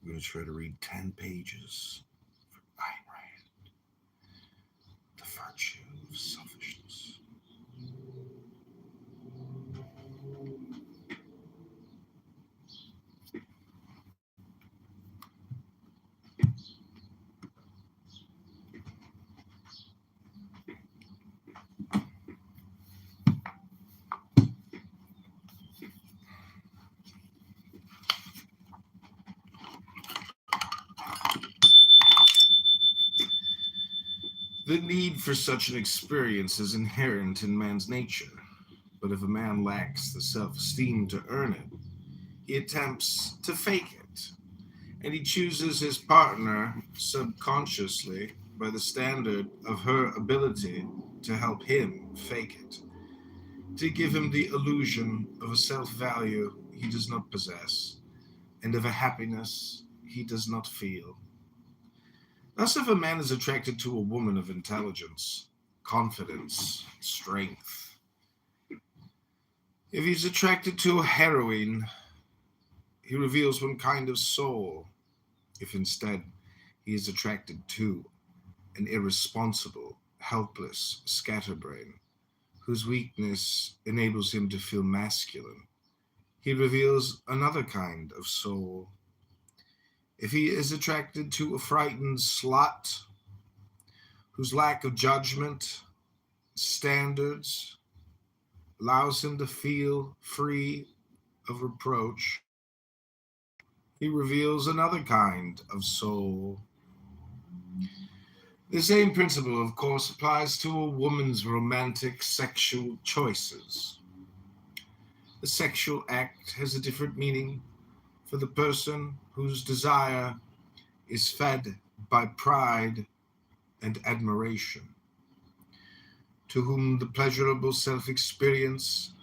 I'm going to try to read 10 pages from Ayn Rand, The Virtue of Selfishness. The need for such an experience is inherent in man's nature, but if a man lacks the self esteem to earn it, he attempts to fake it, and he chooses his partner subconsciously by the standard of her ability to help him fake it, to give him the illusion of a self value he does not possess, and of a happiness he does not feel. Thus, if a man is attracted to a woman of intelligence, confidence, strength, if he's attracted to a heroine, he reveals one kind of soul. If instead he is attracted to an irresponsible, helpless scatterbrain, whose weakness enables him to feel masculine, he reveals another kind of soul. If he is attracted to a frightened slut, whose lack of judgment, standards, allows him to feel free of reproach, he reveals another kind of soul. The same principle, of course, applies to a woman's romantic sexual choices. The sexual act has a different meaning for the person whose desire is fed by pride and admiration, to whom the pleasurable self experience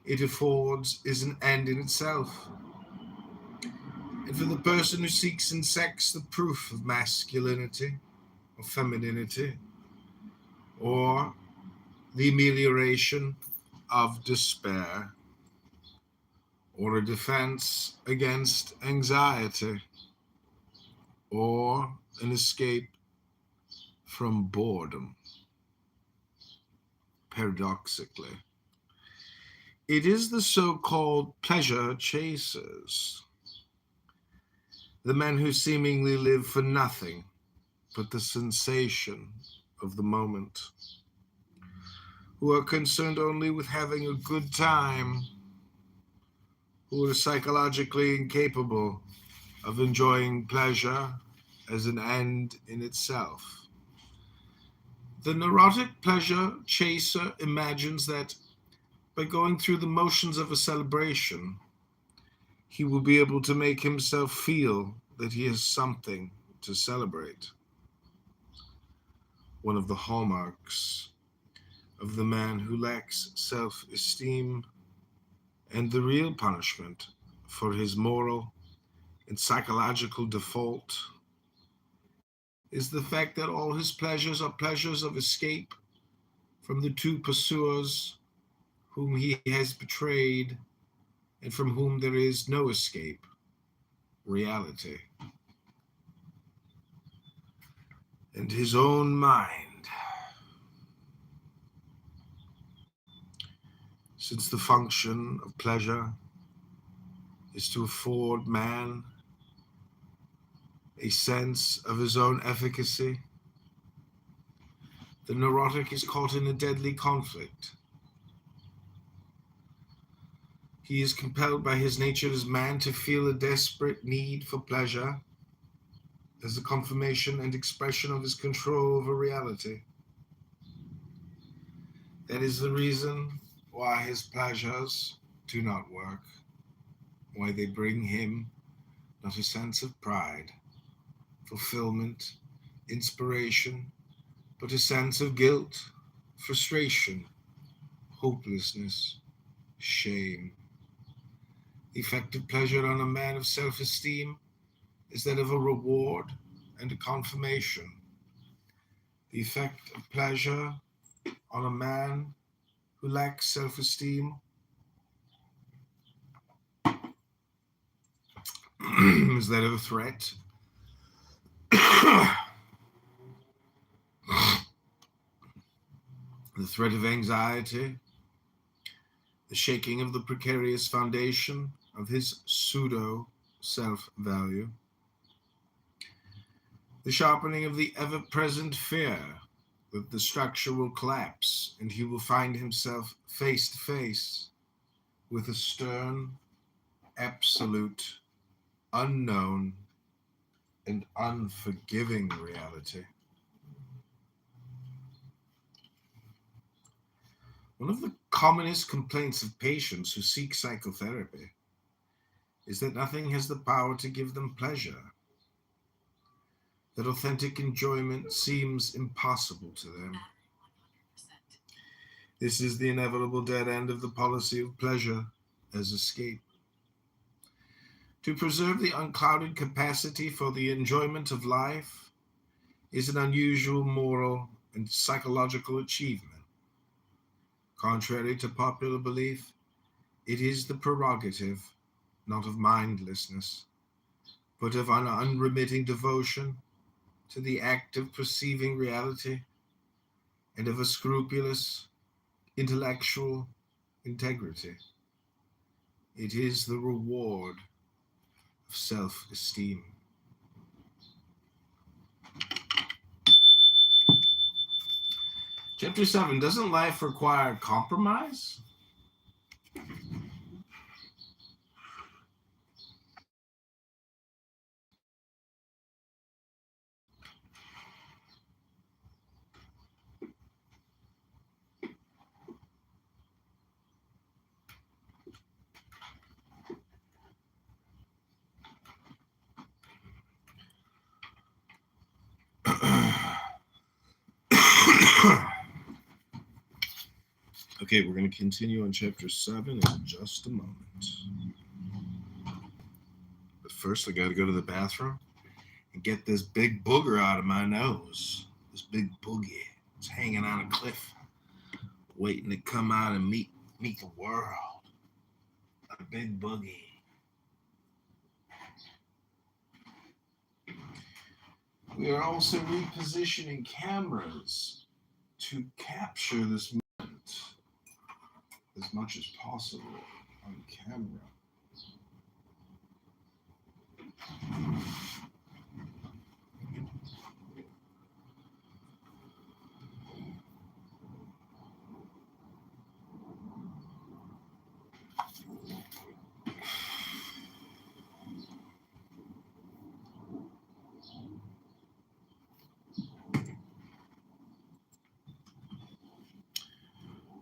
it affords is an end in itself, and for the person who seeks in sex the proof of masculinity or femininity, or the amelioration of despair, or a defense against anxiety, or an escape from boredom. Paradoxically, it is the so-called pleasure chasers, the men who seemingly live for nothing but the sensation of the moment, who are concerned only with having a good time, who are psychologically incapable of enjoying pleasure as an end in itself. The neurotic pleasure chaser imagines that by going through the motions of a celebration, he will be able to make himself feel that he has something to celebrate. One of the hallmarks of the man who lacks self-esteem, and the real punishment for his moral and psychological default, is the fact that all his pleasures are pleasures of escape from the two pursuers whom he has betrayed and from whom there is no escape: reality and his own mind. Since the function of pleasure is to afford man a sense of his own efficacy, the neurotic is caught in a deadly conflict. He is compelled by his nature as man to feel a desperate need for pleasure as the confirmation and expression of his control over reality. That is the reason why his pleasures do not work, why they bring him not a sense of pride, fulfillment, inspiration, but a sense of guilt, frustration, hopelessness, shame. The effect of pleasure on a man of self-esteem is that of a reward and a confirmation. The effect of pleasure on a man who lacks self-esteem is that of a threat. The threat of anxiety, the shaking of the precarious foundation of his pseudo self-value, the sharpening of the ever-present fear that the structure will collapse and he will find himself face to face with a stern, absolute, unknown, and unforgiving reality. One of the commonest complaints of patients who seek psychotherapy is that nothing has the power to give them pleasure, that authentic enjoyment seems impossible to them. This is the inevitable dead end of the policy of pleasure as escape. To preserve the unclouded capacity for the enjoyment of life is an unusual moral and psychological achievement. Contrary to popular belief, it is the prerogative not of mindlessness, but of an unremitting devotion to the act of perceiving reality and of a scrupulous intellectual integrity. It is the reward of self-esteem. Chapter 7, doesn't life require compromise? Okay, we're going to continue on chapter 7 in just a moment. But first, I got to go to the bathroom and get this big booger out of my nose. This big boogie. It's hanging on a cliff, waiting to come out and meet the world. A big boogie. We are also repositioning cameras to capture this moment as much as possible on camera.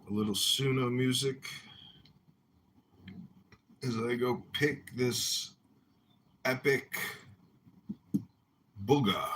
A little Suno music as I go pick this epic booga.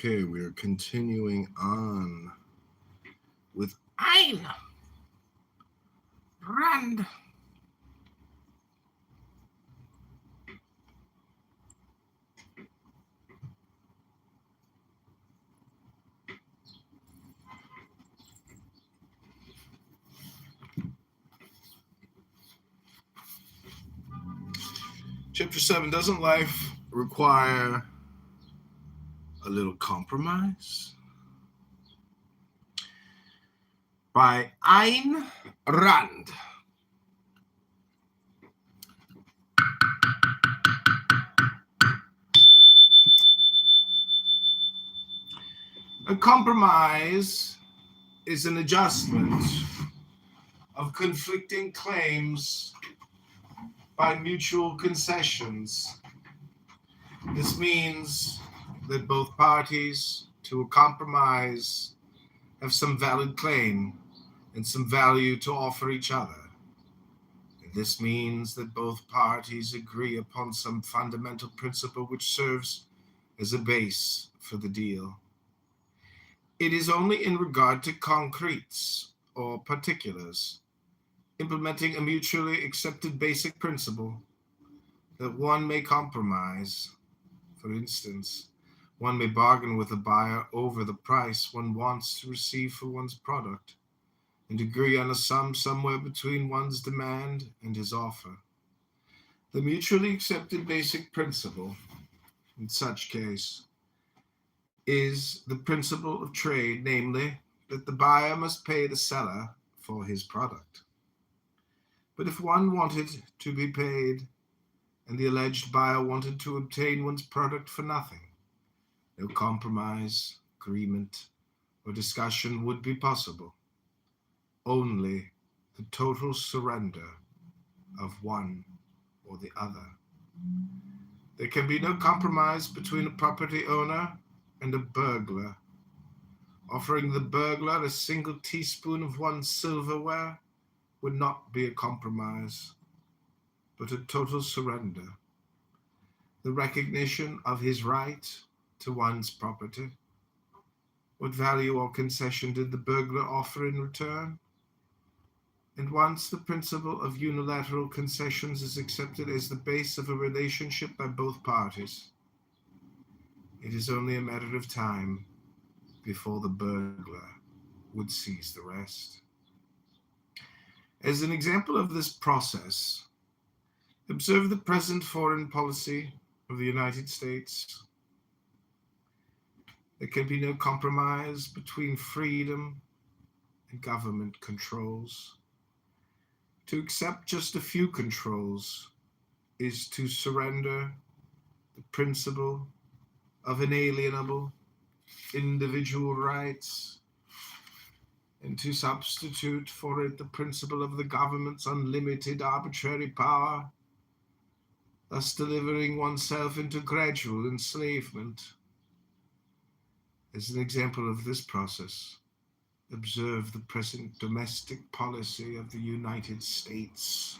Okay, we are continuing on with Ein Rand. Chapter 7, doesn't life require a little compromise? By Ayn Rand. A compromise is an adjustment of conflicting claims by mutual concessions. This means that both parties to a compromise have some valid claim and some value to offer each other. This means that both parties agree upon some fundamental principle which serves as a base for the deal. It is only in regard to concretes or particulars, implementing a mutually accepted basic principle, that one may compromise. For instance, one may bargain with a buyer over the price one wants to receive for one's product, and agree on a sum somewhere between one's demand and his offer. The mutually accepted basic principle, in such case, is the principle of trade, namely, that the buyer must pay the seller for his product. But if one wanted to be paid, and the alleged buyer wanted to obtain one's product for nothing, no compromise, agreement, or discussion would be possible. Only the total surrender of one or the other. There can be no compromise between a property owner and a burglar. Offering the burglar a single teaspoon of one's silverware would not be a compromise, but a total surrender. The recognition of his right to one's property. What value or concession did the burglar offer in return? And once the principle of unilateral concessions is accepted as the base of a relationship by both parties, it is only a matter of time before the burglar would seize the rest. As an example of this process, observe the present foreign policy of the United States. There can be no compromise between freedom and government controls. To accept just a few controls is to surrender the principle of inalienable individual rights, and to substitute for it the principle of the government's unlimited arbitrary power, thus delivering oneself into gradual enslavement. As an example of this process, observe the present domestic policy of the United States.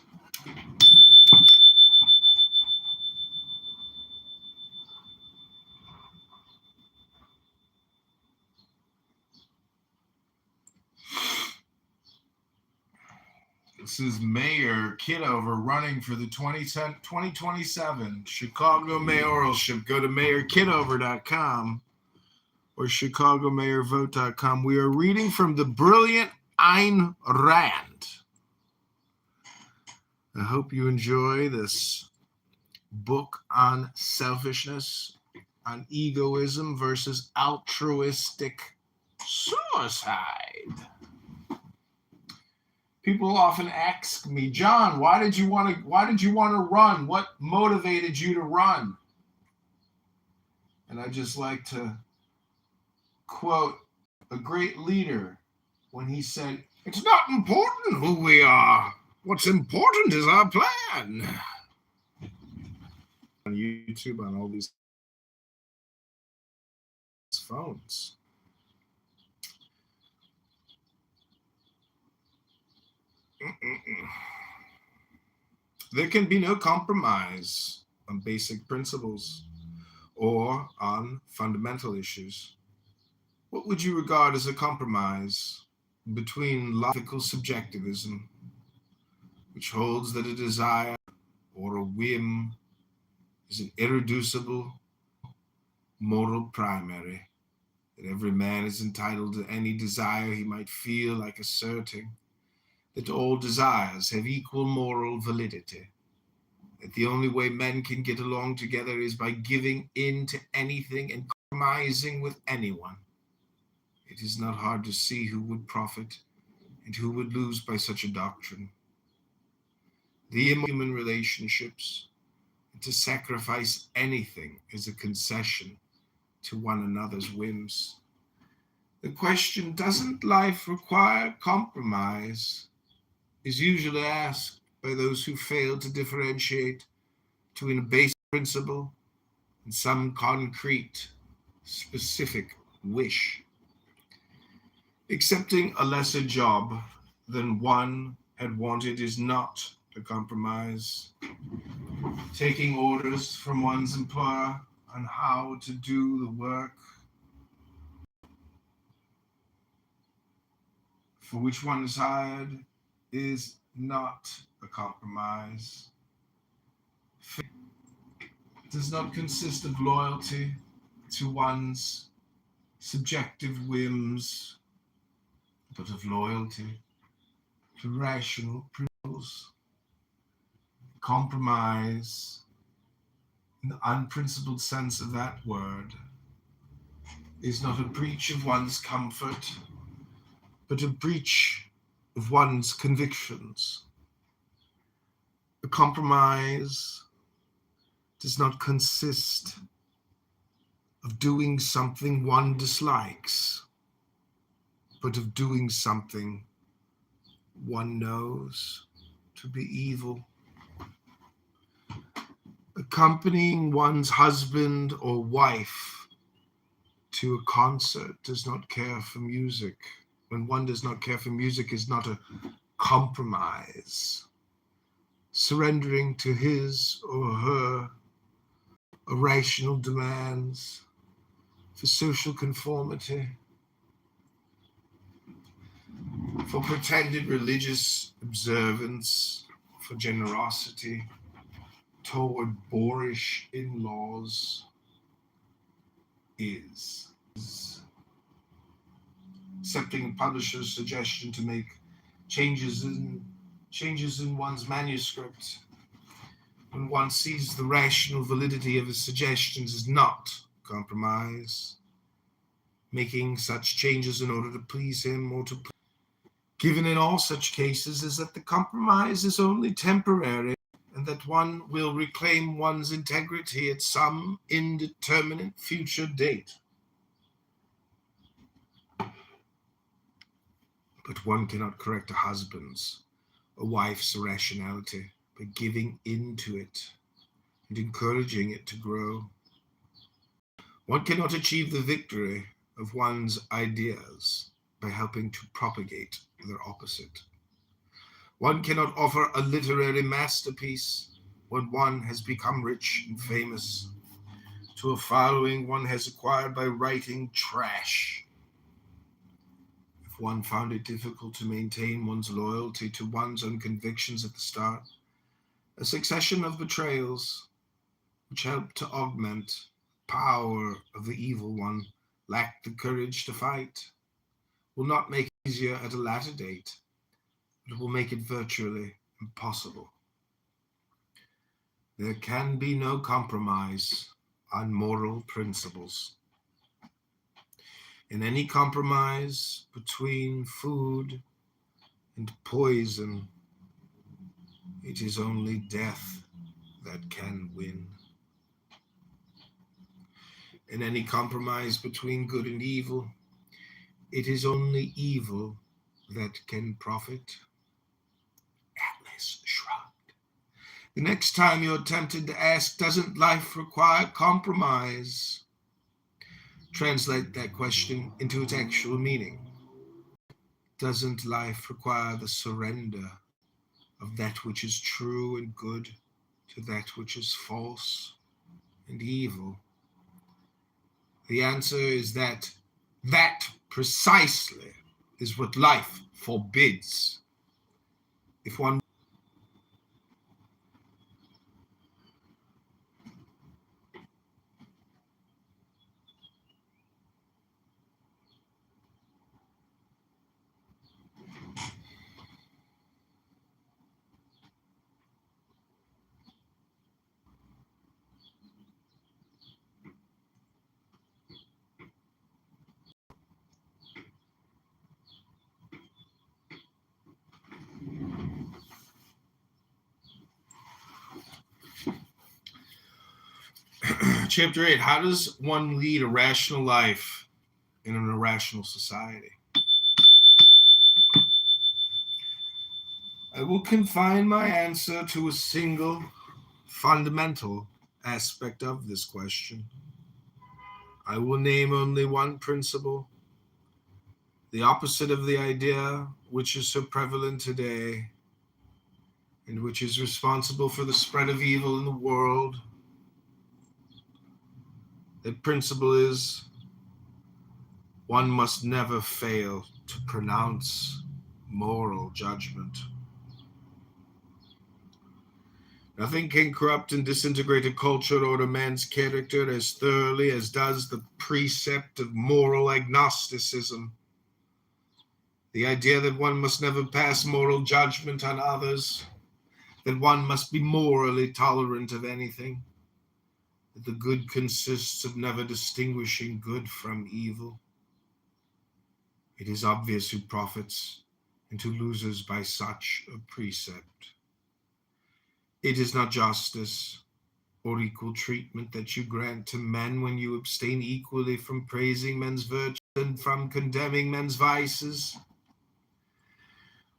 This is Mayor Kitover running for the 2027 Chicago mayoralship. Go to mayorkitover.com or chicagomayorvote.com. We are reading from the brilliant Ayn Rand. I hope you enjoy this book on selfishness, on egoism versus altruistic suicide. People often ask me, John, why did you want to run? What motivated you to run? And I just like to quote a great leader when he said, "It's not important who we are. What's important is our plan." On YouTube, on all these phones. There can be no compromise on basic principles or on fundamental issues. What would you regard as a compromise between logical subjectivism, which holds that a desire or a whim is an irreducible moral primary, that every man is entitled to any desire he might feel like asserting, that all desires have equal moral validity, that the only way men can get along together is by giving in to anything and compromising with anyone? It is not hard to see who would profit and who would lose by such a doctrine. The human relationships, and to sacrifice anything is a concession to one another's whims. The question, doesn't life require compromise, is usually asked by those who fail to differentiate between a basic principle and some concrete, specific wish. Accepting a lesser job than one had wanted is not a compromise. Taking orders from one's employer on how to do the work for which one is hired is not a compromise. Faith does not consist of loyalty to one's subjective whims, but of loyalty to rational principles. Compromise, in the unprincipled sense of that word, is not a breach of one's comfort, but a breach of one's convictions. A compromise does not consist of doing something one dislikes, but of doing something one knows to be evil. Accompanying one's husband or wife to a concert does not care for music. When one does not care for music is not a compromise. Surrendering to his or her irrational demands for social conformity, for pretended religious observance, for generosity toward boorish in-laws is accepting a publisher's suggestion to make changes in one's manuscript when one sees the rational validity of his suggestions is not compromise. Making such changes in order to please him or to given in all such cases is that the compromise is only temporary and that one will reclaim one's integrity at some indeterminate future date. But one cannot correct a husband's or wife's irrationality by giving in to it and encouraging it to grow. One cannot achieve the victory of one's ideas by helping to propagate their opposite. One cannot offer a literary masterpiece when one has become rich and famous to a following one has acquired by writing trash. If one found it difficult to maintain one's loyalty to one's own convictions at the start, a succession of betrayals which helped to augment the power of the evil one lacked the courage to fight will not make it easier at a latter date, but it will make it virtually impossible. There can be no compromise on moral principles. In any compromise between food and poison, it is only death that can win. In any compromise between good and evil, it is only evil that can profit. Atlas shrugged. The next time you're tempted to ask, doesn't life require compromise? Translate that question into its actual meaning. Doesn't life require the surrender of that which is true and good to that which is false and evil? The answer is that precisely is what life forbids. If one Chapter 8, how does one lead a rational life in an irrational society? I will confine my answer to a single fundamental aspect of this question. I will name only one principle, the opposite of the idea which is so prevalent today and which is responsible for the spread of evil in the world. That principle is one must never fail to pronounce moral judgment. Nothing can corrupt and disintegrate a culture or a man's character as thoroughly as does the precept of moral agnosticism. The idea that one must never pass moral judgment on others, that one must be morally tolerant of anything, that the good consists of never distinguishing good from evil. It is obvious who profits and who loses by such a precept. It is not justice or equal treatment that you grant to men when you abstain equally from praising men's virtues and from condemning men's vices.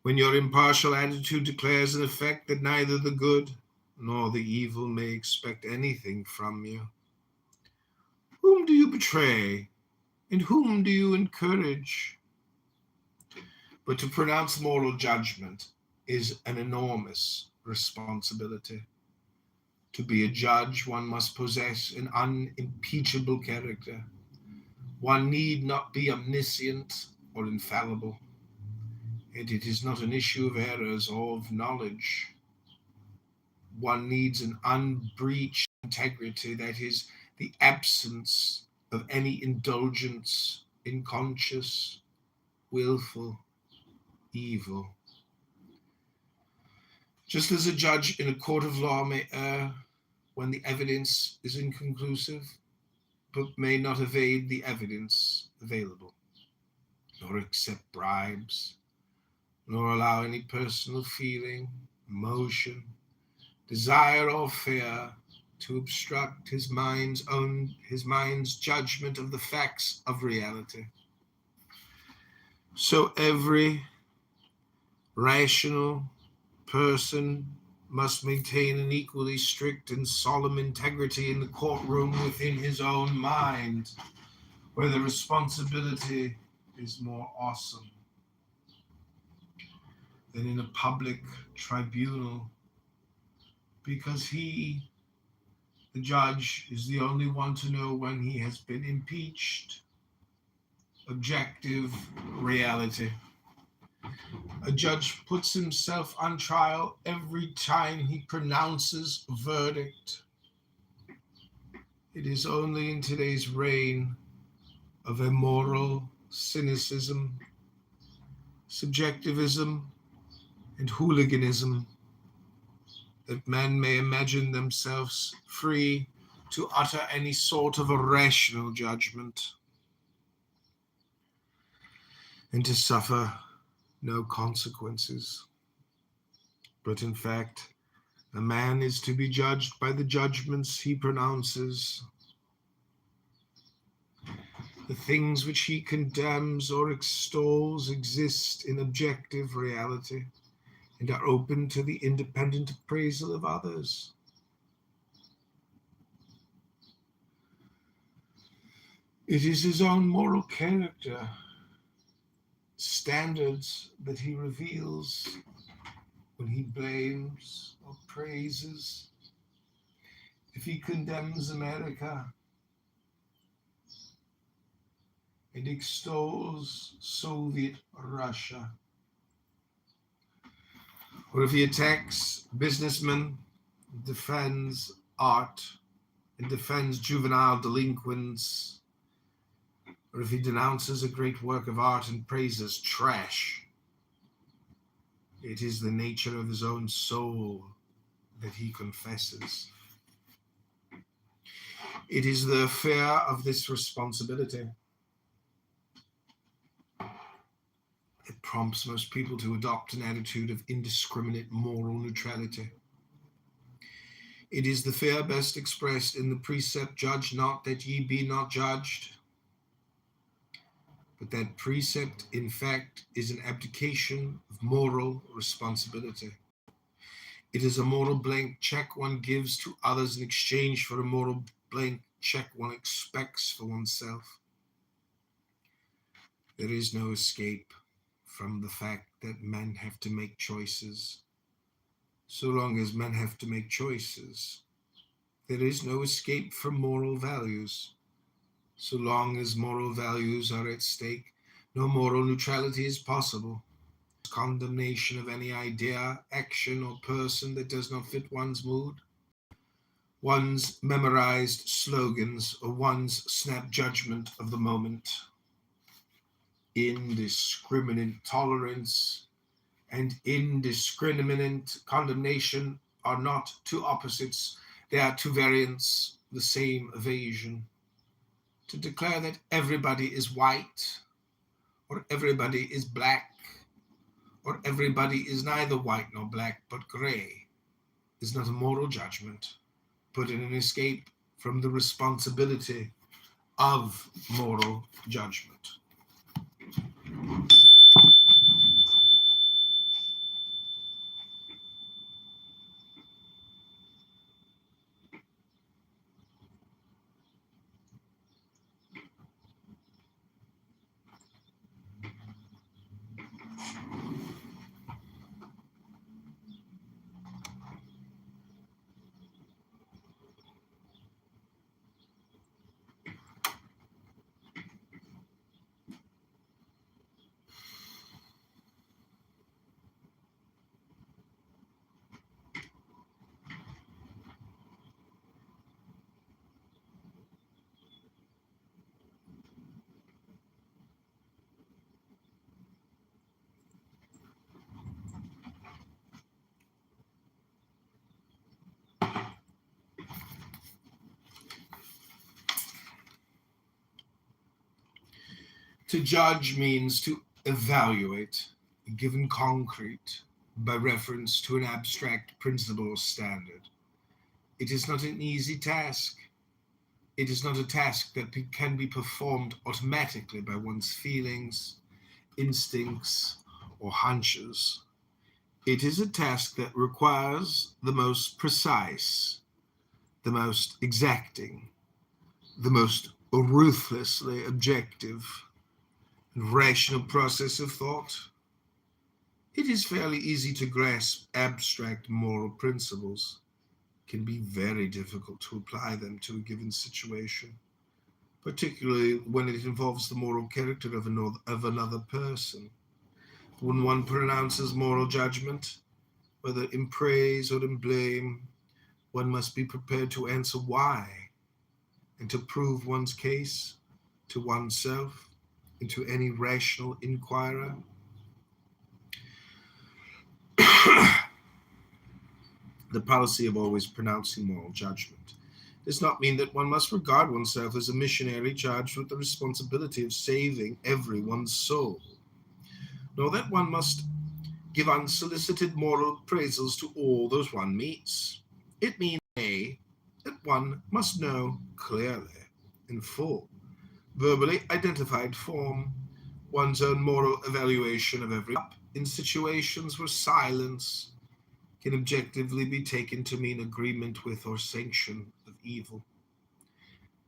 When your impartial attitude declares in effect that neither the good nor the evil may expect anything from you. Whom do you betray, and whom do you encourage? But to pronounce moral judgment is an enormous responsibility. To be a judge, one must possess an unimpeachable character. One need not be omniscient or infallible. And it is not an issue of errors or of knowledge. One needs an unbreached integrity, that is, the absence of any indulgence in conscious, willful evil. Just as a judge in a court of law may err when the evidence is inconclusive, but may not evade the evidence available, nor accept bribes, nor allow any personal feeling, emotion, desire, or fear to obstruct his mind's judgment of the facts of reality. So every rational person must maintain an equally strict and solemn integrity in the courtroom within his own mind, where the responsibility is more awesome than in a public tribunal, because he, the judge, is the only one to know when he has been impeached. Objective reality. A judge puts himself on trial every time he pronounces a verdict. It is only in today's reign of immoral cynicism, subjectivism, and hooliganism that men may imagine themselves free to utter any sort of a rational judgment and to suffer no consequences. But in fact, a man is to be judged by the judgments he pronounces. The things which he condemns or extols exist in objective reality and are open to the independent appraisal of others. It is his own moral character, standards that he reveals when he blames or praises. If he condemns America and extols Soviet Russia, or if he attacks businessmen, defends art, and defends juvenile delinquents, or if he denounces a great work of art and praises trash, it is the nature of his own soul that he confesses. It is the fear of this responsibility that prompts most people to adopt an attitude of indiscriminate moral neutrality. It is the fear best expressed in the precept, "Judge not that ye be not judged." But that precept, in fact, is an abdication of moral responsibility. It is a moral blank check one gives to others in exchange for a moral blank check one expects for oneself. There is no escape from the fact that men have to make choices. So long as men have to make choices, there is no escape from moral values. So long as moral values are at stake, no moral neutrality is possible. Condemnation of any idea, action, or person that does not fit one's mood, one's memorized slogans, or one's snap judgment of the moment. Indiscriminate tolerance and indiscriminate condemnation are not two opposites, they are two variants, the same evasion. To declare that everybody is white, or everybody is black, or everybody is neither white nor black but gray, is not a moral judgment, but an escape from the responsibility of moral judgment. To judge means to evaluate a given concrete by reference to an abstract principle or standard. It is not an easy task. It is not a task that can be performed automatically by one's feelings, instincts, or hunches. It is a task that requires the most precise, the most exacting, the most ruthlessly objective and rational process of thought. It is fairly easy to grasp abstract moral principles. It can be very difficult to apply them to a given situation, particularly when it involves the moral character of another person. When one pronounces moral judgment, whether in praise or in blame, one must be prepared to answer why and to prove one's case to oneself and to any rational inquirer. The policy of always pronouncing moral judgment does not mean that one must regard oneself as a missionary charged with the responsibility of saving everyone's soul, nor that one must give unsolicited moral appraisals to all those one meets. It means, A, that one must know clearly, in full, verbally identified form, one's own moral evaluation of every in situations where silence can objectively be taken to mean agreement with or sanction of evil.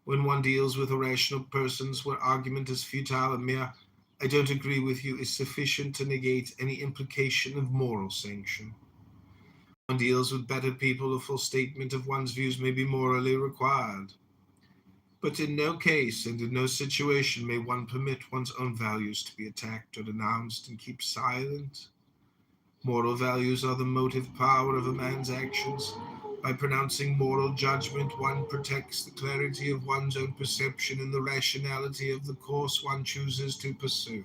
When one deals with irrational persons where argument is futile and mere "I don't agree with you" is sufficient to negate any implication of moral sanction. When one deals with better people, a full statement of one's views may be morally required. But in no case and in no situation may one permit one's own values to be attacked or denounced and keep silent. Moral values are the motive power of a man's actions. By pronouncing moral judgment, one protects the clarity of one's own perception and the rationality of the course one chooses to pursue.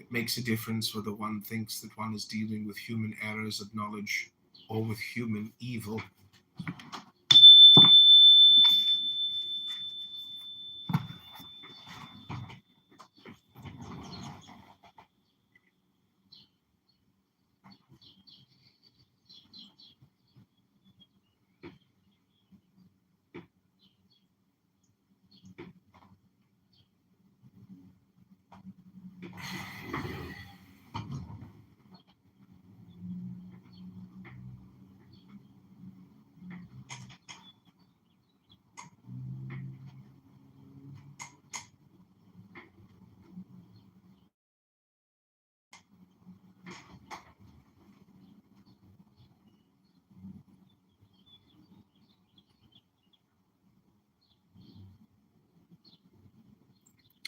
It makes a difference whether one thinks that one is dealing with human errors of knowledge or with human evil.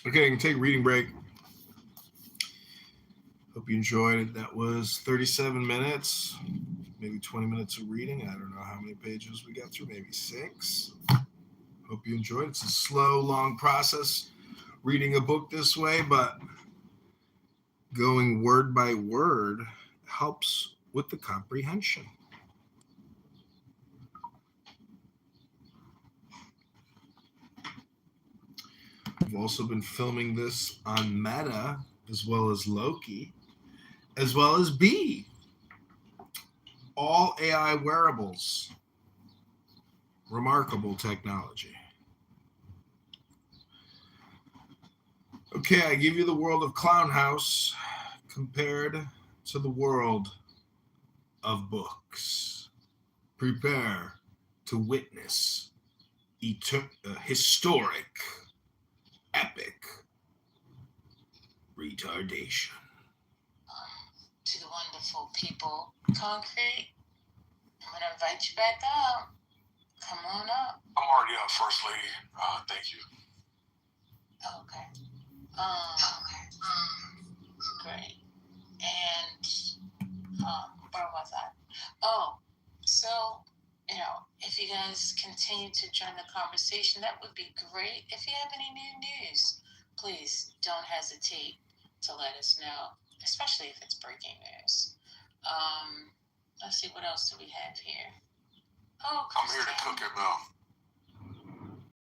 Okay, I can take a reading break. Hope you enjoyed it. That was 37 minutes, maybe 20 minutes of reading. I don't know how many pages we got through, maybe 6. Hope you enjoyed it. It's a slow, long process reading a book this way, but going word by word helps with the comprehension. I've also been filming this on Meta, as well as Loki, as well as B. All AI wearables. Remarkable technology. Okay, I give you the world of Clown House compared to the world of books. Prepare to witness historic, epic retardation. To the wonderful people, Concrete, I'm going to invite you back up. Come on up. I'm already up, First Lady. Thank you. Okay. Great. And where was I? Oh, so, if you guys continue to join the conversation, that would be great. If you have any new news, please don't hesitate to let us know, especially if it's breaking news. Let's see, what else do we have here? Oh, I'm here to cook it, Mel.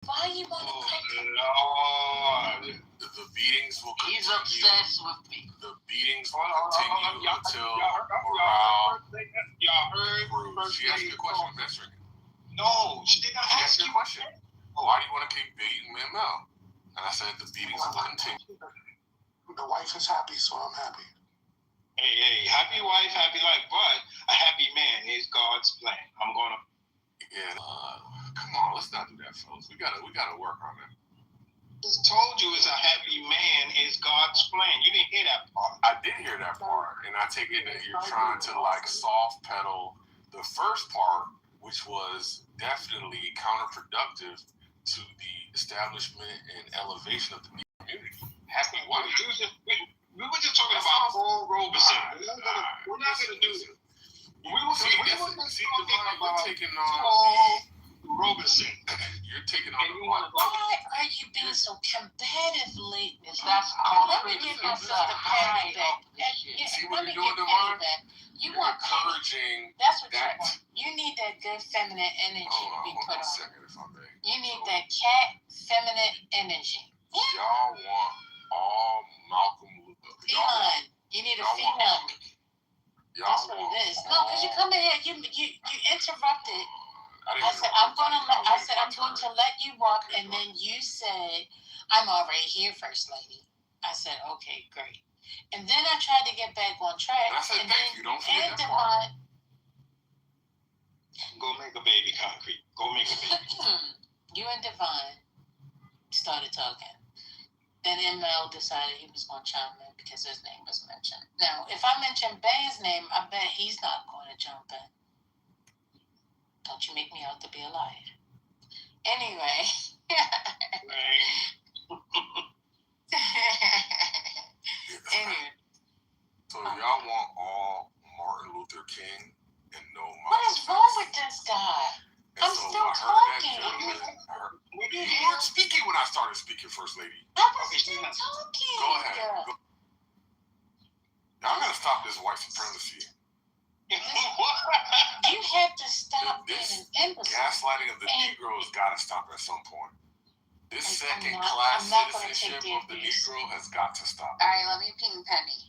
Why you want to cook it? Lord. The beatings will continue. He's obsessed with me. The beatings will continue until morale improves. She asked you a question, Patrick. No, she did not ask you a question. Why do you want to keep beating me and Mel? And I said the beatings will continue. The wife is happy, so I'm happy. Hey, happy wife, happy life, but a happy man is God's plan. I'm gonna. Yeah. Come on, let's not do that, folks. We gotta work on that. Just told you it's a happy man is God's plan. You didn't hear that part. I did hear that part, and I take it that you're trying to like soft pedal the first part, which was definitely counterproductive to the establishment and elevation of the community. Happy wife. We were just talking about Paul Robeson. We're not gonna do this. We were just talking about taking on Paul Robeson. You're taking on. Why are you being so combatively? That's Let me get myself the penny back. See Let what me you're get doing, penny Devon? back. You You're want penny. encouraging That's what that. you want. You need that good feminine energy to be Hold put on a on. second, if I may. You need that cat feminine energy. Y'all want all Malcolm Luther. Feline. You need a female. That's what it is. No, because you come in here, you interrupted. I said I'm going to let you walk, and then you said I'm already here, First Lady. I said okay, great. And then I tried to get back on track. And I said and thank then you. Don't forget and that part. Go make a baby concrete. Go make a baby. You and Divine started talking. Then ML decided he was going to chime in because his name was mentioned. Now, if I mention Bay's name, I bet he's not going to jump in. Don't you make me out to be a liar. Anyway. Anyway. So y'all want all Martin Luther King and no Malcolm. What is wrong with this guy? And I'm so still I heard talking. that gentleman. You weren't speaking when I started speaking, First Lady. I was still talking. Go ahead. Go. Y'all gotta stop this white supremacy. You have to stop being This an imbecile. gaslighting of the Negroes gotta stop at some point. This I'm second-class not gonna citizenship take of the abuse. Negro has got to stop. All right, let me ping Penny.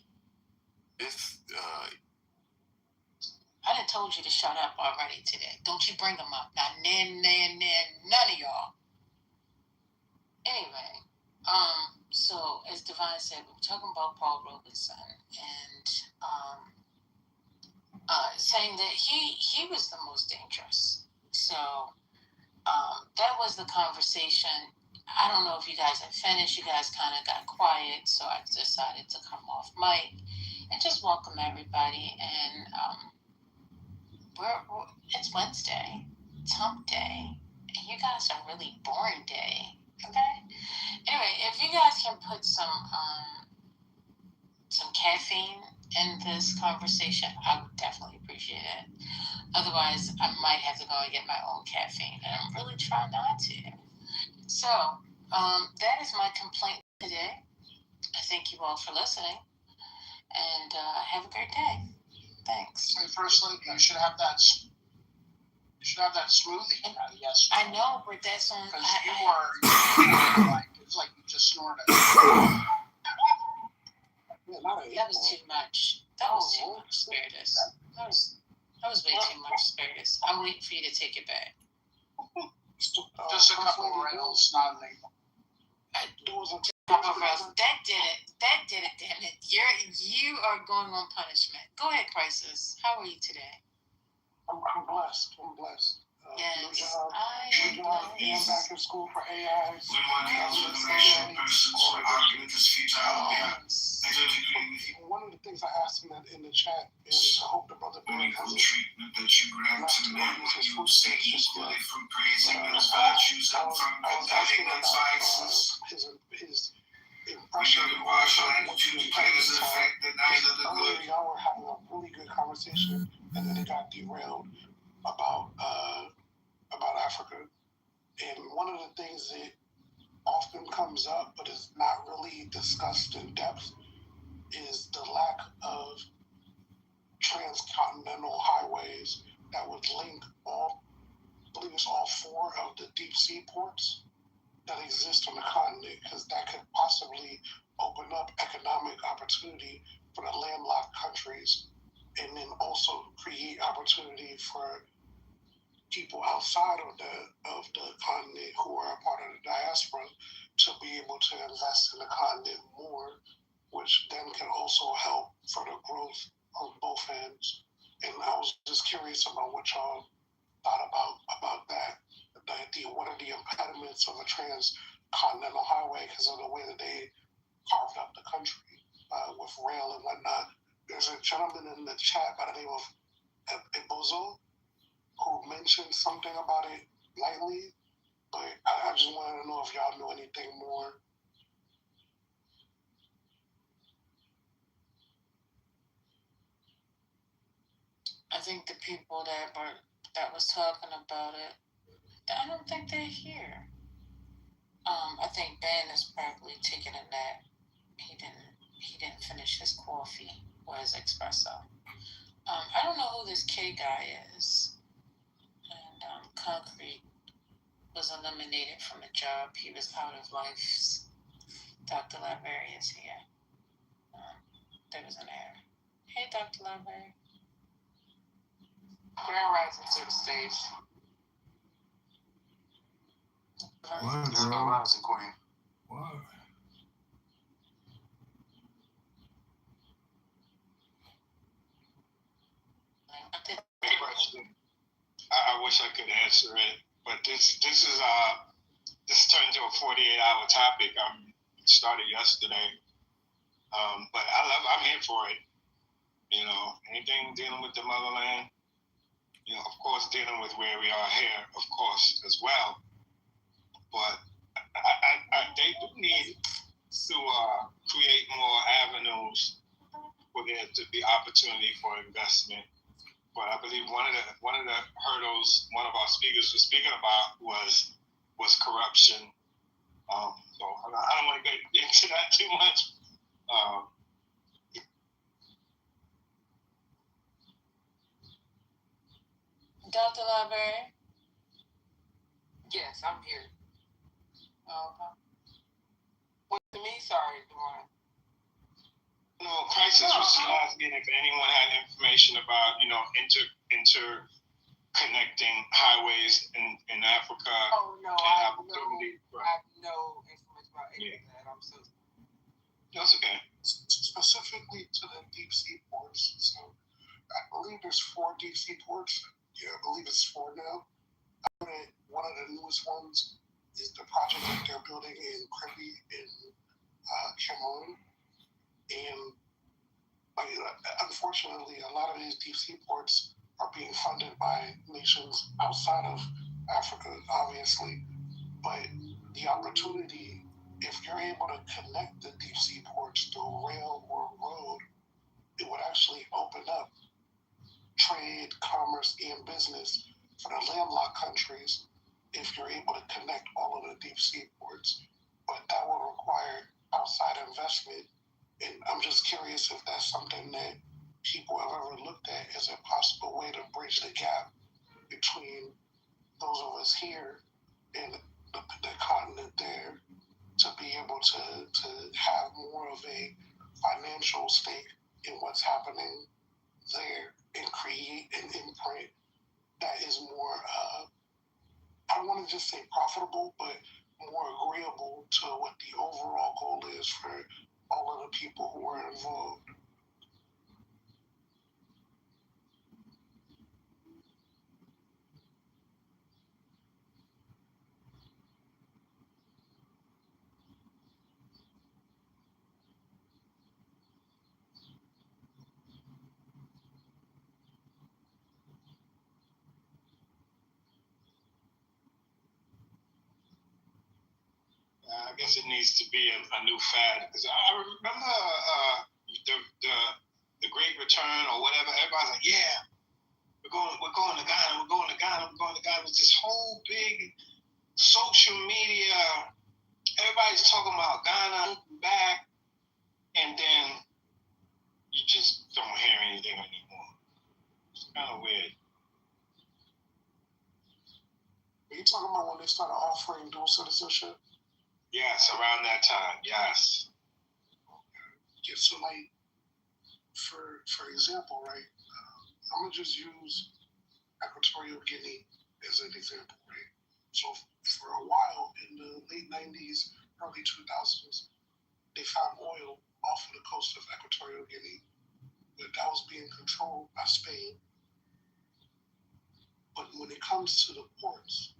It's I done told you to shut up already today. Don't you bring them up. Not none of y'all. Anyway, so as Divine said, we were talking about Paul Robeson and saying that he was the most dangerous. So that was the conversation. I don't know if you guys had finished. You guys kind of got quiet, so I decided to come off mic and just welcome everybody. And it's Wednesday. It's hump day. And you guys are really boring day. Okay? Anyway, if you guys can put some caffeine in this conversation, I would definitely appreciate it. Otherwise, I might have to go and get my own caffeine, and I'm really trying not to. So, that is my complaint today. I thank you all for listening, and have a great day. Thanks. First Lady, you should have that. You should have that smoothie. Yes. I know, but that's on. Because you are like it's like you just snorted. That was too much. That was too much, Spiritus. That was way too much, Spiritus. I'm waiting for you to take it back. Just a couple of rails, not legal. That did it, damn it. You are going on punishment. Go ahead, Crisis. How are you today? I'm blessed. I'm blessed. Yes, New job. I am I'm blessed. back in school for AI. We want to answer the rational person's argument is futile. Yes. I don't agree with you. One of the things I asked him in the chat is I hope the brother Ben Unequal has treatment that you grant to men when you abstain equally from praising men's virtues and from condemning men's vices. his We impression know the partial attitude declares the fact that neither the good. earlier y'all were having a really good conversation and then it got derailed about Africa. And one of the things that often comes up but is not really discussed in depth is the lack of transcontinental highways that would link I believe it's all 4 of the deep sea ports that exist on the continent, because that could possibly open up economic opportunity for the landlocked countries, and then also create opportunity for people outside of the continent who are a part of the diaspora to be able to invest in the continent more which then can also help for the growth on both ends. And I was just curious about what y'all thought about that. What are the impediments of a transcontinental highway because of the way that they carved up the country with rail and whatnot. There's a gentleman in the chat by the name of Ebozo who mentioned something about it lightly, but I just wanted to know if y'all knew anything more. I think the people that was talking about it, I don't think they're here. I think Ben is probably taking a nap. He didn't finish his coffee or his espresso. I don't know who this K guy is. And Concrete was eliminated from a job. He was out of life. Dr. Library is here. There was an error. Hey, Dr. Library. Grand rising to the stage. Why, It's girl? rising, Queen. Why? Great question. I wish I could answer it, but this turned into a 48-hour topic. It started yesterday, but I'm here for it. You know, anything dealing with the motherland. You know, of course, dealing with where we are here, of course, as well. But they do need to create more avenues for there to be opportunity for investment. But I believe one of the hurdles one of our speakers was speaking about was corruption. So I don't want to get into that too much. Dr. Library? Yes, I'm here. Okay. What to me? Sorry, Duane. No, Crisis was asking if anyone had information about, interconnecting highways in Africa. Oh no, I have no information about any of that. I'm so sorry. That's okay. Specifically to the deep sea ports. So I believe there's 4 deep sea ports. Yeah, I believe it's 4 now. One of the newest ones is the project that they're building in Kribi in Cameroon. And unfortunately, a lot of these deep sea ports are being funded by nations outside of Africa, obviously. But the opportunity, if you're able to connect the deep sea ports through rail or road, it would actually open up trade, commerce, and business for the landlocked countries if you're able to connect all of the deep sea ports. But that will require outside investment. And I'm just curious if that's something that people have ever looked at as a possible way to bridge the gap between those of us here and the continent there to be able to have more of a financial stake in what's happening there and create an imprint that is more, I don't want to just say profitable, but more agreeable to what the overall goal is for all of the people who are involved. I guess it needs to be a new fad, because I remember the Great Return or whatever. Everybody's like, yeah, we're going to Ghana, we're going to Ghana, we're going to Ghana. It was this whole big social media. Everybody's talking about Ghana back, and then you just don't hear anything anymore. It's kind of weird. Are you talking about when they started offering dual citizenship? Yes, around that time, yes. Yeah, so like, for example, right, I'm going to just use Equatorial Guinea as an example, right? So for a while in the late 90s, early 2000s, they found oil off of the coast of Equatorial Guinea, but that was being controlled by Spain. But when it comes to the ports,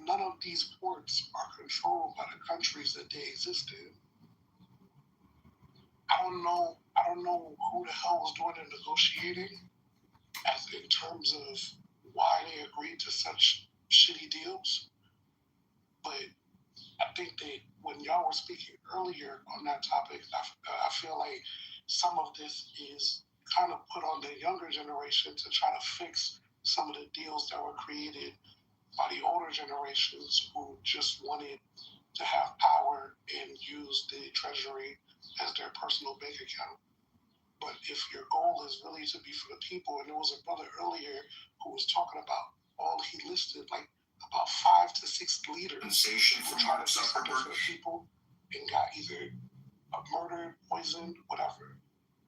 none of these ports are controlled by the countries that they exist in. I don't know who the hell was doing the negotiating as in terms of why they agreed to such shitty deals. But I think that when y'all were speaking earlier on that topic, I feel like some of this is kind of put on the younger generation to try to fix some of the deals that were created by the older generations who just wanted to have power and use the treasury as their personal bank account. But if your goal is really to be for the people, and there was a brother earlier who was talking about all he listed, like about 5 to 6 leaders who tried to do something for the people and got either murdered, poisoned, whatever.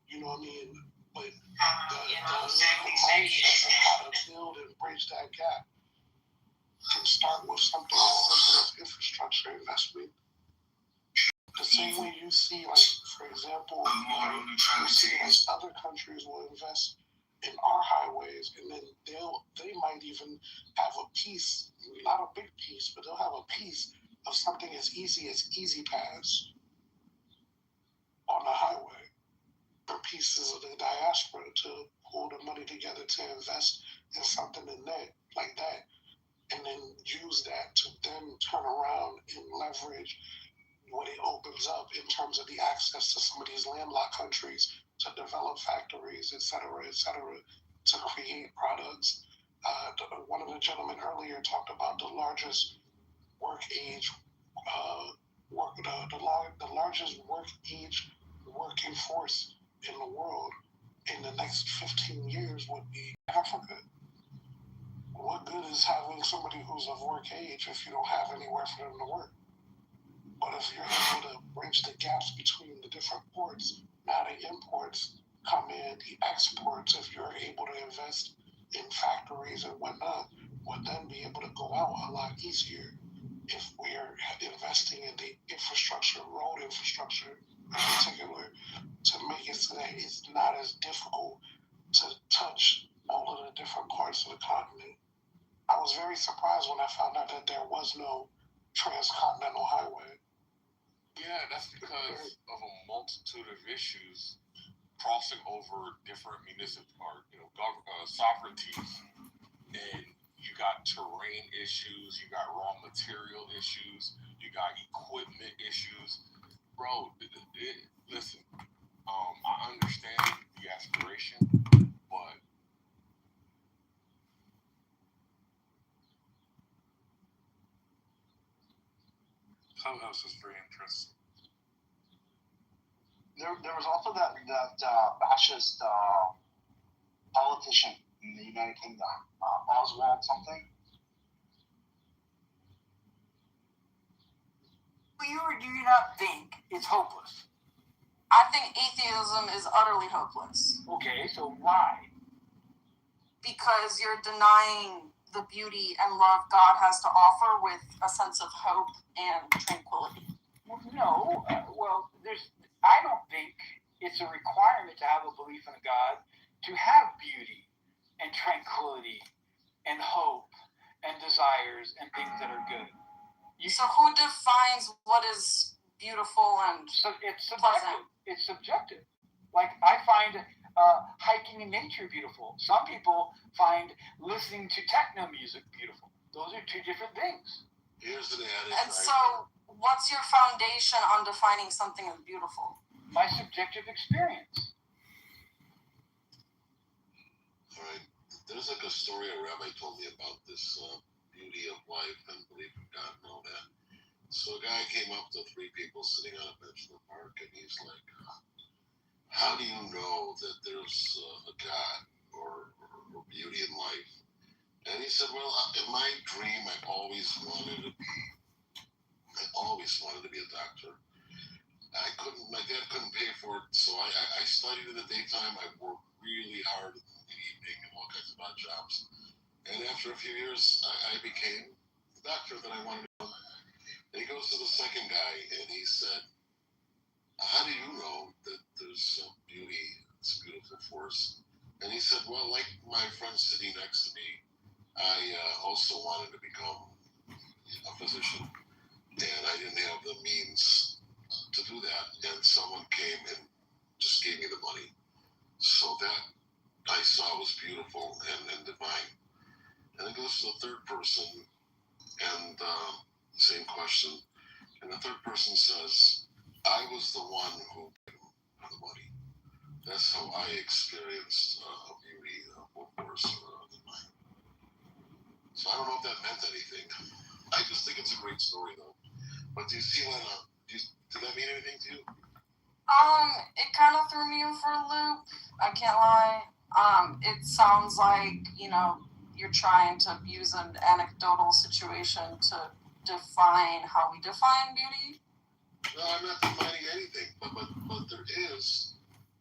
You know what I mean? But the mindset of how to build and bridge that gap can start with something as simple as infrastructure investment. The same way you see, like, for example, you see like other countries will invest in our highways, and then they might even have a piece, not a big piece, but they'll have a piece of something as easy as Easy Pass on the highway, or pieces of the diaspora to pull the money together to invest in something in that, like that, and then use that to then turn around and leverage what it opens up in terms of the access to some of these landlocked countries to develop factories, et cetera, to create products. One of the gentlemen earlier talked about the largest work age, the largest work age working force in the world in the next 15 years would be Africa. What good is having somebody who's of work age if you don't have anywhere for them to work? But if you're able to bridge the gaps between the different ports, now the imports come in, the exports, if you're able to invest in factories and whatnot, would then be able to go out a lot easier if we're investing in the infrastructure, road infrastructure in particular, to make it so that it's not as difficult to touch all of the different parts of the continent. I was very surprised when I found out that there was no transcontinental highway. Yeah, that's because of a multitude of issues crossing over different sovereignties, and you got terrain issues, you got raw material issues, you got equipment issues, bro. Listen, I understand the aspiration, but Clubhouse is very interesting. There was also that fascist politician in the United Kingdom, Oswald something. Do you not think it's hopeless? I think atheism is utterly hopeless. Okay, so why? Because you're denying the beauty and love God has to offer with a sense of hope and tranquility. Well, no, I don't think it's a requirement to have a belief in a God to have beauty and tranquility and hope and desires and things that are good. So who defines what is beautiful and it's subjective. pleasant? It's subjective. Like, I find hiking in nature beautiful. Some people find listening to techno music beautiful. Those are two different things. Here's the adage. And so, what's your foundation on defining something as beautiful? My subjective experience. All right. There's like a story a rabbi told me about this beauty of life and belief in God and all that. So a guy came up to 3 people sitting on a bench in the park, and he's like, how do you know that there's a God or beauty in life? And he said, well, in my dream, I always wanted to be a doctor. My dad couldn't pay for it, so I studied in the daytime. I worked really hard in the evening and all kinds of odd jobs. And after a few years, I became the doctor that I wanted to be. And he goes to the second guy, and he said, how do you know that there's beauty, it's a beautiful force? And he said, well, like my friend sitting next to me, I also wanted to become a physician, and I didn't have the means to do that. And someone came and just gave me the money. So that I saw was beautiful and divine. And it goes to the third person, and same question. And the third person says, I was the one who gave the money. That's how I experienced beauty, force, divine. So I don't know if that meant anything. I just think it's a great story, though. But do you see when, did that mean anything to you? It kind of threw me for a loop. I can't lie. It sounds like, you're trying to use an anecdotal situation to define how we define beauty. No, I'm not defining anything, but there is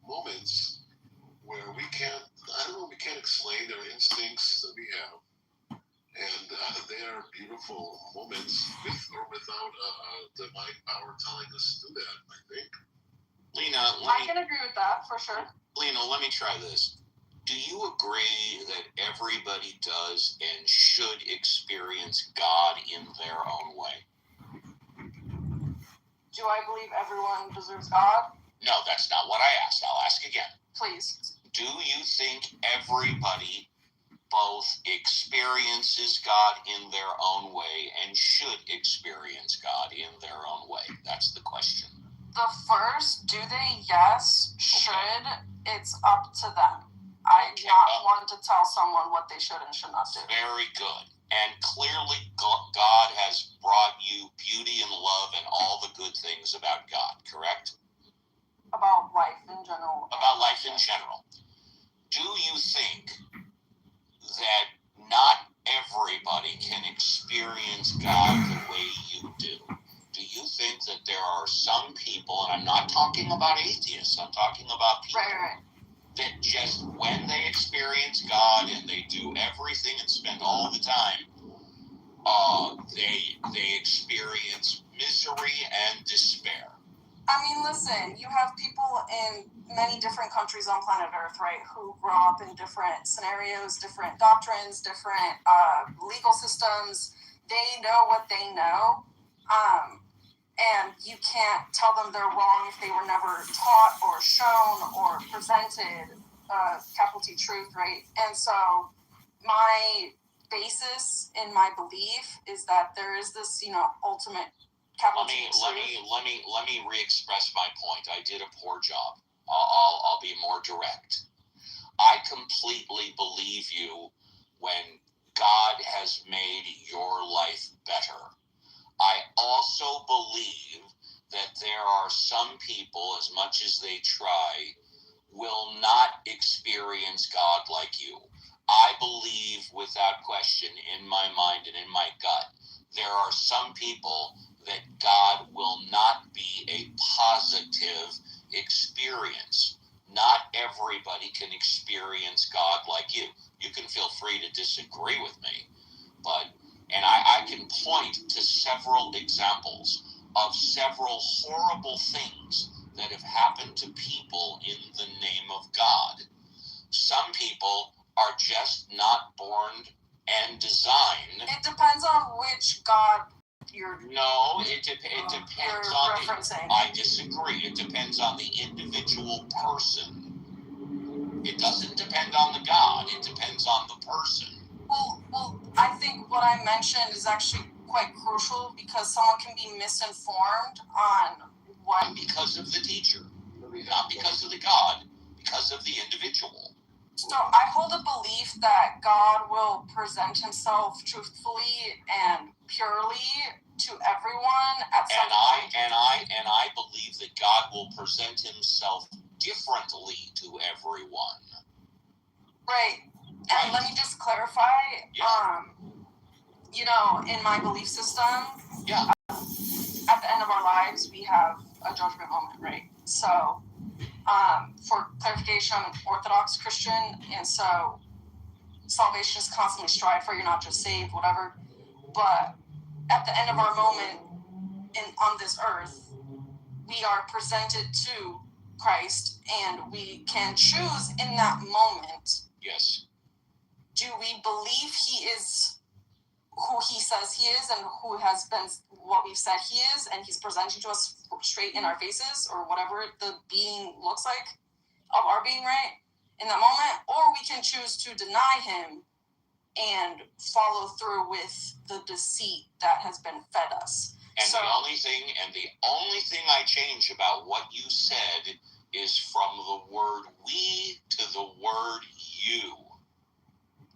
moments where we can't, we can't explain their instincts that we have. And they are beautiful moments with or without divine power telling us to do that, I think. Lena, I can agree with that, for sure. Lena, let me try this. Do you agree that everybody does and should experience God in their own way? Do I believe everyone deserves God? No, that's not what I asked. I'll ask again. Please. Do you think everybody both experiences God in their own way and should experience God in their own way? That's the question. The first, do they? Yes. Should? It's up to them. I'm not one to tell someone what they should and should not do. Very good. And clearly God has brought you beauty and love and all the good things about God, correct? About life in general. About life in general. Do you think that not everybody can experience God the way you do? Do you think that there are some people, and I'm not talking about atheists, I'm talking about people that just when they experience God and they do everything and spend all the time, they experience misery and despair? I mean, listen, you have people in many different countries on planet Earth, right, who grow up in different scenarios, different doctrines, different legal systems. They know what they know. And you can't tell them they're wrong if they were never taught or shown or presented capital T truth, right? And so my basis in my belief is that there is this, ultimate capital T truth. Let me re-express my point. I did a poor job. I'll be more direct. I completely believe you when God has made your life better. I also believe that there are some people, as much as they try, will not experience God like you. I believe without question in my mind and in my gut, there are some people that God will not be a positive experience. Not everybody can experience God like you. You can feel free to disagree with me, and I can point to several examples of several horrible things that have happened to people in the name of God. Some people are just not born and designed. It depends on which God you're. No, it depends on referencing. I disagree. It depends on the individual person. It doesn't depend on the God. It depends on the person. Well, I think what I mentioned is actually quite crucial because someone can be misinformed on what. Not because of the teacher, not because of the God, because of the individual. So I hold a belief that God will present himself truthfully and purely to everyone at some point. And I believe that God will present himself differently to everyone. Right. And let me just clarify, in my belief system, at the end of our lives, we have a judgment moment, right? So, for clarification, I'm an Orthodox Christian, and so salvation is constantly strived for. You're not just saved, whatever. But at the end of our moment on this earth, we are presented to Christ and we can choose in that moment. Yes. Do we believe he is who he says he is and who has been what we've said he is, and he's presenting to us straight in our faces, or whatever the being looks like of our being, right, in that moment? Or we can choose to deny him and follow through with the deceit that has been fed us. And the only thing I change about what you said is from the word we to the word you.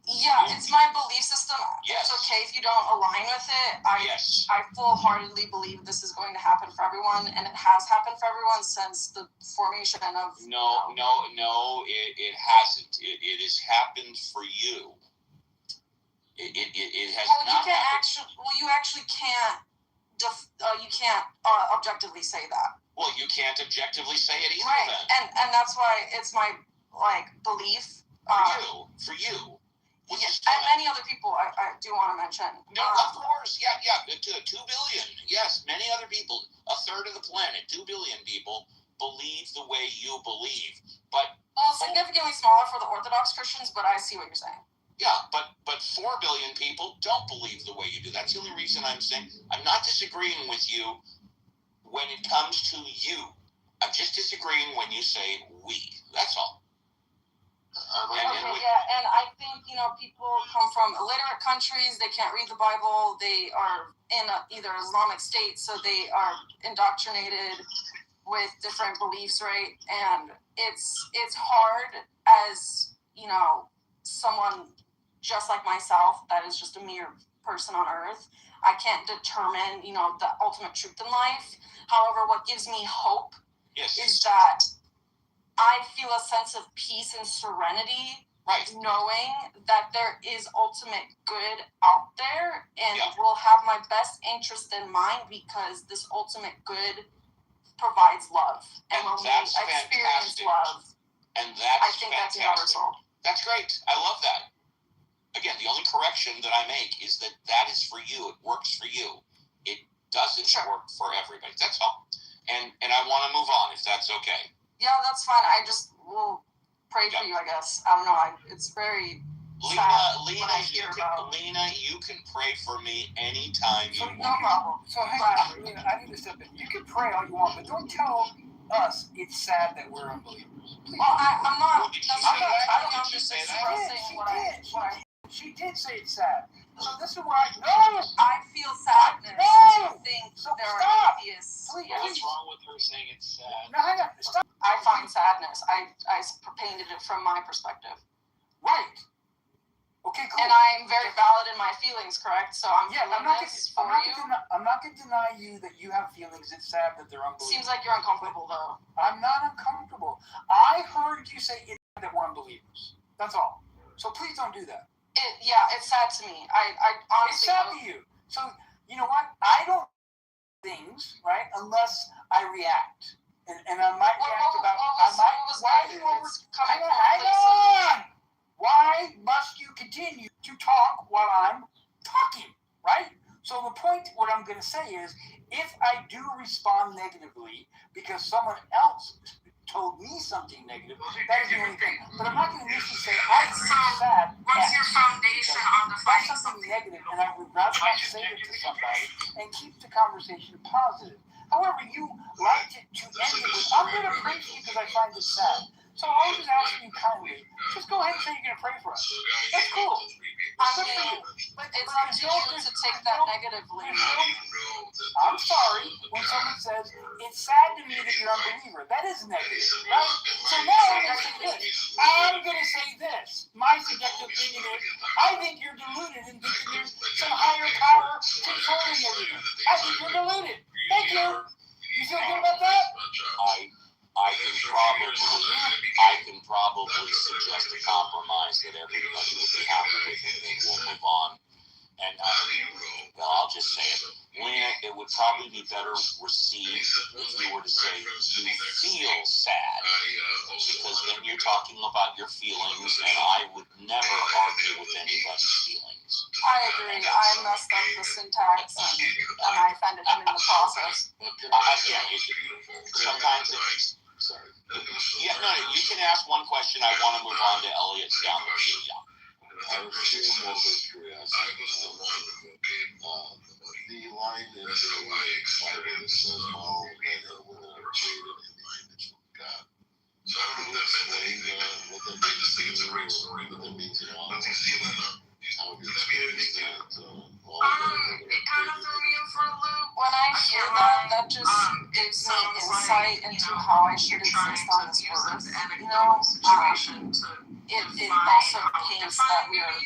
Yeah, it's my belief system. Yes. It's okay if you don't align with it. Yes. I full-heartedly believe this is going to happen for everyone, and it has happened for everyone since the formation of... No, it hasn't. It has happened for you. It has Well, not happened. You actually can't... you can't objectively say that. Well, you can't objectively say it either, right. then. And that's why it's my, belief... For you. And many other people I do want to mention. No, of course. Yeah. 2 billion. Yes, many other people. A third of the planet, 2 billion people, believe the way you believe. But significantly smaller for the Orthodox Christians, but I see what you're saying. Yeah, but 4 billion people don't believe the way you do. That's the only reason I'm saying. I'm not disagreeing with you when it comes to you. I'm just disagreeing when you say we. That's all. And I think, people come from illiterate countries, they can't read the Bible, they are in either Islamic State, so they are indoctrinated with different beliefs, right? And it's hard as, someone just like myself that is just a mere person on earth. I can't determine, the ultimate truth in life. However, what gives me hope is that I feel a sense of peace and serenity, right, knowing that there is ultimate good out there, and will have my best interest in mind, because this ultimate good provides love. And when we experience love, and that's I think that's universal. That's great. I love that. Again, the only correction that I make is that is for you. It works for you. It doesn't work for everybody. That's all. And I want to move on, if that's okay. Yeah, that's fine. I just will pray for you, I guess. I don't know. It's very sad when I hear about... Lena, you can pray for me anytime you want. No problem. So, hey, Lena, I need to step in. You can pray all you want, but don't tell us it's sad that we're unbelievers. Please. Well, I'm not... I'm just saying that. She did say it's sad. So this is where I feel sadness to think there are atheists. Please. What's wrong with her saying it's sad? No, hang on. Stop. I find sadness. I painted it from my perspective. Right. Okay, cool. And I'm very valid in my feelings, correct? So I'm I'm not going to deny you that you have feelings. It's sad that they're unbelievable. Seems like you're uncomfortable, though. I'm not uncomfortable. I heard you say that we're unbelievers. That's all. So please don't do that. It's sad to me. I honestly... It's sad to you. So, you know what? I don't things, right, unless I react. And I might react about... Hang on! Why must you continue to talk while I'm talking, right? So the point, what I'm going to say is, if I do respond negatively because someone else told me something negative, that is the only thing. But I'm not going to initially say, I feel sad. What's your foundation on the fight? That's something negative, and I would rather not say it to somebody and keep the conversation positive. However, you liked it to end it with, I'm going to pray for you because I find it sad. So I was just asking you kindly, just go ahead and say you're going to pray for us. That's cool. But it's up to you to take that negatively. I'm sorry when someone says, it's sad to me that you're an unbeliever. That is negative, right? So now I'm going to say this. My subjective opinion is, I think you're deluded and thinking there's some higher power controlling everything. I think you're deluded. Thank you. You feel good about that? I can probably suggest a compromise that everybody would be happy with, and then we'll move on. And I'll just say it. It would probably be better received if you were to say you feel sad, because then you're talking about your feelings, and I would never argue with anybody's feelings. I agree. I messed up the syntax and I offended him in the process. Sometimes it's... Sorry. Yeah, no, you can ask one question. I want to move on to Elliot's down the view. I was just more for curiosity. The line in the Bible that says all men and women are created in the image of God. So I don't know if that meant what that means to you, or what that means at all. How have you experienced that? It kind of threw me for a loop. When I hear that, that just gives me insight into how I should exist on this earth. You know, it also paints that we are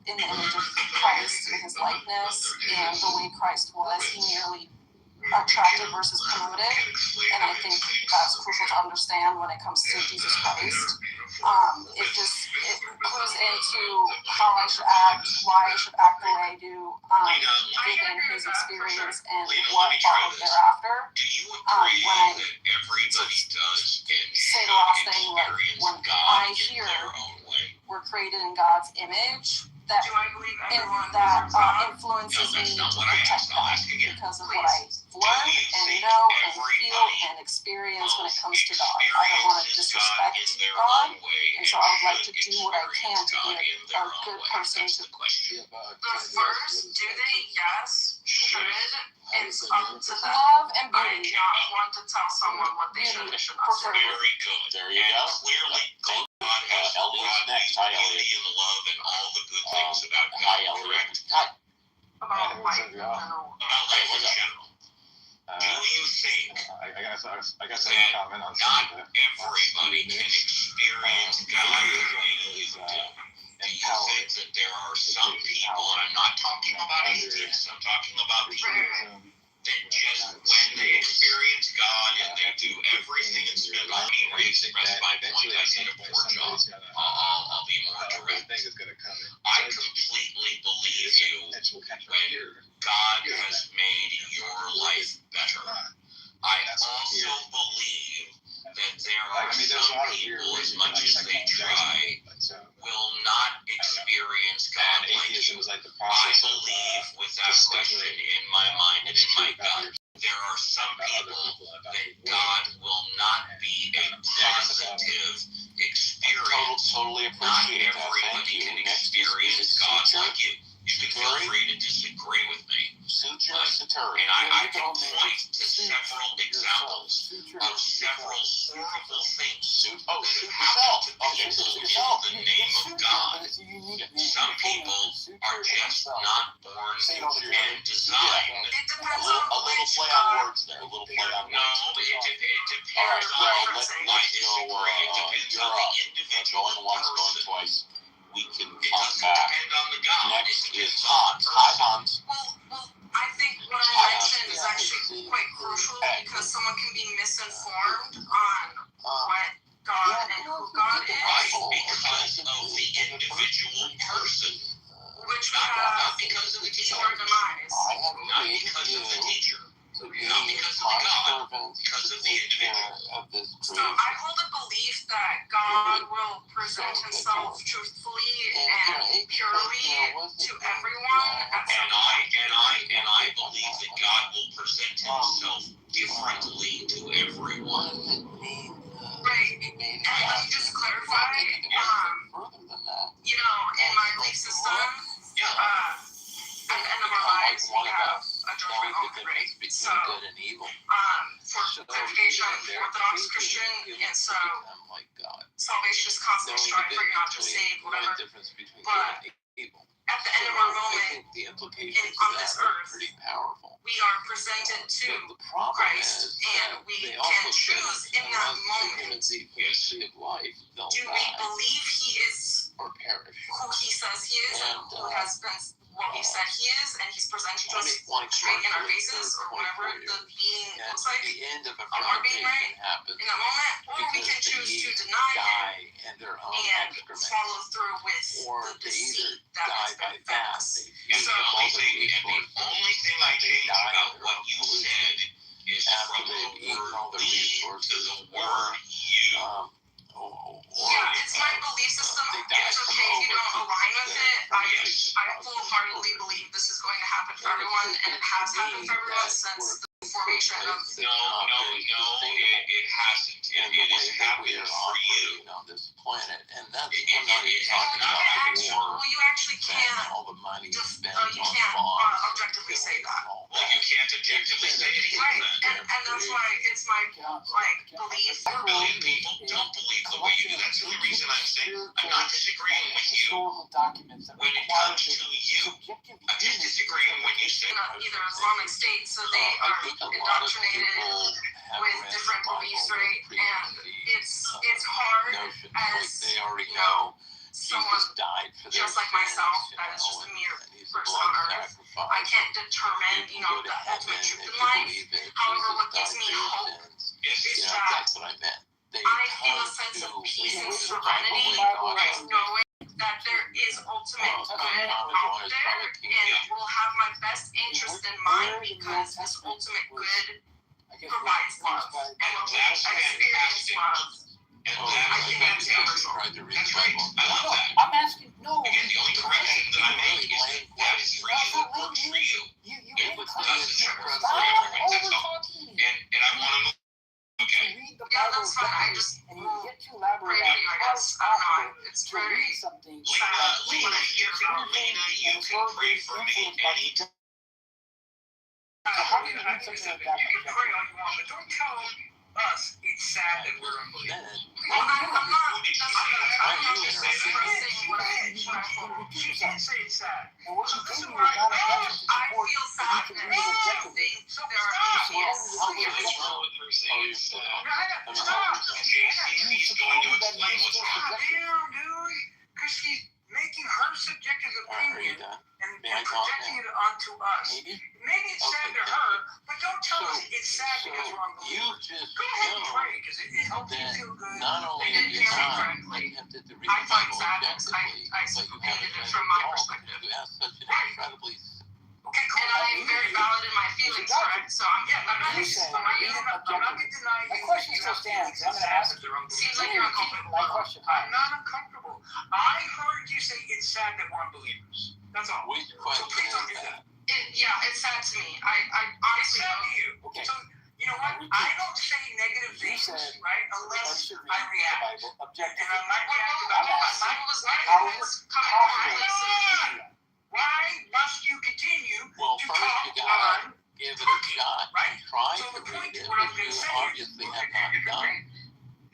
in the image of Christ, in his likeness, and the way Christ was, he merely attracted versus promoted, and I think that's crucial to understand when it comes to Jesus Christ. It clues into how I should act, why I should act the way I do, given his experience and what followed thereafter. When I say the last thing, like when I hear we're created in God's image, that influences me to protect that because of what I learn and know and feel and experience when it comes to God. I don't want to disrespect God, and so I would like to do what I can to be a good person to The first, do they? Yes. Should? It's up to them. love and I beauty. do not want to tell someone what they should or should not say. Very good. There you go. Clearly, God has Elliot's next. Hi, Elliot. And love and all the good things about God. Hi, Elliot. Hi. About life in general. About life in general. Do you think I guess I that can comment on not some of everybody can experience God the way you do? Do you think that there are some people, and I'm not talking about atheists, I'm talking about people that just when they experience God and they do everything and spend on me, re-express my point, I did a poor job. I'll be more direct. I completely believe you when God has made your life better. I also believe that there are some people, as much as they try, will not experience God like you. I believe, without question, in my mind and in my gut, there are some people that God will not be a positive experience. Totally Not appreciate that. Thank everybody you. can Next experience God like you. You can feel free to disagree with me. And I can point to several examples of several horrible things that have happened to people in the name of God. Some people are just not born and designed. It depends A on little which play on God. words there. A little play on words. No, it depends on. I disagree. It depends on the individual Going once, going person. twice. We can It come doesn't back. depend on the God. Next It is depends on Hans. the Hi, person. Hans. Well, I think what I mentioned is actually quite crucial because someone can be misinformed on what God and who God Right, is, because of the individual person. which we Not have because of the teacher. organized. Not because of the teacher. Not because of the God. Because of the individual. So I hold a belief that God will present himself truthfully and purely to everyone at some point. And I believe that God will present himself differently to everyone. Right. And let me just clarify, you know, in my belief system, at the end of our lives, we have a judgment on good, right? So, for clarification, I'm Orthodox Christian, and so salvation is constantly striving for you're not just saved, whatever. But at the end of our moment on this earth, we are presented to Christ, and we can choose in that moment. Do we believe he is who he says he is, and who has been what he said he is, and he's presented to us straight in our faces, or whatever the being looks like on our being, right? In that moment, or we can choose to deny him and follow through with the deceit that has been fed us. And the only thing I change about what you said is from the word lead to the word you. Yeah, it's my belief system. It's okay if you don't align with it. I just I wholeheartedly believe this is going to happen for everyone, and it has happened for everyone since the formation of. No, it hasn't. It is happening for you on this planet, and that's I'm not even talking You about you actually can't. all the money You spent can't on objectively say that. Well, you can't objectively say anything. Right, and that's why it's my belief. 4 billion people don't believe the way you do. That's the only reason I'm saying I'm not disagreeing with you when it comes to you. I'm just disagreeing when you say Either Islamic State, so they are indoctrinated with different beliefs, right? And it's hard as they already you know, someone someone died for their just like myself that is just a mere person on earth. I can't determine, the ultimate truth in life. However, what gives me hope is that that's what I meant. I feel a sense of peace and serenity with knowing that there is ultimate good out there, and will have my best interest in mind because this ultimate good provides love and will experience love. and I that's think that's universal. That's right. I love that. I'm asking, no. Again, the only correction that I make is that is for you. It works for you. You It made doesn't Stop work for everyone. That's all. over-talking me. And I want to move. Okay. Read the Yeah, Bible that's fine. I objectively, just and you get to elaborate pray on for you, I how guess. it's I don't know. possible It's to very read something sad that when I hear about Lena, you can pray for me anytime. So how do you read something like that? You can pray all you want, but don't tell us it's sad that we're unbelievers. Well, I'm not expressing what I She did say it's sad. And what So you this do is is why not objective to I support feel that you can read it sadness. I objectively. think So there are stop. yes. She's going to explain what's happening. Damn, dude. Because she's making her subjective opinion and projecting it onto us. Maybe it's sad to her, but don't tell us it's sad because we're unbelievers. Go ahead and pray because it helps you feel good. Not only They didn't hear me correctly. tempted to read I the find Bible sadness. I objectively, but you painted haven't it from my read it all perspective. because you have such an incredibly Okay, cool. And I am very valid in my feelings, correct? So I'm Yeah, I'm not You going said to read it objectively. deny My you. question still stands. I'm going to ask you. seems like you're uncomfortable. My question. I'm not uncomfortable. I heard you say it's sad that we're unbelievers. That's all. Which So question please is don't do that? that. It's sad to me. I It's honestly sad to don't. you. Okay. So, you know what? I don't say negative You things, said right? I Unless should read I the react. Bible And objectively. I might react to Well, that. my Bible is How negative. is It's it coming from a place possible? of. Why must you continue Well, to first talk you gotta on give it a shot. right? Try So to the read point it, what I'm which going you to say obviously have not done.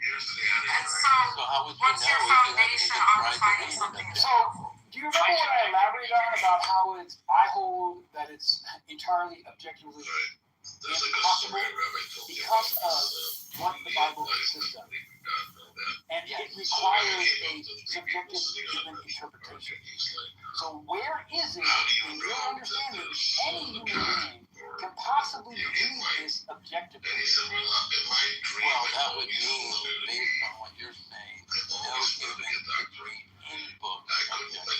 And so, So how would you what's know your if you haven't foundation even on tried to finding read it something is objectively? helpful? Do you remember what I elaborated on about how it's, I hold that it's entirely objectively impossible because of what the Bible consists of. And it requires a subjective human interpretation. So where is it, in your understanding, any human being can possibly read this objectively? Well, that would mean, based on what you're saying, no human could read any book objectively.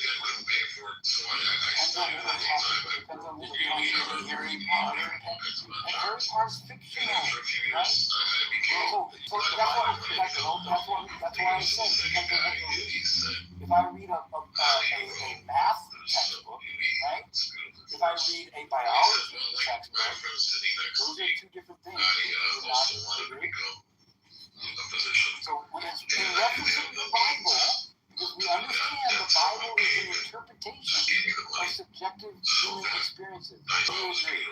Depends on who we're talking, depends on who Did we're you talking read to. any Harry Potter? And Harry Potter's fictional, right? So that's why I said it depends on what you're reading. If I read a math textbook, right? If I read a biology textbook, those are two different things. Those are not related. So when it's in referencing the Bible, because we understand the Bible is an interpretation of subjective human experiences. Do you agree?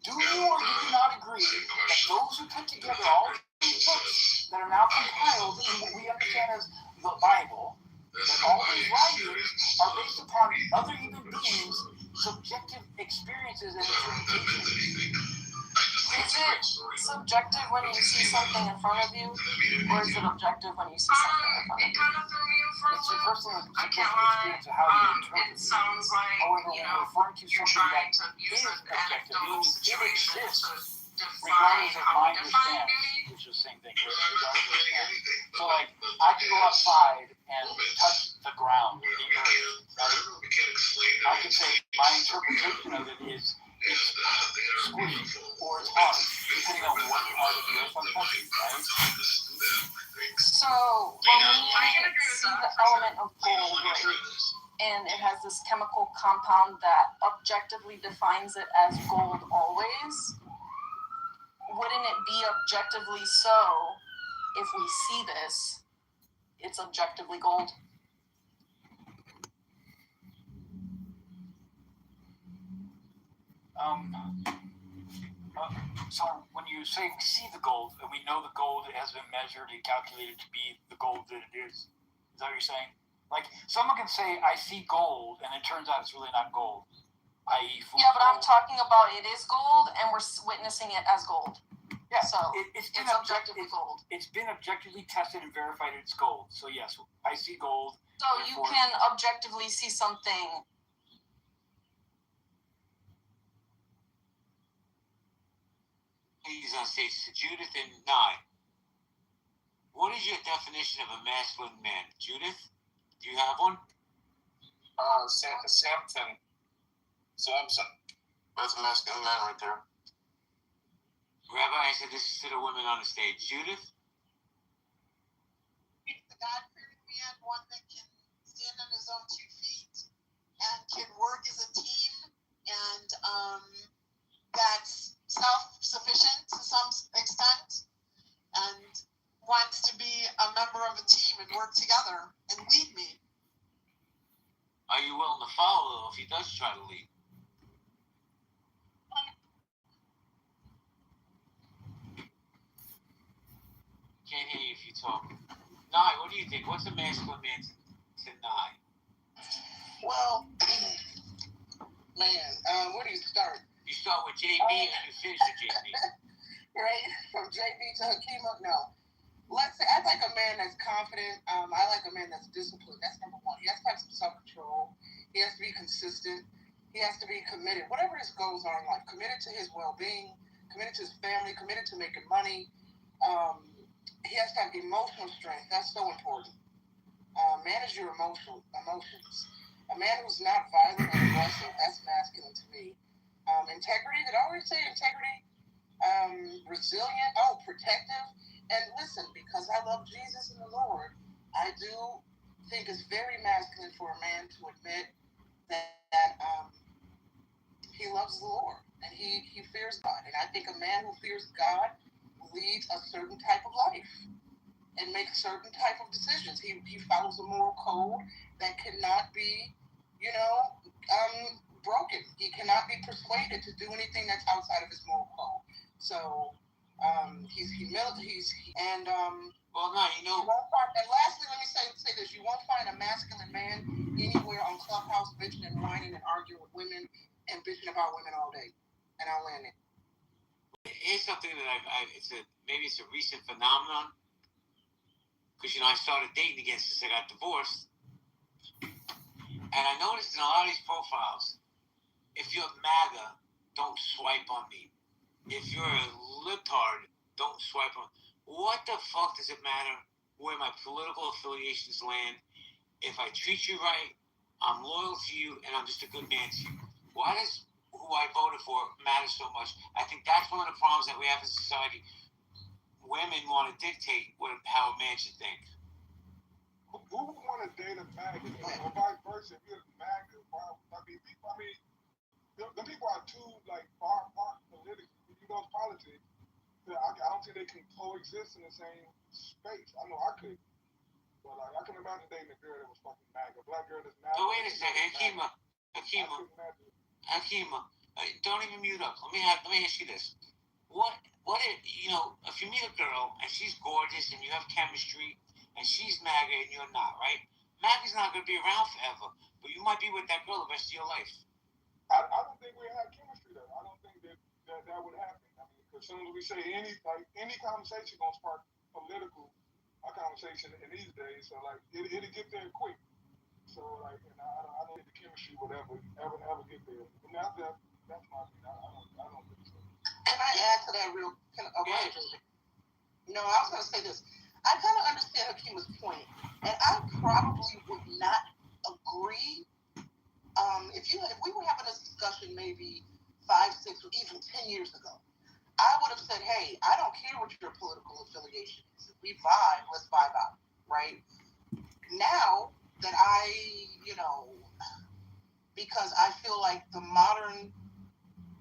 Do you or do you not agree that those who put together all these books that are now compiled in what we understand as the Bible, that all these writings are based upon other human beings' subjective experiences and interpretations? Is it subjective when you see something in front of you, or is it objective when you see something in front of It you? kind of threw me for a It's your loop. personal I can't subjective lie. experience of how you interpret It it. sounds like, However, when you're referring to you're something trying that to use is an objective, anecdotal meaning it situation to exists, define regardless of how my we define understanding, beauty. which is the same thing. Regardless of understanding. So, like, I can go outside and touch the ground, the earth, right? I can say my interpretation of it is it's squishy or it's hard, depending on what part of the earth I'm touching, right? So, when we I can agree with see see the element of gold, right? And it has this chemical compound that objectively defines it as gold always. Wouldn't it be objectively so if we see this, it's objectively gold? So when you say we see the gold, and we know the gold has been measured and calculated to be the gold that it is that what you're saying? Like, someone can say, I see gold, and it turns out it's really not gold, i.e. food. Yeah, but I'm talking about it is gold, and we're witnessing it as gold. Yeah, so it's objectively gold. It's been objectively tested and verified it's gold. So yes, I see gold. So you can objectively see something. He's on stage. Judith and Nye. What is your definition of a masculine man? Judith, do you have one? Samson. That's a masculine man right there. Rabbi, I said this is to the women on the stage. Judith? The God-fearing man, one that can stand on his own 2 feet and can work as a team and that's self-sufficient to some extent and wants to be a member of a team and work together and lead me. Are you willing to follow, though, if he does try to lead? Can't hear you if you talk. Nye, what do you think? What's a masculine man to Nye? Well, man, where do you start? You start with JB and you finish with JB. Right? From JB to Hakima? No. Let's say I like a man that's confident. I like a man that's disciplined. That's number one. He has to have some self-control. He has to be consistent. He has to be committed. Whatever his goals are in life, committed to his well-being, committed to his family, committed to making money. He has to have emotional strength. That's so important. Manage your emotions. A man who's not violent and aggressive, that's masculine to me. Integrity, did I already say integrity? Resilient, protective. And listen, because I love Jesus and the Lord, I do think it's very masculine for a man to admit that he loves the Lord and he fears God. And I think a man who fears God leads a certain type of life and makes certain type of decisions. He follows a moral code that cannot be, broken. He cannot be persuaded to do anything that's outside of his moral code. So he's and well, no, you know. And lastly, let me say this: you won't find a masculine man anywhere on Clubhouse bitching and whining and arguing with women and bitching about women all day. And I'll land it. Here's something that maybe it's a recent phenomenon. Because, I started dating again since I got divorced. And I noticed in a lot of these profiles, if you're MAGA, don't swipe on me. If you're a libtard, don't swipe on me. What the fuck does it matter where my political affiliations land? If I treat you right, I'm loyal to you, and I'm just a good man to you. Why does who I voted for matter so much? I think that's one of the problems that we have in society. Women want to dictate how a man should think. Who would want to date a MAGA? Or vice versa, if you're a MAGA, the people are too far apart politically. Politics. I don't think they can coexist in the same space. I know I could, but I can imagine dating a girl that was fucking MAGA. A black girl that's MAGA. Oh, wait a second, Hakima, don't even mute up. Let me ask you this: What if you meet a girl and she's gorgeous and you have chemistry and she's MAGA and you're not, right? MAGA's not going to be around forever, but you might be with that girl the rest of your life. I don't think we have chemistry though. I don't think that would happen. I mean, as soon as we say any conversation gonna spark political conversation in these days, so it'll get there quick. So and I don't think the chemistry would ever get there. And that's my opinion. I don't think so. Can I add to that real? No, I was gonna say this. I kind of understand Hakima's point, and I probably would not agree. If we were having a discussion maybe 5, 6, or even 10 years ago, I would have said, hey, I don't care what your political affiliation is. If we vibe, let's vibe out, right? now that because I feel like the modern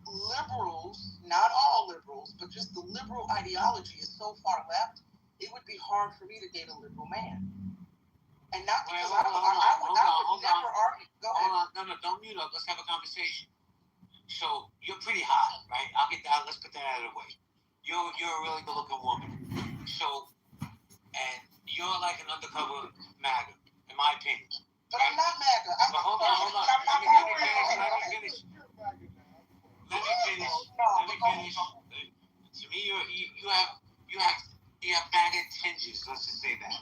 liberals, not all liberals, but just the liberal ideology is so far left, it would be hard for me to date a liberal man. And not because I would never argue. Go ahead. No, don't mute up. Let's have a conversation. So you're pretty hot, right? I'll get that. Let's put that out of the way. You're a really good-looking woman. So, and you're like an undercover MAGA, in my opinion. But I'm not MAGA. But hold on. Let me finish. To me, you have MAGA tinges. Let's just say that,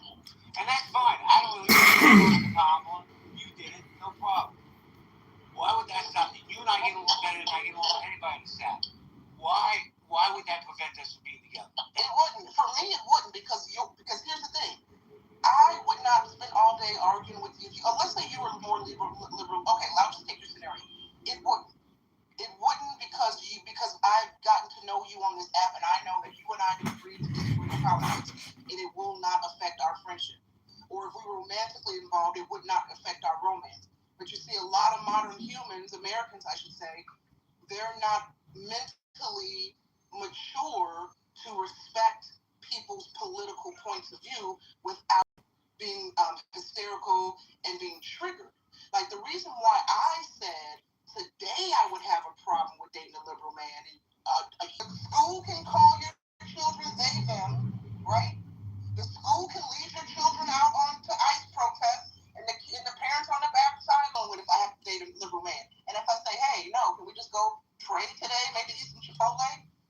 and that's fine. I don't really problem. You did it, no problem. Why would that stop you? You and I get along better than I get along with anybody in the South. Why would that prevent us from being together? It wouldn't. For me, it wouldn't because here's the thing. I would not spend all day arguing with you. Let's say you were more liberal. Okay, I'll just take your scenario. It wouldn't. It wouldn't because I've gotten to know you on this app, and I know that you and I can agree to disagree on politics, and it will not affect our friendship. Or if we were romantically involved, it would not affect our romance. But you see, a lot of modern humans, Americans, I should say, they're not mentally mature to respect people's political points of view without being hysterical and being triggered. Like the reason why I said today I would have a problem with dating a liberal man. And school can call your children they, them, right? The school can lead your children out onto ICE protests, and the parents on the back sideline with if I have to date a liberal man. And if I say, hey, no, can we just go pray today, maybe eat some Chipotle?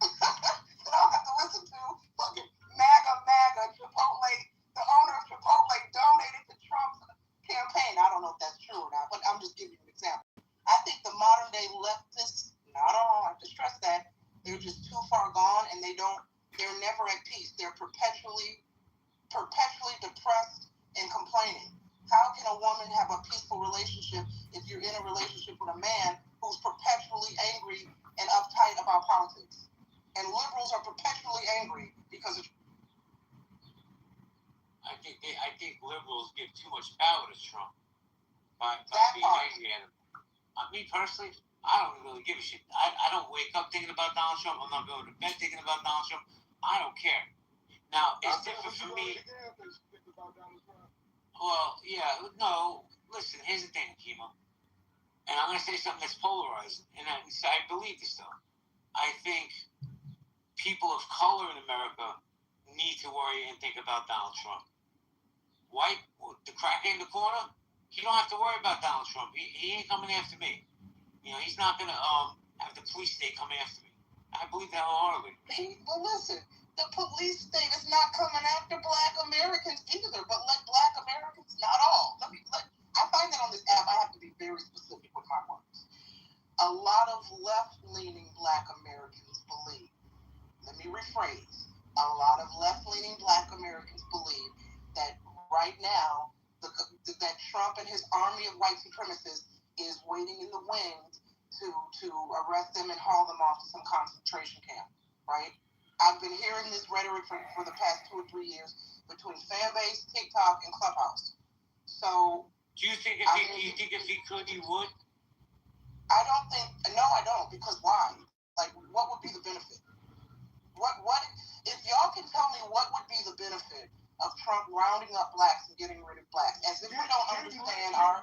I don't have to listen to fucking MAGA, Chipotle. The owner of Chipotle donated to Trump's campaign. I don't know if that's true or not, but I'm just giving you an example. I think the modern day leftists, not all, I have to stress that, they're just too far gone and they're never at peace. They're perpetually depressed and complaining. How can a woman have a peaceful relationship if you're in a relationship with a man who's perpetually angry and uptight about politics? And liberals are perpetually angry because of. I think liberals give too much power to Trump by being angry at him. Me personally, I don't really give a shit. I don't wake up thinking about Donald Trump. I'm not going to bed thinking about Donald Trump. I don't care. Now, it's different for me. Well, yeah, no. Listen, here's the thing, Kimo. And I'm going to say something that's polarizing. And I believe this, though. I think people of color in America need to worry and think about Donald Trump. White, the cracker in the corner, he don't have to worry about Donald Trump. He ain't coming after me. He's not going to have the police state come after me. I believe that wholeheartedly. Well, listen, the police state is not coming after Black Americans either, but like Black Americans, not all. I find that on this app, I have to be very specific with my words. A lot of left-leaning Black Americans believe, let me rephrase, a lot of left-leaning Black Americans believe that right now, that Trump and his army of white supremacists is waiting in the wings to arrest them and haul them off to some concentration camp, right? I've been hearing this rhetoric for the past 2 or 3 years between Fanbase, TikTok, and Clubhouse. So, do you think if he could, he would? I don't, because why? Like, what would be the benefit? What if y'all can tell me what would be the benefit of Trump rounding up blacks and getting rid of blacks? As if we don't understand our.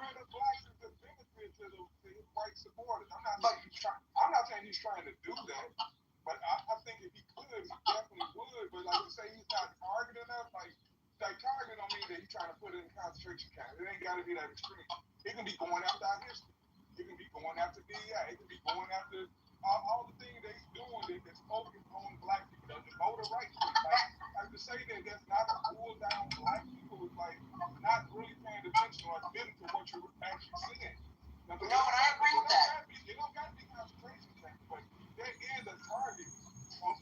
White supporters. I'm not saying he's trying to do that, but I think if he could, he definitely would. But like you say, he's not targeting us. Like targeting don't mean that he's trying to put it in concentration camp. It ain't got to be that extreme. It can be going after our history. It can be going after DEI. It can be going after all the things that he's doing that's focused on Black people. The voter rights. Like to say that that's not a pull down Black people is like not really paying attention or admitting to what you're actually seeing. No, but I agree with that. It don't got to be concentration camps, but there is a target on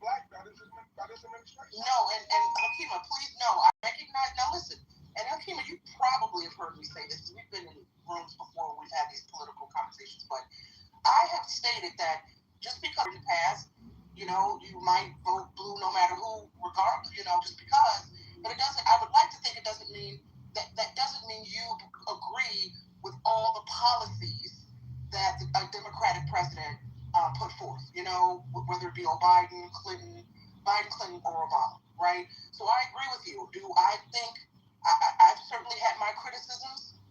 Black by this administration. No, and Hakima, please, no, I recognize. Now listen, and Hakima, you probably have heard me say this. We've been in rooms before when we've had these political conversations, but I have stated that just because you pass, you might vote blue no matter who, regardless, just because. but it doesn't. I would like to think it doesn't mean that doesn't mean you agree with all the policies that a Democratic president put forth. Whether it be Biden, Clinton, or Obama, right? So I agree with you. Do I think I've certainly had my criticisms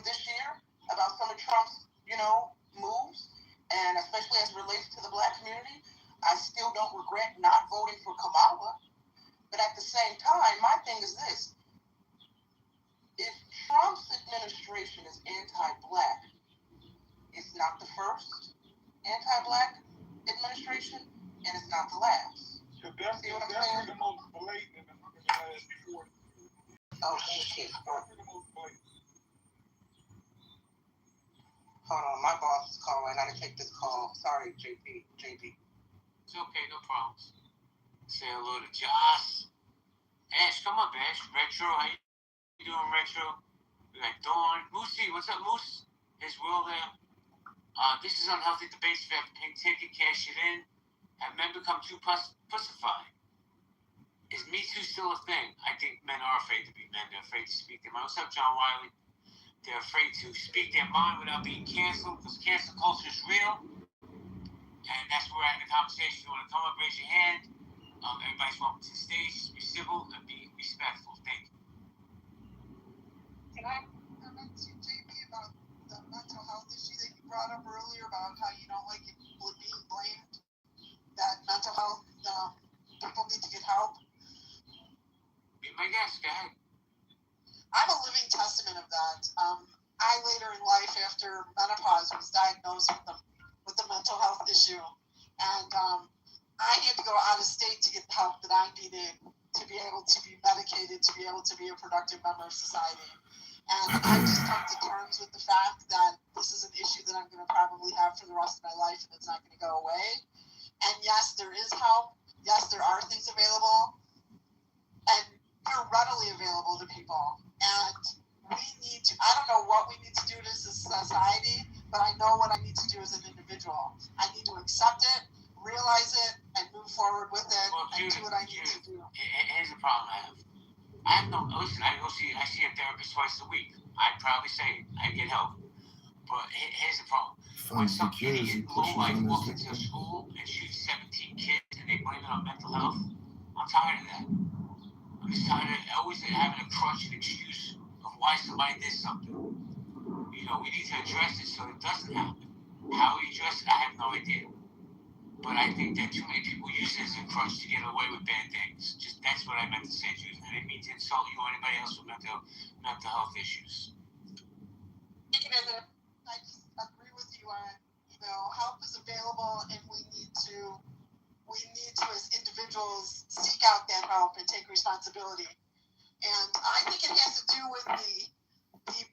this year about some of Trump's, moves, and especially as it relates to the Black community. I still don't regret not voting for Kamala, but at the same time, my thing is this: if Trump's administration is anti-Black, it's not the first anti-Black administration, and it's not the last. It's definitely the most blatant in the last 4 years. Oh, shit. Definitely the most blatant. Hold on, my boss is calling. I gotta take this call. Sorry, JP. It's okay, no problems. Say hello to Joss. Ash, come up, Ash. Retro, how you doing, Retro? We got Dawn. Moosey, what's up, Moose? His Will there. This is Unhealthy Debates. If you have a pink ticket, cash it in. Have men become too pussified? Is Me Too still a thing? I think men are afraid to be men. They're afraid to speak their mind. What's up, John Wiley? They're afraid to speak their mind without being canceled because cancel culture is real. And that's where we're at in the conversation. You want to come up, raise your hand. Everybody's welcome to the stage. Be civil and be respectful. Thank you. Can I comment to JP about the mental health issue that you brought up earlier about how you don't like it being blamed? That mental health, people need to get help. Be my guest. Go ahead. I'm a living testament of that. I later in life, after menopause, was diagnosed with the mental health issue, and I had to go out of state to get the help that I needed to be able to be medicated, to be able to be a productive member of society. And I just come to terms with the fact that this is an issue that I'm going to probably have for the rest of my life, and it's not going to go away. And yes, there is help. Yes, there are things available, and they're readily available to people. And we need to, I don't know what we need to do as a society, but I know what I need to do as an individual. I need to accept it, realize it, and move forward with it, and do what I need to do. Here's the problem I have no, listen, I see a therapist twice a week. I'd probably say I get help. But here's the problem. When some idiot lowlife walks into a school and shoots 17 kids and they blame it on mental health, I'm tired of that. I'm just tired of always having a crutch and excuse of why somebody did something. We need to address it so it doesn't happen. How we address it, I have no idea. But I think that too many people use it as a crutch to get away with bad things. That's what I meant to say, Jude. I didn't mean to insult you or anybody else with mental health issues. I just agree with you on, help is available, and we need to as individuals seek out that help and take responsibility. And I think it has to do with the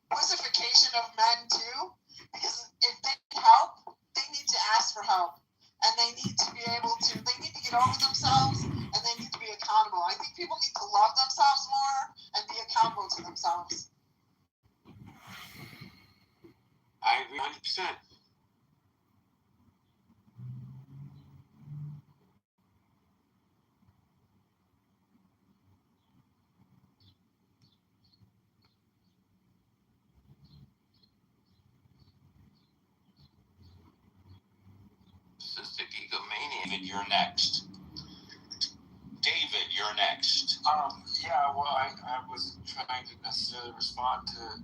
pussification of men too, because if they need help, they need to ask for help, and they need to be able to. They need to get over themselves, and they need to be accountable. I think people need to love themselves more and be accountable to themselves. I agree 100%. Sister Egomania. David, you're next. David, you're next. Yeah, well, I was trying to necessarily respond to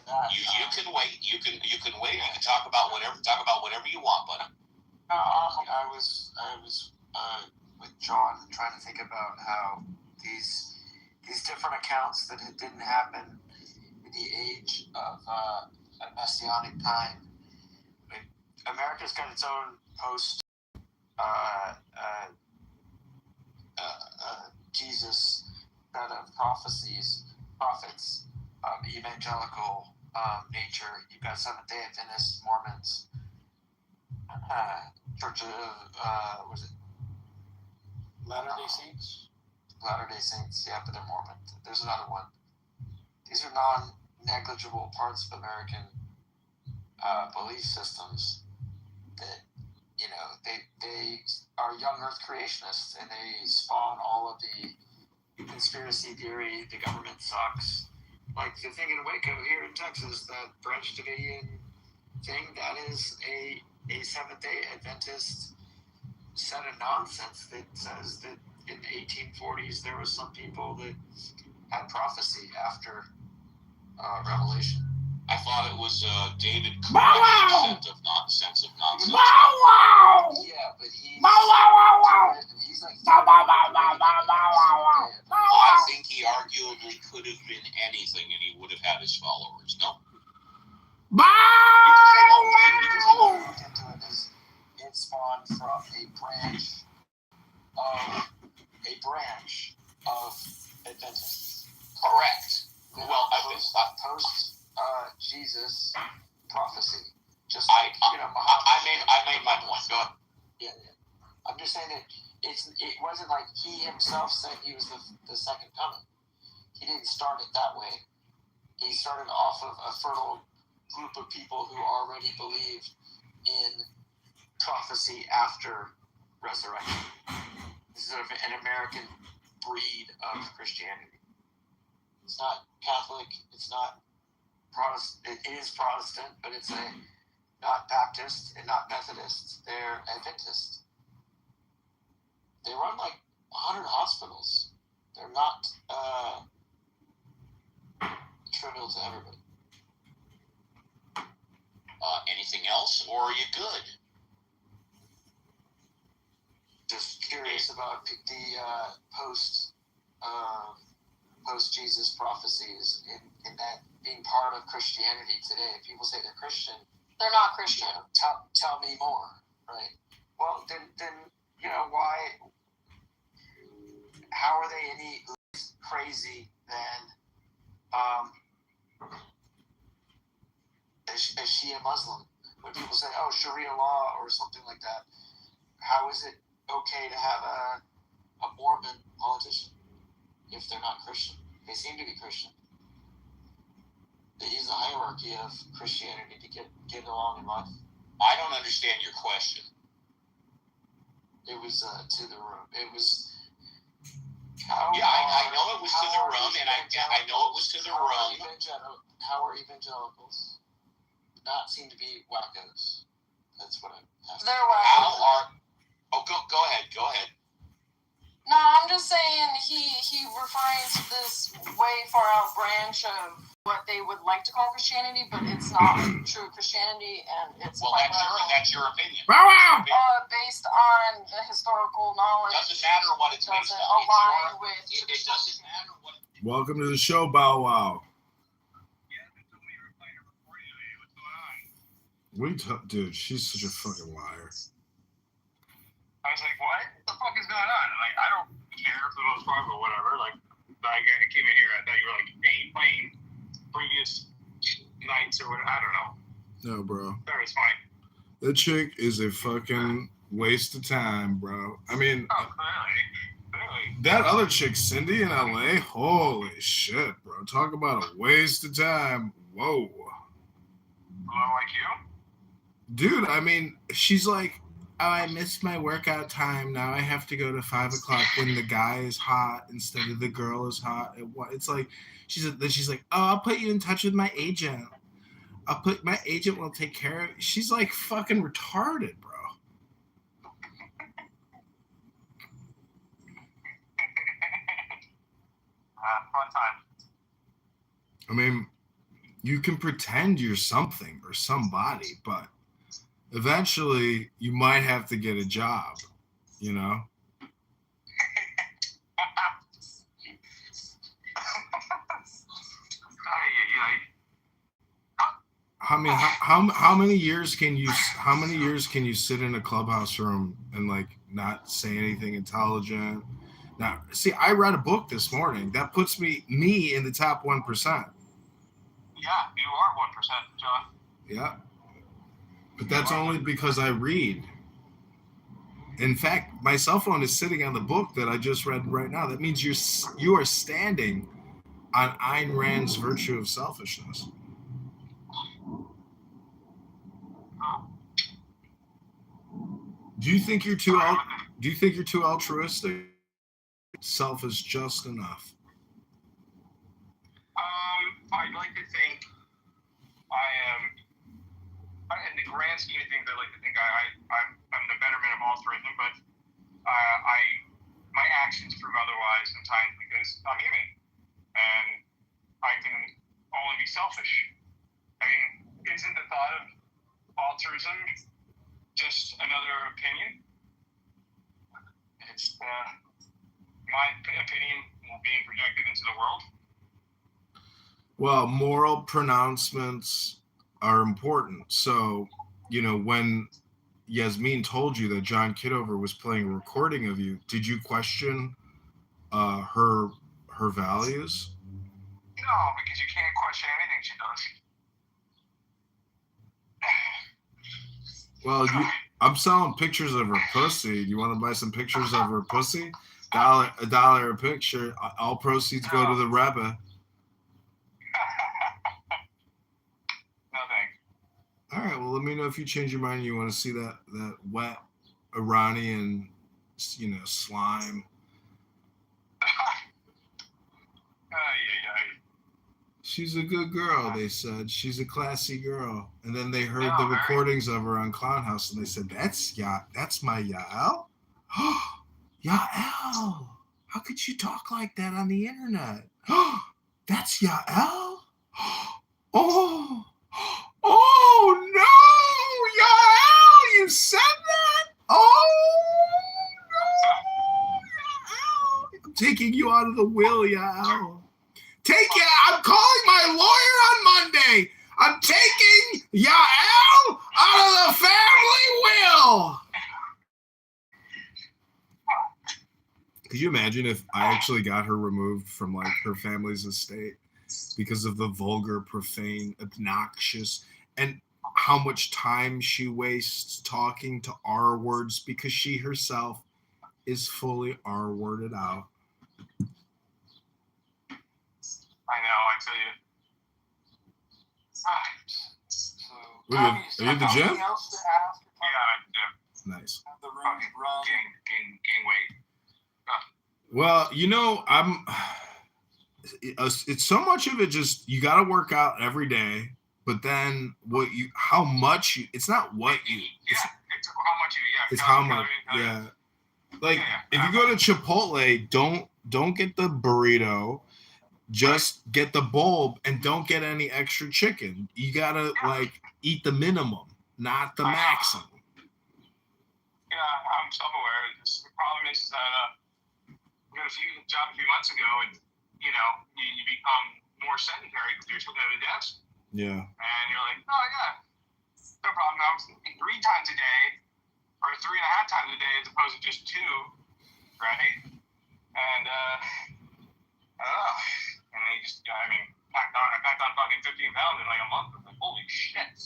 that. You can wait. You can wait. You can talk about whatever you want, buddy. I was with John trying to think about how these different accounts that it didn't happen in the age of a messianic time. America's got its own post Jesus kind of prophets, evangelical nature. You've got Seventh-day Adventists, Mormons, Church of was it Latter-day Saints? Latter-day Saints, yeah, but they're Mormon. There's another one. These are non-negligible parts of American belief systems that, they are young Earth creationists, and they spawn all of the conspiracy theory, the government sucks. Like the thing in Waco here in Texas, that Branch Davidian thing, that is a Seventh-day Adventist set of nonsense that says that in the 1840s there was some people that had prophecy after Revelation. I thought it was David Koresh set of nonsense. Yeah, but he's like I think he arguably could have been anything, and he would have had his followers. No. It spawned from a branch of Adventists. Correct. Well, post Jesus prophecy. Just I made my point. Go ahead. Yeah. I'm just saying that it wasn't like he himself said he was the second coming. He didn't start it that way. He started off of a fertile group of people who already believed in prophecy after resurrection. This is an American breed of Christianity. It's not Catholic. It's not Protestant. It is Protestant, but it's not Baptist and not Methodist. They're Adventist. They run like 100 hospitals. They're not trivial to everybody. Anything else, or are you good? Just curious about the post Jesus prophecies in that being part of Christianity today. If people say they're Christian, They're not Christian. Tell me more, right? Well, then why? How are they any less crazy than a Shia Muslim? When people say, "Oh, Sharia law" or something like that, how is it okay to have a Mormon politician if they're not Christian? They seem to be Christian. They use the hierarchy of Christianity to get along in life. I don't understand your question. It was to the room. It was. I know it was to the room, and I know it was to the room. How are evangelicals not seem to be wackos? That's what I'm asking. They're wackos. Go ahead. No, I'm just saying he referring to this way far out branch of what they would like to call Christianity, but it's not true Christianity, and it's that's your opinion. Based on the historical knowledge. Doesn't matter what it's based on. Align with it doesn't matter what. Welcome to the show, Bow Wow. Dude, she's such a fucking liar. I was like, what the fuck is going on? Like, I don't care for the most part or whatever. Like I came in here, I thought you were like playing previous nights or whatever. I don't know. No, bro. That was funny. That chick is a fucking waste of time, bro. I mean, clearly. That other chick, Cindy in LA, holy shit, bro. Talk about a waste of time. Whoa. Low IQ? Dude, I mean, she's like, oh, I missed my workout time. Now I have to go to 5 o'clock when the guy is hot instead of the girl is hot. It's like, she's like, oh, I'll put you in touch with my agent. My agent will take care of it. She's like fucking retarded, bro. Fun time. I mean, you can pretend you're something or somebody, but eventually you might have to get a job, you know? I mean, how many years can you sit in a clubhouse room and like not say anything intelligent? Now, see, I read a book this morning that puts me in the top 1%. Yeah, you are 1%, John. Yeah, but that's only because I read. In fact, my cell phone is sitting on the book that I just read right now. That means you are standing on Ayn Rand's virtue of selfishness. Do you think you're too altruistic? Self is just enough. I'd like to think I am, in the grand scheme of things, I'd like to think I'm the betterment of altruism, but my actions prove otherwise sometimes because I'm human and I can only be selfish. I mean, isn't the thought of altruism just another opinion? It's my opinion being projected into the world. Well, moral pronouncements are important. So, when Yasmin told you that John Kitover was playing a recording of you, did you question her values? No, because you can't question anything she does. Well, I'm selling pictures of her pussy. You want to buy some pictures of her pussy? $1 a picture. All proceeds go to the Rebbe. No thanks. All right. Well, let me know if you change your mind and you want to see that wet Iranian, slime. She's a good girl, they said. She's a classy girl. And then they heard the recordings of her on Clown House, and they said, that's my Yael? Yael! How could you talk like that on the internet? That's Yael? Oh no! Yael, you said that? Oh no! Yael! I'm taking you out of the will, Yael. I'm calling my lawyer on Monday. I'm taking Yael out of the family will. Could you imagine if I actually got her removed from her family's estate because of the vulgar, profane, obnoxious, and how much time she wastes talking to R words because she herself is fully R worded out. I know, I tell you. Are you at the gym? Yeah, at the gym. Nice. The room gain weight. Well, it's so much of it just, you got to work out every day, but then how much it's not what you, it's how much you, it's how much, yeah. If you go to Chipotle, don't get the burrito. Just get the bulb and don't get any extra chicken. You gotta eat the minimum, not the maximum. Yeah, I'm self-aware. The problem is that I got a job a few months ago, and you become more sedentary because you're sitting at a desk. Yeah. And you're like, oh yeah, no problem. I was eating 3 times a day, or 3.5 times a day, as opposed to just 2, right? And I don't know. And then I packed on fucking 15 pounds in like a month. I'm like, holy shit.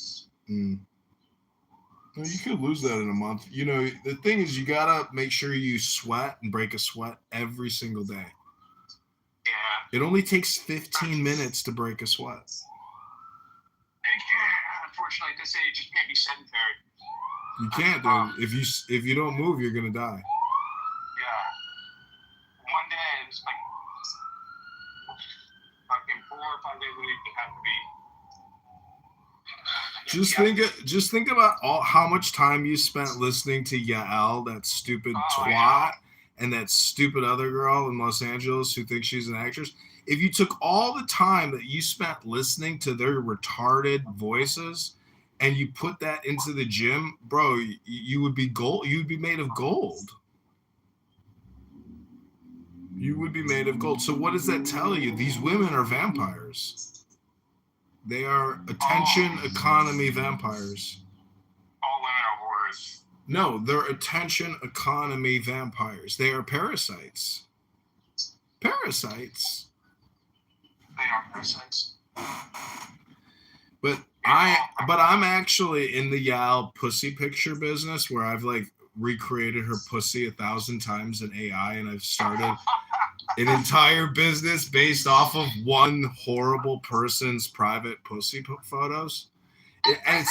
Well, you could lose that in a month. The thing is, you gotta make sure you sweat and break a sweat every single day. Yeah. It only takes 15 minutes to break a sweat. Unfortunately, at this age, you can't be sedentary. You can't, dude. If you don't move, you're gonna die. Yeah. One day, it's like fucking 4 or 5 days a week, you have to be. Just think about how much time you spent listening to Yael, that stupid twat, and that stupid other girl in Los Angeles who thinks she's an actress. If you took all the time that you spent listening to their retarded voices and you put that into the gym, bro, you would be gold. You would be made of gold. You would be made of gold. So what does that tell you? These women are vampires. They are attention economy vampires. All women are whores. No, they're attention economy vampires. They are parasites. Parasites. They are parasites. But I'm actually in the Yael pussy picture business where I've recreated her pussy 1,000 times in AI, and I've started an entire business based off of one horrible person's private pussy photos. And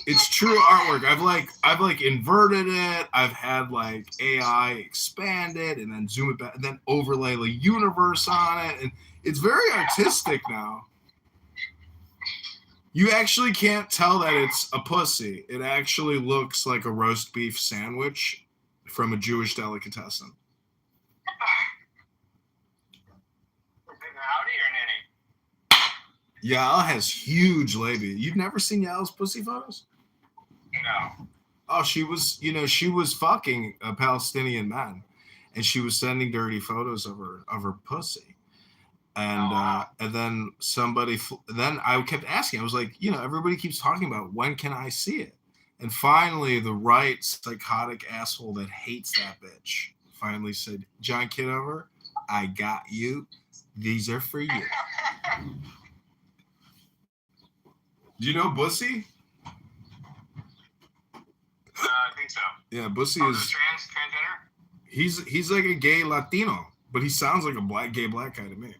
It's true artwork. I've like inverted it. I've had like AI expand it and then zoom it back and then overlay the universe on it, and it's very artistic now. You actually can't tell that it's a pussy. It actually looks like a roast beef sandwich from a Jewish delicatessen. Yael has huge labia. You've never seen Yael's pussy photos? No. Oh, she was fucking a Palestinian man, and she was sending dirty photos of her pussy. And then then I kept asking. I was like, everybody keeps talking about when can I see it? And finally, the right psychotic asshole that hates that bitch finally said, John Kitover, I got you. These are for you. Do you know Bussy? I think so. Yeah, Bussy is He's transgender. he's like a gay Latino, but he sounds like a gay black guy to me.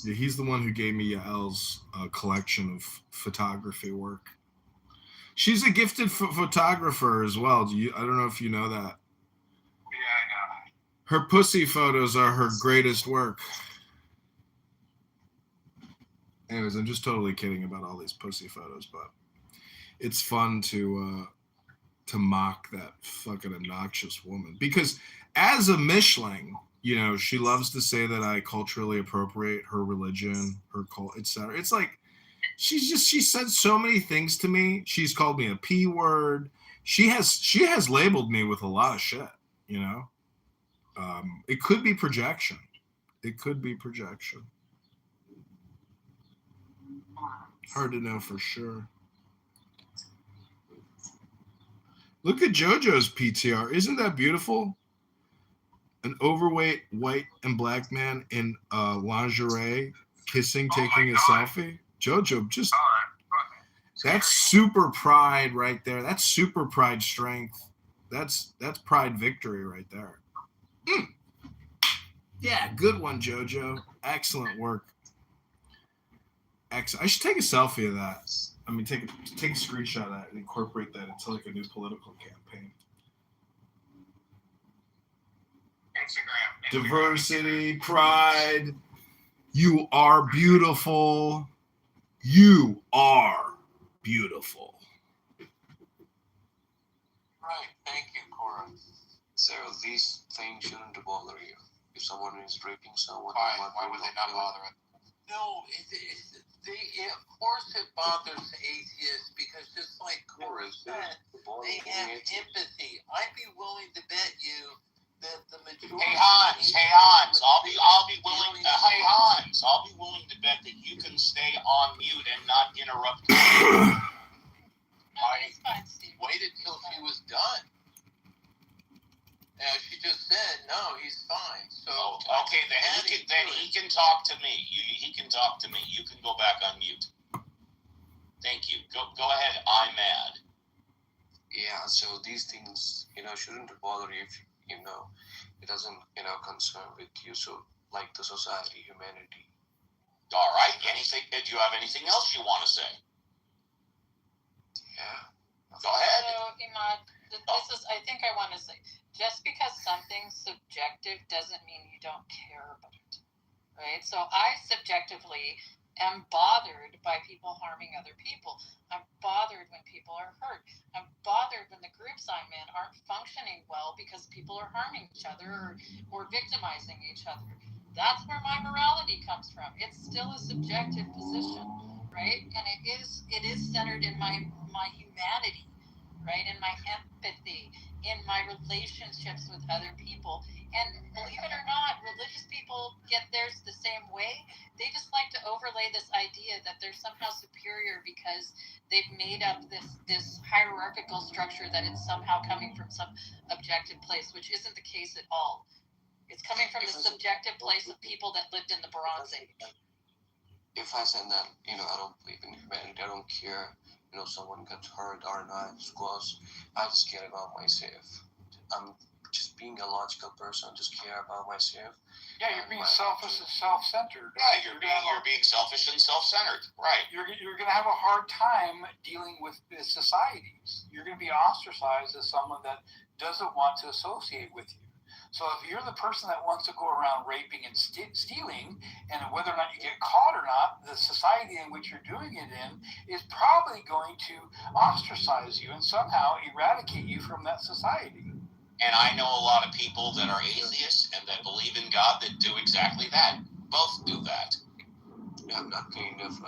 Yeah, he's the one who gave me Yael's collection of photography work. She's a gifted photographer as well. I don't know if you know that. Yeah, I know. Her pussy photos are her greatest work. Anyways, I'm just totally kidding about all these pussy photos, but it's fun to mock that fucking obnoxious woman. Because as a Mischling, she loves to say that I culturally appropriate her religion, her cult, etc. It's like she said so many things to me. She's called me a P word. She has labeled me with a lot of shit, It could be projection. It could be projection. Hard to know for sure. Look at JoJo's PTR. Isn't that beautiful? An overweight white and black man in lingerie kissing, taking a selfie. JoJo, that's super pride right there. That's super pride strength. That's pride victory right there. Yeah, good one, JoJo. Excellent work. Excellent. I should take a selfie of that. I mean, take a screenshot of that and incorporate that into like a new political campaign. Instagram. Diversity, pride. You are beautiful. You are beautiful. Right. Thank you, Cora. So these things shouldn't bother you. If someone is raping someone, why would they not bother it? No, of course it bothers atheists because just like Cora said, they have empathy. I'd be willing to bet you that the majority. Hey Hans, I'll be willing to bet that you can stay on mute and not interrupt. I waited till she was done. She just said no, he's fine. So okay, then he can talk to me. He can talk to me. You can go back on mute. Thank you. Go ahead. I'm mad. Yeah. So these things, shouldn't bother you if it doesn't concern with you. So like the society, humanity. All right. Anything? Do you have anything else you want to say? Yeah. Go ahead. So, I think I want to say, just because something's subjective doesn't mean you don't care about it, right? So I subjectively am bothered by people harming other people. I'm bothered when people are hurt. I'm bothered when the groups I'm in aren't functioning well because people are harming each other or victimizing each other. That's where my morality comes from. It's still a subjective position, right? And it is centered in my humanity, right? In my empathy, in my relationships with other people. And believe it or not, religious people get theirs the same way. They just like to overlay this idea that they're somehow superior because they've made up this hierarchical structure that it's somehow coming from some objective place, which isn't the case at all. It's coming from the subjective place of people that lived in the Bronze Age. If I said that, I don't believe in humanity, I don't care, someone gets hurt or not, because I just care about myself. I'm just being a logical person, just care about myself. Yeah, you're being selfish and self-centered. Right, you're being selfish and self-centered. Right. You're going to have a hard time dealing with the societies. You're going to be ostracized as someone that doesn't want to associate with you. So if you're the person that wants to go around raping and stealing, and whether or not you get caught or not, the society in which you're doing it in is probably going to ostracize you and somehow eradicate you from that society. And I know a lot of people that are atheists and that believe in God that do exactly that. Both do that. Yeah, I'm not kind of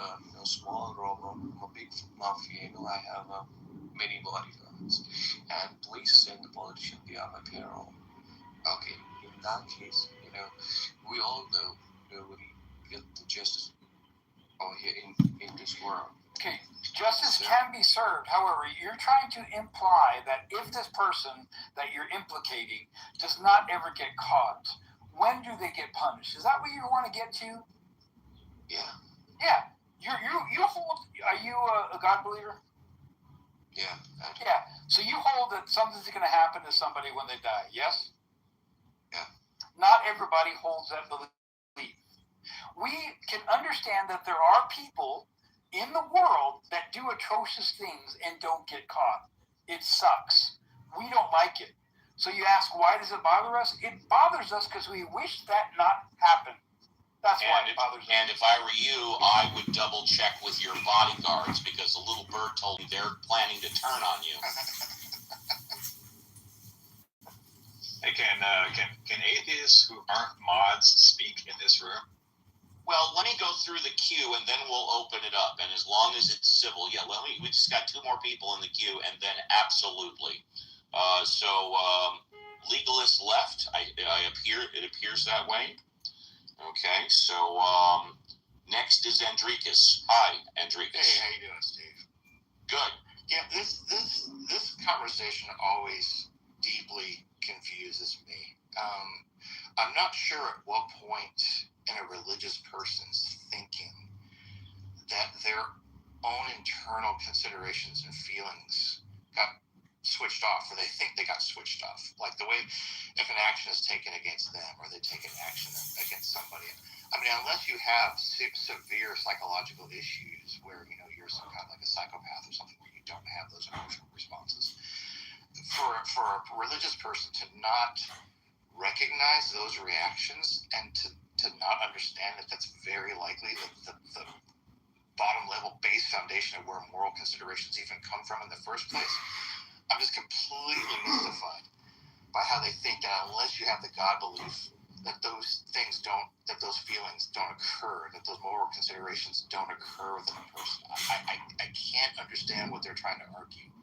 small robot. I'm a big mafia. I have many bodyguards, and police and the politician, they are my payroll. Okay, in that case, we all know nobody get the justice over here in this world. Okay, justice can be served. However, you're trying to imply that if this person that you're implicating does not ever get caught, when do they get punished? Is that what you want to get to? Yeah. Yeah. You hold. Are you a God believer? Yeah. Yeah. So you hold that something's going to happen to somebody when they die. Yes. Yeah. Not everybody holds that belief. We can understand that there are people in the world that do atrocious things and don't get caught. It sucks. We don't like it. So you ask, why does it bother us? It bothers us because we wish that not happened. That's why it bothers us. And if I were you, I would double check with your bodyguards because the little bird told me they're planning to turn on you. Hey, can atheists who aren't mods speak in this room? Well, let me go through the queue, and then we'll open it up. And as long as it's civil, yeah, we just got 2 more people in the queue, and then absolutely. Legalists left. It appears that way. Okay, so next is Andricus. Hi, Andricus. Hey, how you doing, Steve? Good. Yeah, this conversation always deeply confuses me. I'm not sure at what point in a religious person's thinking that their own internal considerations and feelings got switched off, or they think they got switched off. Like the way if an action is taken against them or they take an action against somebody. I mean, unless you have severe psychological issues where, you're some kind of like a psychopath or something where you don't have those emotional responses. For a religious person to not recognize those reactions and to not understand that that's very likely the bottom level base foundation of where moral considerations even come from in the first place, I'm just completely mystified by how they think that unless you have the God belief, that those feelings don't occur, that those moral considerations don't occur within a person. I can't understand what they're trying to argue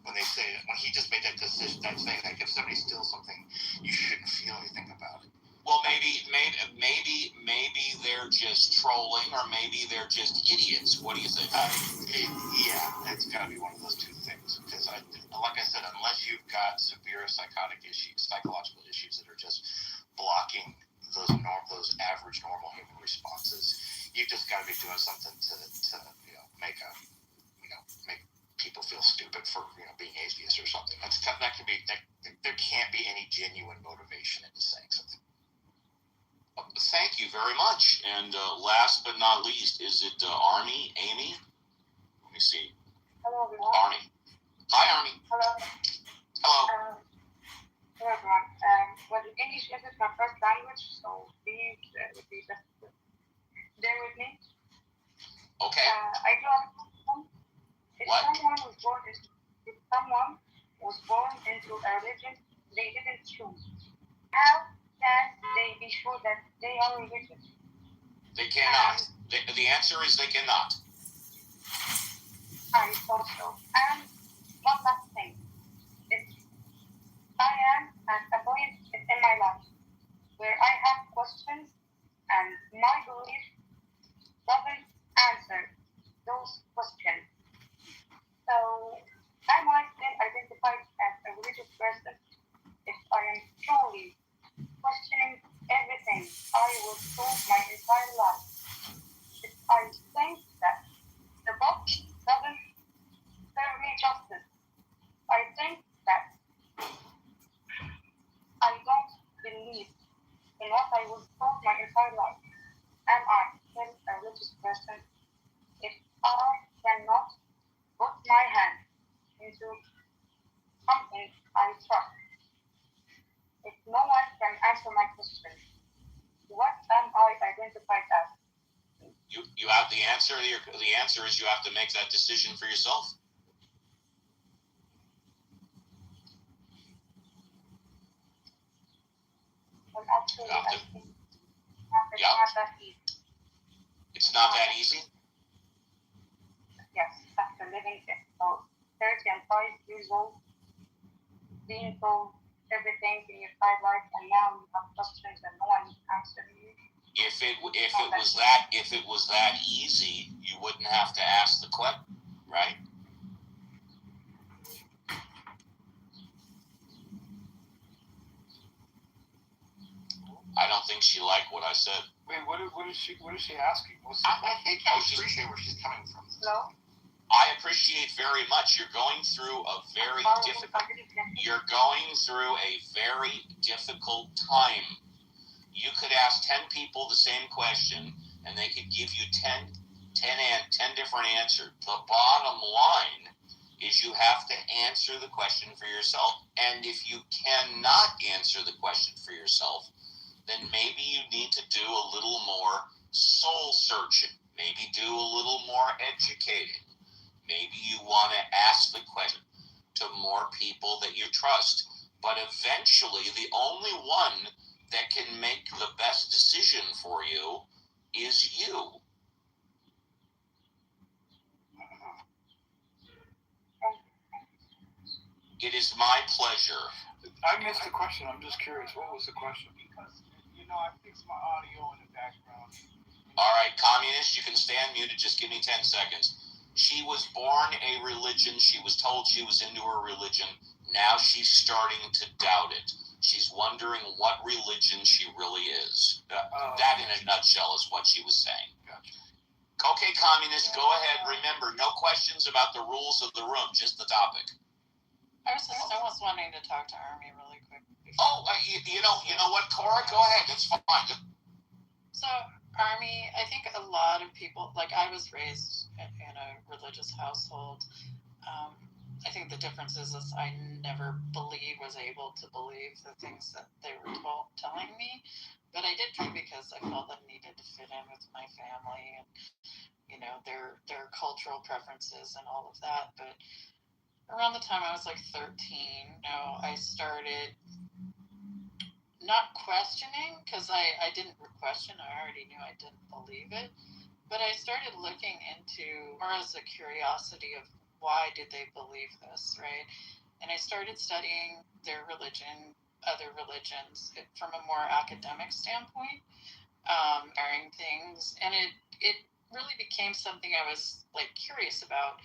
when they say that when he just made that decision, that thing that if somebody steals something, you shouldn't feel anything about it. Well, maybe they're just trolling, or maybe they're just idiots. What do you think? Yeah, it's got to be one of those two things. Because, like I said, unless you've got severe psychological issues that are just blocking those average normal human responses, you've just got to be doing something to make people feel stupid for being atheists or something. There can't be any genuine motivation into saying something. Thank you very much. And last but not least, is it Army? Amy? Let me see. Hello, everyone. Army. Hi, Army. Hello. Hello. Hello, everyone. Well, English isn't my first language, so please just bear with me. Okay. I do have a question. If someone was born into a religion they didn't choose, how can they be sure that they are religious? They cannot. The answer is they cannot. I thought so. And one last thing. I am at a point in my life where I have questions and my belief doesn't answer those questions. So I might then identify as a religious person if I am truly questioning everything I was told my entire life. If I think that the book doesn't serve me just entire life, am I still a religious person if I cannot put my hand into something I trust? If no one can answer my question, what am I identified as? You have the answer. The answer is you have to make that decision for yourself. Well, actually, I think it's Yeah. not that easy. It's not that easy. Yes, after living it for 35 years old, being told everything in your entire life, and now you have questions and no one is answering you. If it was that easy, you wouldn't have to ask the question, right? I don't think she liked what I said. Wait, what is she asking? I think I appreciate where she's coming from. No? I appreciate very much. You're going through a very difficult time. You could ask 10 people the same question, and they could give you 10 different answers. The bottom line is you have to answer the question for yourself. And if you cannot answer the question for yourself, then maybe you need to do a little more soul searching. Maybe do a little more educating. Maybe you want to ask the question to more people that you trust. But eventually, the only one that can make the best decision for you is you. It is my pleasure. I missed the question. I'm just curious. What was the question? Because, I fixed my audio in the background. All right, communist, you can stay unmuted. Just give me 10 seconds. She was born a religion. She was told she was into her religion. Now she's starting to doubt it. She's wondering what religion she really is. That, in a nutshell, is what she was saying. Gotcha. Okay, communist, go ahead. Remember, no questions about the rules of the room, just the topic. I was wanting to talk to Army really quick. You know what, Cora? Go ahead. It's fine. So, Army, I think a lot of people, like I was raised in a religious household. I think the difference is I never was able to believe the things that they were telling me, but I did try because I felt I needed to fit in with my family and, their cultural preferences and all of that. But around the time I was like 13, I started not questioning, because I didn't question. I already knew I didn't believe it. But I started looking into, or as a curiosity of why did they believe this, right? And I started studying their religion, other religions, from a more academic standpoint, comparing things. And it really became something I was like curious about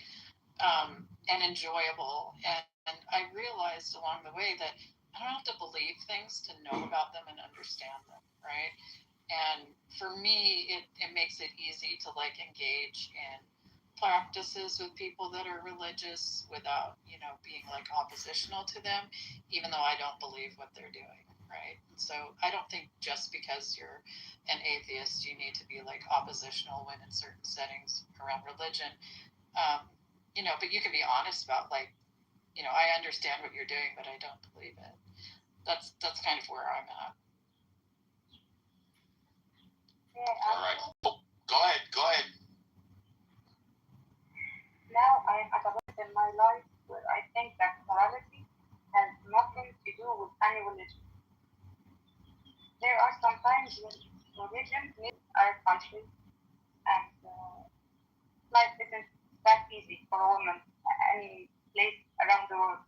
and enjoyable. And I realized along the way that I don't have to believe things to know about them and understand them, right? And for me, it makes it easy to like engage in practices with people that are religious without, being like oppositional to them, even though I don't believe what they're doing, right? So I don't think just because you're an atheist, you need to be like oppositional when in certain settings around religion. But you can be honest about like, I understand what you're doing, but I don't believe it. That's kind of where I'm at. All right. Go ahead. Now I am at a point in my life where I think that morality has nothing to do with any religion. There are some times when religion needs our country, and life isn't that easy for a woman any place around the world.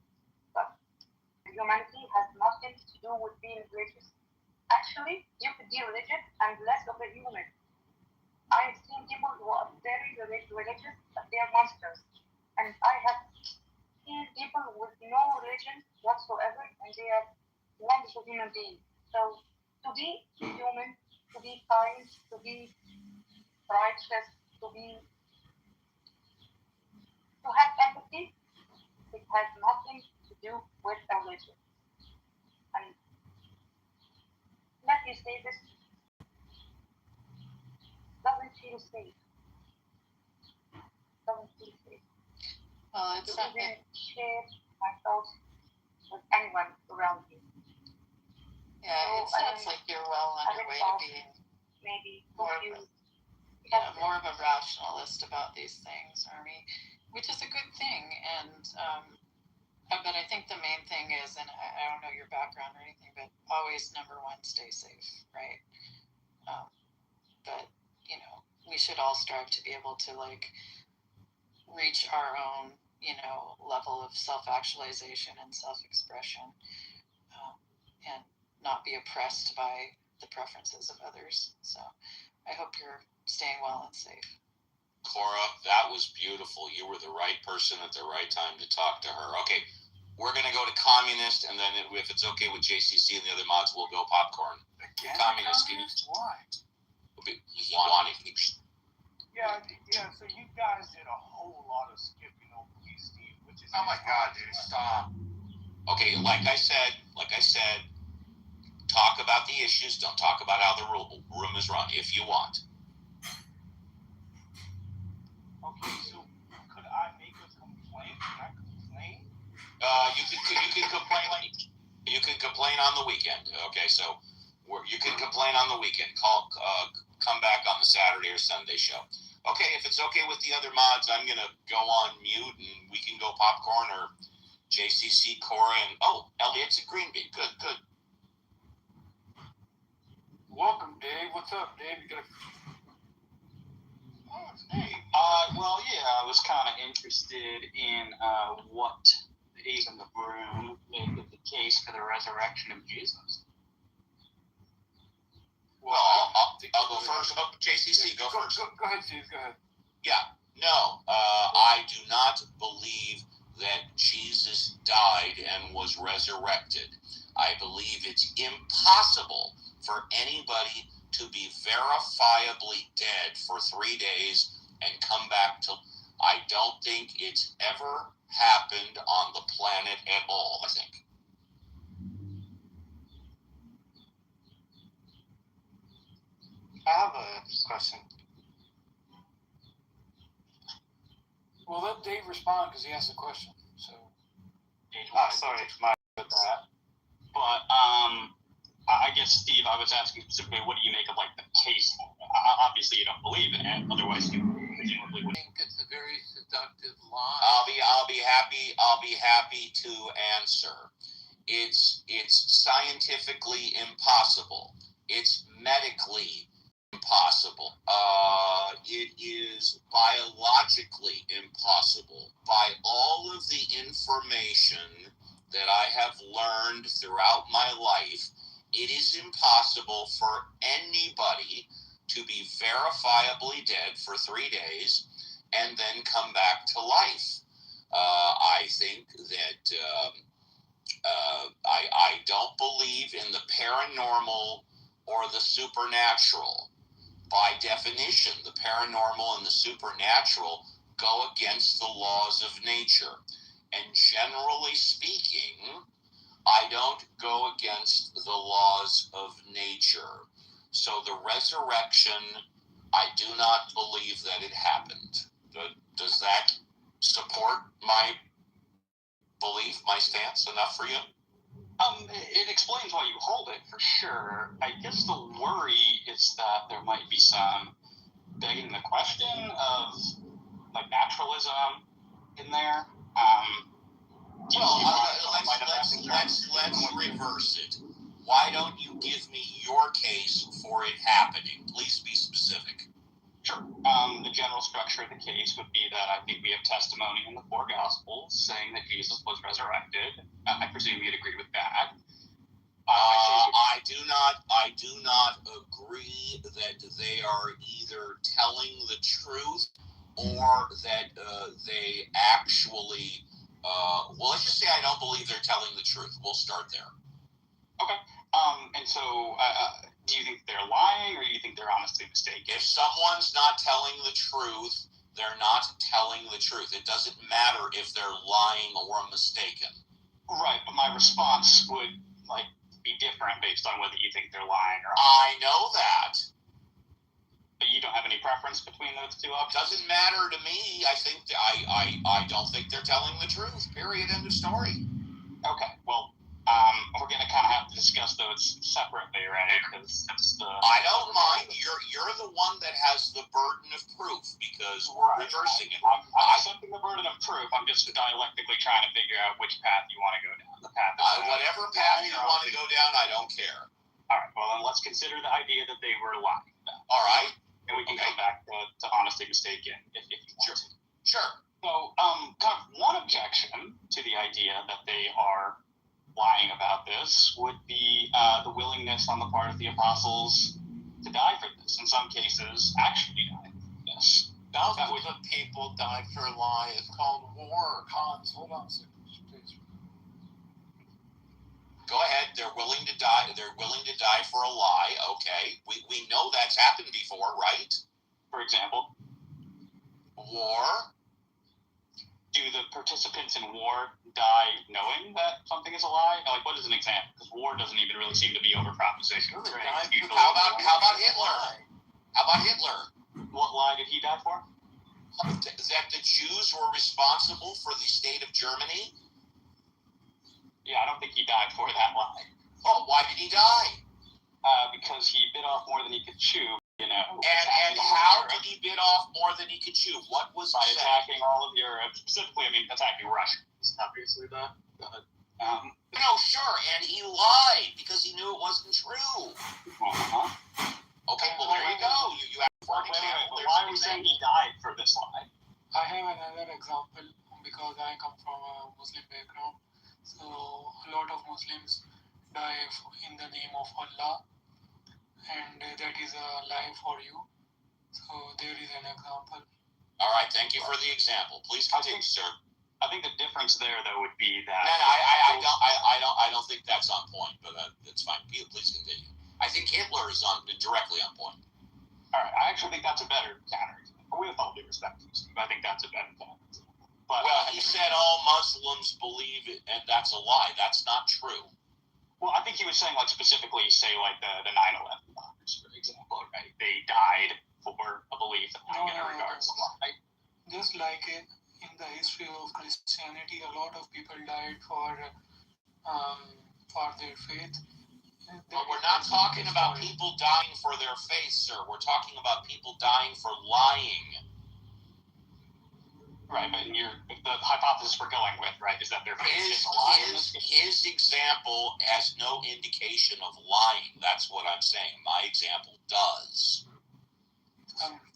But humanity has nothing to do with being religious. Actually, you could be religious and less of a human. I've seen people who are very religious, but they are monsters. And I have seen people with no religion whatsoever, and they are wonderful human beings. So, to be human, to be kind, to be righteous, to have empathy, it has nothing to do with religion. And let me say this: feel safe. Doesn't feel safe. Well, it's to not. even share my thoughts with anyone around you. Yeah, it sounds like you're well on your way to being maybe more of a rationalist about these things, Army, which is a good thing. And but I think the main thing is, and I don't know your background or anything, but always number one, stay safe, right? But you know, we should all strive to be able to like reach our own, you know, level of self-actualization and self-expression, and not be oppressed by the preferences of others. So I hope you're staying well and safe. Cora, that was beautiful. You were the right person at the right time to talk to her. Okay, we're going to go to communist, and then if it's okay with JCC and the other mods, we'll go popcorn. Again, communist. Why? Yeah, so you guys did a whole lot of skipping over me, Steve, which is... Oh my God, dude, stop. Okay, like I said, talk about the issues. Don't talk about how the room is run, if you want. Okay, so could I make a complaint? Can I complain? You can complain. You can complain on the weekend. Okay, so you can complain on the weekend. Come back on the Saturday or Sunday show. Okay, if it's okay with the other mods, I'm gonna go on mute and we can go popcorn or JCC, Cora, and Elliot's at Greenby. Good. Welcome, Dave. What's up, Dave? You got well, yeah, I was kind of interested in what the A's in the room make of the case for the resurrection of Jesus. Well, I'll go first. JCC, go first. Go ahead, Steve. Go ahead. Yeah, no, I do not believe that Jesus died and was resurrected. I believe it's impossible for anybody to be verifiably dead for 3 days and come back to... I don't think it's ever happened on the planet at all, I think. I have a question. Well, let Dave respond because he asked a question. So, sorry, my with that. But I guess, Steve, I was asking specifically, what do you make of like the case? Obviously, you don't believe in it. Otherwise, you presumably would. I think it's a very seductive lie. I'll be happy to answer. It's scientifically impossible. It's medically impossible. It is biologically impossible. By all of the information that I have learned throughout my life, it is impossible for anybody to be verifiably dead for 3 days and then come back to life. I think that I don't believe in the paranormal or the supernatural. By definition, the paranormal and the supernatural go against the laws of nature. And generally speaking, I don't go against the laws of nature. So the resurrection, I do not believe that it happened. Does that support my belief, my stance enough for you? It explains why you hold it, for sure. I guess the worry is that there might be some begging the question of, like, naturalism in there. Let's reverse it. Why don't you give me your case for it happening? Please be specific. Sure. The general structure of the case would be that I think we have testimony in the 4 Gospels saying that Jesus was resurrected. I presume you'd agree with that. I do not agree that they are either telling the truth or that they actually. Well, let's just say I don't believe they're telling the truth. We'll start there. Okay. And so, do you think they're lying, or do you think they're honestly mistaken? If someone's not telling the truth, they're not telling the truth. It doesn't matter if they're lying or mistaken. Right, but my response would, like, be different based on whether you think they're lying or... I know that. But you don't have any preference between those two options? Doesn't matter to me. I think I don't think they're telling the truth. Period. End of story. Okay. Well, we're gonna kind of have to discuss those separately, right? Because that's the. I don't mind. You're the one that has the burden of proof because we're reversing it. I'm accepting the burden of proof. I'm just dialectically trying to figure out which path you want to go down. The path. Whatever path you want to go down, I don't care. All right. Well, then let's consider the idea that they were lying. All right. And we can come back to honesty mistaken if you want to. Sure. So, kind of one objection to the idea that they are lying about this would be the willingness on the part of the apostles to die for this. In some cases, actually die for this. Thousands of people died for a lie. It's called war. Hans, hold on a second, please. Go ahead. They're willing to die. They're willing to die for a lie. Okay. We know that's happened before, right? For example, war. Do the participants in war die knowing that something is a lie? Like, what is an example? Because war doesn't even really seem to be over proposition. How about Hitler? How about Hitler? What lie did he die for? That the Jews were responsible for the state of Germany? Yeah, I don't think he died for that lie. Oh, why did he die? Because he bit off more than he could chew. You know, and how did he bit off more than he could chew? What was by attacking all of Europe, specifically? I mean, attacking Russia. It's obviously the no, sure, and he lied because he knew it wasn't true. Okay, well there you go. You have for an example. Why are we saying he died for this lie? I have another example because I come from a Muslim background. So a lot of Muslims die in the name of Allah. And that is a lie for you. So there is an example. All right, thank you for the example. Please continue, sir. I think the difference there, though, would be that. No, I don't think that's on point, but that's fine. Please continue. I think Hitler is directly on point. All right, I actually think that's a better counter. With all due respect to Steve, I think that's a better counter. But well, he said all Muslims believe it, and that's a lie. That's not true. Well, I think he was saying, like, specifically, say, like, the 9/11 bombers, for example, right? They died for a belief that regards to lie. Just like in the history of Christianity, a lot of people died for their faith. But we're not talking about people dying for their faith, sir. We're talking about people dying for lying. Right, but the hypothesis we're going with, right, is that their faith is a lie. His example has no indication of lying. That's what I'm saying. My example does.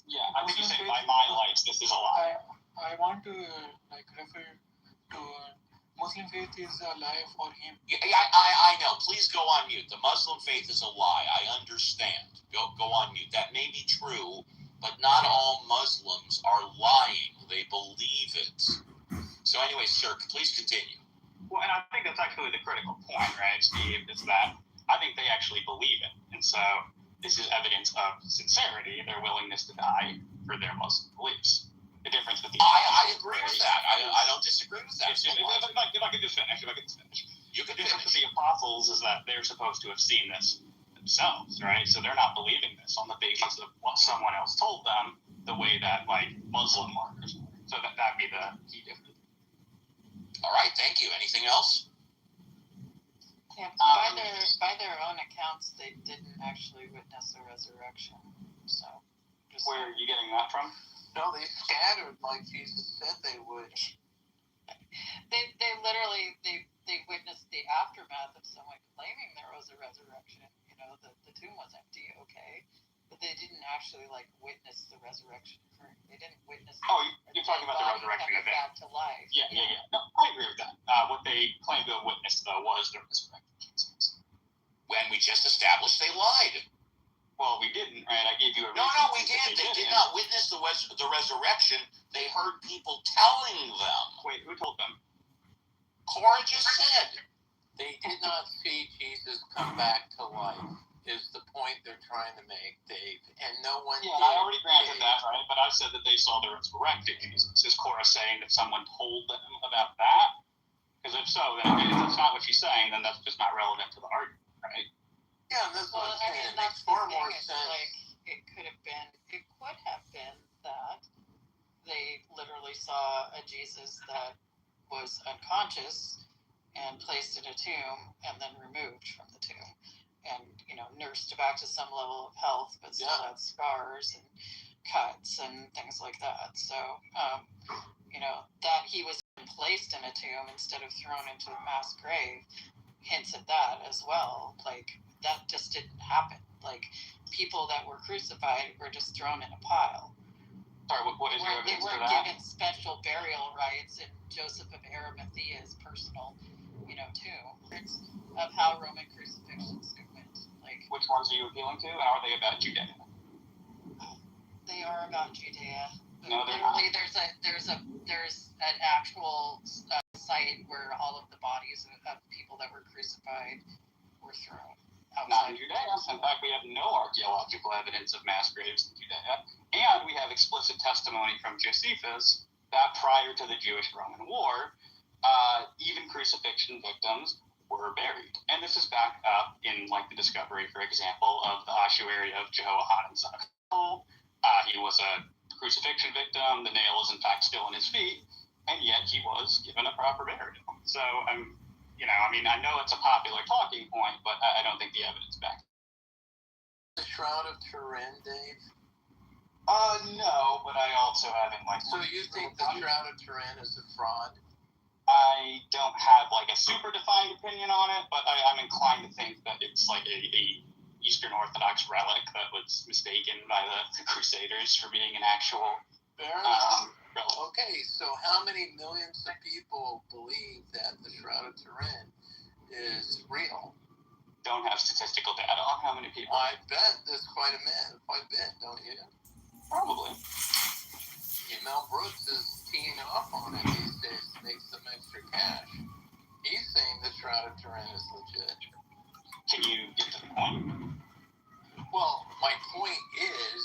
Yeah, I think you say by my lights, this is a lie. I want to refer to Muslim faith is a lie for him. Yeah, I know. Please go on mute. The Muslim faith is a lie. I understand. Go on mute. That may be true, but not all Muslims are lying. They believe it. So anyway, sir, please continue. Well, and I think that's actually the critical point, right, Steve, is that I think they actually believe it. And so this is evidence of sincerity, their willingness to die for their Muslim beliefs. The difference with the I agree with that. I don't disagree with that. If I could just finish. You could the difference with the apostles is that they're supposed to have seen this themselves, right? So they're not believing this on the basis of what someone else told them, the way that, like, Muslim markers are. So that'd be the key difference. All right, thank you. Anything else? Yeah, by their own accounts, they didn't actually witness the resurrection. So, where are you getting that from? No, they scattered like Jesus said they would. They literally they witnessed the aftermath of someone claiming there was a resurrection. You know, the tomb was empty, okay, but they didn't actually witness the resurrection occurring. They didn't witness. Oh, you're talking about the resurrection event. Back to life. Yeah. No, I agree with that. What they claimed to have witnessed though was the resurrection. When we just established they lied. Well, we didn't, right? I gave you a reason. No, we did. They did not witness the resurrection. They heard people telling them. Wait, who told them? Cora just said. They did not see Jesus come back to life, is the point they're trying to make, Dave. And no one did. I already granted that, right? But I said that they saw the resurrected Jesus. Is Cora saying that someone told them about that? Because if so, then if that's not what she's saying, then that's just not relevant to the argument, right? Yeah, that's what I'm saying. It makes far more sense. it could have been that they literally saw a Jesus that was unconscious and placed in a tomb and then removed from the tomb and, nursed back to some level of health, but still had scars and cuts and things like that. So, that he was placed in a tomb instead of thrown into a mass grave hints at that as well. Like, that just didn't happen. Like, people that were crucified were just thrown in a pile. Sorry, what is your evidence for that? They weren't given special burial rites in Joseph of Arimathea's personal, tomb. It's of how Roman crucifixions went. Like, which ones are you appealing to, and are they about Judea? They are about Judea. No, they're literally, not. there's an actual site where all of the bodies of people that were crucified were thrown outside. Not in Judea. In fact, we have no archaeological evidence of mass graves in Judea, and we have explicit testimony from Josephus that prior to the Jewish-Roman War, even crucifixion victims were buried. And this is backed up in, the discovery, for example, of the ossuary of Jehoiakim son of Saul. He was a crucifixion victim. The nail is, in fact, still in his feet, and yet he was given a proper burial. So, I know it's a popular talking point, but I don't think the evidence backs it. The Shroud of Turin, Dave? No, but I also haven't, So you think the Shroud of Turin is a fraud? I don't have, a super defined opinion on it, but I'm inclined to think that it's, a Eastern Orthodox relic that was mistaken by the Crusaders for being an actual relic. Okay, so how many millions of people believe that the Shroud of Turin is real? Don't have statistical data on how many people. I bet there's quite a bit, don't you? Probably. Mel Brooks is teeing up on it these days to make some extra cash. He's saying the Shroud of Turin is legit. Can you get to the point? Well, my point is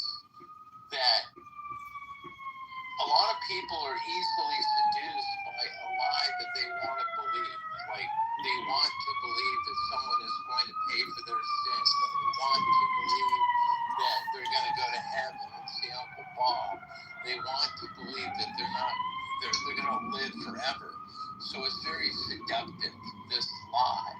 that a lot of people are easily seduced by a lie that they want to believe. They want to believe that someone is going to pay for their sins. They want to believe that they're going to go to heaven and see Uncle Bob. They want to believe that they're going to live forever. So it's very seductive, this lie.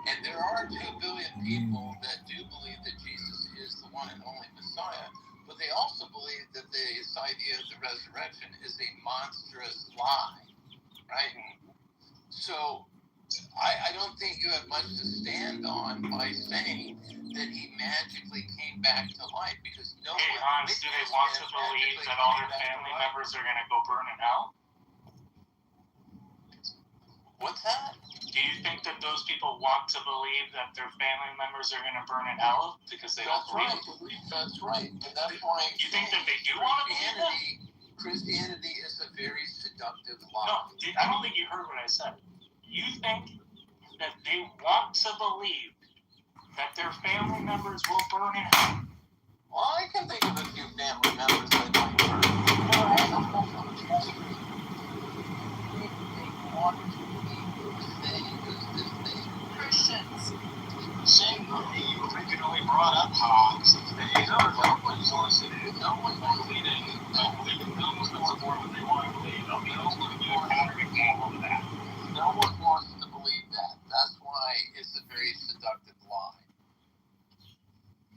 And there are 2 billion people that do believe that Jesus is the one and only Messiah, but they also believe that this idea of the resurrection is a monstrous lie, right? So I don't think you have much to stand on by saying that he magically came back to life, because no one... Hey, Hans, do they want to believe that all their family members are going to go burn in hell? What's that? Do you think that those people want to believe that their family members are going to burn in hell because they don't believe? That's right. And that's why you think that they do want to believe that? Christianity is a very seductive lie. No, I don't think you heard what I said. You think that they want to believe that their family members will burn in hell? Well, I can think of a few family members that might burn. But I have no trust. They want to believe those things. Christians. Same movie you originally brought up, Hans. Days over. No one's listening. No one's believing. No one's going to support what they want to believe. I'll give you a counterexample to that. No one wants to believe that. That's why it's a very seductive lie.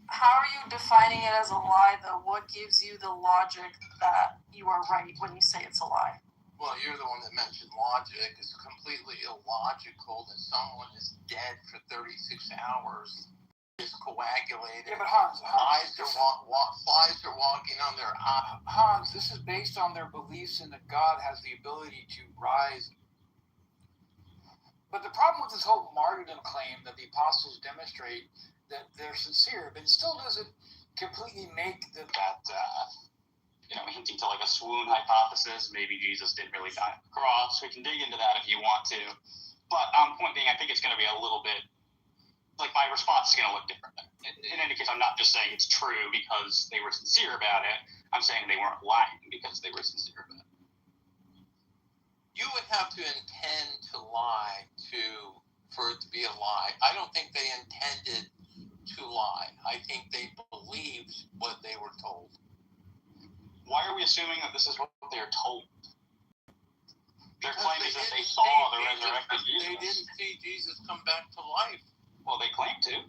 How are you defining it as a lie, though? What gives you the logic that you are right when you say it's a lie? Well, you're the one that mentioned logic. It's completely illogical that someone is dead for 36 hours, is coagulated. Yeah, but Hans, flies are walking on their eyes. Hans, this is based on their beliefs in that God has the ability to rise. But the problem with this whole martyrdom claim that the apostles demonstrate that they're sincere, but it still doesn't completely make the... hinting to a swoon hypothesis. Maybe Jesus didn't really die on the cross. We can dig into that if you want to. But point being, I think it's going to be a little bit, my response is going to look different. In any case, I'm not just saying it's true because they were sincere about it. I'm saying they weren't lying because they were sincere about it. You would have to intend to lie for it to be a lie. I don't think they intended to lie. I think they believed believed what they were told. Why are we assuming that this is what they're told? Their Because claim is that they saw the resurrected Jesus. They didn't see Jesus come back to life. Well, they claim to.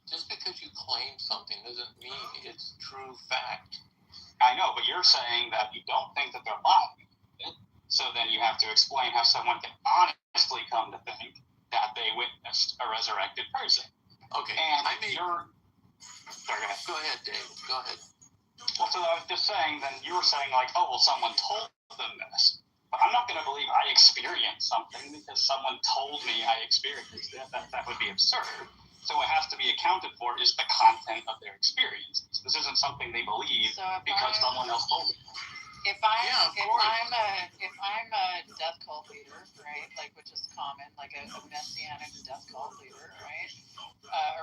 Just because you claim something doesn't mean it's true fact. I know, but you're saying that you don't think that they're lying. So then you have to explain how someone can honestly come to think that they witnessed a resurrected person. Okay. And you're... Sorry, go ahead, Dave. Go ahead. Well, so I was just saying, then you were saying, like, oh, well, someone told them this. But I'm not going to believe I experienced something because someone told me I experienced it. That would be absurd. So what has to be accounted for is the content of their experiences. This isn't something they believe because someone else told them. If I'm a death cult leader, right, like which is common, like a messianic death cult leader, right,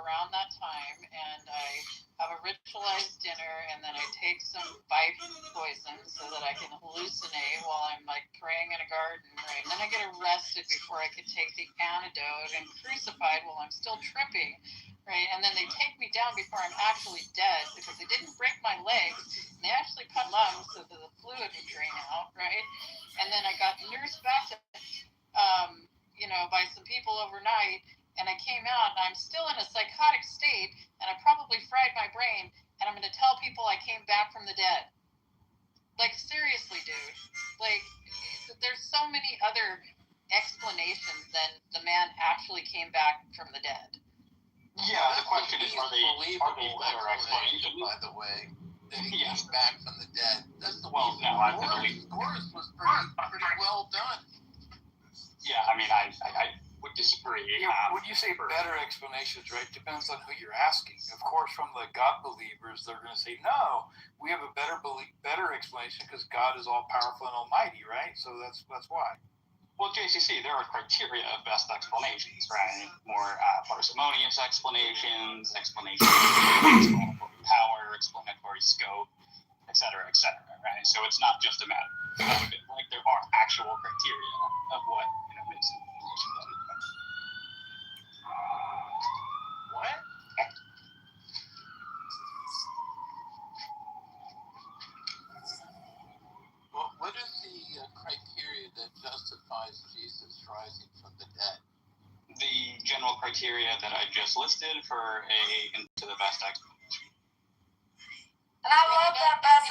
around that time, and I have a ritualized dinner, and then I take some bite poison so that I can hallucinate while I'm like praying in a garden, right, and then I get arrested before I can take the antidote and crucified while I'm still tripping, right, and then they take me down before I'm actually dead because they didn't break my legs. They actually cut lungs so that the fluid would drain out, right? And then I got nursed back to, by some people overnight, and I came out, and I'm still in a psychotic state, and I probably fried my brain, and I'm going to tell people I came back from the dead. Like, seriously, dude. Like, there's so many other explanations than the man actually came back from the dead. Yeah, the question is, are they better explanations? By the way, that he came back from the dead. That's the well, no, I believe. Chorus was pretty well done. Yeah, I mean, I would disagree. Yeah, when you say better explanations, right, depends on who you're asking. Of course, from the God believers, they're going to say, no, we have a better explanation because God is all powerful and almighty, right? So that's why. Well, JCC, there are criteria of best explanations, right? More parsimonious explanations, explanatory power, explanatory scope, et cetera, right? So it's not just a matter of it. Like, there are actual criteria of what makes an explanation better. What? Well, what is the criteria that justifies Jesus rising from the dead? The general criteria that I just listed for into the best explanation. And I love that best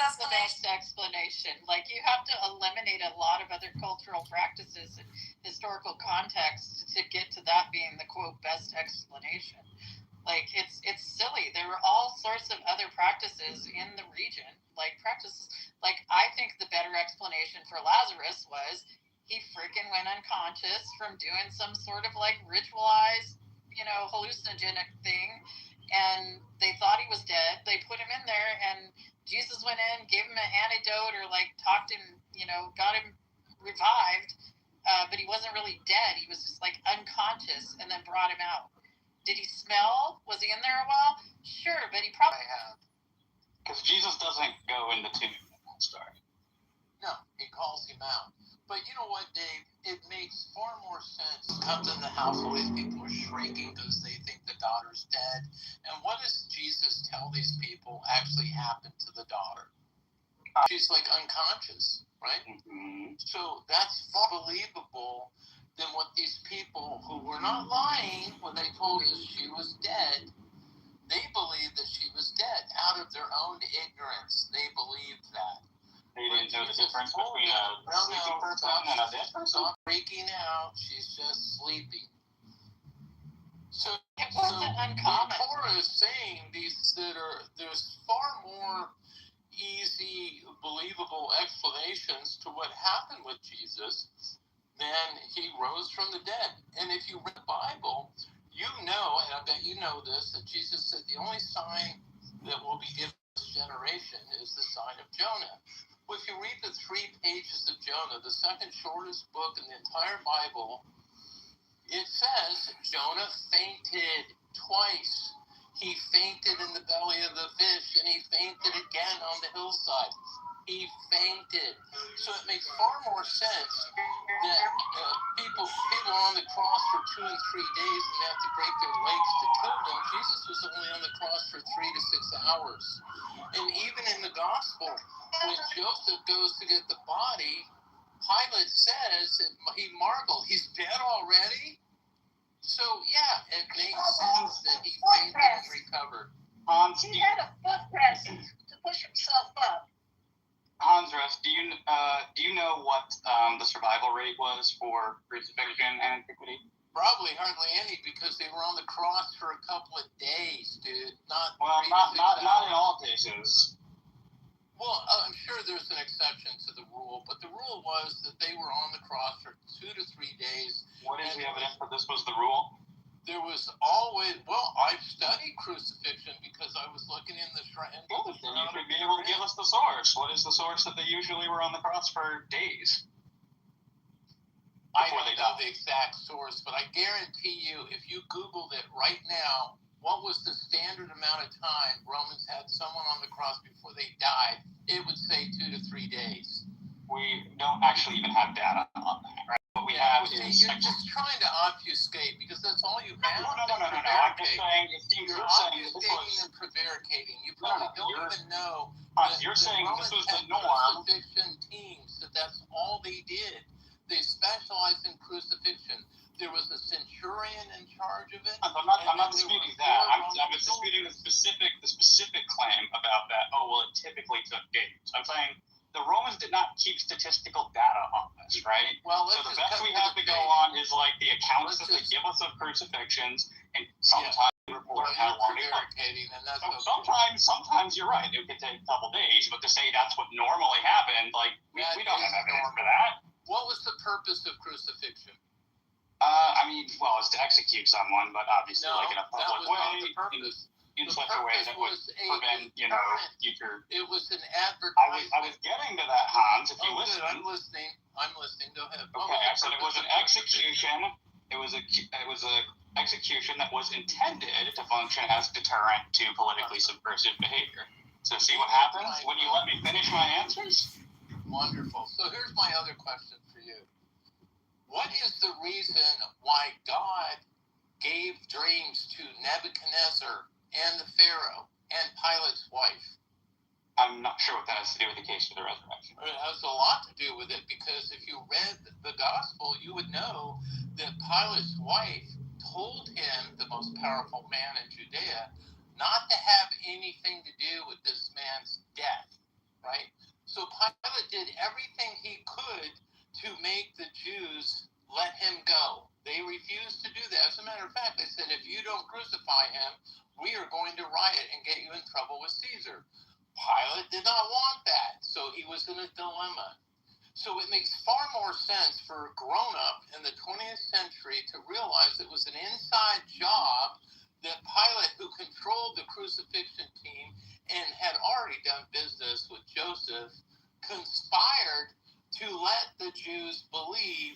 explanation. Like, you have to eliminate a lot of other cultural practices and historical context to get to that being the quote best explanation. Like, it's silly. There were all sorts of other practices in the region. Like, practices, like, I think the better explanation for Lazarus was he freaking went unconscious from doing some sort of, like, ritualized, hallucinogenic thing, and they thought he was dead. They put him in there, and Jesus went in, gave him an antidote, or, like, talked him, got him revived, but he wasn't really dead. He was just, like, unconscious, and then brought him out. Did he smell? Was he in there a while? Sure, but he probably have. Because Jesus doesn't go in the tomb in that story. No, he calls him out. But you know what, Dave? It makes far more sense. Comes in the house, all these people are shrieking because they think the daughter's dead. And what does Jesus tell these people actually happened to the daughter? She's like unconscious, right? Mm-hmm. So that's far believable than what these people who were not lying when they told us she was dead. They believed that she was dead out of their own ignorance. They believed that. They didn't know the difference between a sleeping person and a dead person? Stop freaking out. She's just sleeping. So it wasn't uncommon. Torah is saying there's far more easy, believable explanations to what happened with Jesus than he rose from the dead. And if you read the Bible, you know, and I bet you know this, that Jesus said the only sign that will be given to this generation is the sign of Jonah. Well, if you read the 3 pages of Jonah, the second shortest book in the entire Bible, it says Jonah fainted twice. He fainted in the belly of the fish, and he fainted again on the hillside. He fainted. So it makes far more sense that people are on the cross for 2 and 3 days and they have to break their legs to kill them. Jesus was only on the cross for 3 to 6 hours. And even in the gospel, when Joseph goes to get the body, Pilate says, and he marveled, he's dead already? So, yeah, it makes sense that he fainted and recovered. He had a foot rest to push himself up. Hansref, do you know what the survival rate was for crucifixion in antiquity? Probably hardly any, because they were on the cross for a couple of days, dude. Not in all cases. Well, I'm sure there's an exception to the rule, but the rule was that they were on the cross for 2 to 3 days. What is the evidence that this was the rule? There was always, I've studied crucifixion because I was looking in the shrine. Well, then you should be able to give us the source. What is the source that they usually were on the cross for days? I don't know the exact source, but I guarantee you, if you Googled it right now, what was the standard amount of time Romans had someone on the cross before they died, it would say 2 to 3 days. We don't actually even have data on that, right? What we have is... You're just trying to obfuscate, because that's all you have. No. I'm just saying, you're obfuscating and prevaricating. You probably don't even know that you're saying Romans this was the had norm. crucifixion teams, that's all they did. They specialized in crucifixion. There was a centurion in charge of it. I'm not disputing that. I'm disputing the specific claim about that. Oh, well, it typically took days. I'm saying the Romans did not keep statistical data on this, right? Well, so the best we have to go on is like the accounts that they give us of crucifixions, and sometimes report how long it took. Sometimes you're right. It could take a couple days, but to say that's what normally happened, like we don't have evidence for that. What was the purpose of crucifixion? It's to execute someone, but obviously, in a public way, in such a way that would prevent, future. It was an advertisement. I was getting to that, Hans. If you listen, I'm listening. Go ahead. Okay, I said it was an execution. It was a execution that was intended to function as deterrent to politically subversive behavior. So see what happens when you let me finish my answers? Wonderful. So here's my other question for you. What is the reason why God gave dreams to Nebuchadnezzar and the Pharaoh and Pilate's wife? I'm not sure what that has to do with the case for the resurrection. It has a lot to do with it, because if you read the gospel, you would know that Pilate's wife told him, the most powerful man in Judea, not to have anything to do with this man's death, right? So Pilate did everything he could to make the Jews let him go. They refused to do that. As a matter of fact, they said, if you don't crucify him, we are going to riot and get you in trouble with Caesar. Pilate did not want that, so he was in a dilemma. So it makes far more sense for a grown-up in the 20th century to realize it was an inside job that Pilate, who controlled the crucifixion team and had already done business with Joseph, conspired to let the Jews believe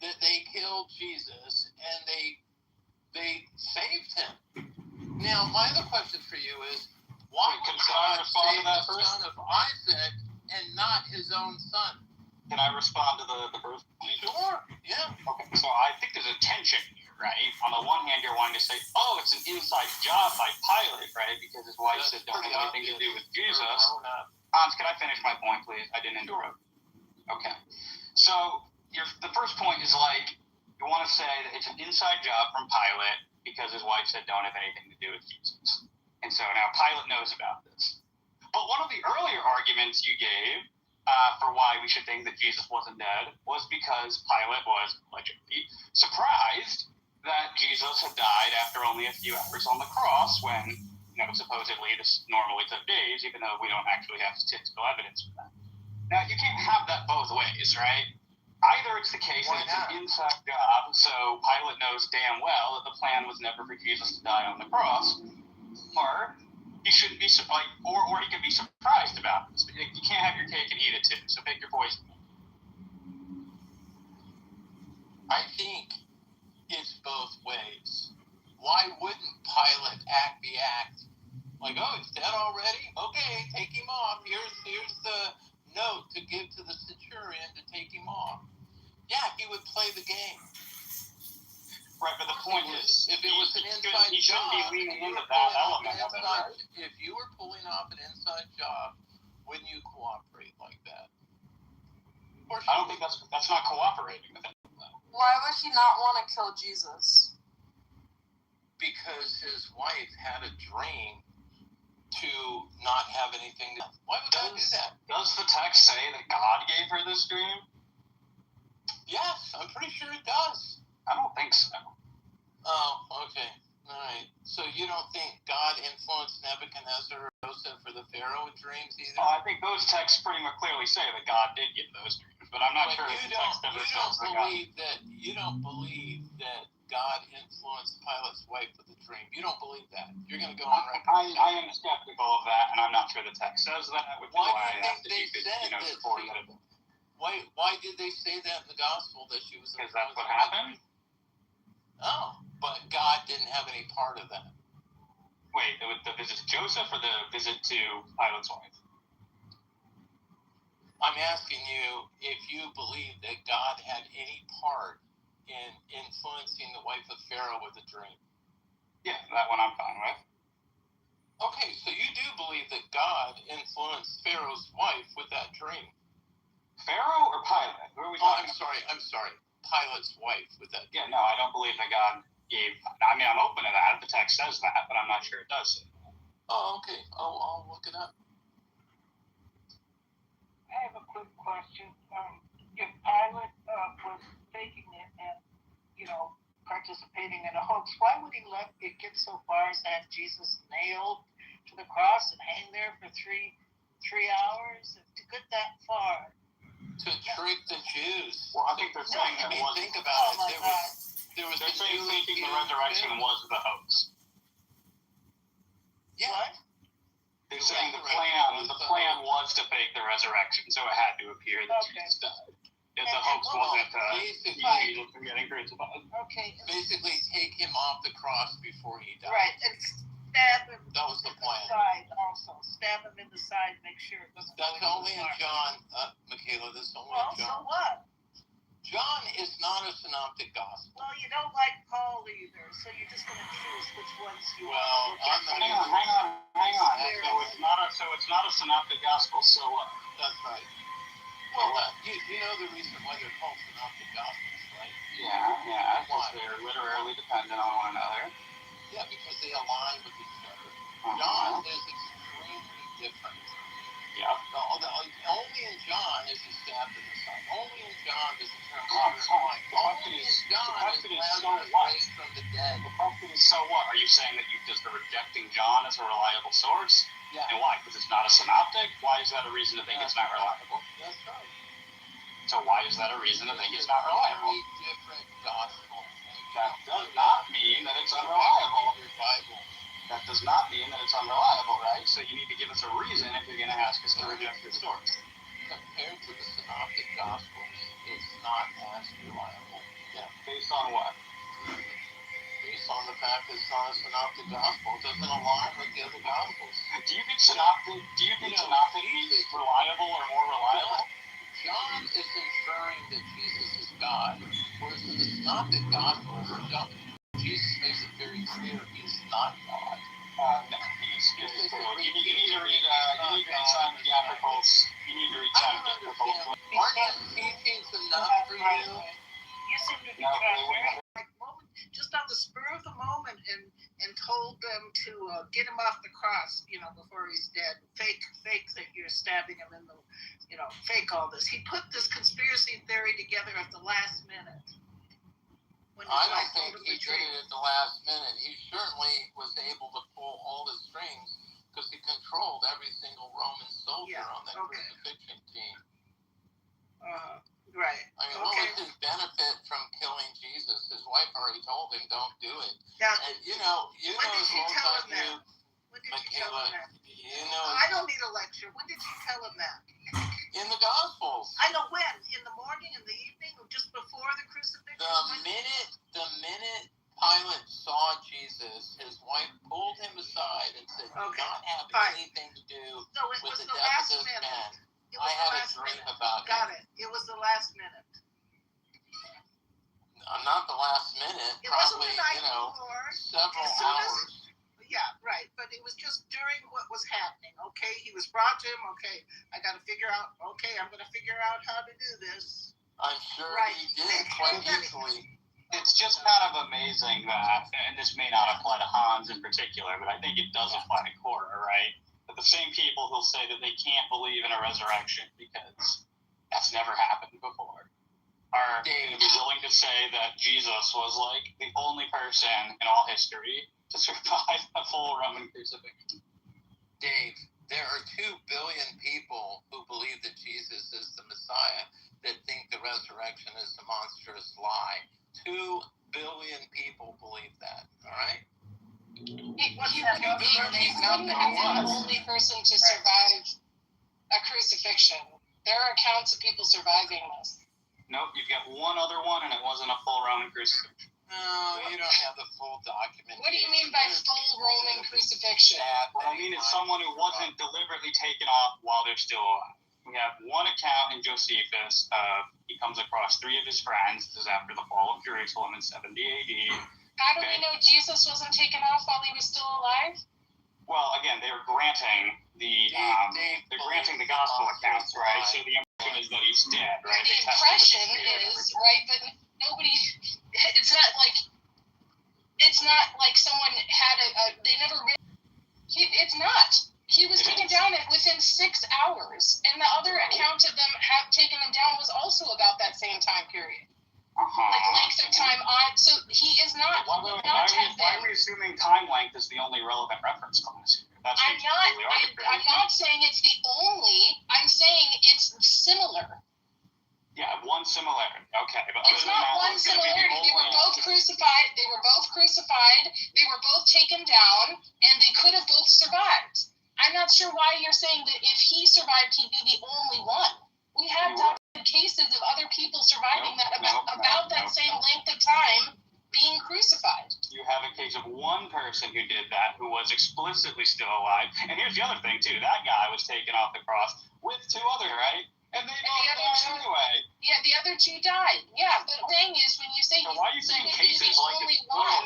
that they killed Jesus and they saved him. Now, my other question for you is, why would God save the son of Isaac and not his own son? Can I respond to the first point? Sure, yeah. Okay, so I think there's a tension here, right? On the one hand, you're wanting to say, oh, it's an inside job by Pilate, right? Because his wife said don't have anything to do with Jesus. Hans, can I finish my point, please? I didn't interrupt. Okay. So the first point is like, you want to say that it's an inside job from Pilate because his wife said don't have anything to do with Jesus. And so now Pilate knows about this. But one of the earlier arguments you gave for why we should think that Jesus wasn't dead was because Pilate was allegedly surprised that Jesus had died after only a few hours on the cross when, supposedly this normally took days, even though we don't actually have statistical evidence for that. Now, you can't have that both ways, right? Either it's the case that it's an inside job, so Pilate knows damn well that the plan was never for Jesus to die on the cross, or he shouldn't be or he could be surprised about this. But you can't have your cake and eat it too. So pick your poison. I think it's both ways. Why wouldn't Pilate act the act? Like, oh, he's dead already? Okay, take him off. Here's the note to give to the centurion to take him off. Yeah, he would play the game. Right, but the point is, if it was an inside he shouldn't job, be leaning into that element of it, right? if you were pulling off an inside job, wouldn't you cooperate like that? I don't think that's not cooperating with it. Why would he not want to kill Jesus? Because his wife had a dream to not have anything to... Why would God do that? Does the text say that God gave her this dream? Yes, I'm pretty sure it does. I don't think so. Oh, okay. All right. So you don't think God influenced Nebuchadnezzar or Joseph or the Pharaoh with dreams either? Oh, I think those texts pretty much clearly say that God did give those dreams, but I'm not sure if the text ever says that God... You don't believe that God influenced Pilate's wife with a dream. You don't believe that. You're going to go on record. I am skeptical of that, and I'm not sure the text says that, which is why I asked if you could, support it. Why did they say that in the gospel that she was... Because that's what happened? Oh, but God didn't have any part of that. Wait, the visit to Joseph or the visit to Pilate's wife? I'm asking you if you believe that God had any part in influencing the wife of Pharaoh with a dream. Yeah, that one I'm fine with. Okay, so you do believe that God influenced Pharaoh's wife with that dream. Pharaoh or Pilate? Who are we talking about? I'm sorry. Pilate's wife with that dream. Yeah, no, I don't believe that God gave... I mean, I'm open to that if the text says that, but I'm not sure it does. Oh, okay. I'll look it up. I have a quick question. If Pilate was faking it and, participating in a hoax, why would he let it get so far as to have Jesus nailed to the cross and hang there for three hours? To get that far. To trick the Jews. Well, I think they're saying that was... Think about it. They're saying thinking the resurrection was the hoax. Yeah. What? They're saying the plan was to fake the resurrection, so it had to appear that Jesus died. If the hoax wasn't Jesus from getting crucified. Okay. Basically, take him off the cross before he died. Right, and stab him. That was the plan. Side also. Stab him in the side, make sure it doesn't... That's only in John, Michaela, that's only in John. So what? John is not a synoptic gospel. Well, you don't like Paul either, so you're just going to choose which ones you want. Hang on. So it's not a synoptic gospel, so what? That's right. Well, you know the reason why they're called synoptic gospels, right? Yeah, because they're literally dependent on one another. Yeah, because they align with each other. John is extremely different. Yeah. Only in John is he stabbed in the side. Only in John is he turned water into wine. Only in John is Lazarus raised from the dead. The question is, so what? Are you saying that you're just rejecting John as a reliable source? Yeah. And why? Because it's not a synoptic? Why is that a reason to think it's not reliable? That's right. So why is that a reason to think it's not reliable? Very different gospel. That does not mean that it's unreliable. That does not mean that it's unreliable, right? So you need to give us a reason if you're going to ask us to reject your source. Compared to the synoptic gospels, it's not as reliable. Yeah. Based on what? Based on the fact that it's not a synoptic gospel. It doesn't align with the other gospels. Do you think synoptic means reliable or more reliable? John is inferring that Jesus is God, whereas in the synoptic gospels, Jesus makes it very clear he's not God. No, you need to read Simon Gabriel's. You need to read Simon Gabriel's. Aren't his teachings enough for you? You seem to be trying just on the spur of the moment and told them to get him off the cross, before he's dead. Fake that you're stabbing him in the, fake all this. He put this conspiracy theory together at the last minute. I don't think he did it at the last minute. He certainly was able to pull all the strings because he controlled every single Roman soldier on that crucifixion team. Right. I mean, what was his benefit from killing Jesus? His wife already told him, don't do it. Yeah. And you know as well as I do, Michaela, I don't need a lecture. When did you tell him that? In the Gospels. I know when. In the morning, in the evening, or just before the crucifixion? The minute Pilate saw Jesus, his wife pulled him aside and said, do not have anything to do with the death of this man. I had a dream about him. Got it. It was the last minute. Not the last minute. It wasn't probably, the night you know, before. several As soon as- hours. Yeah, right. But it was just during what was happening. Okay, he was brought to him. Okay, I got to figure out. Okay, I'm going to figure out how to do this. I'm sure Right. he did quite easily. It's just kind of amazing that, and this may not apply to Hans in particular, but I think it does apply to Cora, right? That the same people who'll say that they can't believe in a resurrection because that's never happened before are going to be willing to say that Jesus was like the only person in all history to survive a full Roman crucifixion. Dave, there are 2 billion people who believe that Jesus is the Messiah that think the resurrection is a monstrous lie. 2 billion people believe that, all right? He wouldn't be the only person to survive a crucifixion. There are accounts of people surviving this. Nope, you've got one other one, and it wasn't a full Roman crucifixion. No, you don't have the full document. What do you mean by full Roman crucifixion? What I mean is someone who wasn't deliberately taken off while they're still alive. We have one account in Josephus. He comes across 3 of his friends. This is after the fall of Jerusalem in 70 AD. How do we know Jesus wasn't taken off while he was still alive? Well, again, they were granting the gospel accounts, right? So the impression is that he's dead, right? The impression is, right, but nobody. It's not like someone had they never. It's not. He was taken down within 6 hours, and the other account of them have taken him down was also about that same time period. Like length of time on. So he is not. Why are we assuming time length is the only relevant reference class here? I'm not saying it's the only. I'm saying it's similar. Yeah, one similarity. Okay, but it's not one similarity. They were both crucified. They were both taken down, and they could have both survived. I'm not sure why you're saying that if he survived, he'd be the only one. We have documented cases of other people surviving about that same length of time being crucified. You have a case of one person who did that, who was explicitly still alive. And here's the other thing, too. That guy was taken off the cross with 2 other, right? And they both died anyway. Yeah, the other 2 died. Yeah, but the thing is, when you say so why are you saying cases like it's plural,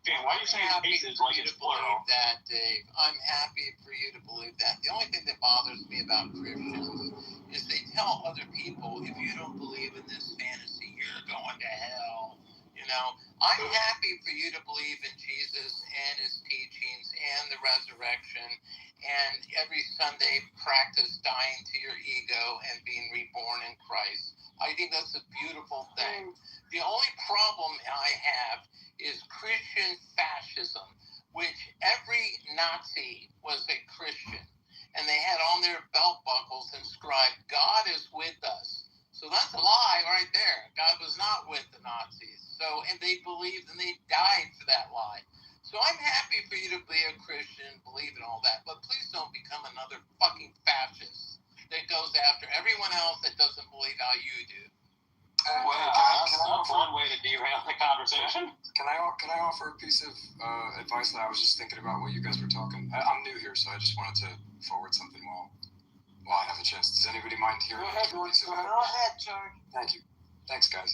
Dan, why are you saying cases like it's plural? That, Dave. I'm happy for you to believe that. The only thing that bothers me about Christians is they tell other people, if you don't believe in this fantasy, you're going to hell. You know, I'm happy for you to believe in Jesus and his teachings and the resurrection and every Sunday practice dying to your ego and being reborn in Christ. I think that's a beautiful thing. The only problem I have is Christian fascism, which every Nazi was a Christian, and they had on their belt buckles inscribed, God is with us. So that's a lie right there. God was not with the Nazis. So, and they believed and they died for that lie. So I'm happy for you to be a Christian, believe in all that, but please don't become another fucking fascist that goes after everyone else that doesn't believe how you do. That's one way to derail the conversation. Can I offer a piece of advice that I was just thinking about while you guys were talking? I'm new here, so I just wanted to forward something while I have a chance. Does anybody mind hearing? Go ahead, George. Thank you. Thanks, guys.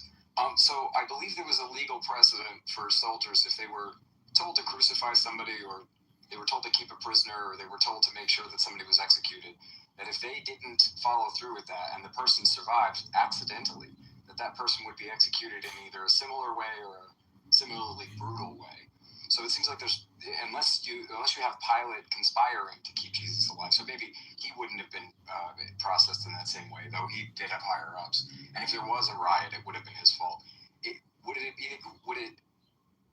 So I believe there was a legal precedent for soldiers if they were told to crucify somebody, or they were told to keep a prisoner, or they were told to make sure that somebody was executed, that if they didn't follow through with that and the person survived accidentally, that person would be executed in either a similar way or a similarly brutal way. So it seems like there's, unless you have Pilate conspiring to keep Jesus alive, so maybe he wouldn't have been processed in that same way, though he did have higher ups. And if there was a riot, it would have been his fault. Would it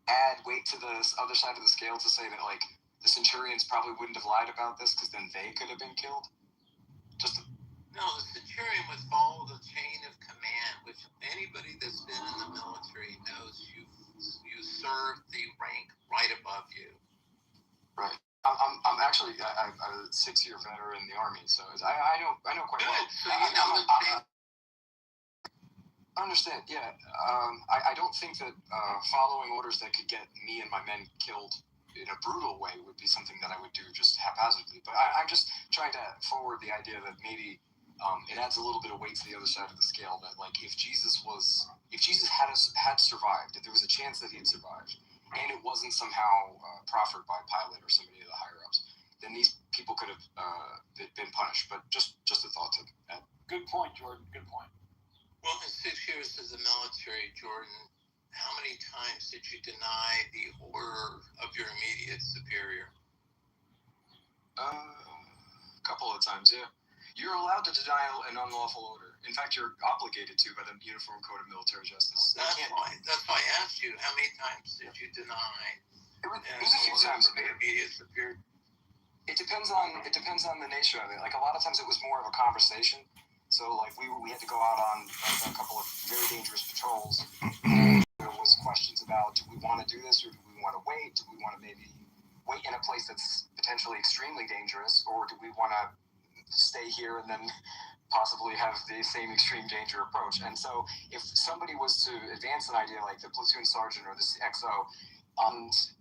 add weight to the other side of the scale to say that, like, the centurions probably wouldn't have lied about this because then they could have been killed? No, the centurion would follow the chain of command, which anybody that's been in the military knows you serve the rank right above you. Right. I'm actually I'm a 6-year veteran in the Army, so I know quite well. So you know the I understand. Yeah. I don't think that following orders that could get me and my men killed in a brutal way would be something that I would do just haphazardly. But I'm just trying to forward the idea that maybe it adds a little bit of weight to the other side of the scale, that, like, if Jesus was if Jesus had survived, if there was a chance that he had survived, and it wasn't somehow proffered by Pilate or somebody of the higher ups, then these people could have been punished. But just a thought to that. Good point, Jordan. Good point. Well, in 6 years as a military, Jordan, how many times did you deny the order of your immediate superior? A couple of times, yeah. You're allowed to deny an unlawful order. In fact, you're obligated to by the Uniform Code of Military Justice. That's why I asked you, how many times did you deny? It was a few times. Immediate superior. It depends on the nature of it. Like, a lot of times it was more of a conversation. So, like, we had to go out on a couple of very dangerous patrols. And there was questions about, do we want to do this, or do we want to wait? Do we want to maybe wait in a place that's potentially extremely dangerous, or do we want to stay here and then possibly have the same extreme danger approach? And so if somebody was to advance an idea like the platoon sergeant or the XO,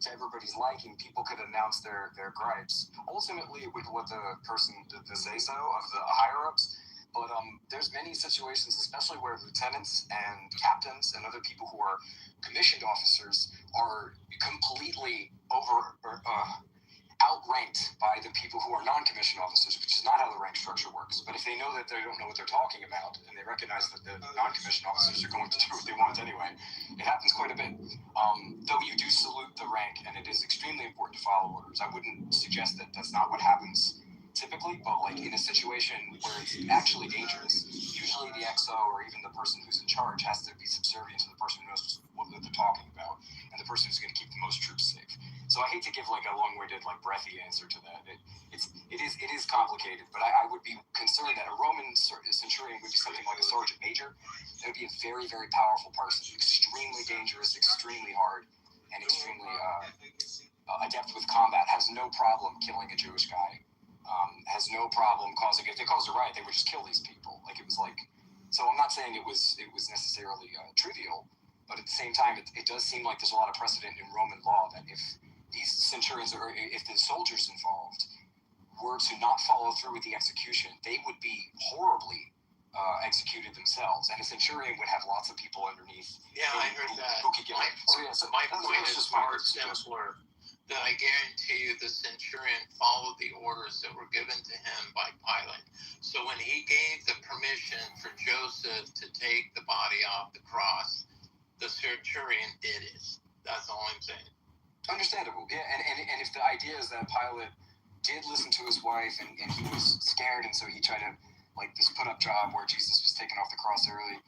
to everybody's liking, people could announce their gripes. Ultimately, with what the person, the say-so of the higher-ups. But there's many situations, especially where lieutenants and captains and other people who are commissioned officers are completely outranked by the people who are non-commissioned officers, which is not how the rank structure works. But if they know that they don't know what they're talking about, and they recognize that the non-commissioned officers are going to do what they want anyway, it happens quite a bit. Though you do salute the rank, and it is extremely important to follow orders. I wouldn't suggest that that's not what happens typically, but like in a situation where it's actually dangerous, usually the XO or even the person who's in charge has to be subservient to the person who knows what they're talking about, and the person who's going to keep the most troops safe. So I hate to give like a long-winded, like breathy answer to that. It is complicated, but I would be concerned that a Roman centurion would be something like a sergeant major. That would be a very, very powerful person, extremely dangerous, extremely hard, and extremely adept with combat. Has no problem killing a Jewish guy. Has no problem causing. If they caused a riot, they would just kill these people. Like, it was like. So I'm not saying it was necessarily trivial, but at the same time, it does seem like there's a lot of precedent in Roman law that if these centurions, or if the soldiers involved were to not follow through with the execution, they would be horribly executed themselves, and a centurion would have lots of people underneath. Yeah, I heard that. Who could get my point is far simpler. That I guarantee you the centurion followed the orders that were given to him by Pilate. So when he gave the permission for Joseph to take the body off the cross, the centurion did it. That's all I'm saying. Understandable, yeah, and if the idea is that Pilate did listen to his wife and he was scared, and so he tried to, like, this put-up job where Jesus was taken off the cross early,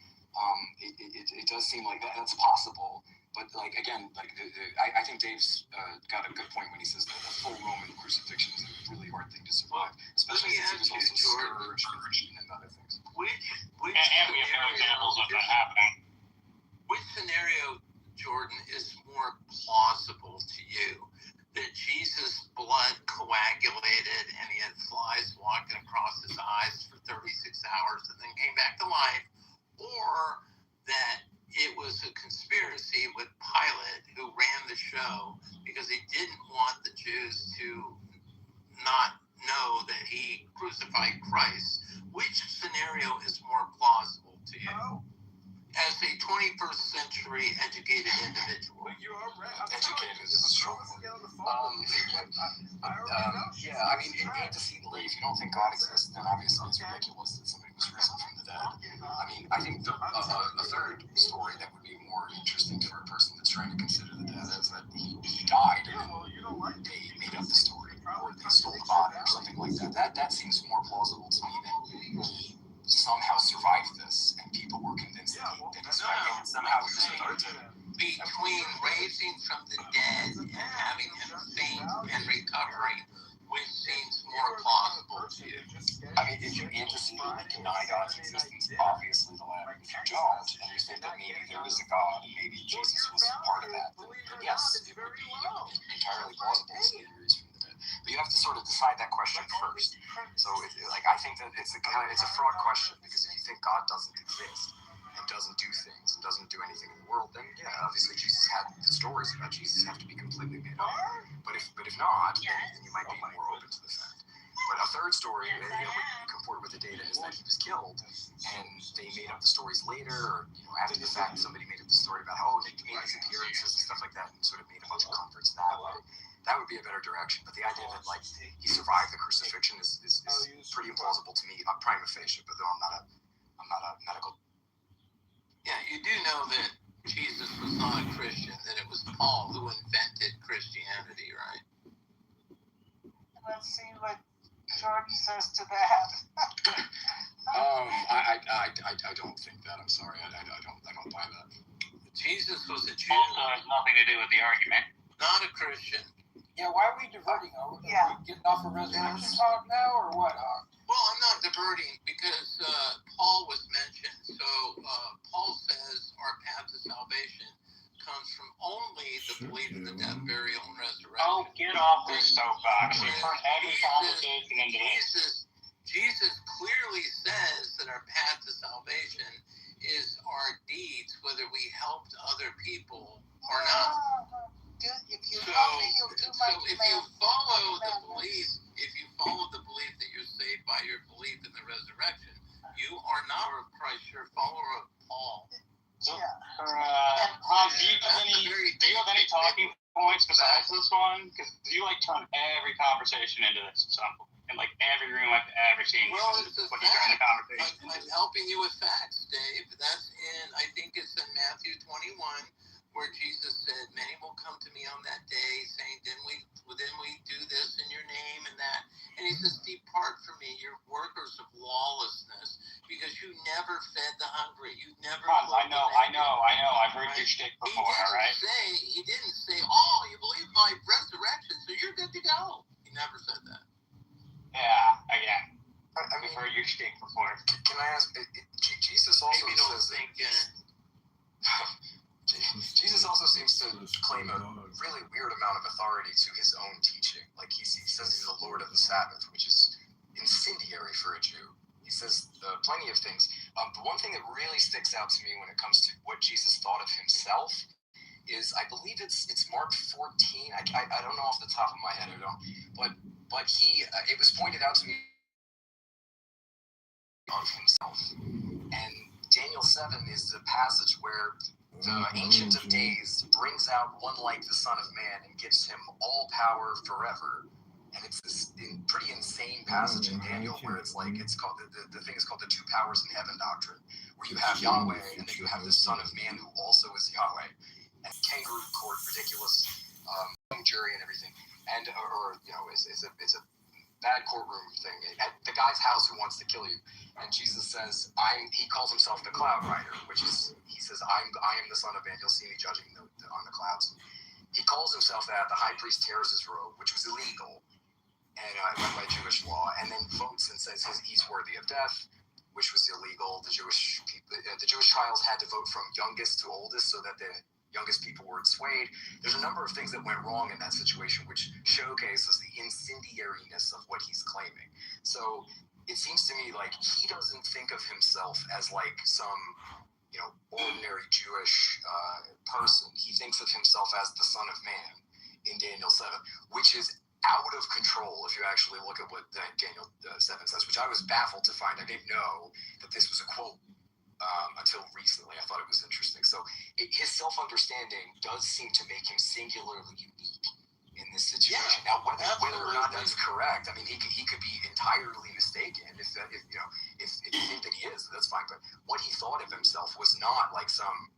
it does seem like that's possible. But, like, again, like I think Dave's got a good point when he says that the full Roman crucifixion is a really hard thing to survive, especially since he was also scourged and other things. And we have no examples of that happening. Which scenario, Jordan, is more plausible to you? That Jesus' blood coagulated and he had flies walking across his eyes for 36 hours and then came back to life, or that it was a conspiracy with Pilate, who ran the show because he didn't want the Jews to not know that he crucified Christ? Which scenario is more plausible to you? As a 21st century educated individual. Educated is a strong word. Yeah, I mean, antecedently, if you don't think God exists, then obviously it's ridiculous that somebody was risen from the dead. I mean, I think a third story that would be more interesting for a person that's trying to consider the dead is that he died and they made up the story, or they stole the body or something like that. That seems more plausible to me than he somehow survived this and people were convinced that he somehow he was retarded. Between raising from the dead and having him faint and recovering, which seems more plausible to you? I mean, if you antecedently deny God's existence, obviously the latter. If you don't, and you think that maybe there is a God, and maybe Jesus was part of that, then yes, it would be entirely plausible to say he raised from the dead. But you have to sort of decide that question first. So, I think that it's a fraught question, because if you think God doesn't exist and doesn't do things and doesn't do anything in the world, then yeah, obviously the stories about Jesus have to be completely made up. But if not, then you might be more open to the fact. But a third story, comported with the data, is that he was killed, and they made up the stories later, or after the fact, somebody made up the story about how he made his appearances and stuff like that, and sort of made a bunch of converts that way. That would be a better direction. But the idea that he survived the crucifixion is pretty implausible to me. I'm prima facie, but though I'm not a medical. Yeah, you do know that Jesus was not a Christian, that it was Paul who invented Christianity, right? Let's see what Jordan says to that. I don't think that. I'm sorry. I don't buy that. Jesus was a Jew. Also has nothing to do with the argument. Not a Christian. Yeah, why are we diverting? Are we getting off of resurrection talk now, or what? Well, I'm not diverting because Paul was mentioned. So Paul says our path to salvation comes from only the belief in the death, burial, and resurrection. Oh, get off this soapbox. You turn every conversation into this. Jesus clearly says that our path to salvation is our deeds, whether we helped other people or not. If you love me, you'll do my if you follow the belief, that you're saved by your belief in the resurrection, you are not of Christ. You're a follower of Paul. So, Ron, do you have any talking points besides this one? Because you turn every conversation into this at some point. In every room I've ever seen. Well, it's when you turn the conversation. I'm helping you with facts, Dave. That's I think it's in Matthew 21, where Jesus said, "Many will come to me on that day, saying, didn't we do this in your name and that?" And he says, "Depart from me, you're workers of lawlessness, because you never fed the hungry. You never." I know. I've heard your shtick before. All right. He didn't say, "Oh, you believe my resurrection, so you're good to go." He never said that. Yeah, again. I've heard your shtick before. Can I ask? Jesus also says Jesus also seems to claim a really weird amount of authority to his own teaching. He says he's the Lord of the Sabbath, which is incendiary for a Jew. He says plenty of things. The one thing that really sticks out to me when it comes to what Jesus thought of himself is, I believe it's Mark 14. I don't know off the top of my head, but he it was pointed out to me of himself. And Daniel 7 is the passage where the Ancient of Days brings out one like the Son of Man and gives him all power forever. And it's this pretty insane passage in Daniel where it's called the thing is called the two powers in heaven doctrine, where you have Yahweh and then you have the Son of Man who also is Yahweh. And kangaroo court, ridiculous jury and everything, and it's a bad courtroom thing at the guy's house who wants to kill you. And Jesus says, he calls himself the cloud rider, which is, he says, I am the Son of Man. You'll see me judging on the clouds. He calls himself that. The high priest tears his robe, which was illegal and by Jewish law, and then votes and says he's worthy of death, which was illegal. The Jewish trials had to vote from youngest to oldest so that the youngest people were swayed. There's a number of things that went wrong in that situation, which showcases the incendiariness of what he's claiming. So it seems to me like he doesn't think of himself as some ordinary Jewish person. He thinks of himself as the Son of Man in Daniel 7, which is out of control if you actually look at what Daniel 7 says, which I was baffled to find. I didn't know that this was a quote until recently. I thought it was interesting. So his self-understanding does seem to make him singularly unique in this situation. Now, whether or not that's correct, I mean, he could be entirely mistaken. If you think that he is, that's fine. But what he thought of himself was not some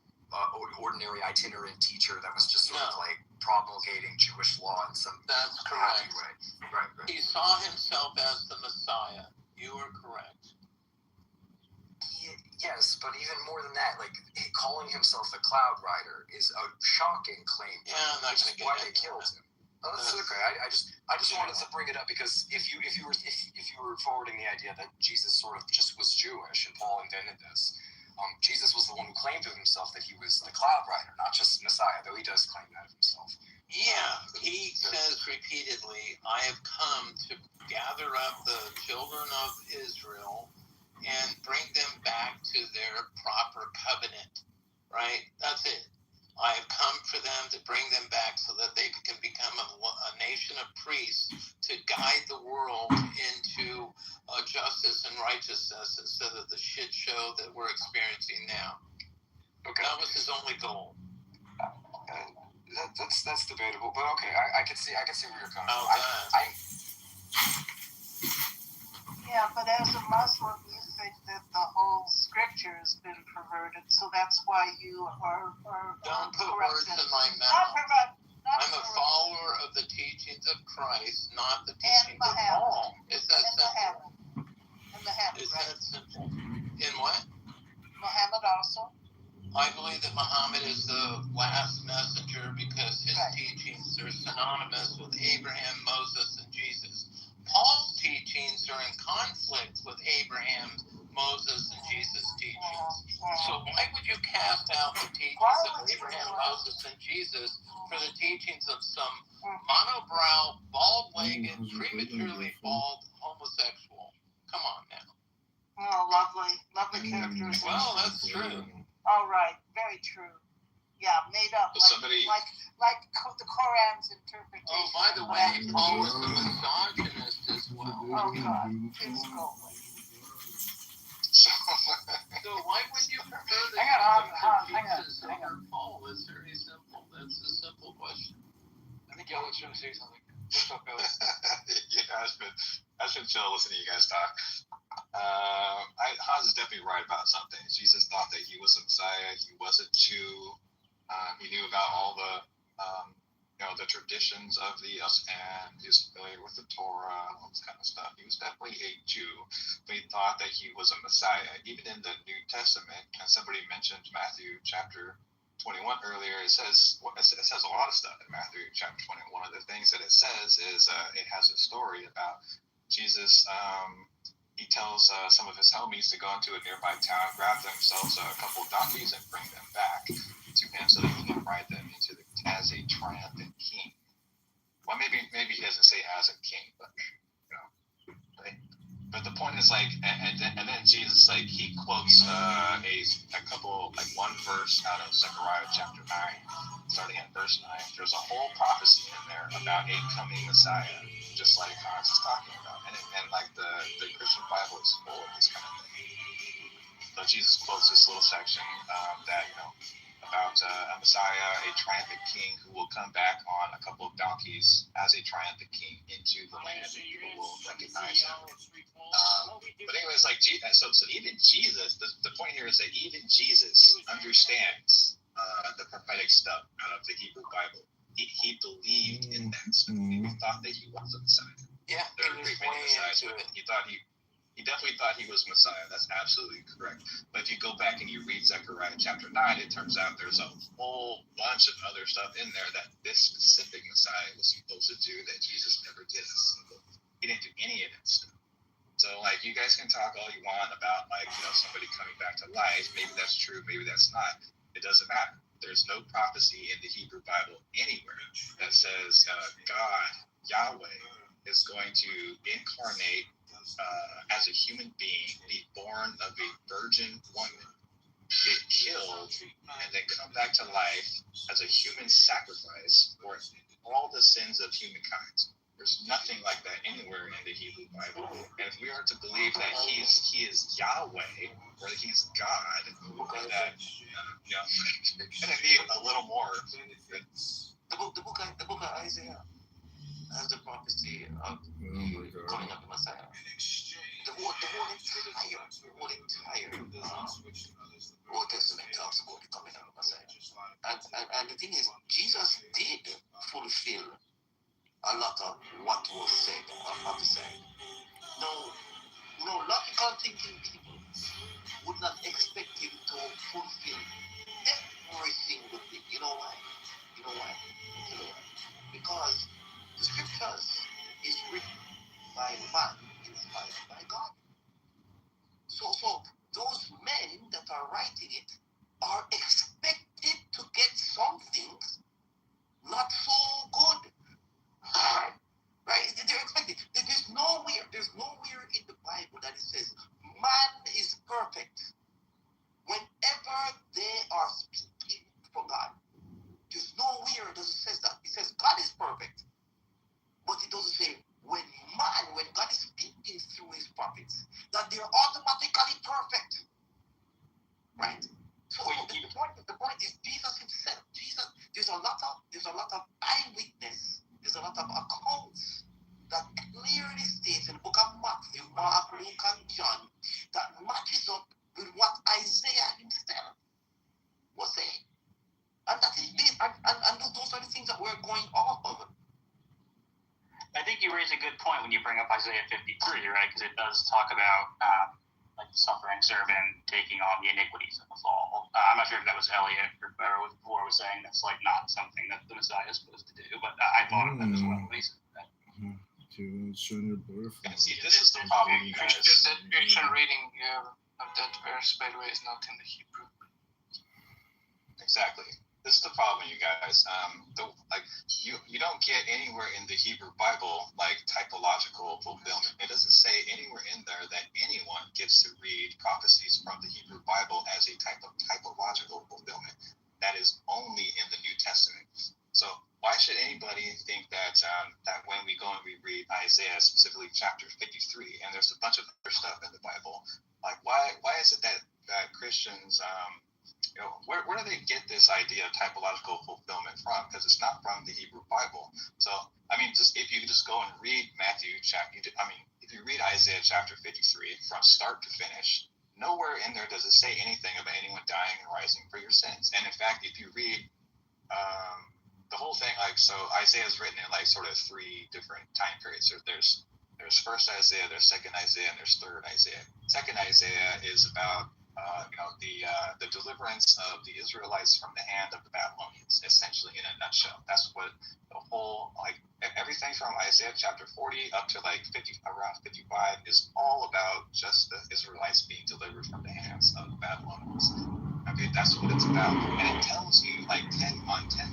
ordinary itinerant teacher that was just sort of promulgating Jewish law in some happy way. Right. He saw himself as the Messiah. You are correct. Yes, but even more than that, calling himself the Cloud Rider is a shocking claim. Yeah, I'm not going to get why they killed him. Oh, that's okay. I just wanted to bring it up because if you were forwarding the idea that Jesus sort of just was Jewish and Paul invented this, Jesus was the one who claimed of himself that he was the Cloud Rider, not just Messiah, though he does claim that of himself. Yeah, he says repeatedly, "I have come to gather up the children of Israel and bring them back to their proper covenant," right? That's it. I have come for them to bring them back so that they can become a nation of priests to guide the world into justice and righteousness instead of the shit show that we're experiencing now. Okay. That was his only goal. That's debatable, but okay, I can see where you're coming from. Yeah, but as a Muslim, you think that the whole scripture has been perverted, so that's why you are Don't put words corrupted. in my Not mouth. perverted. I'm a follower of the teachings of Christ, not the teachings of Paul. It's that simple. It's that simple. In what? Muhammad also. I believe that Muhammad is the last messenger because his teachings are synonymous with Abraham, Moses, and Jesus. Paul's teachings are in conflict with Abraham, Moses, and Jesus' teachings. So why would you cast out the teachings of Abraham, Moses, and Jesus for the teachings of some monobrow, bald-legged, prematurely bald homosexual? Come on now. Oh, lovely characterization. Well, that's true. All right, very true. Yeah, made up. Like the Quran's interpretation. Oh, by the way, Paul was a misogynist as well. Oh, God. Please go away. So why wouldn't you prefer the Jesus over Paul? It's very simple. That's a simple question. I think y'all was trying to say something. What's up, Billy? Yeah, it's been chill listening to you guys talk. Hans is definitely right about something. Jesus thought that he was the Messiah. He was a Jew. He knew about all the, the traditions of and he was familiar with the Torah and all this kind of stuff. He was definitely a Jew, but he thought that he was a Messiah. Even in the New Testament, and somebody mentioned Matthew chapter 21 earlier, it says a lot of stuff in Matthew chapter 21. One of the things that it says is it has a story about Jesus. He tells some of his homies to go into a nearby town, grab themselves a couple of donkeys, and bring them back to him so that he can ride them as a triumphant king. Well, maybe he doesn't say as a king, but But the point is and then Jesus he quotes one verse out of Zechariah chapter 9, starting at verse 9. There's a whole prophecy in there about a coming Messiah, just like Hans is talking about, and the Christian Bible is full of this kind of thing. So Jesus quotes this little section about a Messiah, a triumphant king who will come back on a couple of donkeys as a triumphant king into the land, and people will recognize him. But anyways, so even Jesus, the point here is that even Jesus understands the prophetic stuff out of the Hebrew Bible. He believed in that stuff. He thought that he was a Messiah. Yeah, there are great many Messiahs with it. He definitely thought he was Messiah. That's absolutely correct. But if you go back and you read Zechariah chapter 9, it turns out there's a whole bunch of other stuff in there that this specific Messiah was supposed to do that Jesus never did. He didn't do any of that stuff. So, you guys can talk all you want about, somebody coming back to life. Maybe that's true, maybe that's not. It doesn't matter. There's no prophecy in the Hebrew Bible anywhere that says God, Yahweh, is going to incarnate as a human being, be born of a virgin woman, get killed, and then come back to life as a human sacrifice for all the sins of humankind. There's nothing like that anywhere in the Hebrew Bible. And if we are to believe that he is Yahweh, or that he's God, then that, it's going to be a little more. The book of Isaiah has the prophecy of coming up the Messiah. The whole entire Old Testament talks about the coming of the Messiah. And the thing is, Jesus did fulfill a lot of what was said or prophesied. No logical thinking people would not expect him to fulfill every single thing. You know why? Because the scriptures is written by man, inspired by God. So those men that are writing it are expected to get some things not so good. Right? They're expected. There's nowhere in the Bible that it says man is perfect whenever they are speaking for God. lot of eyewitness. There's a lot of accounts that clearly states in the book of Matthew, Mark, Luke, and John that matches up with what Isaiah himself was saying. And that is this, and those are the things that we're going off of. I think you raise a good point when you bring up Isaiah 53, right? Because it does talk about like the suffering servant taking on the iniquities of the fall. I'm not sure if that was Elliot or before was saying that's like not something that the Messiah is supposed to do, but I thought of that as well. At least. To show your birth. See, this is the problem, you guys. That Christian reading of that verse, by the way, is not in the Hebrew. Exactly. This is the problem, you guys. You don't get anywhere in the Hebrew Bible like typological fulfillment. It doesn't say anywhere in there that anyone gets to read prophecies from the Hebrew Bible as a type of typological fulfillment. That is only in the New Testament. So why should anybody think that that when we go and we read Isaiah, specifically chapter 53, and there's a bunch of other stuff in the Bible, like why is it that Christians where do they get this idea of typological fulfillment from? Because it's not from the Hebrew Bible. So, I mean, just if you just go and read if you read Isaiah chapter 53 from start to finish, nowhere in there does it say anything about anyone dying and rising for your sins. And in fact, if you read the whole thing, so Isaiah is written in sort of three different time periods. There's first Isaiah, there's second Isaiah, and there's third Isaiah. Second Isaiah is about the deliverance of the Israelites from the hand of the Babylonians, essentially in a nutshell. That's what the whole, everything from Isaiah chapter 40 up to around 55 is all about just the Israelites being delivered from the hands of the Babylonians. Okay, that's what it's about. And it tells you 10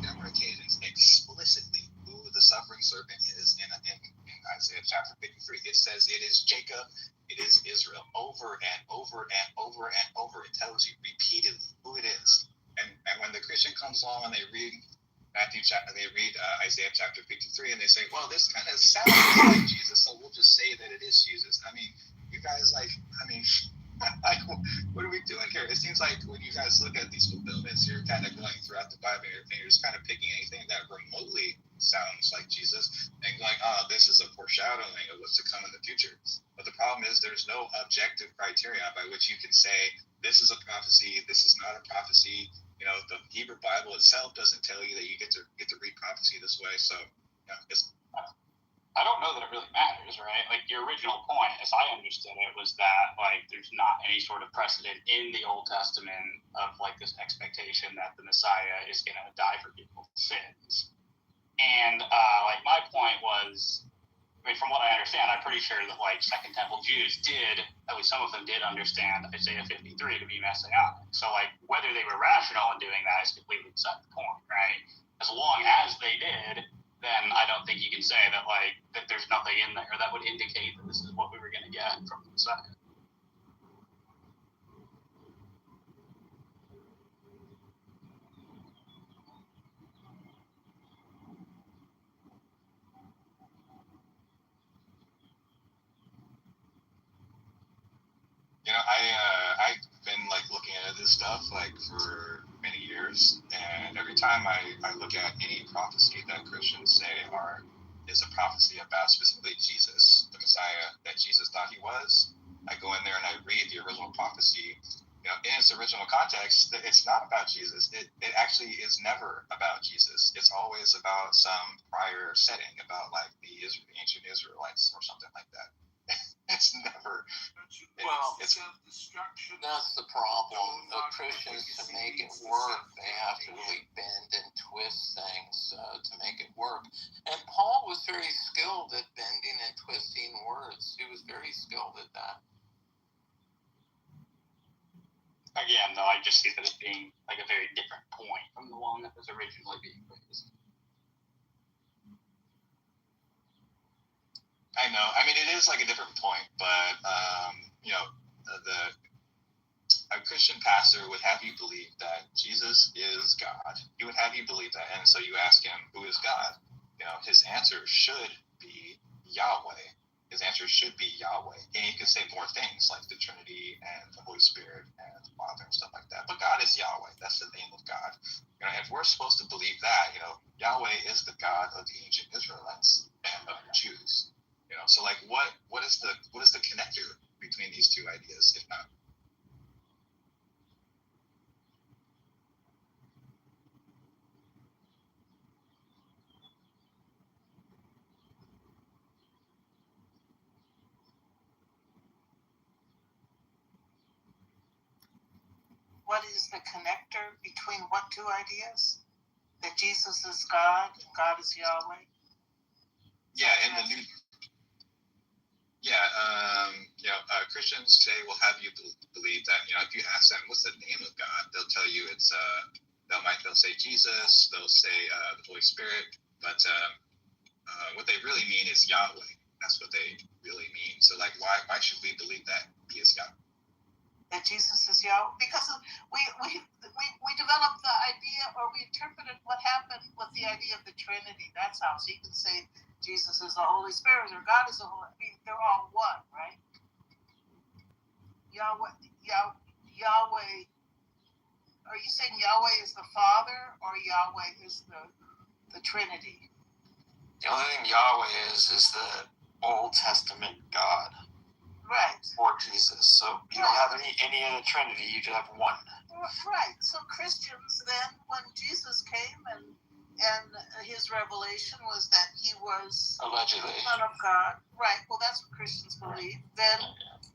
different occasions explicitly who the suffering servant is in Isaiah chapter 53. It says it is Jacob, it is Israel, over and over and over and over. It tells you repeatedly who it is. And when the Christian comes along and they read Isaiah chapter 53 and they say, well, this kind of sounds like Jesus, so we'll just say that it is Jesus. I mean, you guys what are we doing here? It seems like when you guys look at these fulfillments, you're kind of going throughout the Bible and you're just kind of picking anything that remotely sounds like Jesus and going, oh, this is a foreshadowing of what's to come in the future. But the problem is there's no objective criteria by which you can say this is a prophecy, this is not a prophecy. The Hebrew Bible itself doesn't tell you that you get to read prophecy this way. So, I don't know that it really matters, right? Your original point, as I understood it, was that there's not any sort of precedent in the Old Testament of this expectation that the Messiah is going to die for people's sins. And my point was, from what I understand, I'm pretty sure that Second Temple Jews did, at least some of them did understand Isaiah 53 to be messianic. So whether they were rational in doing that is completely beside the point, right? As long as they did, then I don't think you can say that that there's nothing in there that would indicate that this is what we were going to get from the Messiah. I've been looking at this stuff for many years, and every time I look at any prophecy that Christians say is a prophecy about specifically Jesus, the Messiah that Jesus thought he was, I go in there and I read the original prophecy. In its original context, it's not about Jesus. It actually is never about Jesus. It's always about some prior setting, about the ancient Israelites or something like that. It's never. It's that's the problem. The Christians, to make it work, they have to really bend and twist things to make it work. And Paul was very skilled at bending and twisting words. He was very skilled at that. Again, though, I just see that as being a very different point from the one that was originally being raised. I know. I mean, it is a different point, but a Christian pastor would have you believe that Jesus is God. He would have you believe that, and so you ask him, "Who is God?" His answer should be Yahweh. his answer should be Yahweh. And he can say more things like the Trinity and the Holy Spirit and the Father and stuff like that. But God is Yahweh. That's the name of God. If we're supposed to believe that, Yahweh is the God of the ancient Israelites and of the Jews. So like what is the connector between these two ideas, if not? What is the connector between what two ideas? That Jesus is God and God is Yahweh? Yeah, in the new. Yeah, Christians today will have you believe that, if you ask them what's the name of God, they'll tell you it's they'll say Jesus, they'll say the Holy Spirit, but what they really mean is Yahweh. That's what they really mean. So like, why should we believe that he is Yahweh? That Jesus is Yahweh, because we developed the idea, or we interpreted what happened with the idea of the Trinity. That's how. So you can say Jesus is the Holy Spirit, or God is the Holy. I mean, they're all one, right? Yahweh. Are you saying Yahweh is the Father, or Yahweh is the Trinity? The only thing Yahweh is the Old Testament God. Right. Or Jesus. So you don't have any in the Trinity, you just have one. Right. So Christians then, when Jesus came and his revelation was that he was allegedly the Son of God. Right. Well, that's what Christians believe. Then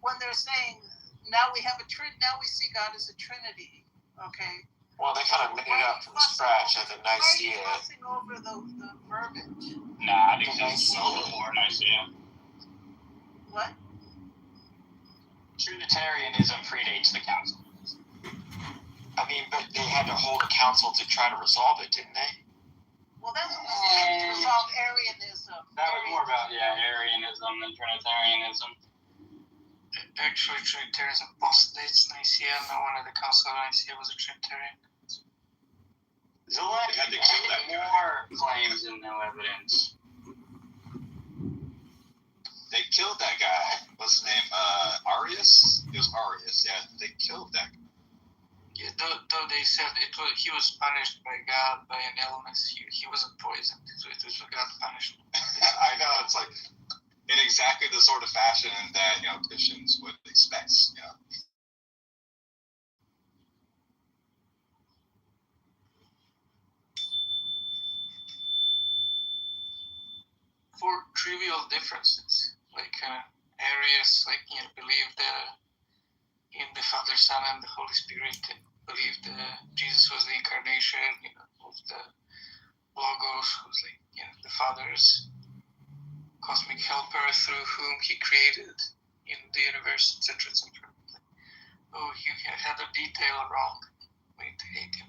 when they're saying now we have now we see God as a Trinity. Okay. Well, they kind of made it up from scratch at the Nicaea. Why are you fussing over the verbiage? Nah, I think it's a little before Nicaea. What? Trinitarianism predates the council. I mean, but they had to hold a council to try to resolve it, didn't they? Well, that's what to resolve Arianism. That was more about, Arianism than Trinitarianism. Actually, Trinitarianism postdates Nicaea. No one at the Council of Nicaea was a Trinitarian. Zola had more claims and no evidence. They killed that guy. What's his name? Arius? It was Arius. Yeah, they killed that guy. Yeah, though they said he was punished by God by an illness. He wasn't poisoned, so it was God's punishment. I know, it's like in exactly the sort of fashion that Christians would expect. For trivial differences, like Arius, believed in the Father, Son, and the Holy Spirit, and believed Jesus was the incarnation of the Logos, who's the Father's cosmic helper through whom he created in the universe, etc., etc. Oh, you had a detail wrong. Wait, hate him.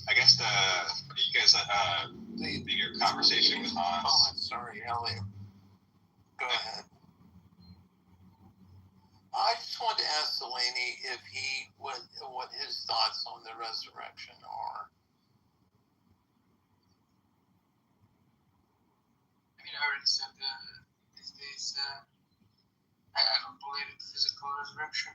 I guess you guys your conversation with Hans. Oh, I'm sorry, Elliot. Go ahead. I just wanted to ask Delaney if what his thoughts on the resurrection are. I mean, I already said these days, I don't believe in physical resurrection.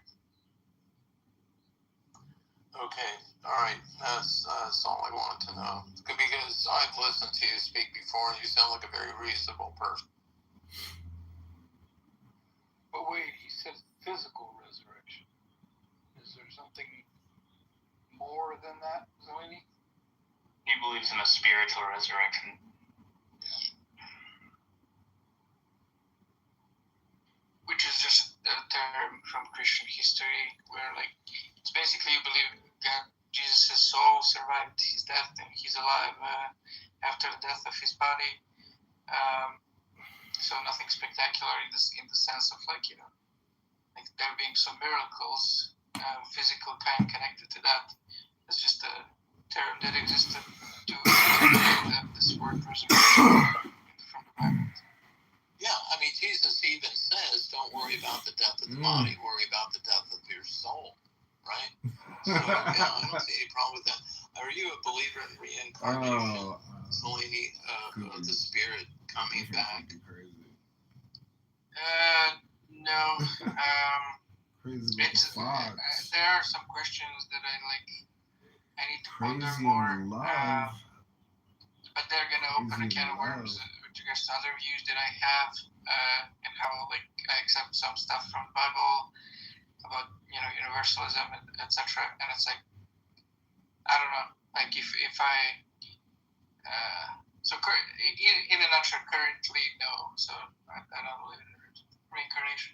Okay, all right. That's all I wanted to know. Because I've listened to you speak before, and you sound like a very reasonable person. But wait, he said physical resurrection. Is there something more than that, Zoini? He believes in a spiritual resurrection. Which is just a term from Christian history where, it's basically you believe Jesus' soul survived his death and he's alive after the death of his body. So nothing spectacular in the sense of there being some miracles, physical kind connected to that. It's just a term that existed to this word resurrection from the Bible. Yeah, I mean, Jesus even said says, don't worry about the death of the body, worry about the death of your soul, right? So, yeah, I don't see any problem with that. Are you a believer in reincarnation? Solini, of the spirit coming back? No. There are some questions that I need to ponder more. But they're gonna open a can of worms with regards to other views that I have, and how I accept some stuff from the Bible about universalism and etc. And it's I don't know, if I in a nutshell, currently no. So I don't believe in reincarnation.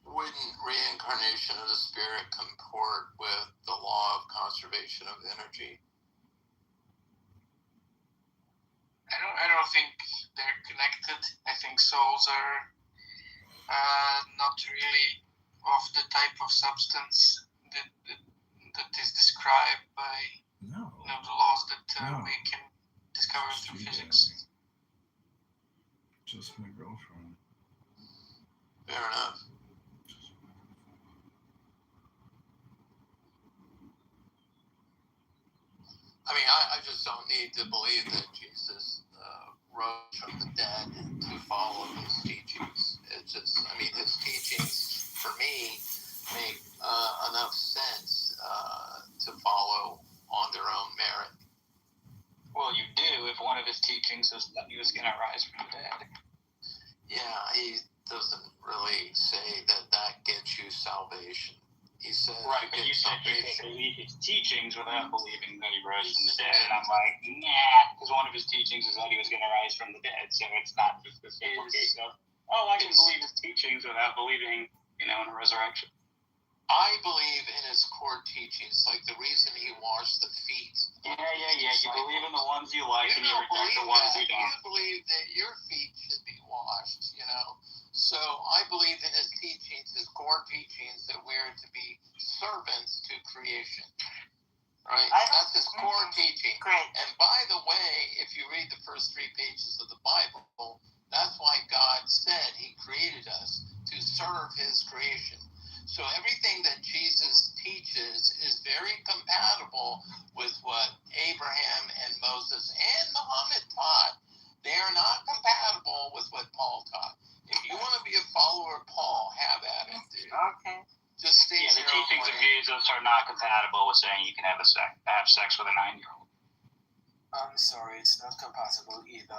Wouldn't reincarnation of the spirit comport with the law of conservation of energy? I don't think they're connected. I think souls are not really of the type of substance that is described by the laws that we can discover through physics. Just my girlfriend. Fair enough. I mean, I just don't need to believe that Jesus rose from the dead to follow his teachings. It's just, I mean, his teachings, for me, make enough sense to follow on their own merit. Well, you do if one of his teachings is that he was going to rise from the dead. Yeah, he doesn't really say that gets you salvation. He said, right, but you said you can believe his teachings without believing that he rose from the dead. And I'm like, nah, because one of his teachings is that he was going to rise from the dead. So it's not just this simple case of, I can believe his teachings without believing, in a resurrection. I believe in his core teachings, like the reason he washed the feet. Yeah. You believe in the ones you like, and you reject the ones you don't. You believe that your feet should be washed, So I believe in his teachings, his core teachings, that we're to be servants to creation. Right? That's his core teaching. Great. And by the way, if you read the first 3 pages of the Bible, that's why God said he created us to serve his creation. So everything that Jesus teaches is very compatible with what Abraham and Moses and Muhammad taught. They are not compatible with what Paul taught. If you want to be a follower of Paul, have at it, dude. Okay. Just stay the teachings of Jesus are not compatible with saying you can have sex with a 9-year-old. I'm sorry, it's not compatible either.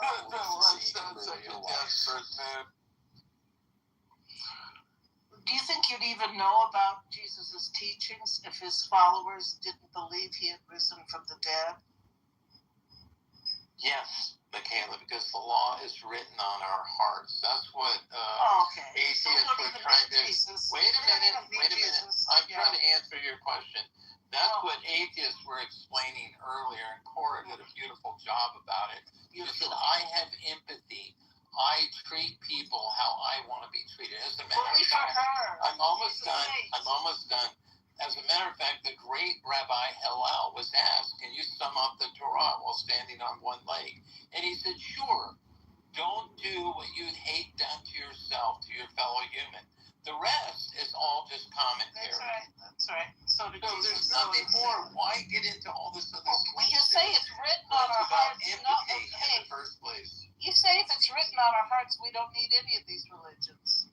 Do you think you'd even know about Jesus' teachings if his followers didn't believe he had risen from the dead? Yes, Michaela, because the law is written on our hearts. That's what atheists were trying to... Wait a minute. I'm trying to answer your question. That's what atheists were explaining earlier, and Cora did a beautiful job about it. She said, I have empathy. I treat people how I want to be treated. As a matter of fact, I'm almost done. As a matter of fact, the great Rabbi Hillel was asked, can you sum up the Torah while standing on one leg? And he said, sure. Don't do what you'd hate done to yourself, to your fellow human. The rest is all just commentary. That's right. So there's nothing more. Why get into all this other stuff? Well, you say it's written on our hearts. In the first place. You say if it's written on our hearts, we don't need any of these religions.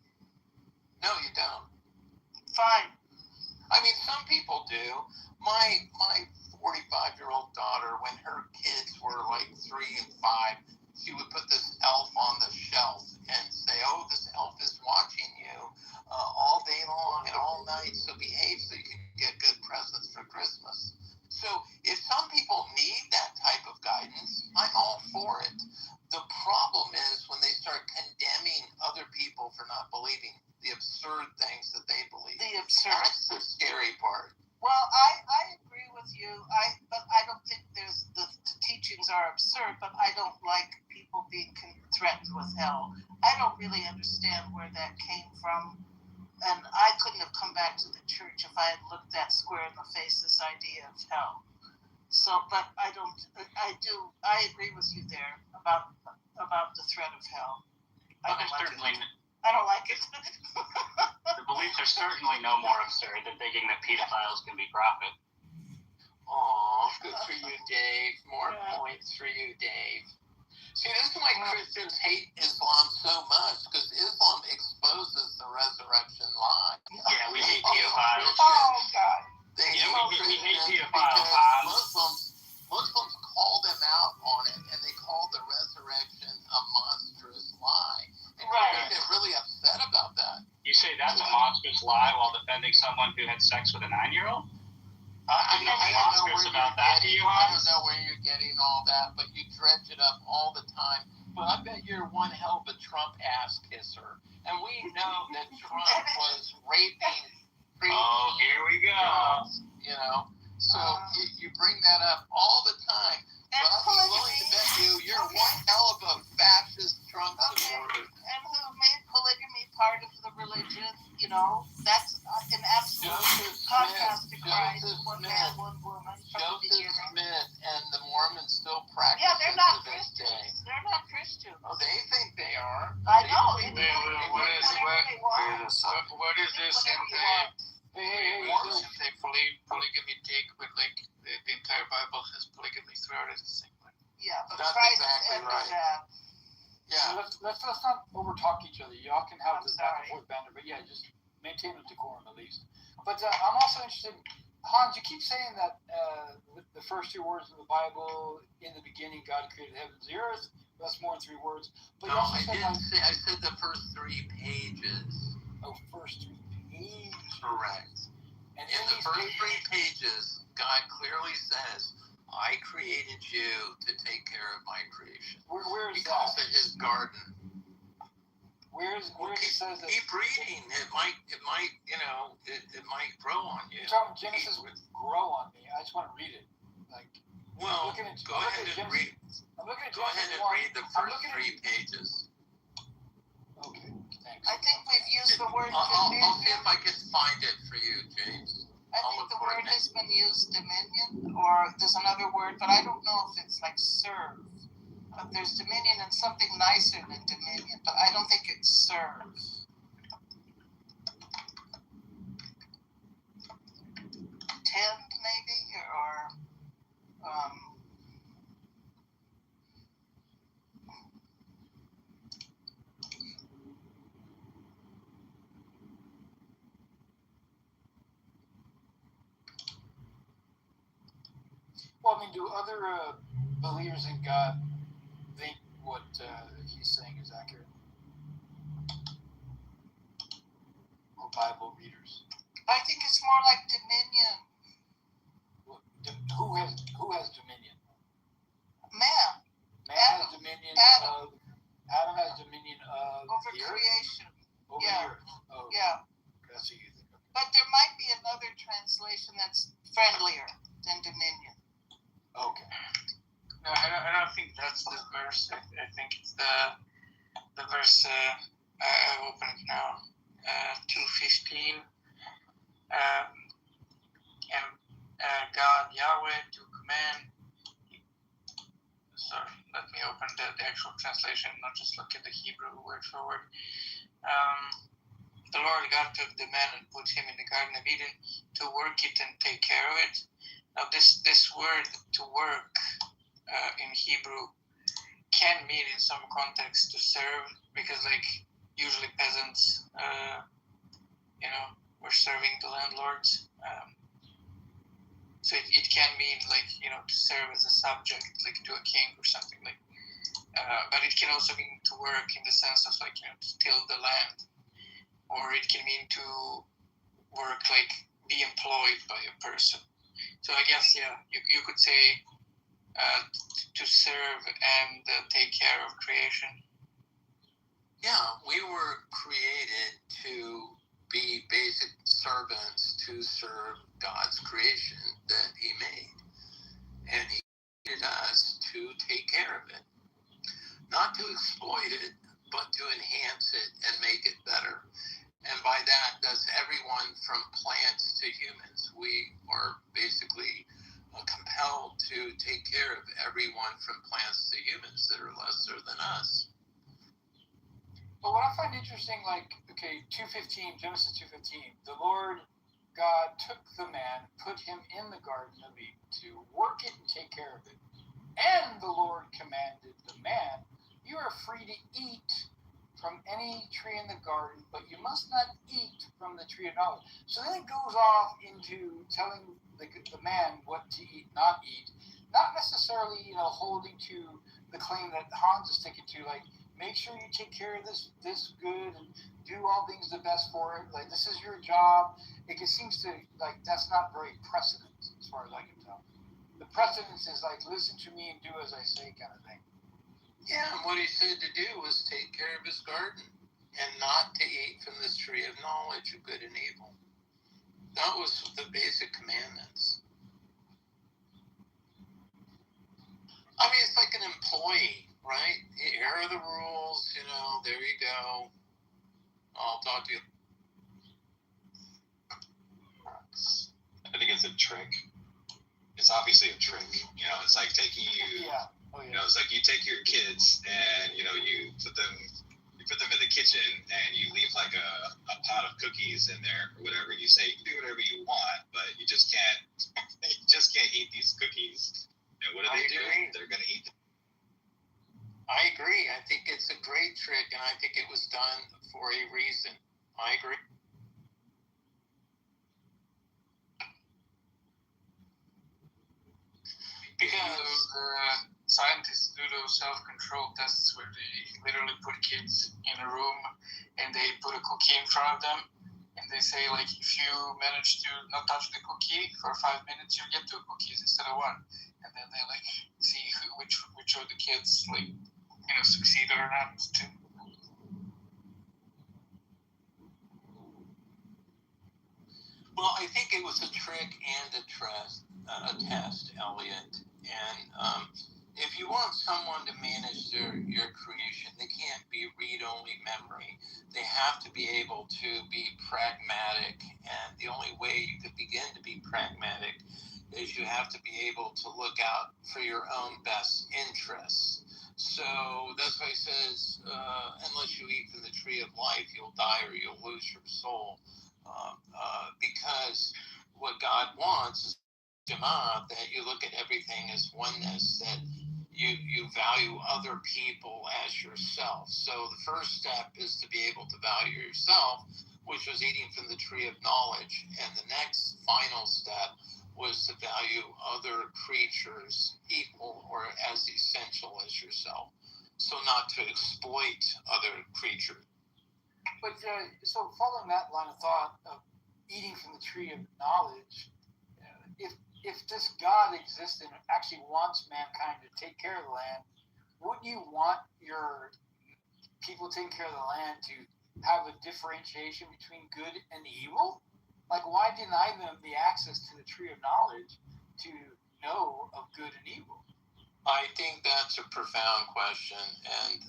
No, you don't. Fine. I mean, some people do. My 45-year-old daughter, when her kids were like 3 and 5, she would put this elf on the shelf and say, oh, this elf is watching you all day long and all night, so behave so you can get good presents for Christmas. So if some people need that type of guidance, I'm all for it. The problem is when they start condemning other people for not believing the absurd things that they believe. That's the scary part. Well, I agree with you. But I don't think the teachings are absurd. But I don't like people being threatened with hell. I don't really understand where that came from, and I couldn't have come back to the church if I had looked that square in the face this idea of hell. So, but I agree with you there about the threat of hell. But there's certainly I don't like it. the beliefs are certainly no more absurd than thinking that pedophiles can be profit. Aw, good for you, Dave. More points for you, Dave. See, this is why Christians hate Islam so much, because Islam exposes the resurrection lie. Yeah, we hate pedophiles. Oh, God. They we hate pedophiles. Muslims call them out on it, and they call the resurrection a monstrous lie. And Right. they get really upset about that. You say that's a monstrous lie while defending someone who had sex with a 9-year-old? I don't know Hans? where you're getting all that, but you dredge it up all the time. But I bet you're one hell of a Trump ass kisser. And we know that Trump was raping Oh, here we go. girls, you know. So you bring that up all the time. But I'm willing to bet you're one hell of a fascist Trump supporter. And who made polygamy part of the religion, you know, that's an absolute contrast to Christ, one man, one woman. Joseph Smith and the Mormons still practice. Yeah, they're not to this Christians. day. They're not Christians. Oh, they think they are. I know. What is this in the polygamy take with like the entire Bible has polygamy throughout it the same way? Yeah, but That's Christ exactly ended right. that. So let's not overtalk each other. Y'all can have the back and forth banter, but yeah, just maintain the decorum at least. But I'm also interested, Hans, you keep saying that the first 2 words in the Bible, in the beginning, God created heaven and the earth. That's more than 3 words. But No, you also I said didn't say. I said the first 3 pages. Oh, first 3 pages. Correct. And In the first 3 pages, God clearly says, I created you to take care of my creation. Where is He calls that? it his garden. Where it says that? Keep reading. It might, it might grow on you. You're talking Genesis would grow on me. I just want to read it. Well, go ahead and read. I'm looking at Go ahead and read the first 3 pages. Okay, thanks. I think we've used the word I'll dominion. see if I can find it for you, James. I think the word has been used, dominion, or there's another word, but I don't know if it's like serve. But there's dominion and something nicer than dominion, but I don't think it's serve. Tend, maybe, or Well, I mean, do other believers in God think what he's saying is accurate? Or Bible readers? I think it's more like dominion. Who has dominion? Man. Man has dominion Adam. of. Adam has dominion of Over the earth? creation. Over Yeah. the earth. Oh, Yeah. that's what you think. But there might be another translation that's friendlier than dominion. Okay. No, I don't think that's the verse. I think it's the verse. I open it now. 2:15. And God Yahweh to command. Sorry, let me open the actual translation, not just look at the Hebrew word for word. The Lord God took the man and put him in the Garden of Eden to work it and take care of it. Now, this word to work in Hebrew can mean in some context to serve, because like usually peasants, were serving the landlords. So it can mean like, to serve as a subject, like to a king or something like. But it can also mean to work in the sense of like, to till the land, or it can mean to work like be employed by a person. So I guess you could say to serve and take care of creation. Yeah, we were created to be basic servants to serve God's creation that He made. And He created us to take care of it. Not to exploit it, but to enhance it and make it better. And by that, that's everyone from plants to humans. We are basically compelled to take care of everyone from plants to humans that are lesser than us. But what I find interesting, like, okay, 2:15, Genesis 2:15, the Lord God took the man, put him in the Garden of Eden to work it and take care of it. And the Lord commanded the man, you are free to eat from any tree in the garden, but you must not eat from the tree of knowledge. So then it goes off into telling the man what to eat, not necessarily, holding to the claim that Hans is sticking to, like, make sure you take care of this good and do all things the best for it. Like, this is your job. It just seems to, like, that's not very precedent as far as I can tell. The precedence is like, listen to me and do as I say kind of thing. Yeah, and what he said to do was take care of his garden and not to eat from this tree of knowledge of good and evil. That was the basic commandments. I mean, it's like an employee, right? Here are the rules, there you go. I'll talk to you. I think it's a trick. It's obviously a trick. It's like taking you. Yeah. Oh, yeah. It's like you take your kids and you put them in the kitchen and you leave like a pot of cookies in there or whatever. You say you can do whatever you want, but you just can't eat these cookies. And what do they do? They're gonna eat them. I agree. I think it's a great trick, and I think it was done for a reason. I agree. Because scientists do those self-control tests where they literally put kids in a room and they put a cookie in front of them and they say, like, if you manage to not touch the cookie for 5 minutes, you get 2 cookies instead of 1. And then they like see which of the kids succeeded or not too. Well, I think it was a trick and a test, Elliot. And if you want someone to manage your creation, they can't be read-only memory. They have to be able to be pragmatic. And the only way you could begin to be pragmatic is you have to be able to look out for your own best interests. So that's why he says, unless you eat from the tree of life, you'll die or you'll lose your soul. Because what God wants is that you look at everything as oneness, that you value other people as yourself. So the first step is to be able to value yourself, which was eating from the tree of knowledge. And the next final step was to value other creatures equal or as essential as yourself. So not to exploit other creatures. But so following that line of thought of eating from the tree of knowledge, if this God exists and actually wants mankind to take care of the land, wouldn't you want your people taking care of the land to have a differentiation between good and evil? Like, why deny them the access to the tree of knowledge to know of good and evil? I think that's a profound question, and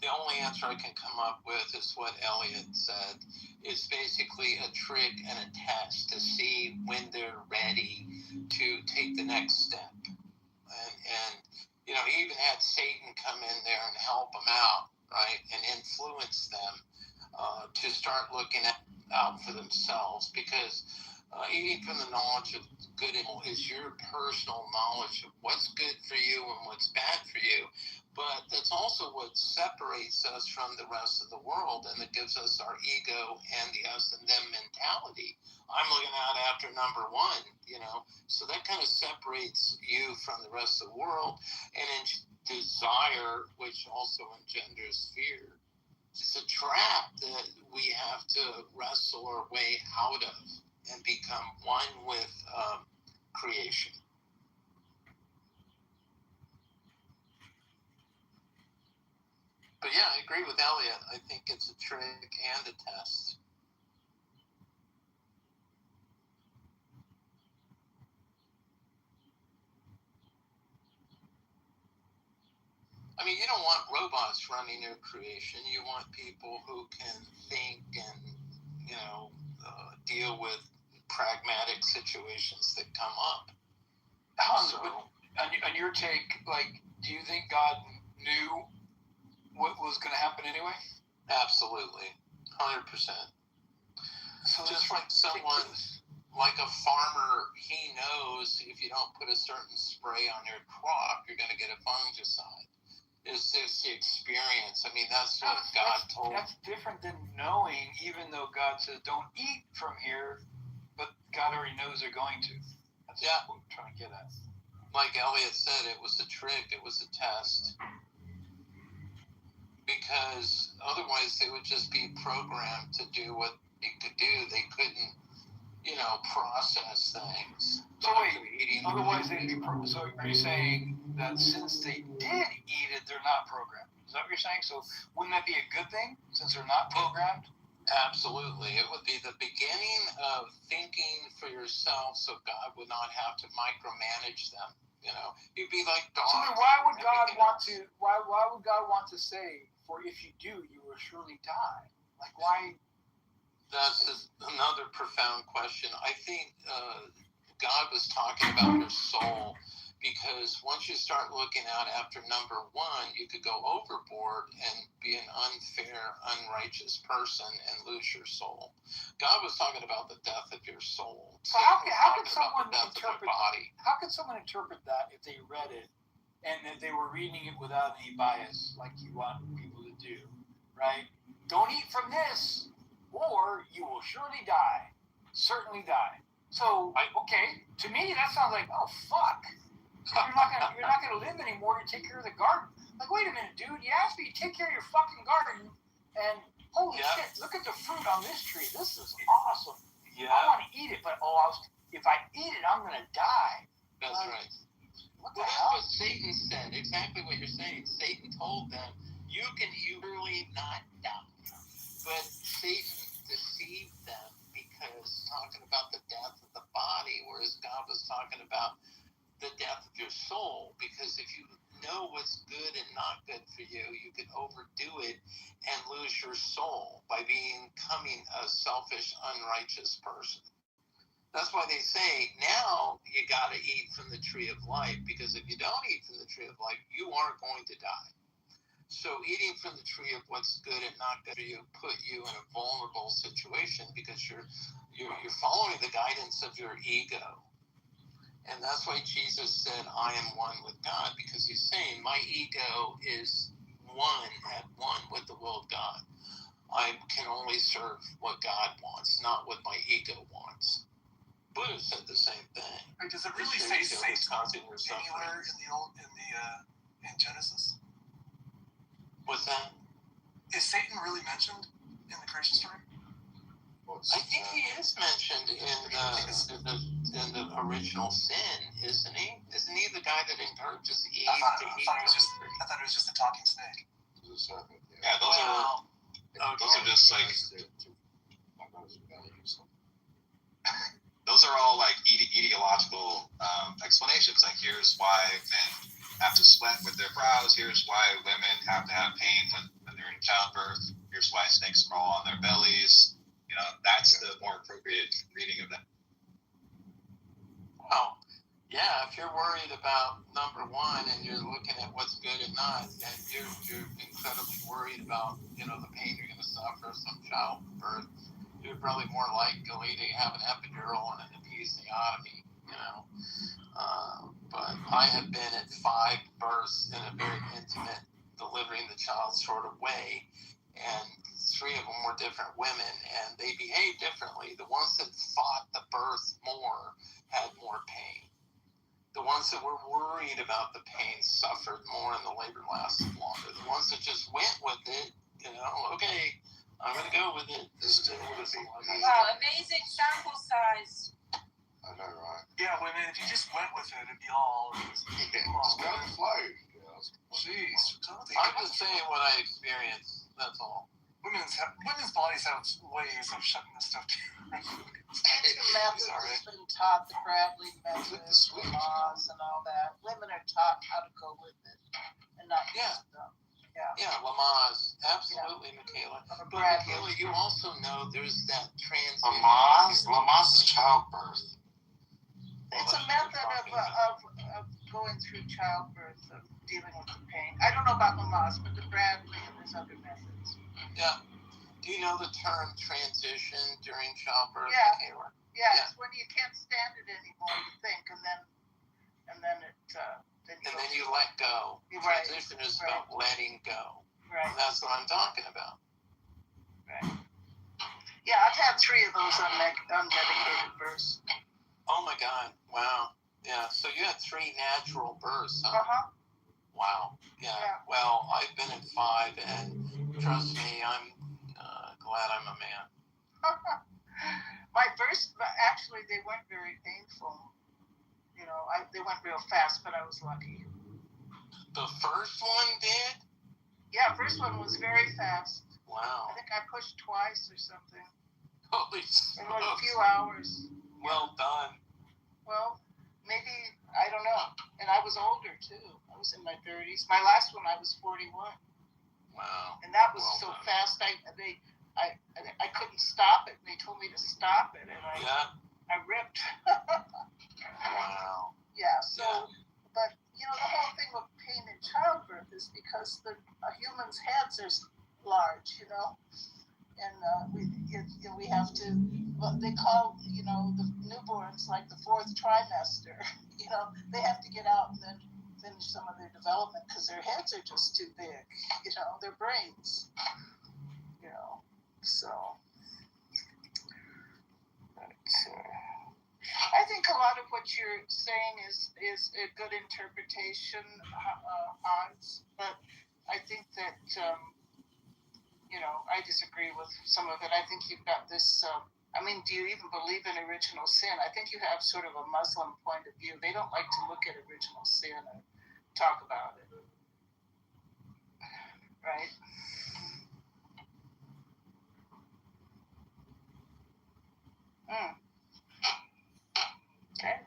the only answer I can come up with is what Elliot said. It's basically a trick and a test to see when they're ready to take the next step. And he even had Satan come in there and help them out, right, and influence them to start looking out for themselves, because eating from the knowledge of good and evil is your personal knowledge of what's good for you and what's bad for you. But that's also what separates us from the rest of the world, and it gives us our ego and the us and them mentality. I'm looking out after number one, so that kind of separates you from the rest of the world. And in desire, which also engenders fear, it's a trap that we have to wrestle our way out of and become one with creation. But yeah, I agree with Elliot. I think it's a trick and a test. I mean, you don't want robots running your creation. You want people who can think and, deal with pragmatic situations that come up. So, on your take, like, do you think God knew what was going to happen anyway? Absolutely, 100%. So just like someone, like a farmer, he knows if you don't put a certain spray on your crop, you're going to get a fungicide. It's just the experience. I mean, that's what God told. That's different than knowing, even though God says don't eat from here, but God already knows they're going to. That's what we're trying to get at. Like Elliot said, it was a trick. It was a test. Because otherwise they would just be programmed to do what they could do. They couldn't, process things. So wait, otherwise they'd be programmed. So are you saying that since they did eat it, they're not programmed? Is that what you're saying? So wouldn't that be a good thing since they're not programmed? Absolutely. It would be the beginning of thinking for yourself so God would not have to micromanage them. You'd be like dogs. So then why would God want to? Why would God want to say, "For if you do, you will surely die"? Like why? That's another profound question. I think God was talking about your soul, because once you start looking out after number one, you could go overboard and be an unfair, unrighteous person and lose your soul. God was talking about the death of your soul. So how can someone interpret body? How can someone interpret that if they read it and if they were reading it without any bias, like you want people to do, right? Don't eat from this, or you will surely die. Certainly die. So, okay, to me that sounds like, oh fuck. You're not gonna live anymore to take care of the garden. Like, wait a minute, dude. You asked me to take care of your fucking garden, and holy shit, look at the fruit on this tree. This is awesome. Yeah. I want to eat it, but if I eat it, I'm gonna die. That's right. What the hell? That's what Satan said. Exactly what you're saying. Satan told them, you can really not die. But Satan deceived them because talking about the death of the body, whereas God was talking about the death of your soul, because if you know what's good and not good for you, you can overdo it and lose your soul by becoming a selfish, unrighteous person. That's why they say now you got to eat from the tree of life, because if you don't eat from the tree of life, you are going to die. So eating from the tree of what's good and not good for you put you in a vulnerable situation, because you're following the guidance of your ego. And that's why Jesus said, I am one with God, because he's saying my ego is at one with the will of God. I can only serve what God wants, not what my ego wants. Buddha said the same thing. Does it really say Satan anywhere in Genesis? What's that? Is Satan really mentioned in the creation story? I think he is mentioned in the original sin, isn't he? Isn't he the guy that encourages Eve to eat? I thought it was just a talking snake. Yeah, those are just like those are all like ideological explanations. Like, here's why men have to sweat with their brows. Here's why women have to have pain when they're in childbirth. Here's why snakes crawl on their bellies. That's the more appropriate reading of that. Well, yeah, if you're worried about number one and you're looking at what's good and not, and you're incredibly worried about, the pain you're going to suffer from childbirth, you're probably more likely to have an epidural and an episiotomy, But I have been at 5 births in a very intimate, delivering the child sort of way, and 3 of them were different women, and they behaved differently. The ones that fought the birth more had more pain. The ones that were worried about the pain suffered more, and the labor lasted longer. The ones that just went with it, okay, I'm going to go with it. Wow, amazing sample size. I know, right? Yeah, women, if you just went with it, it'd be all. Just got it flight. Jeez. I'm just saying what I experienced. That's all. Women's bodies have ways of shutting this stuff down. Ancient methods has been taught, the Bradley method, Lamaze, and all that. Women are taught how to go with it and not use them. Yeah, Lamaze. Absolutely, Michaela. But Michaela, you also know there's that transition. Lamaze is childbirth. It's a method of going through childbirth, of dealing with the pain. I don't know about Lamaze, but the Bradley and there's other methods. Yeah. Do you know the term transition during childbirth? Yeah. Kayla? Yeah, it's when you can't stand it anymore, you think, and then you let go. Right. Transition is about letting go. Right. And that's what I'm talking about. Right. Yeah, I've had 3 of those undedicated births. Oh my God! Wow. Yeah. So you had 3 natural births, huh? Uh-huh. Wow. Yeah. Well, I've been in 5, and trust me, I'm glad I'm a man. My first, actually, they weren't very painful. You know, they went real fast, but I was lucky. The first one did? Yeah, first one was very fast. Wow. I think I pushed twice or something. Holy smokes. In like a few hours. Well done. Well, maybe, I don't know. And I was older, too. I was in my 30s. My last one, I was 41. Wow. And that was so fast, I couldn't stop it. And they told me to stop it, and I ripped. Wow. Yeah, so, but, you know, the whole thing with pain in childbirth is because a human's heads are large, you know, and we have to, they call, you know, the newborns like the 4th trimester, you know, they have to get out and then finish some of their development because their heads are just too big, you know, their brains, you know, so. I think a lot of what you're saying is a good interpretation, Hans, but I think that, you know, I disagree with some of it. I think you've got this, I mean, do you even believe in original sin? I think you have sort of a Muslim point of view. They don't like to look at original sin and talk about it. Right? Okay.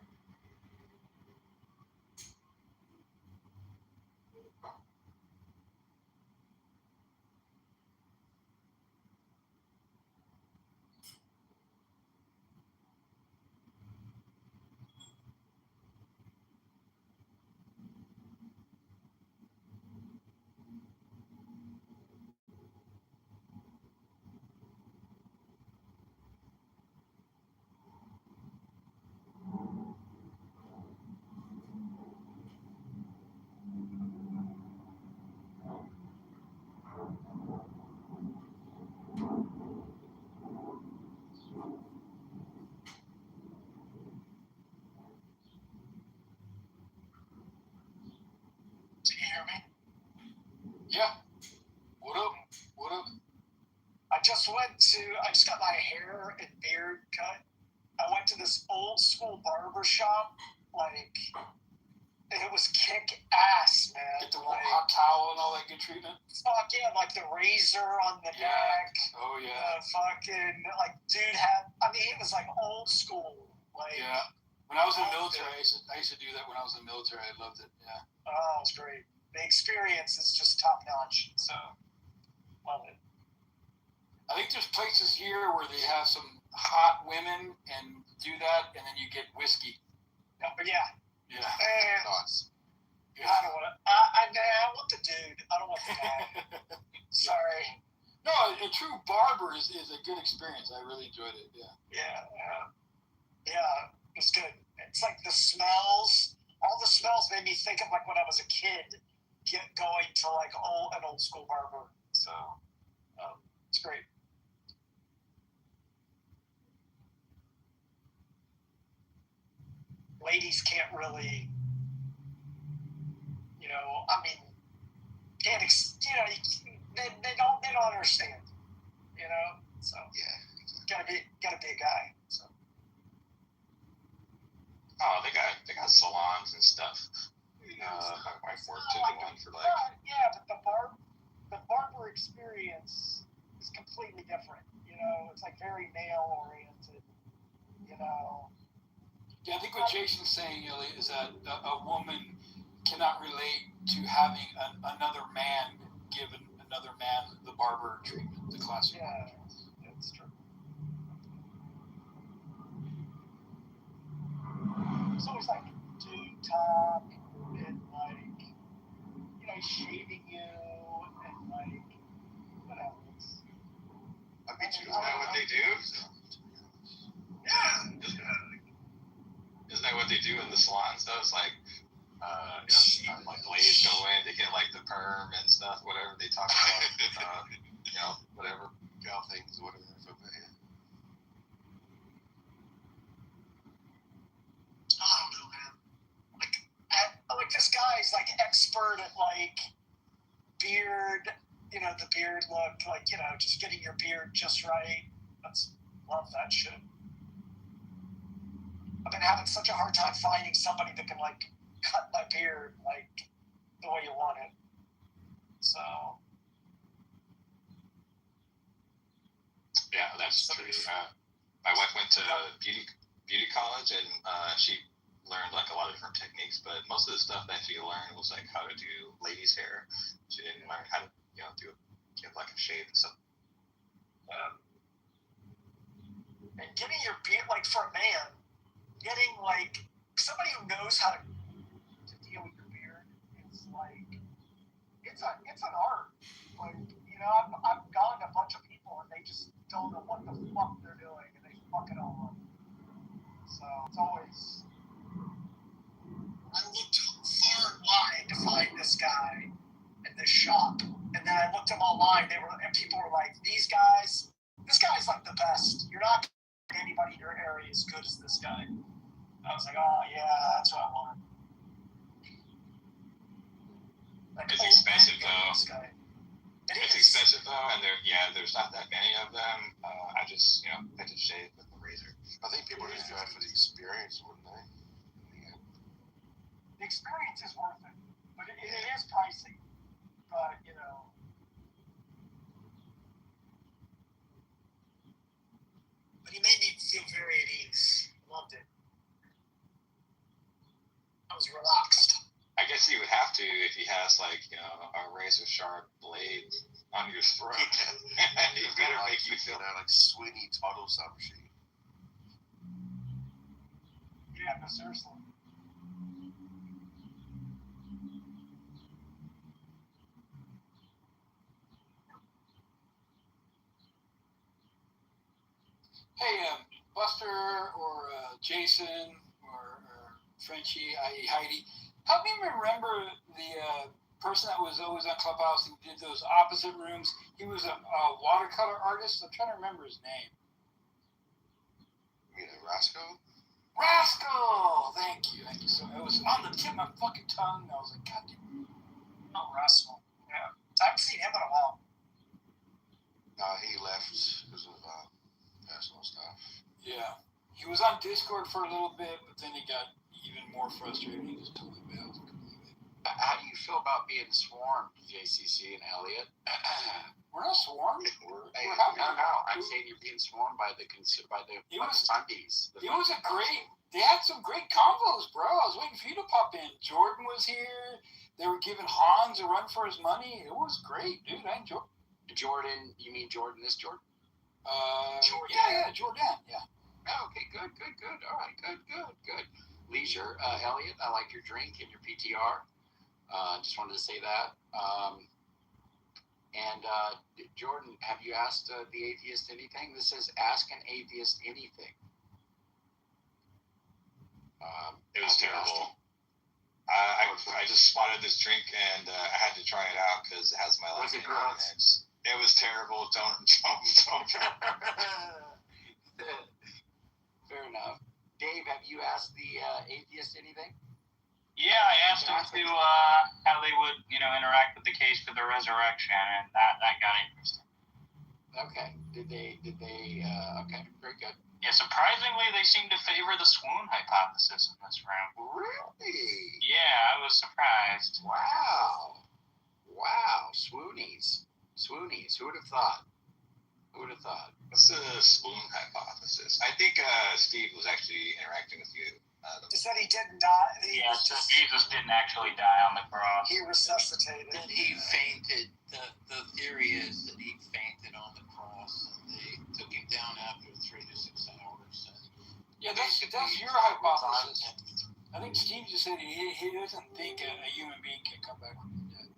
Can you hear me? Yeah. What up? What up? I just got my hair and beard cut. I went to this old school barber shop, like, it was kick ass, man. Get the hot towel and all that good treatment? Fuck yeah, like the razor on the neck. Oh yeah. Fucking, like, dude had, I mean, it was like old school. Like, yeah. When I was in the military, I used to do that when I was in the military. I loved it, yeah. Oh, it's great. The experience is just top notch, so love it. I think there's places here where they have some hot women and do that, and then you get whiskey. Yeah. Yeah. Thoughts. I don't want to. I want the dude. I don't want the guy. Sorry. No, a true barber is a good experience. I really enjoyed it. Yeah. Yeah. It's good. It's like the smells. All the smells made me think of like when I was a kid, going to like an old school barber. So it's great. Ladies can't really, you know, I mean, they don't understand, you know. So gotta be a guy. So. Oh, they got salons and stuff. My wife worked in one for like. Yeah, but the barber experience is completely different. You know, it's like very male oriented. You know. Yeah, I think what Jason's saying, Illy, is that a woman cannot relate to having another man give another man the barber treatment, the classic. Yeah, that's true. It's always like dude talk and like, you know, shaving you and like, what else? Isn't that what they do? Yeah. Isn't that what they do in the salons, though? It's like, like ladies go in, they get like the perm and stuff, whatever they talk about, whatever. Gal things, whatever. I don't know, man. Like this guy's like expert at like beard, the beard look, like, just getting your beard just right. Love that shit. I've been having such a hard time finding somebody that can like cut my beard like the way you want it. So. Yeah, that's true. My wife went to beauty college, and she learned like a lot of different techniques, but most of the stuff that she learned was like how to do ladies' hair. She didn't learn how to, give like a shave and stuff. And getting your beard, like for a man, getting like somebody who knows how to deal with your beard is like, it's an art. Like, I've gone to a bunch of people and they just don't know what the fuck they're doing and they fuck it all up. So it's always. I looked far and wide to find this guy in this shop, and then I looked him online. And people were like, this guy's like the best. You're not getting anybody in your area as good as this guy. I was like, oh yeah, that's what I want. Like, it's expensive though. It's expensive though, and there's not that many of them. I just shave with the razor. I think people just do that for the experience, wouldn't they? The experience is worth it, but it is pricey. But but he made me feel very at ease. Loved it. I was relaxed. I guess he would have to if he has like a razor sharp blade on your throat. He better make you feel like Sweeney Todd or some shit. Yeah, no, seriously. Hey, Buster or Jason or Frenchie, i.e. Heidi, help me remember the person that was always on Clubhouse and did those opposite rooms. He was a watercolor artist. I'm trying to remember his name. You mean Rascal? Rascal! Thank you. So it was on the tip of my fucking tongue. And I was like, God damn. Oh, Rascal. Yeah. I haven't seen him in a while. He left because of personal stuff. Yeah. He was on Discord for a little bit, but then he got even more frustrated. He just totally bailed completely. How do you feel about being swarmed, JCC and Elliot? We're not swarmed. No. I'm saying you're being swarmed by the Sundays. It was a great. They had some great combos, bro. I was waiting for you to pop in. Jordan was here. They were giving Hans a run for his money. It was great, dude. I enjoyed. Jordan, you mean Jordan? This Jordan? Jordan. Yeah, Jordan. Yeah. Oh, okay, good. All right, good. Leisure, Elliot. I like your drink and your PTR. Just wanted to say that. And Jordan, have you asked the atheist anything? This says ask an atheist anything. It was terrible. I just spotted this drink and I had to try it out because it has my last name on it. It was terrible. Don't. Fair enough. Dave, have you asked the atheist anything? Yeah, I asked them to how they would, interact with the case for the resurrection, and that got interesting. Okay. Did they? Okay, very good. Yeah, surprisingly, they seem to favor the swoon hypothesis in this round. Really? Yeah, I was surprised. Wow. Swoonies. Who would have thought? What's the swoon hypothesis? I think Steve was actually interacting with you. He said he didn't die. So Jesus didn't actually die on the cross. He resuscitated. That he fainted. The theory is that he fainted on the cross, and they took him down after 3 to 6 hours. Yeah, that's your hypothesis. I think Steve just said he doesn't think a human being can come back from the dead.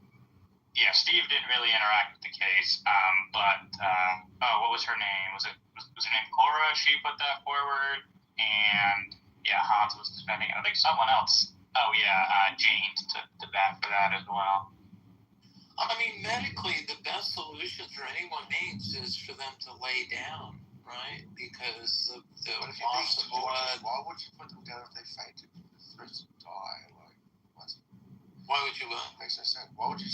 yeah, Steve didn't really interact with the case, but what was her name? Was her name Cora? She put that forward, and yeah, Hans was defending it. I think someone else. Oh yeah, Jane to bat for that as well. I mean, medically, the best solution for anyone needs is for them to lay down, right? Because the loss of blood. Why would you put them down if they fainted? They're supposed to die. Like, what? Why would you what? Makes no sense. Why would you're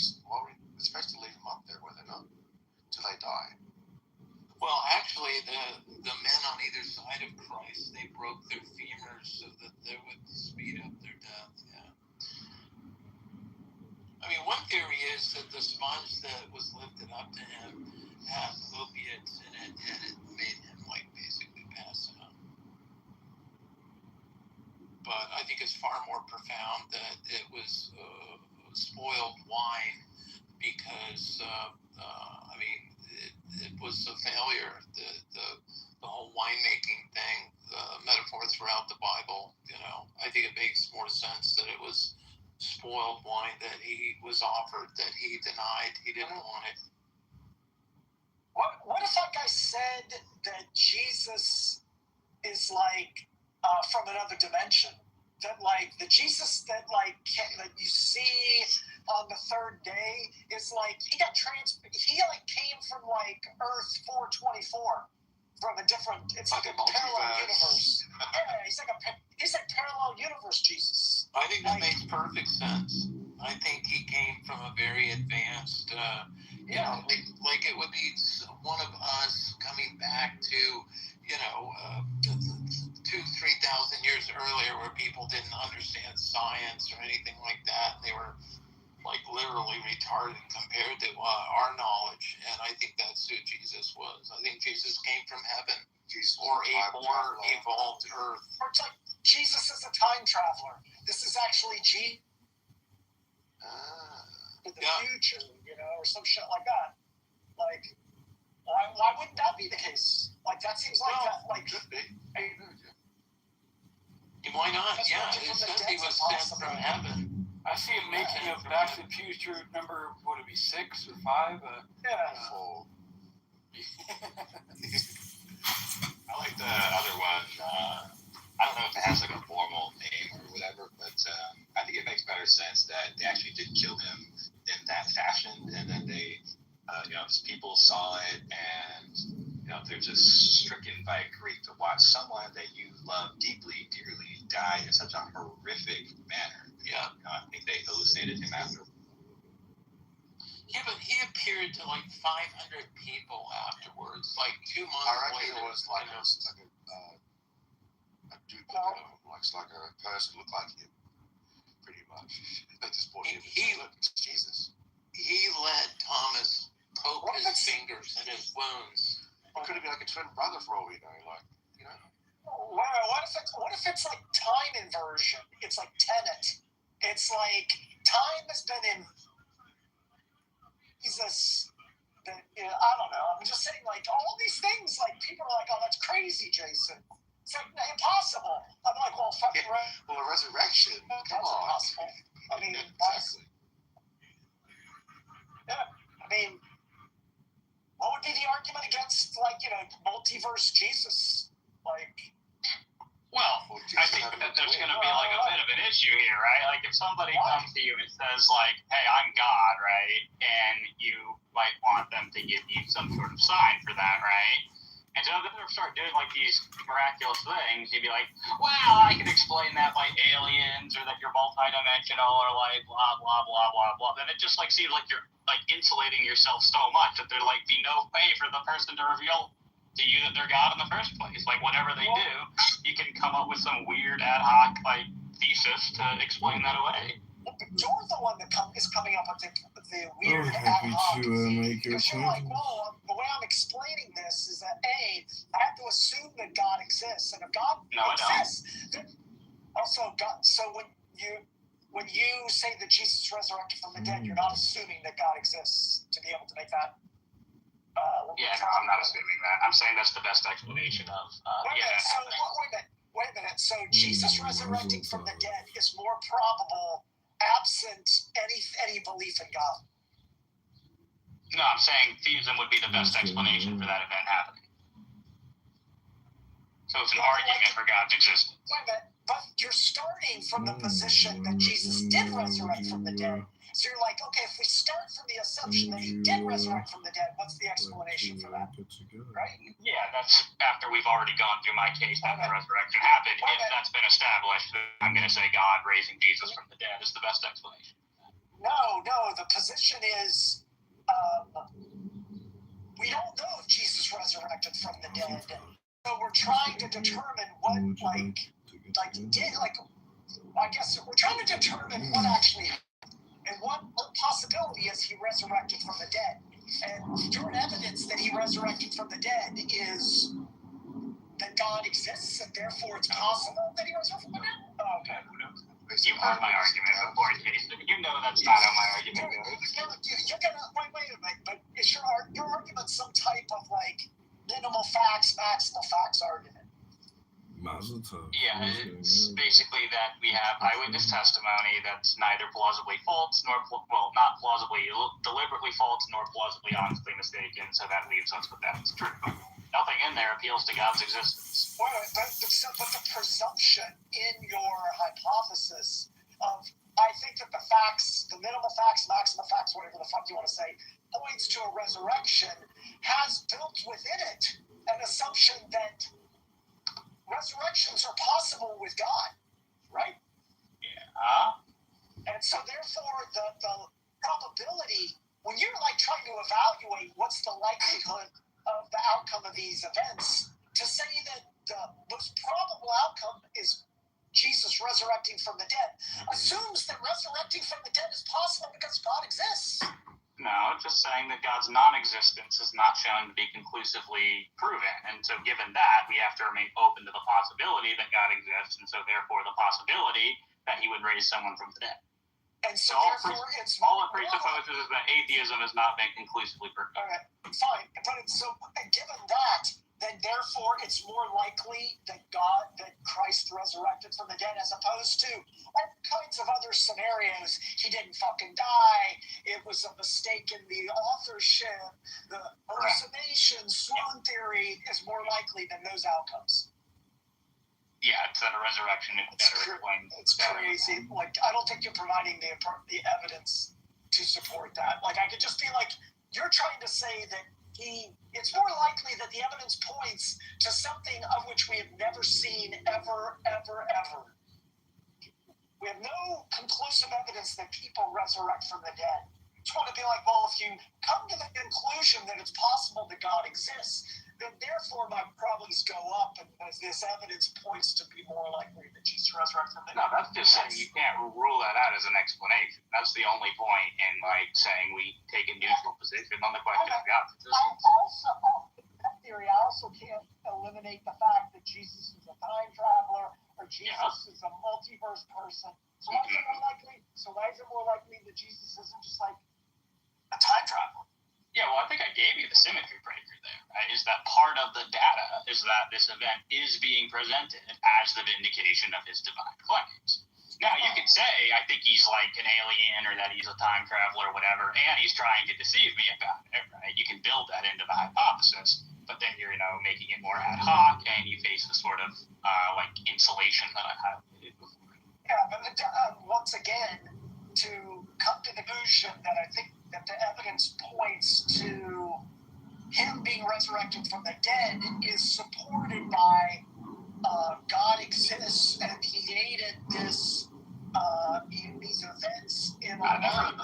supposed to leave them up there where they're not till they die? Well, actually, the men on either side of Christ, they broke their femurs so that they would speed up their death. Yeah. I mean, one theory is that the sponge that was lifted up to him had opiates in it, and it made him like basically pass out. But I think it's far more profound that it was spoiled wine because I mean it was a failure. The whole winemaking thing, metaphor throughout the Bible. You know, I think it makes more sense that it was spoiled wine that he was offered that he denied. He didn't want it. What if that guy said that Jesus is like from another dimension? That like the Jesus that that you see on the third day is like he like came from like Earth 424 from a different. It's like a parallel universe. Yeah, he's like parallel universe Jesus. I think that makes perfect sense. I think he came from a very advanced, you know, like it would be one of us coming back to, you know, 2,000-3,000 years earlier where people didn't understand science or anything like that. They were like literally retarded compared to our knowledge. And I think that's who Jesus was. I think Jesus came from heaven or evolved earth. Or it's like Jesus is a time traveler. This is actually in the future, you know, or some shit like that. Like, why wouldn't that be the case? Like, that seems like that. Like, could be. Why not? Yeah, it says he was sent from heaven. I see him making a Back to the Future number. Would it be 6 or 5? Yeah. 4. I like the other one. I don't know if it has like a formal name or whatever, but I think it makes better sense that they actually did kill him in that fashion, and then they, you know, people saw it, and you know, they're just stricken by grief to watch someone that you love deeply, dearly die in such a horrific manner. Yeah, you know, I think they hallucinated him after. Yeah, but he appeared to like 500 people afterwards, like 2 months later. I reckon it was like a duplicate of him, like a person looked like him, pretty much. They just brought him. It's Jesus. He let Thomas poke his fingers in his wounds. It could have been like a twin brother for all we know, like, you know. What if it's like time inversion? It's like Tenet. It's like time has been in Jesus. You know, I don't know. I'm just saying, like, all these things, like, people are like, oh, that's crazy, Jason. It's like, impossible. I'm like, well, fucking right. Well, a resurrection. Come on. Impossible. I mean, exactly. Yeah. I mean, what would be the argument against, like, you know, multiverse Jesus? Like, well, I think that there's going to be like a bit of an issue here, right? Like if somebody comes to you and says like, hey, I'm God, right? And you might want them to give you some sort of sign for that, right? And so they're going to start doing like these miraculous things. You'd be like, well, I can explain that by aliens or that you're multidimensional or like blah, blah, blah, blah, blah. Then it just like seems like you're like insulating yourself so much that there'd like be no way for the person to reveal to you that they're God in the first place. Like whatever they do, you can come up with some weird ad hoc like thesis to explain that away. You're the one that is coming up with the weird ad hoc make your because you're like, well, the way I'm explaining this is that I have to assume that God exists, and if God exists, then also God. So when you say that Jesus resurrected from the dead, you're not assuming that God exists to be able to make that. Yeah, no, I'm not assuming that. I'm saying that's the best explanation of wait a minute. So Jesus resurrecting from the dead is more probable absent any belief in God. No, I'm saying theism would be the best explanation for that event happening. So it's an argument for God's existence. Wait a minute, but you're starting from the position that Jesus did resurrect from the dead. So you're like, okay, if we start from the assumption that he did resurrect from the dead, what's the explanation for that? Right? Yeah, that's after we've already gone through my case that the resurrection happened. If that's been established, then I'm going to say God raising Jesus from the dead is the best explanation. No, the position is we don't know if Jesus resurrected from the dead. So we're trying to determine what, I guess we're trying to determine what actually happened. And one possibility is he resurrected from the dead. And your evidence that he resurrected from the dead is that God exists, and therefore it's possible that he resurrected from the dead? Oh, okay. Who knows? You heard my argument before, Jason. You know that's not how my argument goes. You're gonna wait a minute, but is your argument some type of like minimal facts, maximal facts argument? Yeah, it's basically that we have eyewitness testimony that's neither plausibly false nor not plausibly deliberately false nor plausibly honestly mistaken. So that leaves us with that it's true. Nothing in there appeals to God's existence. Well, but the presumption in your hypothesis of, I think that the facts, the minimal facts, maximal facts, whatever the fuck you want to say, points to a resurrection, has built within it an assumption that resurrections are possible with God, right? Yeah. And so therefore the probability, when you're like trying to evaluate what's the likelihood of the outcome of these events, to say that the most probable outcome is Jesus resurrecting from the dead assumes that resurrecting from the dead is possible because God exists. No, it's just saying that God's non-existence is not shown to be conclusively proven. And so given that, we have to remain open to the possibility that God exists, and so therefore the possibility that he would raise someone from the dead. And so all it presupposes is that atheism has not been conclusively proven. All right, fine. But given that, then therefore it's more likely that Christ resurrected from the dead, as opposed to all kinds of other scenarios. He didn't fucking die. It was a mistake in the authorship. The hallucination, swan theory is more likely than those outcomes. Yeah, it's that a resurrection is better explained. It's crazy. Like, I don't think you're providing the evidence to support that. Like, I could just be like, you're trying to say that it's more likely that the evidence points to something of which we have never seen ever. We have no conclusive evidence that people resurrect from the dead. I just want to be like, well, if you come to the conclusion that it's possible that God exists, then therefore my probabilities go up, and this evidence points to be more likely that Jesus resurrected from the dead. No, that's just saying you can't rule that out as an explanation. That's the only point in like saying we take a neutral position on the question of God's existence. I also can't eliminate the fact that Jesus is a time traveler or Jesus is a multiverse person. So why is it more likely? That Jesus isn't just like a time traveler? Yeah, well, I think I gave you the symmetry breaker there. Right? Is that part of the data is that this event is being presented as the vindication of his divine claims. Now, you could say, I think he's like an alien or that he's a time traveler or whatever, and he's trying to deceive me about it, right? You can build that into the hypothesis, but then you're, making it more ad hoc, and you face the sort of, insulation that I highlighted before. Yeah, but once again, to come to the conclusion that I think that the evidence points to him being resurrected from the dead is supported by God exists and he created these events in our life.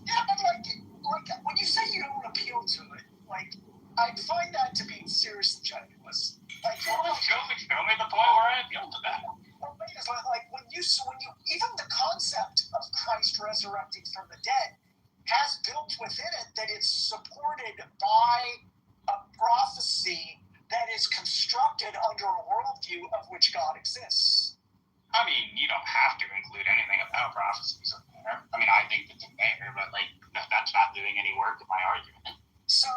Yeah, but like when you say you don't appeal to it, like I find that to be seriously tenuous. Like, show me the point where I appeal to that. Like when you even the concept of Christ resurrecting from the dead has built within it that it's supported by a prophecy that is constructed under a worldview of which God exists. I mean, you don't have to include anything about prophecies in there. I mean, I think it's in there, but that's not doing any work in my argument. So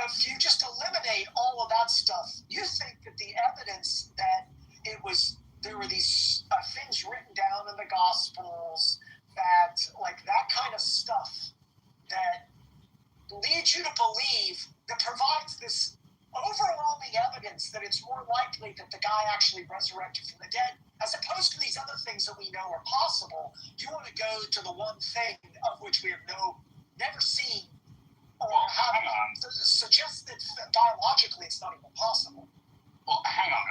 if you just eliminate all of that stuff, you think that the evidence that there were these things written down in the Gospels that, like that kind of stuff, that lead you to believe, that provides this overwhelming evidence that it's more likely that the guy actually resurrected from the dead, as opposed to these other things that we know are possible. You want to go to the one thing of which we have never seen, or suggest that biologically it's not even possible. Well, hang on.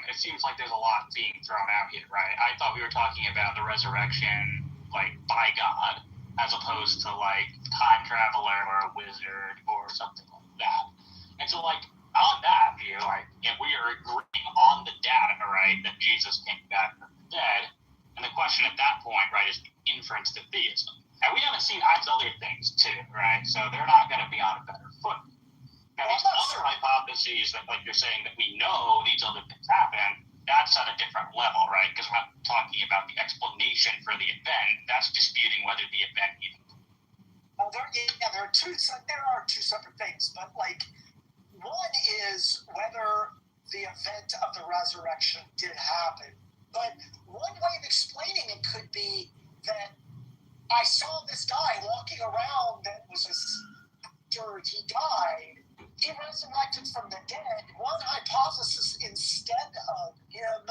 It seems like there's a lot being thrown out here, right? I thought we were talking about the resurrection, like, by God, as opposed to, like, time traveler or a wizard or something like that. And so, like, on that view, like, if we are agreeing on the data, right, that Jesus came back from the dead, and the question at that point, right, is the inference to theism. And we haven't seen other things, too, right? So they're not going to be on a better foot. Now, these other hypotheses that, like, you're saying that we know these other things happen, that's at a different level, right? Because we're not talking about the explanation for the event. That's disputing whether the event even. Well, there are two separate things, but, like, one is whether the event of the resurrection did happen. But one way of explaining it could be that I saw this guy walking around that was after he died. He resurrected from the dead. One hypothesis, instead of him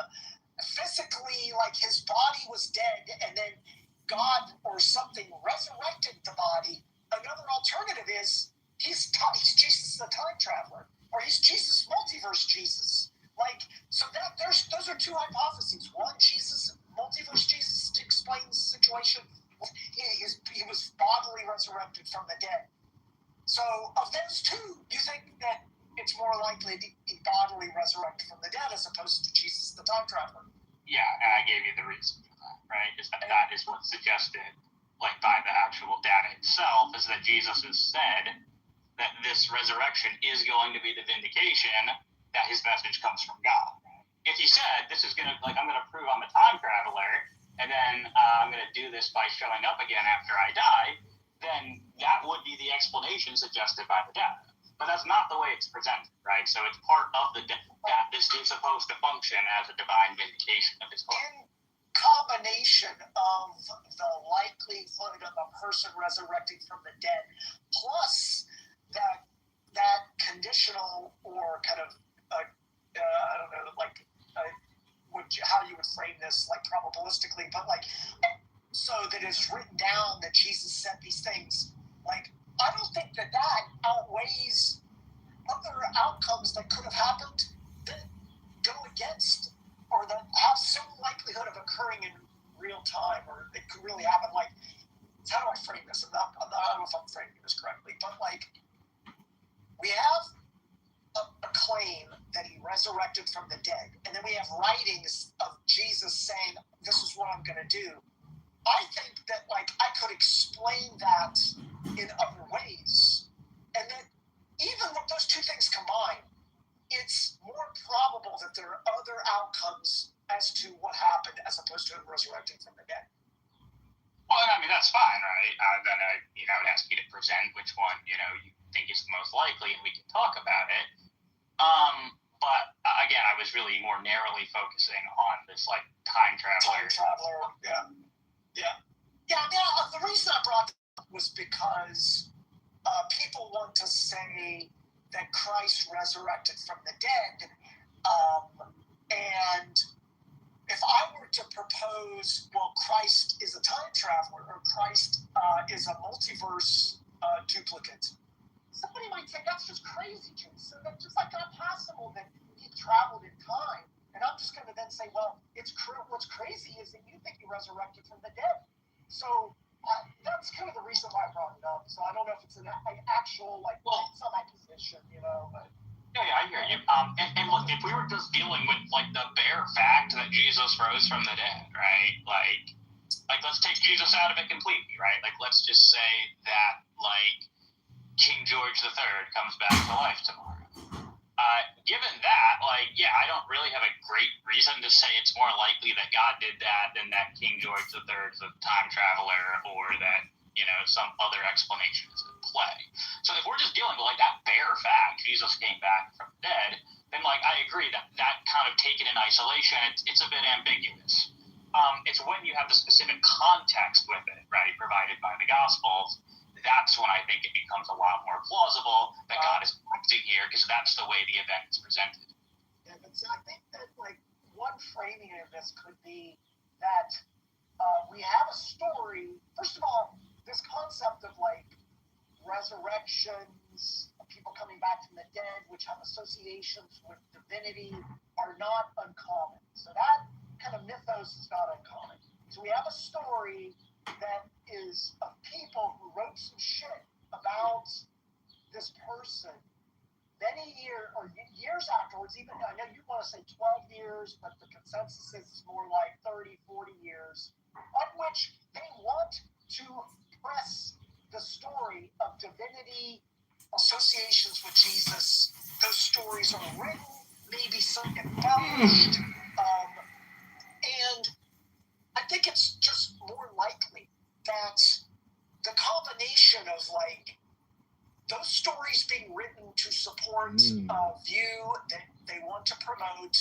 physically, like his body was dead and then God or something resurrected the body. Another alternative is he's Jesus the time traveler, or he's Jesus multiverse Jesus. Like, so that those are two hypotheses. One, Jesus multiverse Jesus to explain the situation. He was bodily resurrected from the dead. So of those two, you think that it's more likely to be bodily resurrected from the dead as opposed to Jesus the time traveler? Yeah, and I gave you the reason for that, right? Is that is what's suggested, like, by the actual data itself, is that Jesus has said that this resurrection is going to be the vindication that his message comes from God. If he said, this is going to, like, I'm going to prove I'm a time traveler, and then I'm going to do this by showing up again after I die, then that would be the explanation suggested by the data. But that's not the way it's presented, right? So it's part of the that this is supposed to function as a divine vindication of his work. In combination of the likelihood of a person resurrecting from the dead, plus that conditional or kind of I don't know, like how you would frame this, like probabilistically, but like so that it's written down that Jesus said these things. Like, I don't think that outweighs other outcomes that could have happened that go against or that have some likelihood of occurring in real time, or it could really happen. Like, how do I frame this? I don't know if I'm framing this correctly, but like, we have a claim that he resurrected from the dead, and then we have writings of Jesus saying, this is what I'm going to do. I think that, like, I could explain that in other ways, and that even with those two things combined, it's more probable that there are other outcomes as to what happened as opposed to him resurrecting from the dead. Well, I mean, that's fine, right? Then I would ask you to present which one, you think is the most likely, and we can talk about it. But again, I was really more narrowly focusing on this, like, time traveler. Yeah. The reason I brought that up was because people want to say that Christ resurrected from the dead, and if I were to propose, well, Christ is a time traveler, or Christ is a multiverse duplicate, somebody might say that's just crazy, Jason. That's just like not possible that he traveled in time. And I'm just going to then say, well, what's crazy is that you think he resurrected from the dead. So that's kind of the reason why I brought it up. So I don't know if it's an actual, like, it's on my position, but. Yeah, I hear you. And look, if we were just dealing with, like, the bare fact that Jesus rose from the dead, right? Like let's take Jesus out of it completely, right? Like, let's just say that, like, King George III comes back to life tomorrow. Given that, like, yeah, I don't really have a great reason to say it's more likely that God did that than that King George III is a time traveler, or that, some other explanation is in play. So if we're just dealing with, like, that bare fact, Jesus came back from the dead, then, like, I agree that kind of taken in isolation, it's a bit ambiguous. It's when you have the specific context with it, right, provided by the Gospels, that's when I think it becomes a lot more plausible resurrections, people coming back from the dead, which have associations with divinity, are not uncommon. So that kind of mythos is not uncommon. So we have a story that is of people who wrote some shit about this person many years afterwards. Even I know you want to say 12 years, but the consensus is more like 30, 40 years, of which they want to press the story of divinity, associations with Jesus. Those stories are written, maybe some embellished, and I think it's just more likely that the combination of like those stories being written to support a view that they want to promote,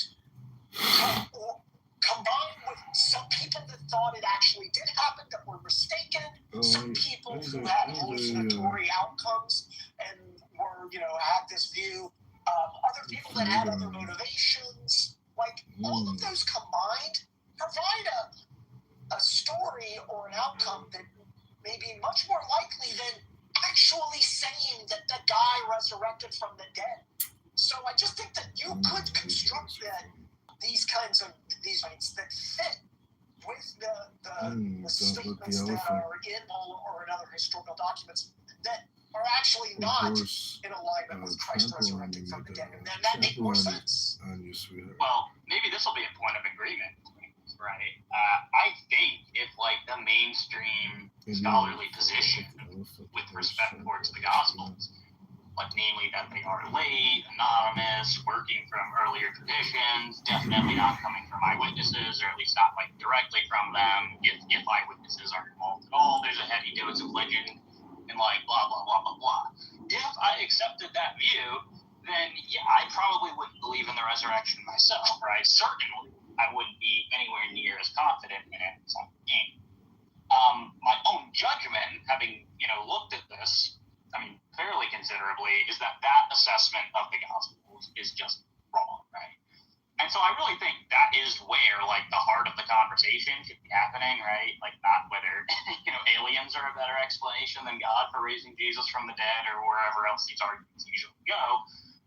combined with some people that thought it actually did happen that were mistaken, some people who had hallucinatory outcomes and were, had this view, other people that had other motivations, like all of those combined provide a story or an outcome that may be much more likely than actually saying that the guy resurrected from the dead. So I just think that you could construct these kinds of points that fit with the statements that are in Paul or in other historical documents that are actually not in alignment with Christ resurrected from the dead. And then that makes more sense. Well, maybe this will be a point of agreement, right? I think if like the mainstream scholarly position with respect towards the Gospels, like namely that they are late, anonymous, working from earlier traditions, definitely not coming from eyewitnesses, or at least not like directly from them. If eyewitnesses aren't involved at all, there's a heavy dose of legend and like blah blah blah blah blah. If I accepted that view, then yeah, I probably wouldn't believe in the resurrection myself, right? Certainly, I wouldn't be anywhere near as confident in it as I am. My own judgment, having looked at this, fairly considerably, is that assessment of the Gospels is just wrong, right? And so I really think that is where like the heart of the conversation should be happening, right? Like not whether aliens are a better explanation than God for raising Jesus from the dead or wherever else these arguments usually go.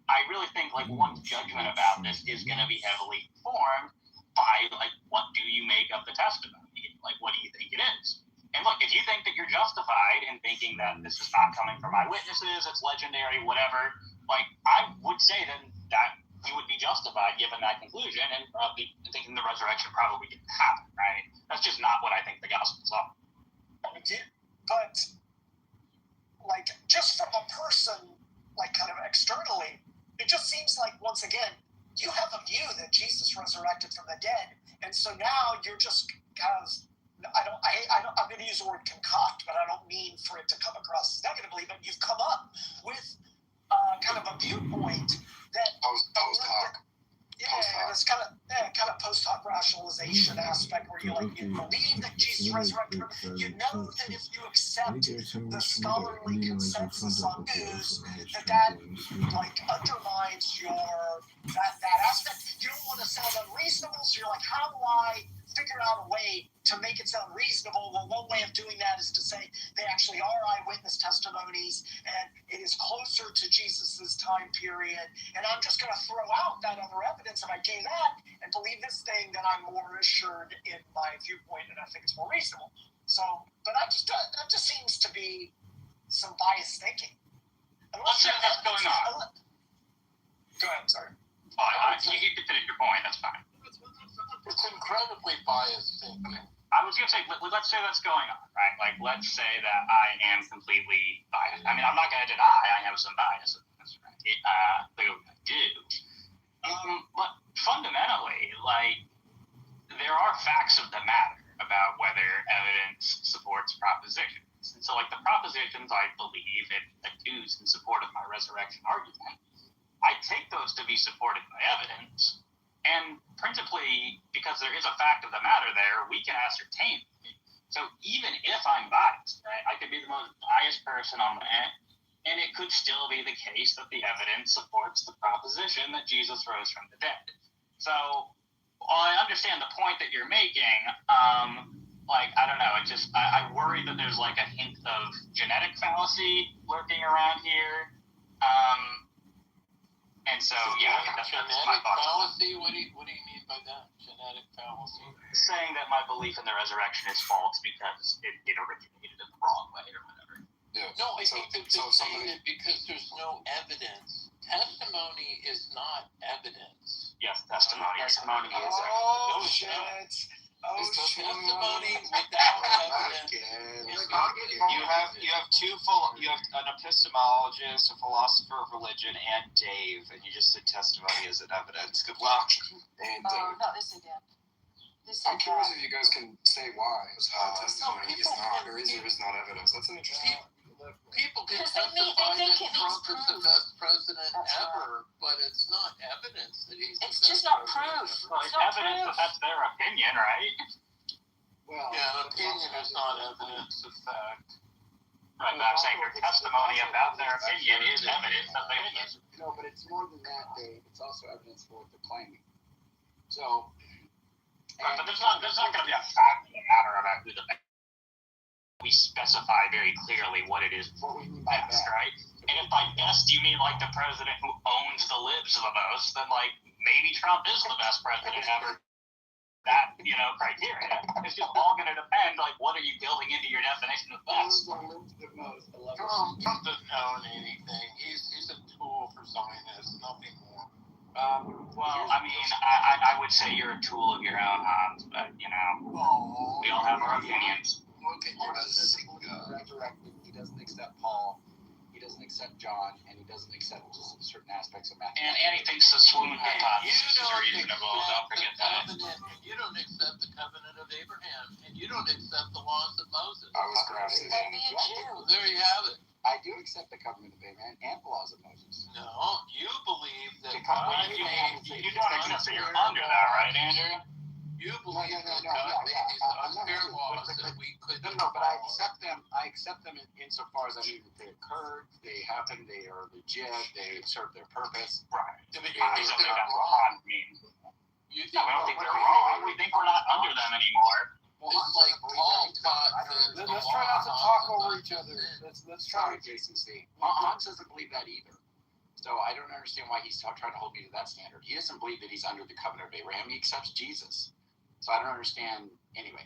I really think like one's judgment about this is going to be heavily informed by like what do you make of the testimony? Like what do you think it is? And look, if you think that you're justified in thinking that this is not coming from eyewitnesses, it's legendary, whatever, like I would say then that you would be justified given that conclusion and probably thinking the resurrection probably didn't happen, right? That's just not what I think the Gospels are. But like just from a person, like kind of externally, it just seems like once again you have a view that Jesus resurrected from the dead, and so now you're just kind of. I'm going to use the word concoct, but I don't mean for it to come across negatively, but you've come up with kind of a viewpoint that it's kind of post hoc rationalization aspect where you believe that Jesus resurrected. You know that if you accept the scholarly consensus on news, that like undermines that aspect. You don't want to sound unreasonable, so you're like, how do I figure out a way to make it sound reasonable? Well, one way of doing that is to say they actually are eyewitness testimonies and it is closer to Jesus's time period, and I'm just going to throw out that other evidence if I do that and believe this thing, then I'm more assured in my viewpoint and I think it's more reasonable. So, but that just seems to be some biased thinking. Let's say that's going on. Go ahead, sorry. You can finish your point, that's fine. It's incredibly biased thinking. I was going to say, let's say that's going on, right? Like, let's say that I am completely biased. I'm not going to deny I have some bias, right? I do. But fundamentally, like, there are facts of the matter about whether evidence supports propositions. And so, like, the propositions I believe and accuse in support of my resurrection argument, I take those to be supported by evidence. And principally, because there is a fact of the matter there, we can ascertain it. So even if I'm biased, right, I could be the most biased person on the planet, and it could still be the case that the evidence supports the proposition that Jesus rose from the dead. So while I understand the point that you're making, I don't know, I worry that there's like a hint of genetic fallacy lurking around here. And so, yeah, that's my thoughts. Fallacy? What do you mean by that? Genetic fallacy? Saying that my belief in the resurrection is false because it originated in the wrong way or whatever. Yeah. No, I think they're just saying it because there's no evidence. Testimony is not evidence. Yes, testimony. Testimony is evidence. Oh, shit. Testimony without evidence. You have an epistemologist, a philosopher of religion, and Dave, and you just said testimony as an evidence. Good luck. And no, they said that. I'm curious if you guys can say why testimony is not or is not evidence. That's an interesting. People can testify that Trump is the best president ever, but it's not evidence that he's. It's just not proof. Well, it's evidence that that's their opinion, right? Well, yeah, an opinion is not evidence of fact. Right, but I'm saying their testimony about their opinion is evidence of their opinion. No, but it's more than that, Dave. It's also evidence for what they're claiming. So. Right, but there's not going to be a fact in the matter about who the best. We specify very clearly what it is best, right? And if by best you mean like the president who owns the libs the most, then like maybe Trump is the best president ever. That criteria. It's just all going to depend. Like, what are you building into your definition of best? Trump doesn't own anything. He's a tool for something that's nothing more. Well, I mean, I would say you're a tool of your own hands, but we all have our opinions. Resurrected. He doesn't accept Paul. He doesn't accept John, and he doesn't accept just certain aspects of Matthew. And he thinks the swoon hypothesis is reasonable. Don't forget that. And you don't accept the covenant of Abraham, and you don't accept the laws of Moses. I was grafted in. There you have it. I do accept the covenant of Abraham and the laws of Moses. No, you believe that you don't accept that you're under that, right, Andrew? You believe that God made these unfair laws that we couldn't No, but I accept them. I accept them insofar as I mean that they occurred, they happened, they are legit, they serve their purpose. Right. I mean, you think they're wrong. We don't think they're wrong. We think we're not under them anymore. Well, it's like Paul taught. Let's try not to talk over each other. Let's try. Sorry, Jason C. Hans doesn't believe that either. So I don't understand why he's trying to hold me to that standard. He doesn't believe that he's under the covenant of Abraham. He accepts Jesus. So I don't understand anyway.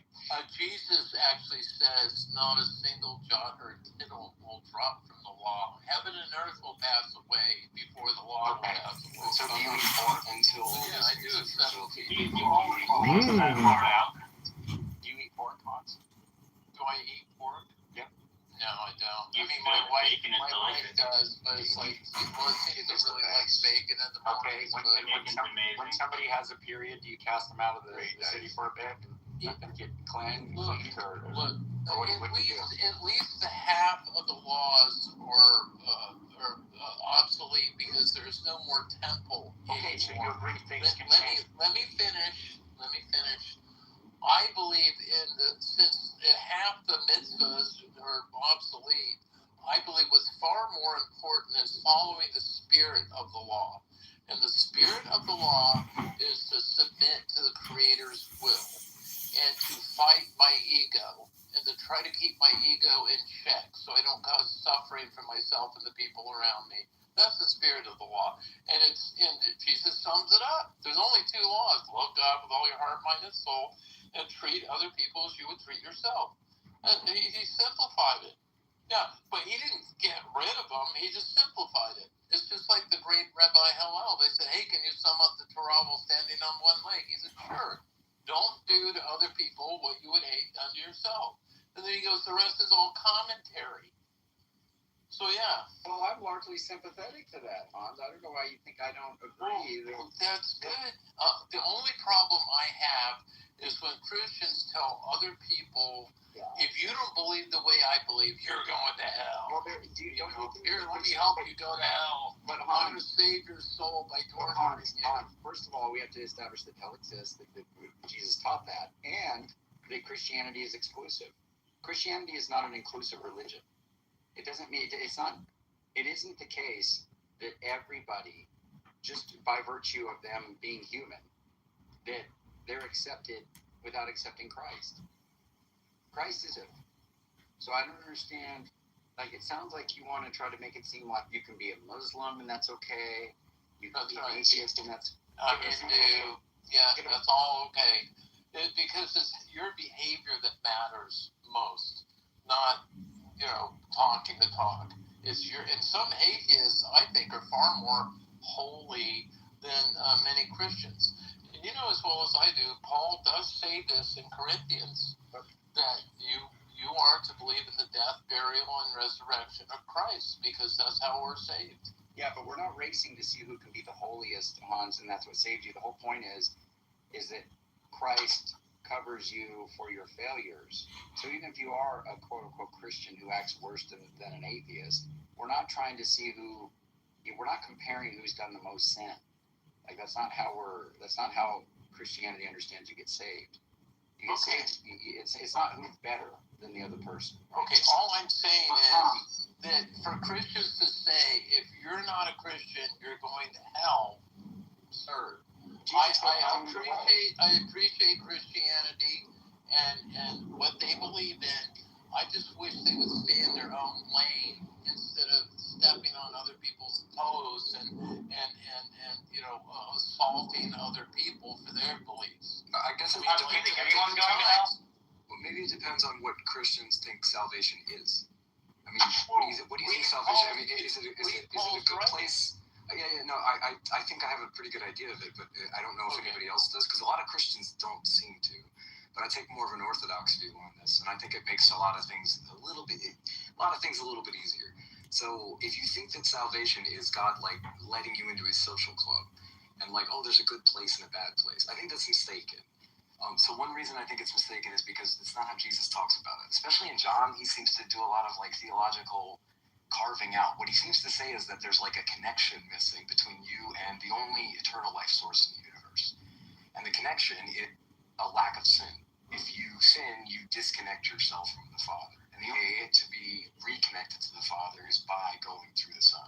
Jesus actually says not a single jot or tittle will drop from the law. Heaven and earth will pass away before the law will pass away. So do you eat pork until? Yeah, I do accept it. You always that far out. Do you eat pork, Hans? Do I eat pork? Yep. No, I don't. I mean, my wife does, but it's like, well, things that really like bacon in the morning. Okay, when somebody has a period, do you cast them out of the city for a bit and let them get cleansed? Look, at least the half of the laws are obsolete because there's no more temple. Okay, so you agree things can change. Let me finish. I believe since half the mitzvahs are obsolete, I believe what's far more important is following the spirit of the law. And the spirit of the law is to submit to the Creator's will and to fight my ego and to try to keep my ego in check so I don't cause suffering for myself and the people around me. That's the spirit of the law. And Jesus sums it up. There's only two laws. Love God with all your heart, mind, and soul, and treat other people as you would treat yourself. And he simplified it. Yeah, but he didn't get rid of them. He just simplified it. It's just like the great Rabbi Hillel. They said, hey, can you sum up the Torah while standing on one leg? He said, sure. Don't do to other people what you would hate done to yourself. And then he goes, the rest is all commentary. So, yeah. Well, I'm largely sympathetic to that, Hans. I don't know why you think I don't agree. Well, that's good. The only problem I have is when Christians tell other people, if you don't believe the way I believe, you're going to hell. Well, here, let me help you go to hell. But I'm going to save your soul by torturing you. First of all, we have to establish that hell exists, that Jesus taught that, and that Christianity is exclusive. Christianity is not an inclusive religion. It doesn't mean it isn't the case that everybody, just by virtue of them being human, that they're accepted without accepting Christ. Christ is it. So I don't understand Like, it sounds like you want to try to make it seem like you can be a Muslim and that's okay. You can be an atheist and that's Hindu. Yeah, that's all okay. Because it's your behavior that matters most, not, talking the talk. And some atheists, I think, are far more holy than many Christians. And you know as well as I do, Paul does say this in Corinthians, that you are to believe in the death, burial, and resurrection of Christ, because that's how we're saved. Yeah, but we're not racing to see who can be the holiest, Hans, and that's what saved you. The whole point is that Christ covers you for your failures. So even if you are a quote-unquote Christian who acts worse than an atheist, we're not trying to see we're not comparing who's done the most sin. Like, that's not how Christianity understands you get saved. You get saved, it's not who's better than the other person. Okay, all I'm saying is that for Christians to say, if you're not a Christian, you're going to hell, sir. I appreciate Christianity and what they believe in. I just wish they would stay in their own lane instead of stepping on other people's toes and assaulting other people for their beliefs. I guess I don't think anyone's going to hell. Well, maybe it depends on what Christians think salvation is. I mean, what do you think salvation? I mean, is it a good place? No, I think I have a pretty good idea of it, but I don't know if anybody else does, because a lot of Christians don't seem to. But I take more of an orthodox view on this, and I think it makes a lot of things a little bit easier. So if you think that salvation is God, like, letting you into his social club, and like, oh, there's a good place and a bad place, I think that's mistaken. So one reason I think it's mistaken is because it's not how Jesus talks about it. Especially in John, he seems to do a lot of like theological carving out. What he seems to say is that there's like a connection missing between you and the only eternal life source in the universe. And the connection is a lack of sin. If you sin, you disconnect yourself from the Father. And the way to be reconnected to the Father is by going through the Son.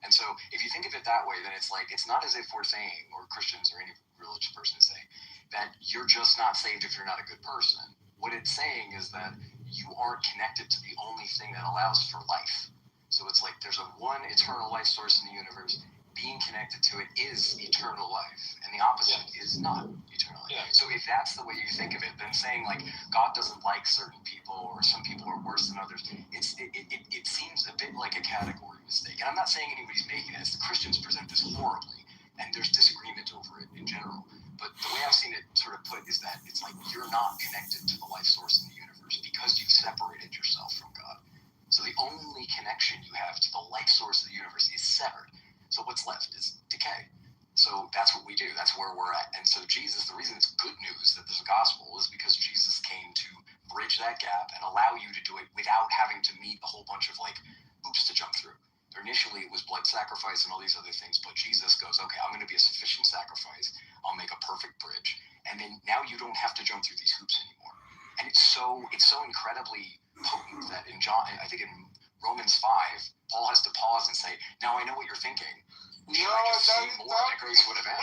And so if you think of it that way, then it's like, it's not as if we're saying, or Christians or any religious person is saying, that you're just not saved if you're not a good person. What it's saying is that you aren't connected to the only thing that allows for life. So it's like there's a one eternal life source in the universe. Being connected to it is eternal life, and the opposite is not eternal life. Yeah. So if that's the way you think of it, then saying like God doesn't like certain people or some people are worse than others, it seems a bit like a category mistake. And I'm not saying anybody's making it. The Christians present this horribly, and there's disagreement over it in general. But the way I've seen it sort of put is that it's like you're not connected to the life source in the universe because you've separated yourself from God. So the only connection you have to the life source of the universe is severed. So what's left is decay. So that's what we do. That's where we're at. And so Jesus, the reason it's good news that there's a gospel is because Jesus came to bridge that gap and allow you to do it without having to meet a whole bunch of like hoops to jump through. Initially, it was blood sacrifice and all these other things, but Jesus goes, okay, I'm going to be a sufficient sacrifice. I'll make a perfect bridge. And then now you don't have to jump through these hoops anymore. And it's so incredibly potent that in John, I think in Romans 5, Paul has to pause and say, now I know what you're thinking. Should I just see more that grace would have had?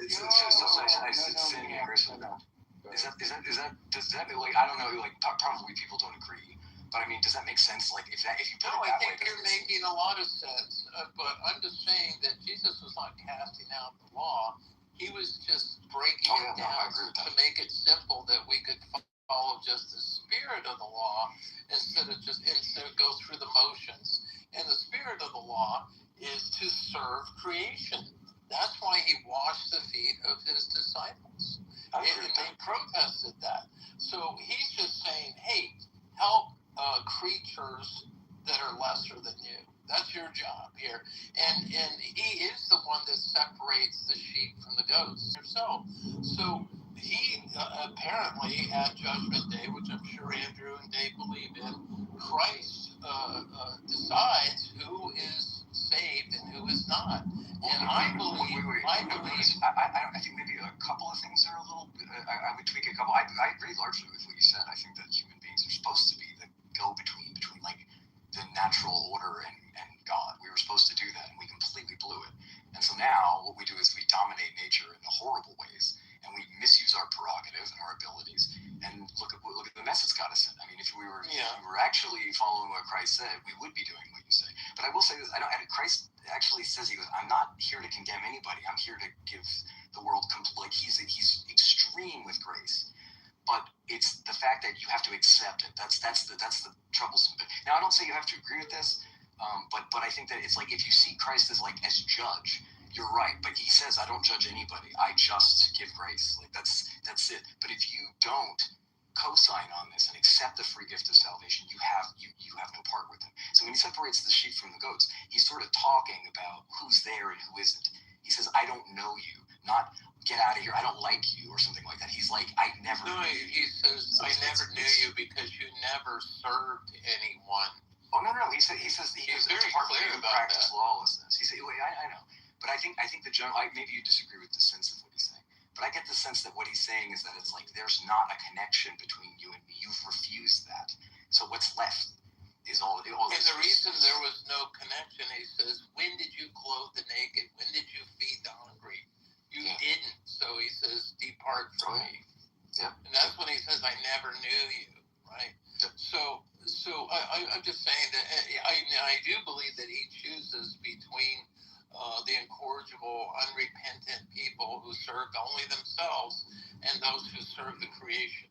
Is that like, I don't know, like probably people don't agree. But I mean, does that make sense? Like, if you put it that way, I think you're making a lot of sense. But I'm just saying that Jesus was not casting out the law; he was just breaking it down to make it simple that we could follow just the spirit of the law instead of go through the motions. And the spirit of the law is to serve creation. That's why he washed the feet of his disciples, and they protested that. So he's just saying, hey, help creatures that are lesser than you. That's your job here. And he is the one that separates the sheep from the goats yourself. So he apparently at Judgment Day, which I'm sure Andrew and Dave believe in, Christ decides who is saved and who is not. And I think maybe a couple of things are a little bit, I would tweak a couple. I agree largely with what you said. I think that human beings are supposed to be the go-between like the natural order and God. We were supposed to do that, and we completely blew it. And so now what we do is we dominate nature in horrible ways, and we misuse our prerogative and our abilities. And look at the mess it's got us in. I mean, if we be following what Christ said, we would be doing what you say. But I will say this: Christ actually says, he goes, "I'm not here to condemn anybody. I'm here to give the world like he's extreme with grace." But it's the fact that you have to accept it. That's the troublesome bit. Now, I don't say you have to agree with this, but I think that it's like if you see Christ as judge, you're right. But he says, "I don't judge anybody. I just give grace." Like that's it. But if you don't co-sign on this and accept the free gift of salvation, you have no part with him. So when he separates the sheep from the goats, he's sort of talking about who's there and who isn't. He says, "I don't know you," not "get out of here, I don't like you," or something like that. He's like, "I never knew you." He says, "I never knew you because you never served anyone." Oh no, he says he's very clear about practice lawlessness. He said, I know, but I think the general. Maybe you disagree with the sense of what he's saying, but I get the sense that what he's saying is that it's like there's not a connection between you and me. You've refused that, so what's left is all. And the reason there was no connection, he says, "When did you clothe the naked? When did you feed the hungry? You didn't." So he says, "Depart from me." Yeah. And that's when he says, "I never knew you." Right. Yep. So I'm just saying that I do believe that he chooses between the incorrigible, unrepentant people who served only themselves and those who serve the creation.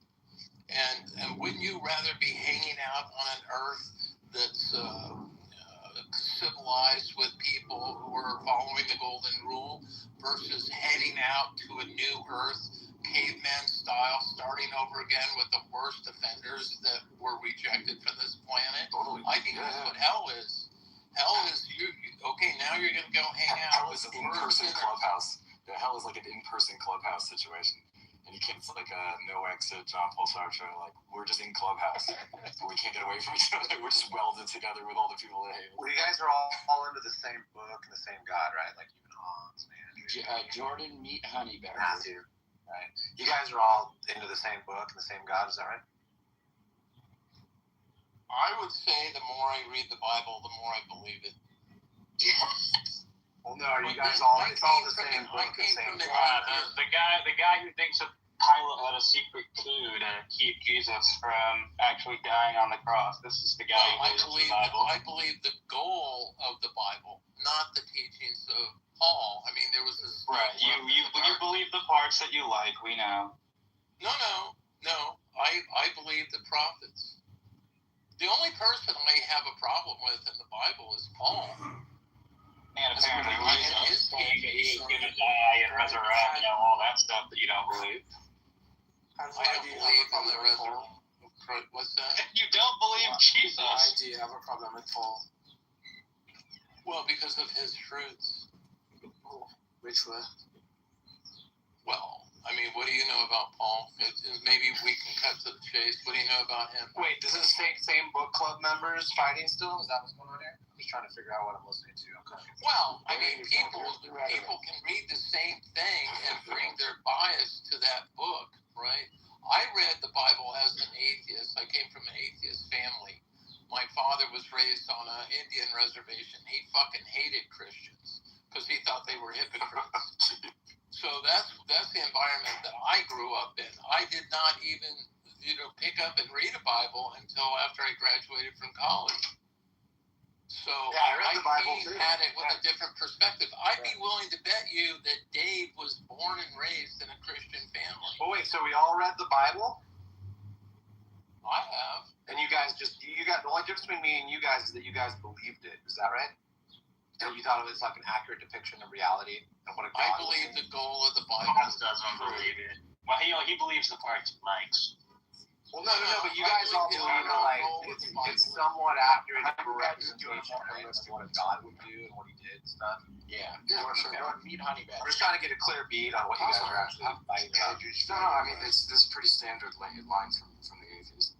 And wouldn't you rather be hanging out on an earth that's civilized with people who are following the golden rule versus heading out to a new earth, caveman style, starting over again with the worst offenders that were rejected from this planet? Totally. I think that's what hell is. Hell is okay, now you're going to go hang out. Hell is an in-person clubhouse. Yeah, hell is like an in-person clubhouse situation. And you can't, it's like a no exit John Paul Sartre, like we're just in clubhouse, but we can't get away from each other. We're just welded together with all the people that hate us. Well, you guys are all into the same book and the same God, right? Like you and Hans, man. Jordan, meet Honeybear. Matthew, right? You guys are all into the same book and the same God, is that right? I would say the more I read the Bible, the more I believe it. Well, no, are you guys all? It's all the same book, the same God. The guy who thinks that Pilate had a secret clue to keep Jesus from actually dying on the cross. This is the guy who believes the Bible. I believe the goal of the Bible, not the teachings of Paul. I mean, there was this. Right. You believe the parts that you like. We know. No. I believe the prophets. The only person I have a problem with in the Bible is Paul. And apparently he's saying that he's going to die and resurrect, all that stuff that you don't believe. I don't believe in the resurrection. What's that? You don't believe Jesus. Why do you have a problem with Paul? Well, because of his fruits. Which were? Well, I mean, what do you know about Paul? Maybe we can cut to the chase. What do you know about him? Wait, this is same book club members fighting still? Is that what's going on here? I'm just trying to figure out what I'm listening to. Well, I mean, people can read the same thing and bring their bias to that book, right? I read the Bible as an atheist. I came from an atheist family. My father was raised on an Indian reservation. He fucking hated Christians because he thought they were hypocrites. So that's the environment that I grew up in. I did not even, pick up and read a Bible until after I graduated from college. So I read the Bible too. Had it with a different perspective. I'd be willing to bet you that Dave was born and raised in a Christian family. Oh wait, so we all read the Bible? I have. And you guys the only difference between me and you guys is that you guys believed it. Is that right? And you thought it was like an accurate depiction of reality and what a God. I believe the goal of the Bible. Hans doesn't believe it. Well, he believes the parts he likes. Well, no, but you guys all believe that like it's somewhat accurate representation of what God would do and what he did and stuff. Yeah, sure. Meet Honeybear. I'm just trying to get a clear beat on what you guys are actually fighting about. No, I mean this is pretty standard line from the atheist.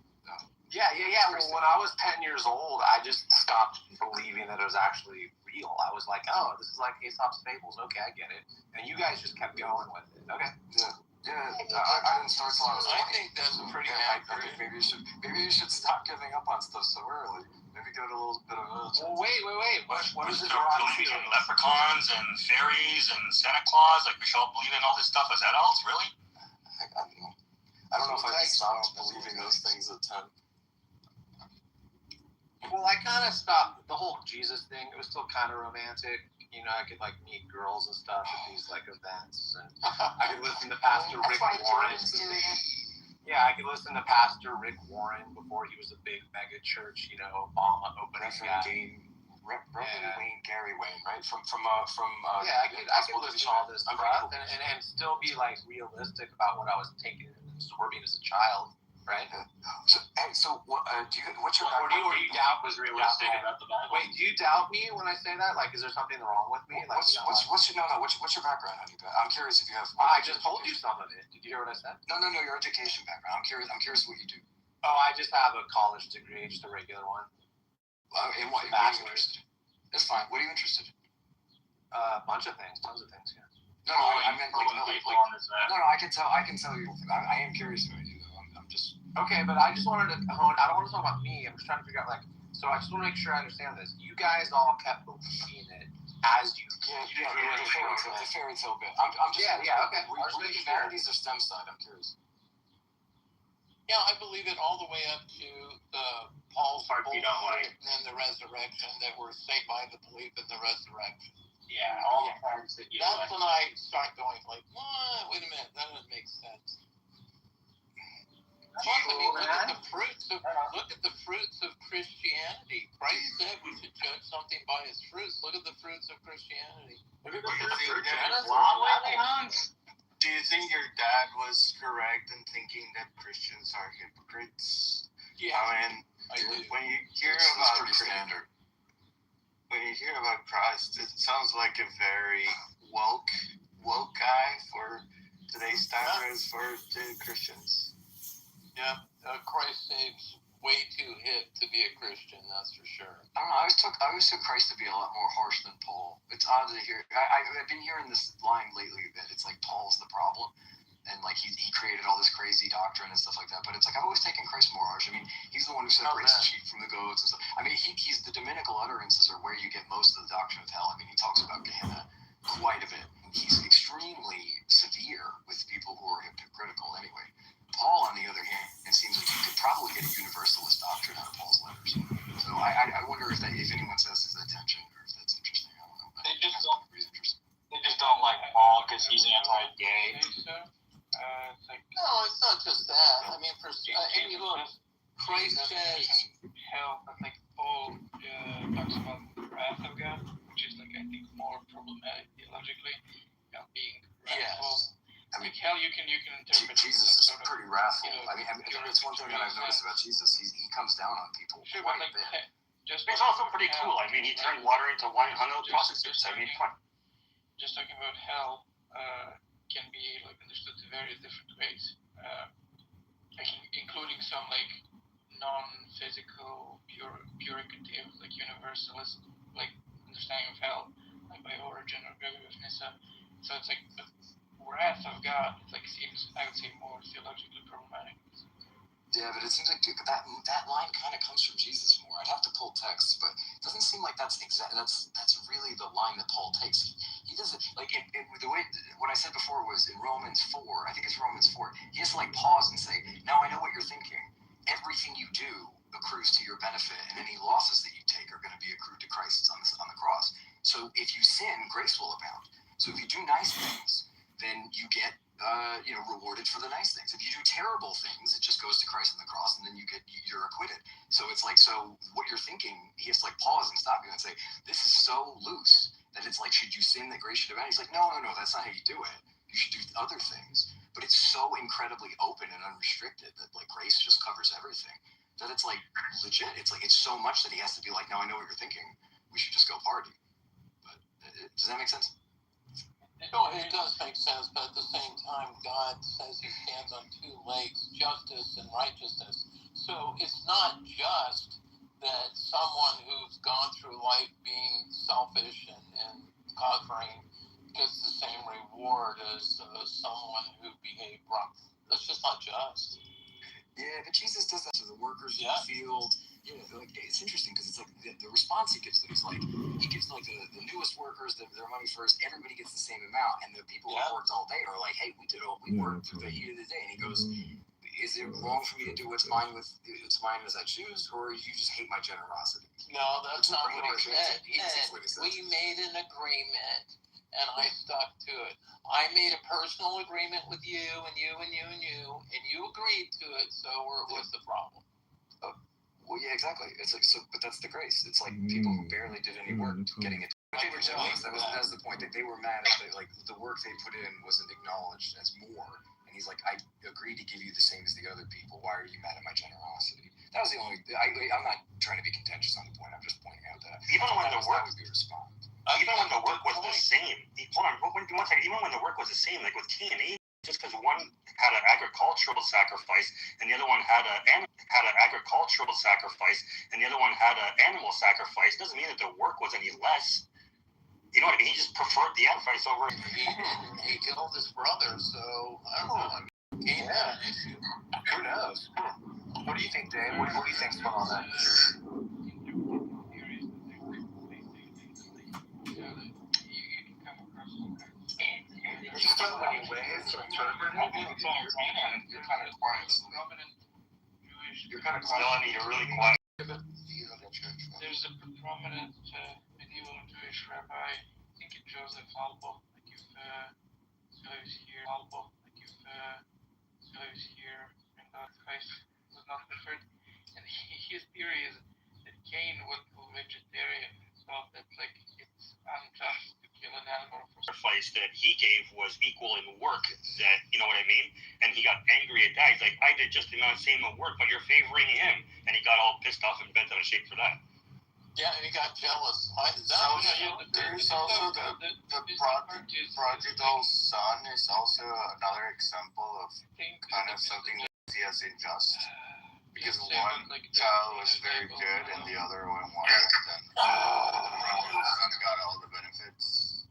Yeah. Well, when I was 10 years old, I just stopped believing that it was actually real. I was like, oh, this is like Aesop's fables. Okay, I get it. And you guys just kept going with it. Okay. Yeah, I didn't start till I was. I think that's pretty accurate. Maybe you should stop giving up on stuff so early. Maybe give it a little bit of a. Well, wait. What is it? Believing in leprechauns and fairies and Santa Claus, like we should all believe in all this stuff as adults, really? I don't know if I stopped believing those things at 10. kind of stopped the whole Jesus thing. It was still kind of romantic. You know, I could like meet girls and stuff at these like events, and I could listen to Pastor Rick Warren. Yeah, I could listen to Pastor Rick Warren before he was a big mega church. You know, Obama opening guy. Reverend Wayne, Gary Wayne, right? From yeah, I could listen to all this stuff and still be like realistic about what I was taking and absorbing as a child. Right. So what's your or do you doubt was realistic about the Bible? Wait, do you doubt me when I say that? Like, is there something wrong with me? Like, what's your background, honey? I'm curious if you have. I just told you some of it. Did you hear what I said? No, your education background. I'm curious what you do. Oh, I just have a college degree, just a regular one. In what? Bachelor's. That's fine. What are you interested in? A bunch of things, tons of things. Yeah. No, I meant like no. I can tell you. I am curious about you. I'm just. Okay, but I just wanted to hone. I don't want to talk about me. I'm just trying to figure out like. So I just want to make sure I understand this. You guys all kept believing it as you. Yeah, the fairy tale bit. I'm just. Yeah. Okay. Were you humanities or STEM side? I'm curious. Yeah, I believe it all the way up to Paul's bullshit and the resurrection, that we're saved by the belief in the resurrection. Yeah, all the parts that you. That's when I start going like, wait a minute, that doesn't make sense. Plus, I mean, look at the fruits of Christianity. Christ said we should judge something by its fruits. Look at the fruits of Christianity. Do you think your dad was correct in thinking that Christians are hypocrites? Yeah. I mean, when you hear about standard. When you hear about Christ, it sounds like a very woke guy for today's standards for the Christians. Yeah, Christ seems way too hip to be a Christian, that's for sure. I don't know, I always took Christ to be a lot more harsh than Paul. It's odd to hear. I've been hearing this line lately that it's like Paul's the problem, and like he created all this crazy doctrine and stuff like that. But it's like I've always taken Christ more harsh. I mean, he's the one who separates the sheep from the goats and stuff. I mean, he's the Dominical utterances are where you get most of the doctrine of hell. I mean, he talks about Gehenna quite a bit. He's extremely severe with people who are hypocritical anyway. Paul, on the other hand, it seems like you could probably get a universalist doctrine out of Paul's letters. So I wonder if anyone says is that tension or if that's interesting. I don't know. They just don't like Paul because he's anti-gay. No, it's not just that. I mean, look, Christ says hell, but like Paul talks about the wrath of God, which is like I think more problematic theologically, being wrathful. Yes. I mean, hell, you can interpret Jesus is pretty wrathful. I mean, that's one thing that I've noticed about Jesus. He comes down on people quite a bit. He's also pretty cool. I mean, he turned water into wine, hung out prostitutes. I mean, come on. Just talking about hell can be like understood in various different ways, including some like non-physical, puricative, like universalist, like understanding of hell, like by Origen or Gregory of Nyssa. So it's like the wrath of God, like seems, I would say, more theologically problematic. Yeah, but it seems like that line kind of comes from Jesus more. I'd have to pull texts, but it doesn't seem like that's really the line that Paul takes. He doesn't like the way what I said before was in Romans 4. I think it's Romans 4. He has to like pause and say, "Now I know what you're thinking. Everything you do accrues to your benefit, and any losses that you take are going to be accrued to Christ on the cross. So if you sin, grace will abound. So if you do nice things, then you get rewarded for the nice things. If you do terrible things, it just goes to Christ on the cross, and then you're acquitted. So it's like, so what you're thinking, he has to like pause and stop you and say, this is so loose that it's like, should you sin that grace should abound? He's like, no, that's not how you do it. You should do other things. But it's so incredibly open and unrestricted that like grace just covers everything. That it's like legit. It's like it's so much that he has to be like, now I know what you're thinking. We should just go party. But does that make sense? No, it does make sense, but at the same time, God says he stands on two legs, justice and righteousness. So it's not just that someone who's gone through life being selfish and conquering gets the same reward as someone who behaved wrong. That's just not just. Yeah, but Jesus does that to the workers in the field. Yeah, like it's interesting because it's like the response he gives them is like he gives like the newest workers their money first. Everybody gets the same amount, and the people who worked all day are like, "Hey, we worked through the heat of the day." And he goes, "Is it wrong for me to do what's mine as I choose, or you just hate my generosity?" No, that's not what he said. He said, we made an agreement, and I stuck to it. I made a personal agreement with you, and you, and you, and you, and you agreed to it, so what's the problem? Well, yeah, exactly. It's like, so, but that's the grace. It's like people who barely did any work getting it. But they were jealous. That was the point. They were mad at the work they put in wasn't acknowledged as more. And he's like, I agreed to give you the same as the other people. Why are you mad at my generosity? That was the only. I'm not trying to be contentious on the point. I'm just pointing out that even when the work was the response. Even when the work was the same. Hold on, one second. Even when the work was the same, like with Cain and Abel, just because one had an agricultural sacrifice and the other one had an agricultural sacrifice and the other one had an animal sacrifice, doesn't mean that the work was any less. You know what I mean? He just preferred the sacrifice over. He killed his brother, so I don't know. I mean, Cain had an issue. Who knows? What do you think, Dave? What do you think's going on there? You find any ways to interpret it? You're kind of quiet. You're kind of quiet. Melanie, you're really quiet. There's a prominent medieval Jewish rabbi, I think it's Joseph Albo, like if slaves here, Albo, like if slaves here, and that Christ was not preferred. And his theory is that Cain went to vegetarian and thought that like it's unjust to kill an animal for sacrifice that he gave was equal in work, that, you know what I mean? And he got angry at that. He's like, I did just the same amount of work, but you're favoring him. And he got all pissed off and bent out of shape for that. Yeah, and he got jealous. There's also the prodigal son is also another example of kind of something that we see as unjust. Because one child was very good and the other one wasn't. And the son got all the benefits.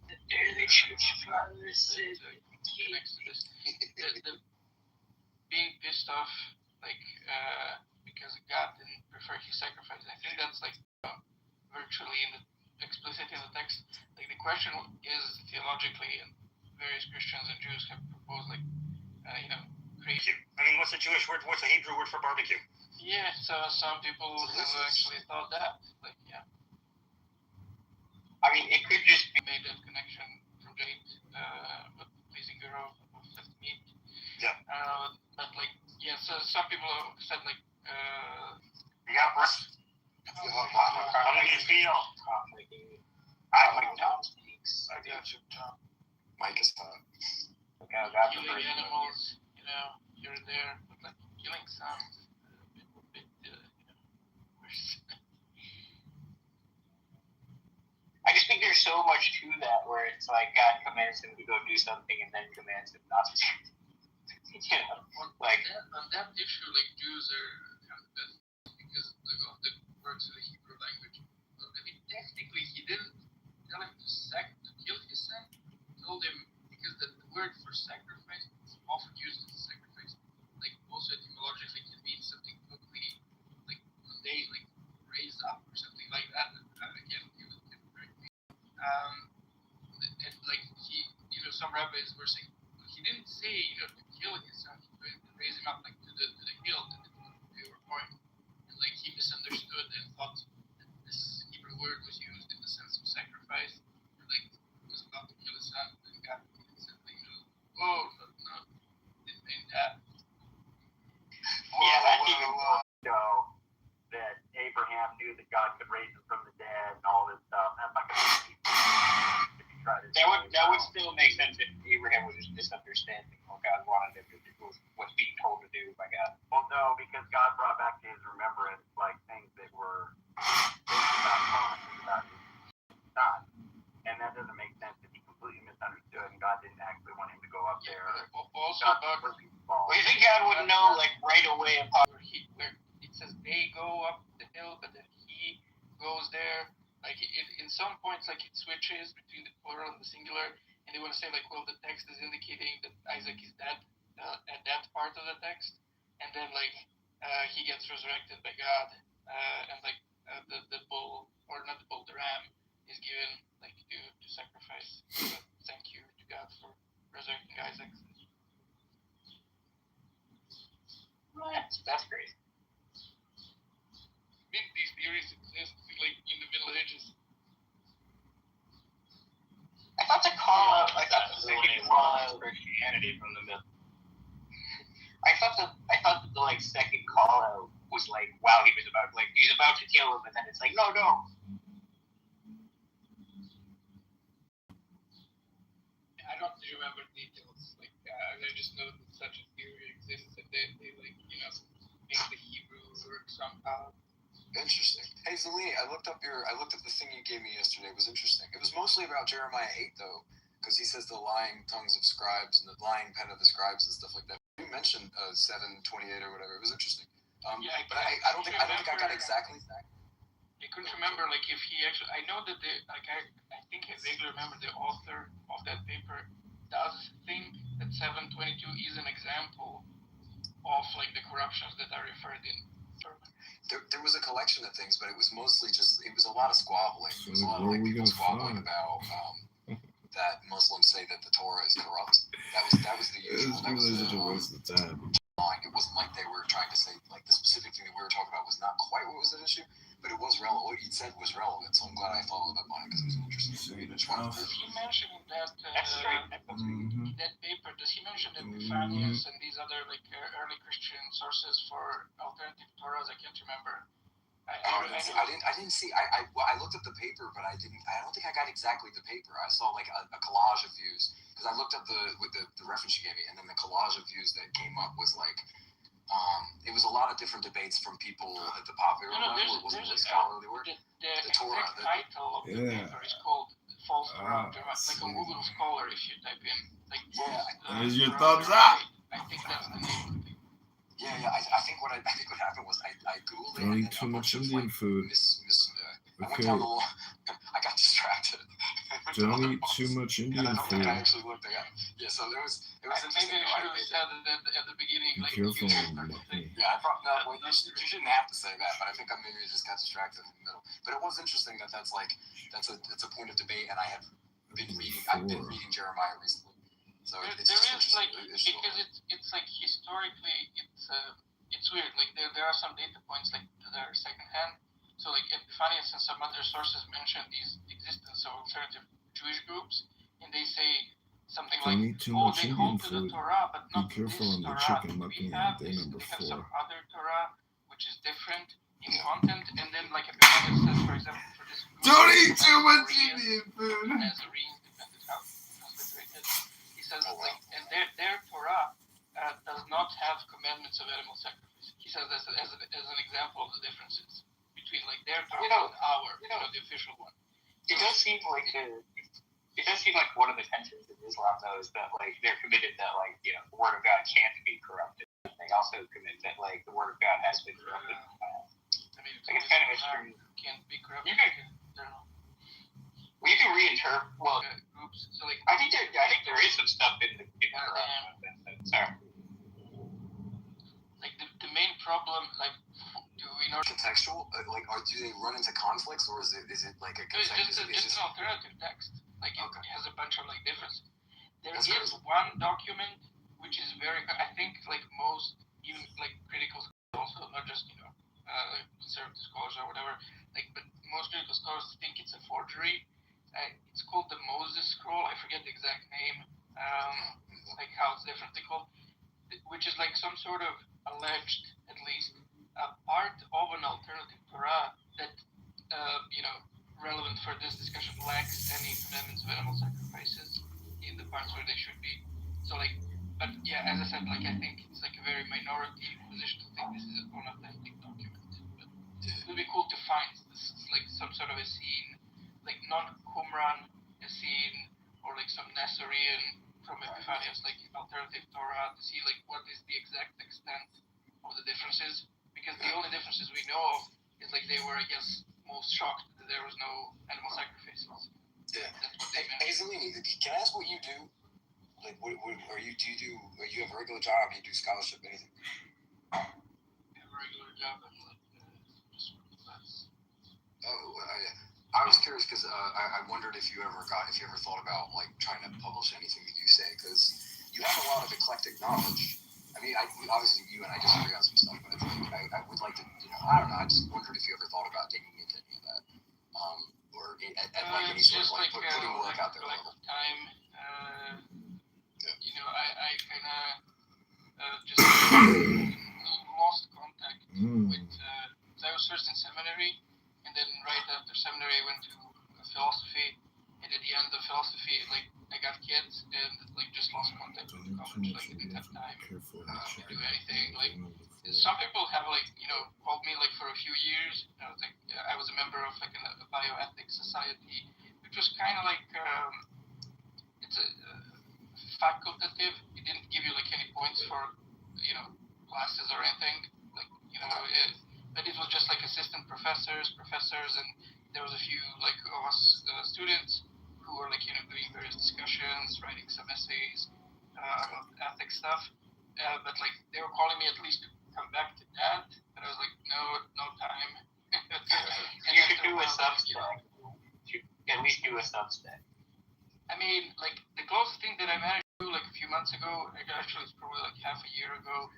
Being pissed off, like, because God didn't prefer his sacrifice. I think that's like virtually explicit in the text. Like the question is theologically, and various Christians and Jews have proposed, like, crazy. I mean, what's the Jewish word? What's the Hebrew word for barbecue? Yeah, so some people have actually thought that. Like, yeah. I mean, it could just be made that connection from date, but pleasing the row of left meat. Yeah. But like, yeah, so some people have said like, yeah, first. How do you feel? I like Tom speaks. I got you, Tom. Mike is hot. Killing animals, here and there, but like killing sounds a bit worse. I just think there's so much to that where it's like God commands him to go do something and then commands him not to do it. Like on that issue, like Jews are kind of best because of the words of the Hebrew language. But I mean, technically, he didn't tell him to kill his son. He told him because the word for sacrifice is often used as a sacrifice. Like also etymologically, can mean something totally like mundane, like raise up or something like that. Again, he was correct me. And like he, some rabbis were saying he didn't say to kill his son. He raise him up like to the hill that they were going. And like he misunderstood and thought that this Hebrew word was used in the sense of sacrifice, or like he was about to kill his son, and God said, whoa, no, didn't mean that. Yeah, that even show that Abraham knew that God could raise him from the dead and all this stuff. That's not going to be that would still make sense if Abraham was just misunderstanding what God wanted him to do, what's being told to do by God. Well, no, because God brought back to his remembrance like things that were about promises about his son, and that doesn't make sense if he completely misunderstood and God didn't actually want him to go up there. Also, well, you think God would know like right away where it says they go up the hill, but then he goes there. Like in some points, like it switches between the plural and the singular, and they want to say like, well, the text is indicating that Isaac is dead at that part of the text, and then like he gets resurrected by God, and like the bull, or not the bull, the ram is given like to sacrifice. But thank you to God for resurrecting Isaac. That's great. These theories exist. Like Christianity from the middle. I thought that the like second call out was like, wow, he's about to kill him, and then it's like, no. I don't remember details. Like I just know that such a theory exists, and they like make the Hebrew work somehow. Interesting. Hey Zelini, I looked up the thing you gave me yesterday. It was interesting. It was mostly about Jeremiah 8 though, because he says the lying tongues of scribes and the lying pen of the scribes and stuff like that. You mentioned 7:28 or whatever. It was interesting. But I don't think I got exactly. I couldn't remember like if he actually. I know that I think I vaguely remember the author of that paper does think that 7:22 is an example of like the corruptions that are referred in. There was a collection of things, but it was mostly it was a lot of squabbling. It was a lot of like people squabbling about that Muslims say that the Torah is corrupt. That was the usual. That was such a waste of time. It wasn't like they were trying to say like the specific thing that we were talking about was not quite what was at issue, but it was relevant. What he said was relevant, so I'm glad I followed up on it because it was interesting. Does he mention in that that paper? Does he mention that Epiphanius and these other like early Christian sources for alternative Torahs? I can't remember. I didn't see. I looked at the paper, but I don't think I got exactly the paper. I saw like a collage of views because I looked up the reference you gave me, and then the collage of views that came up was like it was a lot of different debates from people at the popular level. It wasn't really scholarly work. The Torah. The title of the paper is called "False Torah." Like on Google Scholar, if you type in like there's your thumbs up. I think that's the name of the paper. Yeah. I think what happened was I googled it. Don't eat too much Indian food. I went down the wall. I got distracted. Don't eat too much Indian I don't food. think I actually looked it up. Yeah, so it was interesting. Maybe I should have said it at the beginning. Be like, careful. Yeah, well, you shouldn't have to say that, but I think I maybe just got distracted in the middle. But it was interesting that's a point of debate, and I've been reading Jeremiah recently. So it's there just is like because it's like historically it's weird. Like there are some data points like that are secondhand. So like Epiphanius and some other sources mention these existence of alternative Jewish groups, and they say something Don't like, eat too "Oh, much they Indian hold to the food. Torah, but Be not careful this on the Torah chicken that we muffin have. day They number have 4. some other Torah which is different in content." And then like Epiphanius says, for example, for this group, Don't eat too much Indian food. Nazarenes, depending how transliterated. He says like, and their Torah does not have commandments of animal sacrifice. He says this as an example of the differences between like their Torah and our, the official one. It does seem like one of the tensions in Islam though is that like they're committed that like the word of God can't be corrupted. They also commit that like the word of God has been corrupted. I mean, like it's kind of a strange. Can't be corrupted. You can reinterpret groups. So like I think there is some stuff in the Quran. Sorry. Like the main problem, like, contextual? Do they run into conflicts, or is it like a just an alternative text? Like it has a bunch of like difference. There is one document which is very, I think, like most even like critical scholars, also not just conservative scholars or whatever. Like, but most critical scholars think it's a forgery. It's called the Moses Scroll. I forget the exact name. Like how it's differently called. Which is like some sort of alleged, at least, part of an alternative Torah that, relevant for this discussion, lacks any commandments of animal sacrifices in the parts where they should be. So, like, but yeah, as I said, like, I think it's like a very minority position to think this is an authentic document. But it would be cool to find this, like, some sort of a scene, like, non-Qumran scene, or like some Nasarian from Epiphanius, like alternative Torah, to see like what is the exact extent of the differences, because the only differences we know of is like they were, I guess, most shocked that there was no animal sacrifices. Yeah. That's what they meant. Hey Zelini, can I ask what you do? Like, what you have a regular job? You do scholarship, anything? I have a regular job. I'm like just working class. I was curious because I wondered if you ever thought about like trying to publish anything that you say, because you have a lot of eclectic knowledge. I mean, obviously you and I disagree on some stuff, but it's like I would like to, I don't know. I just wondered if you ever thought about digging into any of that, or at like any sort of like putting work out there. Lack of time. I seminary, I went to philosophy, and at the end of philosophy, like I got kids and like just lost contact with college. Like didn't have time to do anything. Like some people have like called me like for a few years. I was like I was a member of like a bioethics society, which was kind of like it's a facultative. It didn't give you like any points for classes or anything. Like but it was just like assistant professors, and there was a few like of us students who were like doing various discussions, writing some essays about ethics stuff. But like they were calling me at least to come back to that, but I was like no time. You should do a Substack. You should at least do a Substack. I mean, like the closest thing that I managed to do like a few months ago, actually it's probably like half a year ago,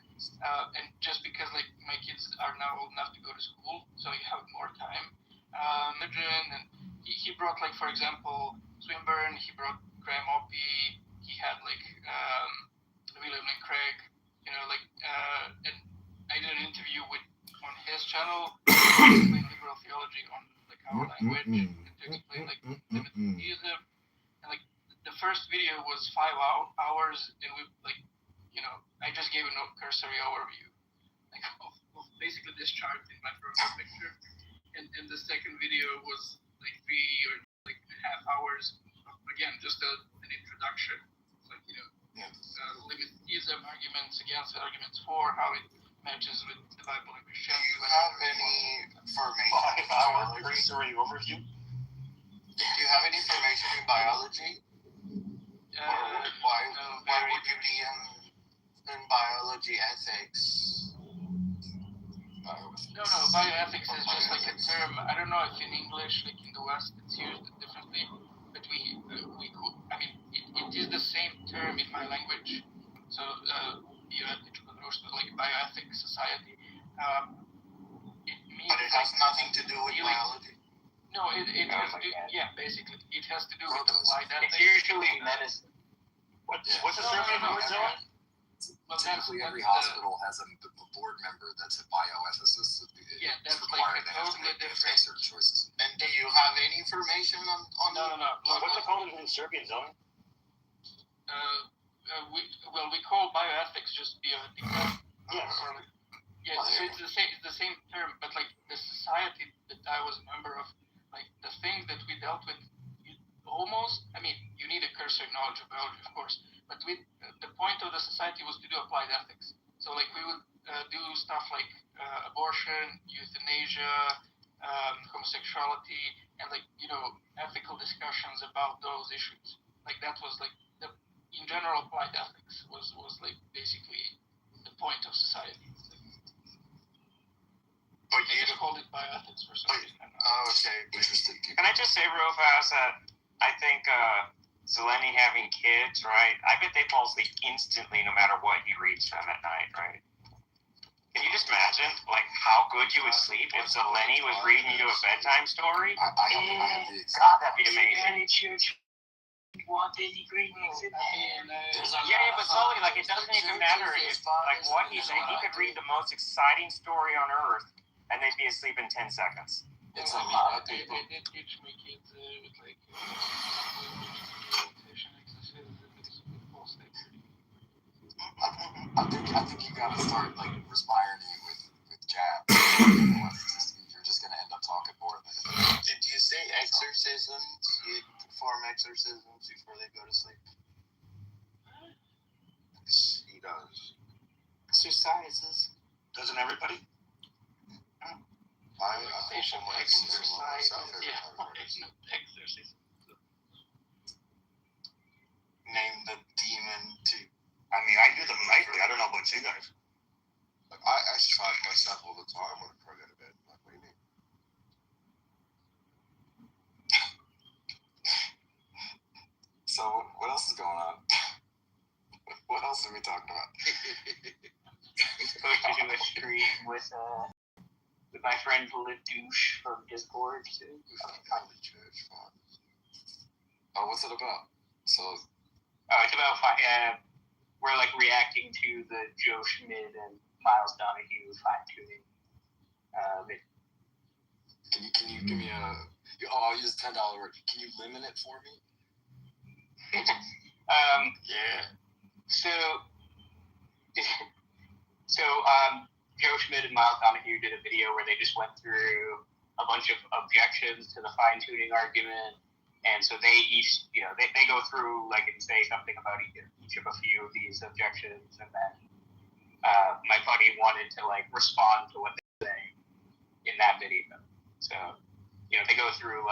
and just because like my kids are now old enough to go to school, so you have more time. And he brought like, for example, Swinburne. He brought Graham Oppie. He had like William Lane Craig. And I did an interview on his channel, explain liberal theology on like our language, and to explain like limited theism. And like the first video was 5 hours, and we like I just gave a cursory overview, like of basically this chart in my profile picture. And the second video was like 3 or like a half hours. Again, just an introduction. It's like limited theism, arguments against, arguments for, how it matches with the Bible and Christianity. Do you have any information? 5-hour cursory overview. Do you have any information in biology? Why would you be in biology ethics? No, bioethics is just like a term. I don't know if in English, like in the West, it's used differently, but it is the same term in my language. So, like bioethics society. It means. But it has nothing to do with biology. No, it has to do. Yeah, basically, it has to do with applied ethics. It's usually medicine. What's the Serbian word, Zoe? Typically, every hospital has a board member that's a bioethicist. Yeah, that's required. like They have to totally make different. certain choices. And do you have any information on No. What's it called in Serbian, Zoe? We call bioethics just bioethics. Yes. So it's the same term, but like the society that I was a member of, like the things that we dealt with, you need a cursory knowledge of biology, of course, but the point of the society was to do applied ethics. So like we would do stuff like abortion, euthanasia, homosexuality, and like ethical discussions about those issues. Like that was like in general applied ethics was like basically the point of society. But they just called it bioethics for some reason. Okay, interesting. Can I just say real fast that I think Zeleny having kids, right? I bet they fall asleep instantly no matter what he reads them at night, right? Can you just imagine, like, how good you would sleep if Zeleny was reading you a bedtime story? I have the God, that'd be amazing. Yeah, but Zoe, like, it doesn't even matter if, like, what he's saying. He could read the most exciting story on earth, and they'd be asleep in 10 seconds. It's a They did teach me kids with like relaxation exercises with pulse therapy. I think you gotta start like respiring with jabs. You're just gonna end up talking more than. Did you say exorcisms? You perform exorcisms before they go to sleep? He does. Exercises. Doesn't everybody? I perform exercise. Exorcism. Name the demon to. I mean, I do them nightly. I don't know about you guys. I exercise myself all the time when I go to bed. Like, what do you mean? So, what else is going on? What else are we talking about? I'm supposed to do a stream with my friend Ledouche from Discord too. Oh, what's it about? So, it's about we're like reacting to the Joe Schmidt and Miles Donahue fine tuning. Can you give me a I'll use $10 word. Can you limit it for me? Yeah. So Joe Schmidt and Miles Donahue did a video where they just went through a bunch of objections to the fine-tuning argument, and so they each, they go through and say something about each of a few of these objections, and then my buddy wanted to respond to what they say in that video. So they go through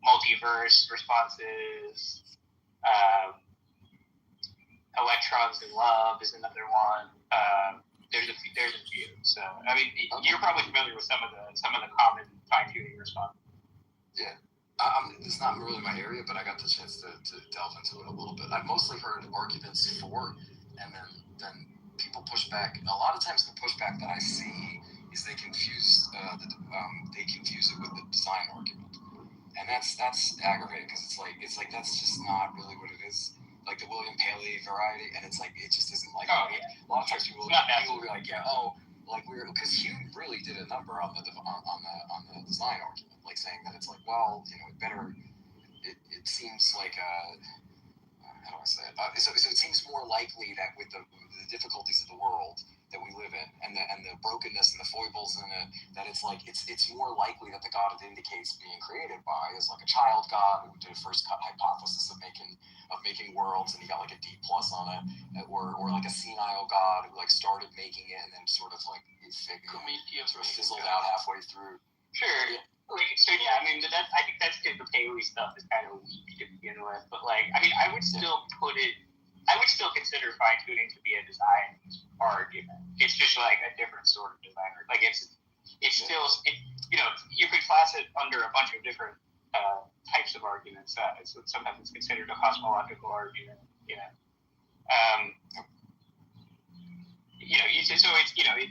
multiverse responses. Electrons in love is another one. There's a few. So I mean, you're probably familiar with some of the common fine-tuning responses. Yeah. It's not really my area, but I got the chance to delve into it a little bit. I've mostly heard arguments for, and then people push back. A lot of times, the pushback that I see is they confuse it with the design argument, and that's aggravating because it's like that's just not really what it is. Like the William Paley variety, and it's it just isn't like. Oh, yeah. A lot of times people will be like, because Hume really did a number on the design argument, saying that it's it seems like how do I say it? So it seems more likely that with the difficulties of the world that we live in, and the brokenness and the foibles in it, that it's more likely that the God it indicates being created by is a child God who did a first cut hypothesis of making worlds, and he got a D+ on it, or a senile God who started making it and then sort of fizzled out halfway through. Sure. Yeah. I mean, I think that's good. The Paley stuff is kind of weak to begin with, but I would still consider fine-tuning to be a design argument. It's just a different sort of designer. It's still you could class it under a bunch of different types of arguments. Sometimes it's considered a cosmological argument.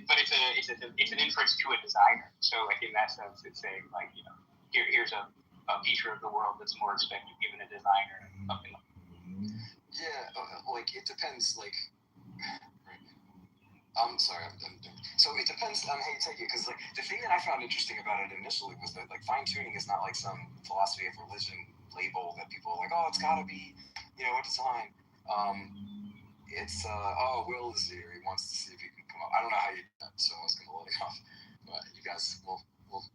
But it's an inference to a designer. So in that sense, it's saying here's a feature of the world that's more expected given a designer, something like that. Yeah, it depends. I'm sorry. So it depends on how you take it, because the thing that I found interesting about it initially was that fine tuning is not some philosophy of religion label that people are oh, it's got to be a design. It's Will is here. He wants to see if he can come up. I don't know how you do that, so I was gonna let it off. But you guys will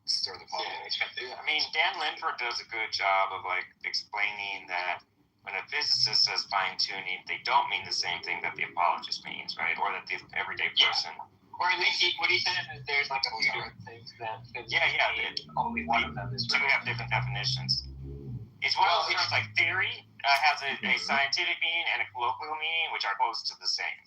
stir the pot. Yeah, I mean, Dan Linford does a good job of explaining that when a physicist says fine-tuning, they don't mean the same thing that the apologist means, right? Or that the everyday person. Yeah. Or at least what he says is there's a few different things that only one of them is. Two have different definitions. It's one of those things theory has a scientific meaning and a colloquial meaning, which are close to the same.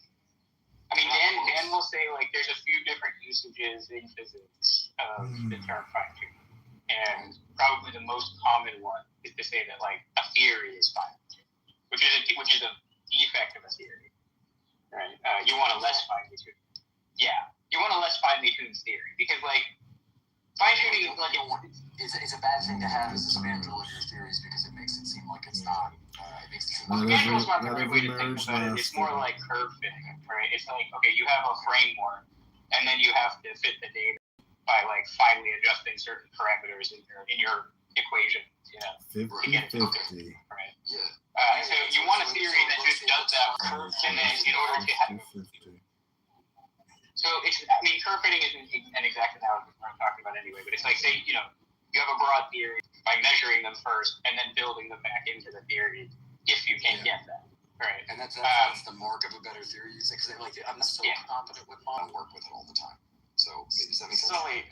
I mean, Dan will say there's a few different usages in physics of the term fine-tuning, and probably the most common one is to say that a theory is fine-tuned, which is a defect of a theory, right? You want a less finely tuned. Yeah, you want a less finely tuned theory because fine-tuning is it's a bad thing to have as a spandrel of your theories because it makes it seem like it's not. It makes it seem spandrel's not the right way to think about it. It's more like curve fitting, right? It's okay, you have a framework, and then you have to fit the data by finely adjusting certain parameters in your equation, 50-50. Right? Yeah. So you want a theory that just does that, and then in order to have. So curve fitting isn't an exact analogy of what I'm talking about anyway, but it's say, you have a broad theory by measuring them first and then building them back into the theory if you can get that, right? And that's the mark of a better theory. Because I'm not so confident with mine. I work with it all the time. So does that make sense? I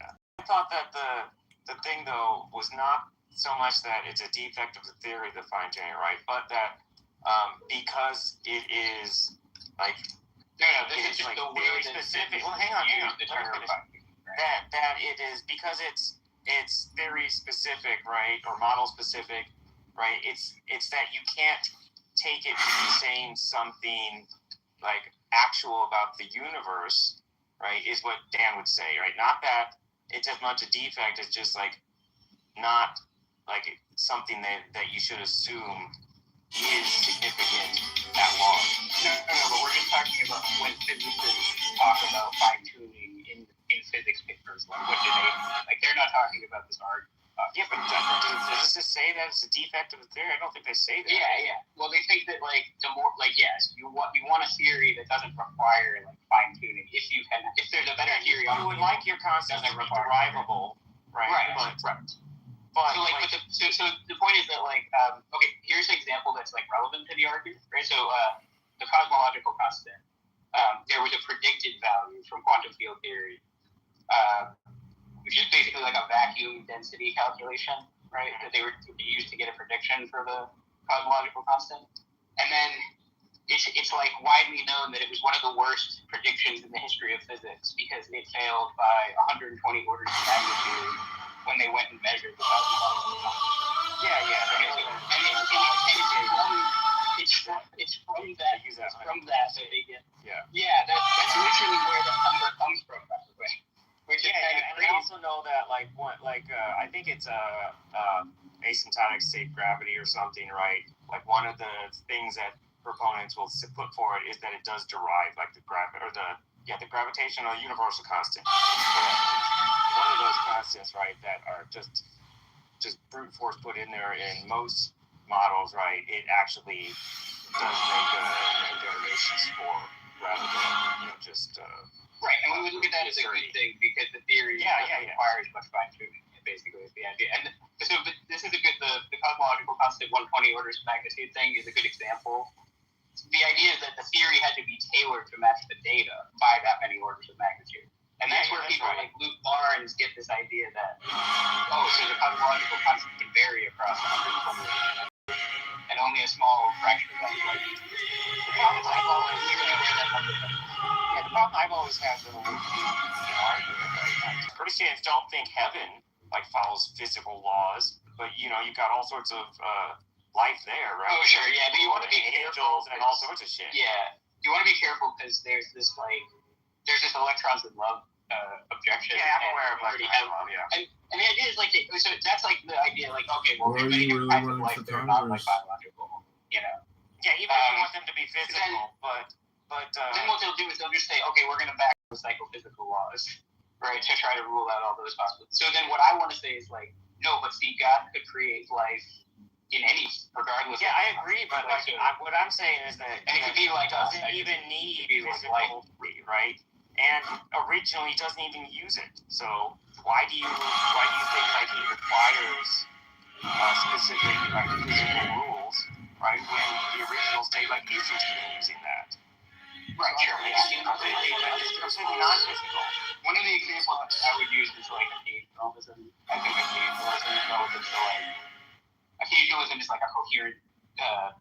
thought that the thing though was not so much that it's a defect of the theory, the fine-tuning, right? But that because it is this is just the very specific. Well, hang on. That it is because it's theory specific, right, or model specific, right? It's that you can't take it to be saying something actual about the universe, right? Is what Dan would say, right? Not that it's as much a defect as just not something that you should assume is significant that long. No, but we're just talking about when physicists talk about fine-tuning in physics papers. What do they they're not talking about this argument. Yeah, but does this say that it's a defect of the theory? I don't think they say that. Yeah. Well, they think that like the more like yes, you want a theory that doesn't require like fine tuning. If there's a better theory, you would like your concepts to be derivable, right? Right. But so the point is that like okay, here's an example that's like relevant to the argument, right? So the cosmological constant, there was a predicted value from quantum field theory, which is basically like a vacuum density calculation, right? That they were used to get a prediction for the cosmological constant, and then it's like widely known that it was one of the worst predictions in the history of physics because it failed by 120 orders of magnitude when they went and measured the cosmological constant. It's from that they get. Yeah, that's literally where the number comes from, by the way. Which is kind of crazy. I also know that I think it's asymptotic safe gravity or something, right? Like one of the things that proponents will put forward is that it does derive like the gravitational universal constant. One of those constants, right, that are just brute force put in there in most models, right? It actually does make derivations for rather than just. Right, and we would look at that as a good thing because the theory requires much fine tuning. Basically, is the idea. And so this is a good. The cosmological constant 120 orders of magnitude thing is a good example. The idea is that the theory had to be tailored to match the data by that many orders of magnitude. And that's where people like Luke Barnes get this idea that, so the cosmological constant can vary across 120 orders, and only a small fraction of that is like. The problem I've always had with argument, right? Christians don't think heaven like follows physical laws, but you've got all sorts of life there, right? Oh sure, yeah, but you want to be angels and all sorts of shit. Yeah, you want to be careful because there's this electrons in love objection. Yeah, I'm aware of electrons in love. Yeah. And the idea is like so that's like the idea like okay, well Or there's many you different really kinds of life run for that are not like Congress? biological, you know. Yeah, even if you want them to be physical, but then what they'll do is they'll just say, okay, we're going to back the psychophysical laws, right, to try to rule out all those possibilities. So then what I want to say is like, no, but see, God could create life in any, regardless. Yeah, I agree, but like, what I'm saying is that it could be like doesn't even need physical, right? And originally doesn't even use it. So why do you think like he requires specific like physical rules, right? When the original state like isn't even using that. Right, sure. It's completely non-physical. One of the examples I would use is like occasionalism. I think occasionalism is relative to like occasionalism is like a coherent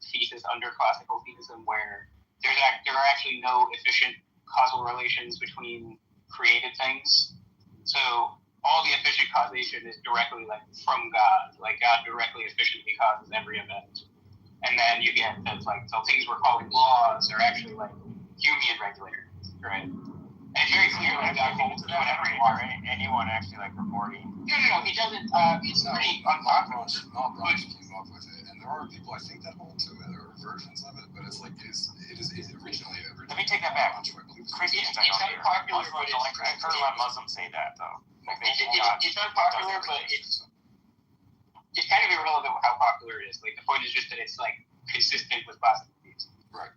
thesis under classical theism where there are actually no efficient causal relations between created things. So all the efficient causation is directly like from God. Like God directly efficiently causes every event. And then you get that like so things we're calling laws are actually like Humean regulators, right? And it's very clear like God holds to whatever he wants. Anyone actually like reporting? No, he doesn't. It's pretty unpopular. Came up with it, and there are people I think that hold to it. There are versions of it, but it's like it is originally. Let me take that back. Christians, I don't hear. I've heard a lot of Muslims say that though. It's unpopular, but it's kind of irrelevant how popular it is. Like the point is just that it's like consistent with classical theism. Right.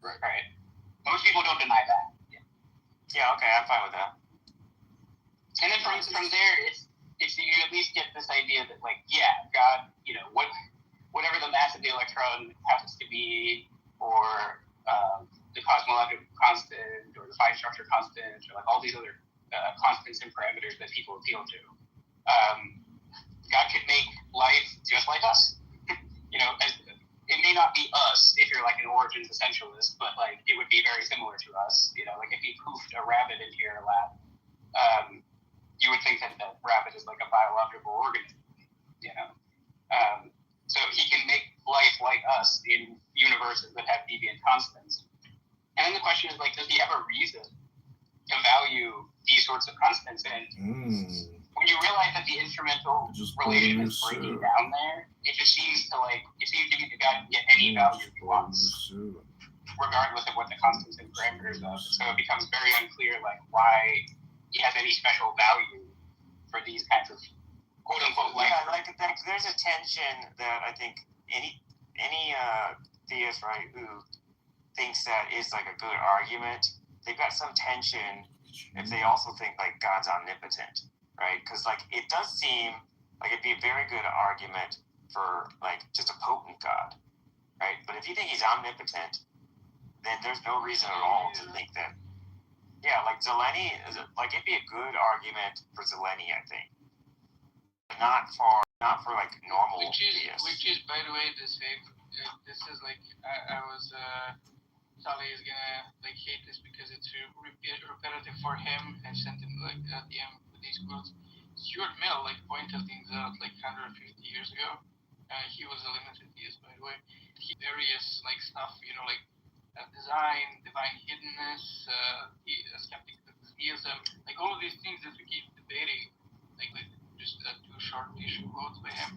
Most people don't deny that. Yeah, okay, I'm fine with that. And then from there, it's you at least get this idea that like, yeah, God, whatever the mass of the electron happens to be, or the cosmological constant, or the fine structure constant, or like all these other constants and parameters that people appeal to. God could make life just like us. It may not be us if you're like an origins essentialist, but like it would be very similar to us. Like if you poofed a rabbit into your lap, you would think that that rabbit is like a biological organism. So he can make life like us in universes that have deviant constants. And then the question is like, does he have a reason to value these sorts of constants? And when you realize that the instrumental relation is breaking down there, it seems to me that God can get any value he wants, regardless of what the constants and parameters of. So it becomes very unclear like why he has any special value for these kinds of quote unquote life. Yeah, like there's a tension that I think any theist, right, who thinks that is like a good argument, they've got some tension if they also think like God's omnipotent, right? Because like it does seem like it'd be a very good argument for like just a potent God, right? But if you think he's omnipotent, then there's no reason at all to think that. Yeah, like Zeleny, like it'd be a good argument for Zeleny, I think. Not for like normal theists. Which is, by the way, the same. This is like I was. Sally is gonna like hate this because it's repetitive for him. I sent him like a DM with these quotes. Stuart Mill like pointed things out like 150 years ago. He was a limited theist, by the way. He various like stuff, you know, like design, divine hiddenness, skeptic theism, like all of these things that we keep debating, like with just two short-ish quotes by him.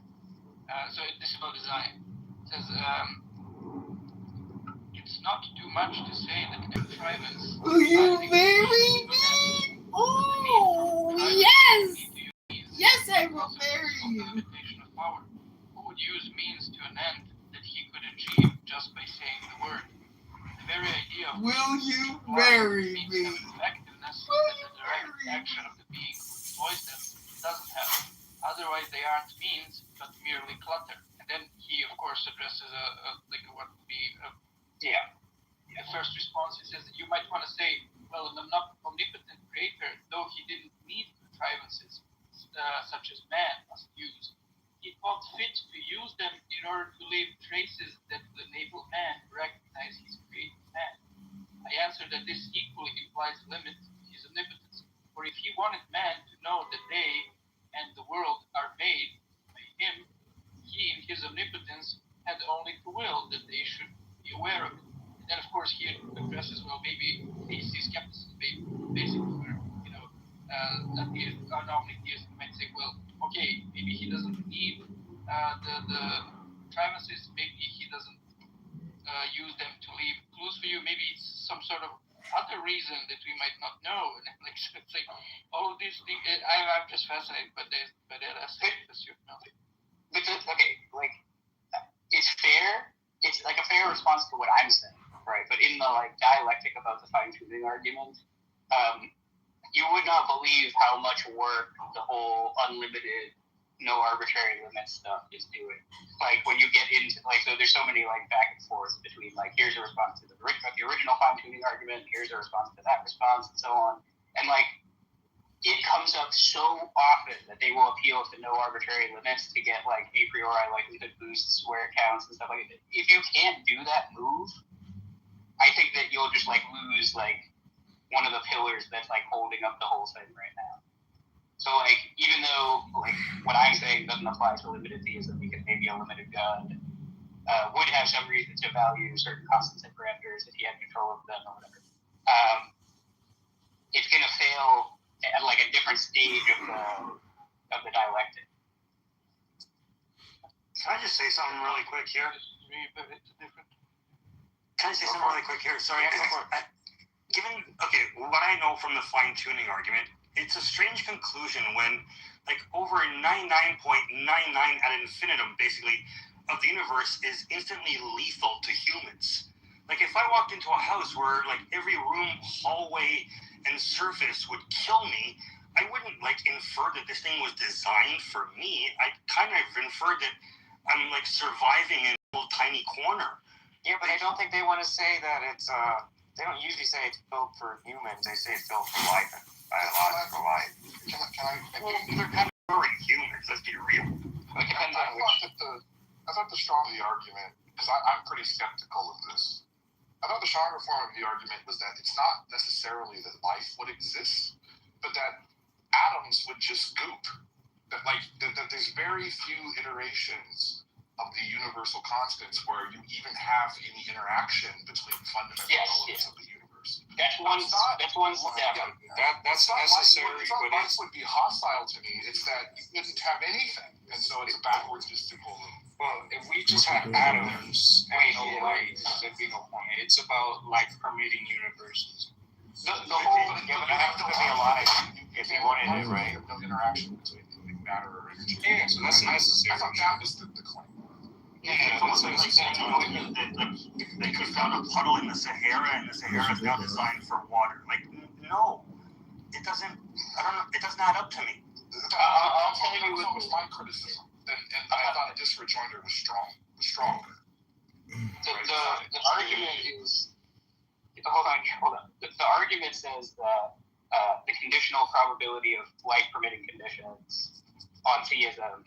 So this is about design. It says, it's not too much to say that contrivance. Will you marry me? Oh, yes! Yes, I will marry you. Who would use means to an end that he could achieve just by saying the word? The very idea of will you marry me? Effectiveness that the direct action of the being who employs them doesn't have. Otherwise, they aren't means, but merely clutter. And then he, of course, addresses like what would be the first response. He says, you might want to say, well, an omnipotent creator, though he didn't need contrivances such as man must use, he thought fit to use them in order to leave traces that will enable man to recognize his created man. I answer that this equally implies limit to his omnipotence. For if he wanted man to know that they and the world are made by him, he in his omnipotence had only to will that they should be aware of it. And then of course he addresses, well, maybe AC skepticism, basically where, you know, that the non-theist might say, well, okay, maybe he doesn't need the contrivances, maybe he doesn't use them to leave clues for you, maybe it's some sort of other reason that we might not know. And like, so it's like all of these things. I'm just fascinated by that aspect. Okay, like it's fair. It's like a fair response to what I'm saying, right? But in the like dialectic about the fine-tuning argument, you would not believe how much work the whole unlimited, no arbitrary limit stuff is doing. Like when you get into like, so there's so many like back and forth between like, here's a response to the original fine-tuning argument, here's a response to that response, and so on. And like, it comes up so often that they will appeal to no arbitrary limits to get like a priori likelihood boosts where it counts and stuff like that. If you can't do that move, I think that you'll just like lose like one of the pillars that's like holding up the whole thing right now. So like, even though like what I'm saying doesn't apply to limited theism because maybe a limited God would have some reason to value certain constants and parameters if he had control of them or whatever, it's going to fail at like a different stage of the dialectic. Can I just say something really quick here? Can I say something really quick here? Sorry. Given what I know from the fine-tuning argument, it's a strange conclusion when like over 99.99 ad infinitum, basically, of the universe is instantly lethal to humans. Like if I walked into a house where like every room, hallway, and surface would kill me, I wouldn't like infer that this thing was designed for me. I kind of inferred that I'm like surviving in a little tiny corner. Yeah, but I don't think they want to say that it's they don't usually say it's built for humans. They say it's built for life and biological life. They're kind of furry humans, let's be real. Like, I thought the strong of the argument, because I'm pretty skeptical of this. I thought the stronger form of the argument was that it's not necessarily that life would exist, but that atoms would just goop. That there's very few iterations of the universal constants where you even have any interaction between fundamental elements of the universe. That's one step. That's necessary, but life would be hostile to me. It's that you wouldn't have anything, and so it's a backwards mystical. Well, if we just have atoms and no light, there'd be no point. It's about life permitting universes. The whole, but you have to be alive if you want it, right? No interaction between matter or energy. So that's necessary. I thought that was the claim. Yeah, it's almost like saying, they found a puddle in the Sahara, and the Sahara is now designed for water. Like, no, it doesn't. I don't know. It doesn't add up to me. I'll tell you what was my criticism, and I thought this rejoinder was stronger. The argument is. Hold on. The argument says that the conditional probability of life-permitting conditions on theism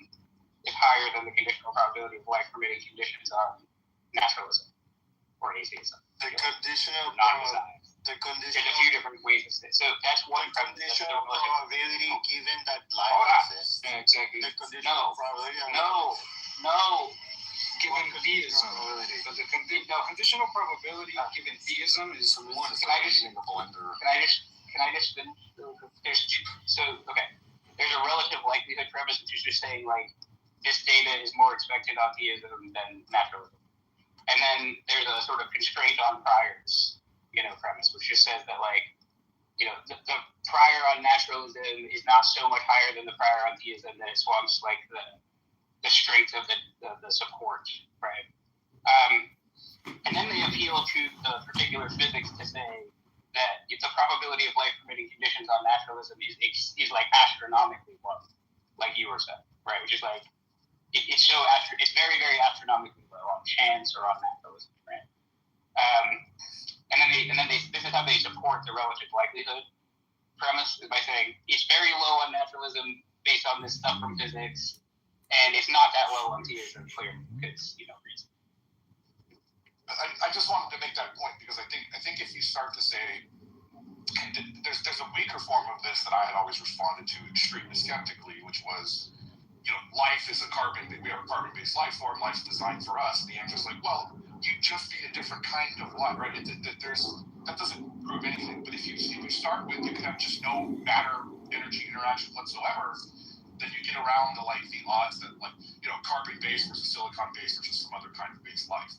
is higher than the conditional probability of life-permitting conditions on naturalism or atheism. The conditional non-design. The conditional. There's a few different ways to say. So that's one conditional probability given that life exists. Yeah, exactly. The conditional probability. No. Given theism, but the conditional probability given theism is one. Can I just finish? There's a relative likelihood premise, which is just saying like this data is more expected on theism than naturalism, and then there's a sort of constraint on priors, premise, which just says that the prior on naturalism is not so much higher than the prior on theism that it swamps like the strength of the support, right? And then they appeal to the particular physics to say that if the probability of life-permitting conditions on naturalism is like astronomically low, like you were saying, right? Which is like it's very, very astronomically low on chance or on naturalism, right? And then this is how they support the relative likelihood premise by saying it's very low on naturalism based on this stuff from physics. And it's not that low on theism, clearly, because reason. I just wanted to make that point because I think if you start to say there's a weaker form of this that I had always responded to extremely skeptically, which was life is we have a carbon-based life form, life's designed for us. And the answer is like, well, you'd just be a different kind of life, right? That doesn't prove anything. But if you start with you can have just no matter energy interaction whatsoever. Then you get around the odds that carbon-based versus silicon-based versus some other kind of based life.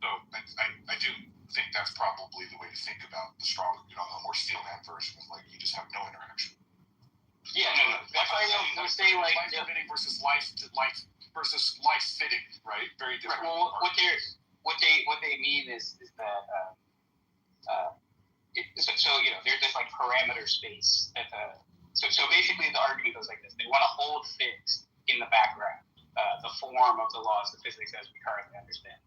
So I do think that's probably the way to think about the stronger, the more steelman version of you just have no interaction. Yeah, no. That's why I would say life fitting versus life fitting, right? Very different. Right. Well, what they mean is that there's this parameter space that So basically, the argument goes like this: they want to hold fixed in the background the form of the laws of physics as we currently understand.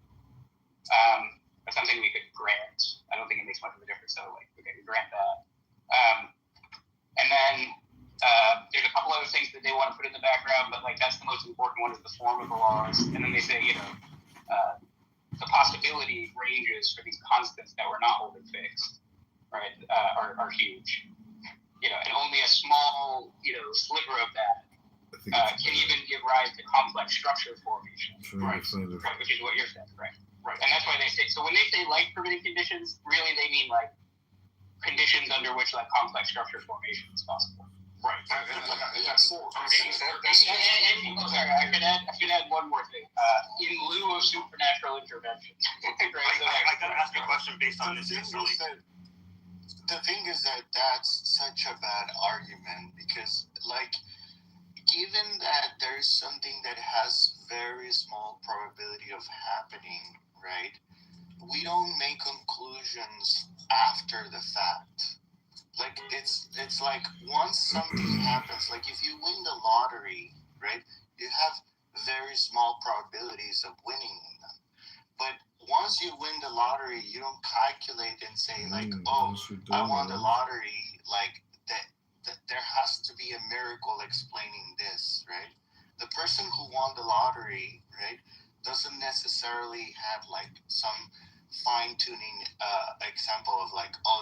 That's something we could grant. I don't think it makes much of a difference, so we grant that. And then there's a couple other things that they want to put in the background, but that's the most important one is the form of the laws. And then they say, the possibility ranges for these constants that we're not holding fixed, right, are huge. And only a small, sliver of that can even give rise to complex structure formation, right? Which is what you're saying, right? Right. And that's why they say. So when they say life-permitting conditions, really they mean conditions under which complex structure formation is possible. Right. That's sorry, I should add one more thing. In lieu of supernatural intervention. Right? So I gotta ask you a question based on this. The thing is that that's such a bad argument because, given that there's something that has very small probability of happening, right? We don't make conclusions after the fact. It's like once something happens, if you win the lottery, right? You have very small probabilities of winning them. But once you win the lottery, you don't calculate and say I won the lottery, that there has to be a miracle explaining this, right? The person who won the lottery, right, doesn't necessarily have some fine-tuning example of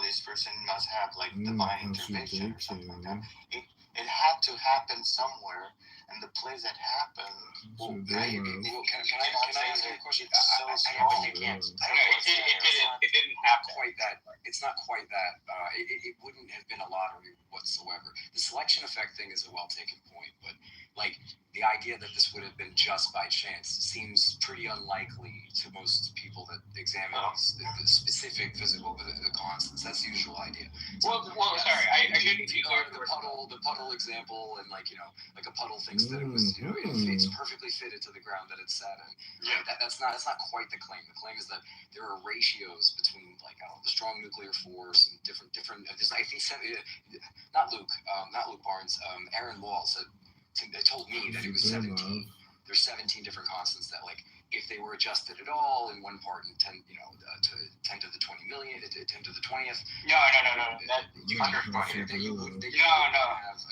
this person must have divine intervention or something like that. It had to happen somewhere, and the place that happened. Can I ask you a question? You can't. It didn't happen quite that. It's not quite that. It wouldn't have been a lottery whatsoever. The selection effect thing is a well-taken point, but like the idea that this would have been just by chance seems pretty unlikely to most people that examine the specific physical the constants. That's the usual idea. So, sorry, I shouldn't be clear. The puddle example, and like a puddle thinks that it was it's perfectly fitted to the ground that it's sat in. Yeah, that's not quite the claim. The claim is that there are ratios between the strong nuclear force and different. I think not Luke Barnes. Aaron Wall said. They told me that it was 17. There's 17 different constants that, like, if they were adjusted at all in one part, and 10 to the 20 million, 10 to the 20th. No. That you have a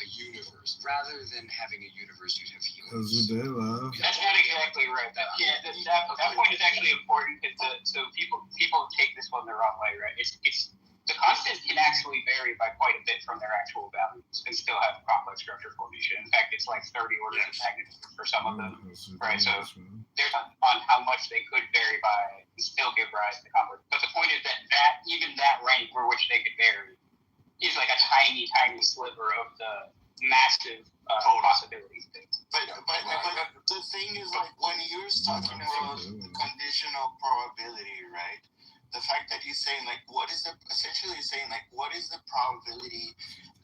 universe rather than having a universe. You'd have humans. That's not exactly right. That point is actually important. So people take this one the wrong way, right? It's the constants can actually vary by quite a bit from their actual values and still have complex structure formation. In fact, it's like 30 orders of magnitude for some of them, right? So there's on how much they could vary by and still give rise to complex. But the point is that even that rank for which they could vary is like a tiny, tiny sliver of the massive possibilities. But the thing is, like, when you're talking about conditional probability, right? The fact that he's saying, like, what is the probability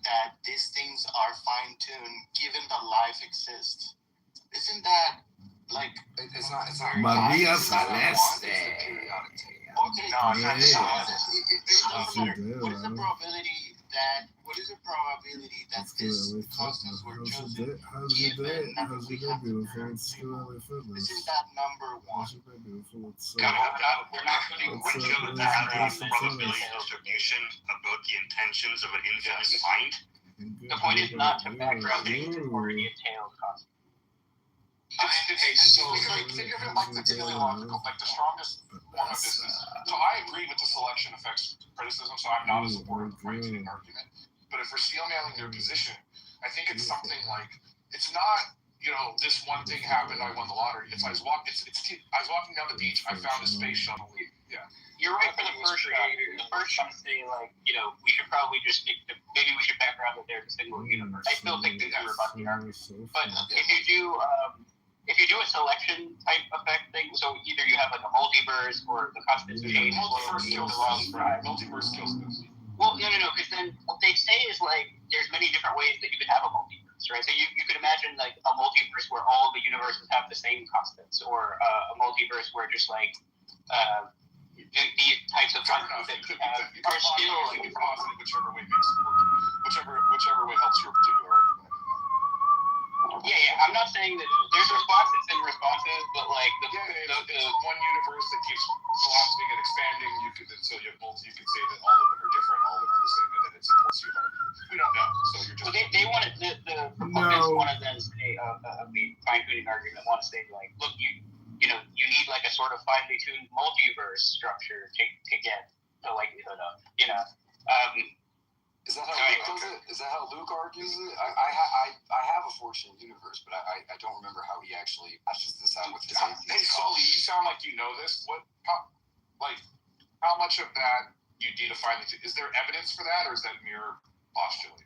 that these things are fine-tuned given that life exists? Isn't that, like, it's not Maria Celeste. Okay, what is the probability that these constants were chosen given that we have to learn? Isn't that number one? When shown that the probability distribution about the intentions of an infinite mind. The point is not to background things that already entailed constants. Think of it like the teleological, like the strongest form of this is. So I agree with the selection effects criticism, so I'm not a supporter of the fine-tuning argument. But if we're steel nailing their position, I think it's something like, it's not, this one thing happened, I won the lottery. I was walking down the beach, I found a space shuttle. Yeah. You're right for the first shot. The first shot to say, like, we should probably just stick to, maybe we should background that there's a single universe. I still think that you're about the argument. But if you do a selection type effect thing, so either you have like a multiverse or the constants change. Multiverse kills this. Well, no, because then what they say is like there's many different ways that you could have a multiverse, right? So you could imagine like a multiverse where all the universes have the same constants, or a multiverse where just like these types of constants that you have are still whichever way makes it work, whichever way helps your particular argument. Yeah. I'm not saying that there's responses and responses, but like the one universe that keeps collapsing and expanding, you could say that all of them are different, all of them are the same, and then it's a plus argument. We don't know, so you're just. Well, they wanted the proponents want to then say the fine-tuning argument want to say like, look, you need like a sort of finely tuned multiverse structure to get the likelihood of Is that how Luke does it? Is that how Luke argues it? I have a fortunate universe, but I don't remember how he actually hashes this out with his atheist. Hey, Sully, you sound like you know this. How much of that you need to find? Is there evidence for that, or is that mere postulating?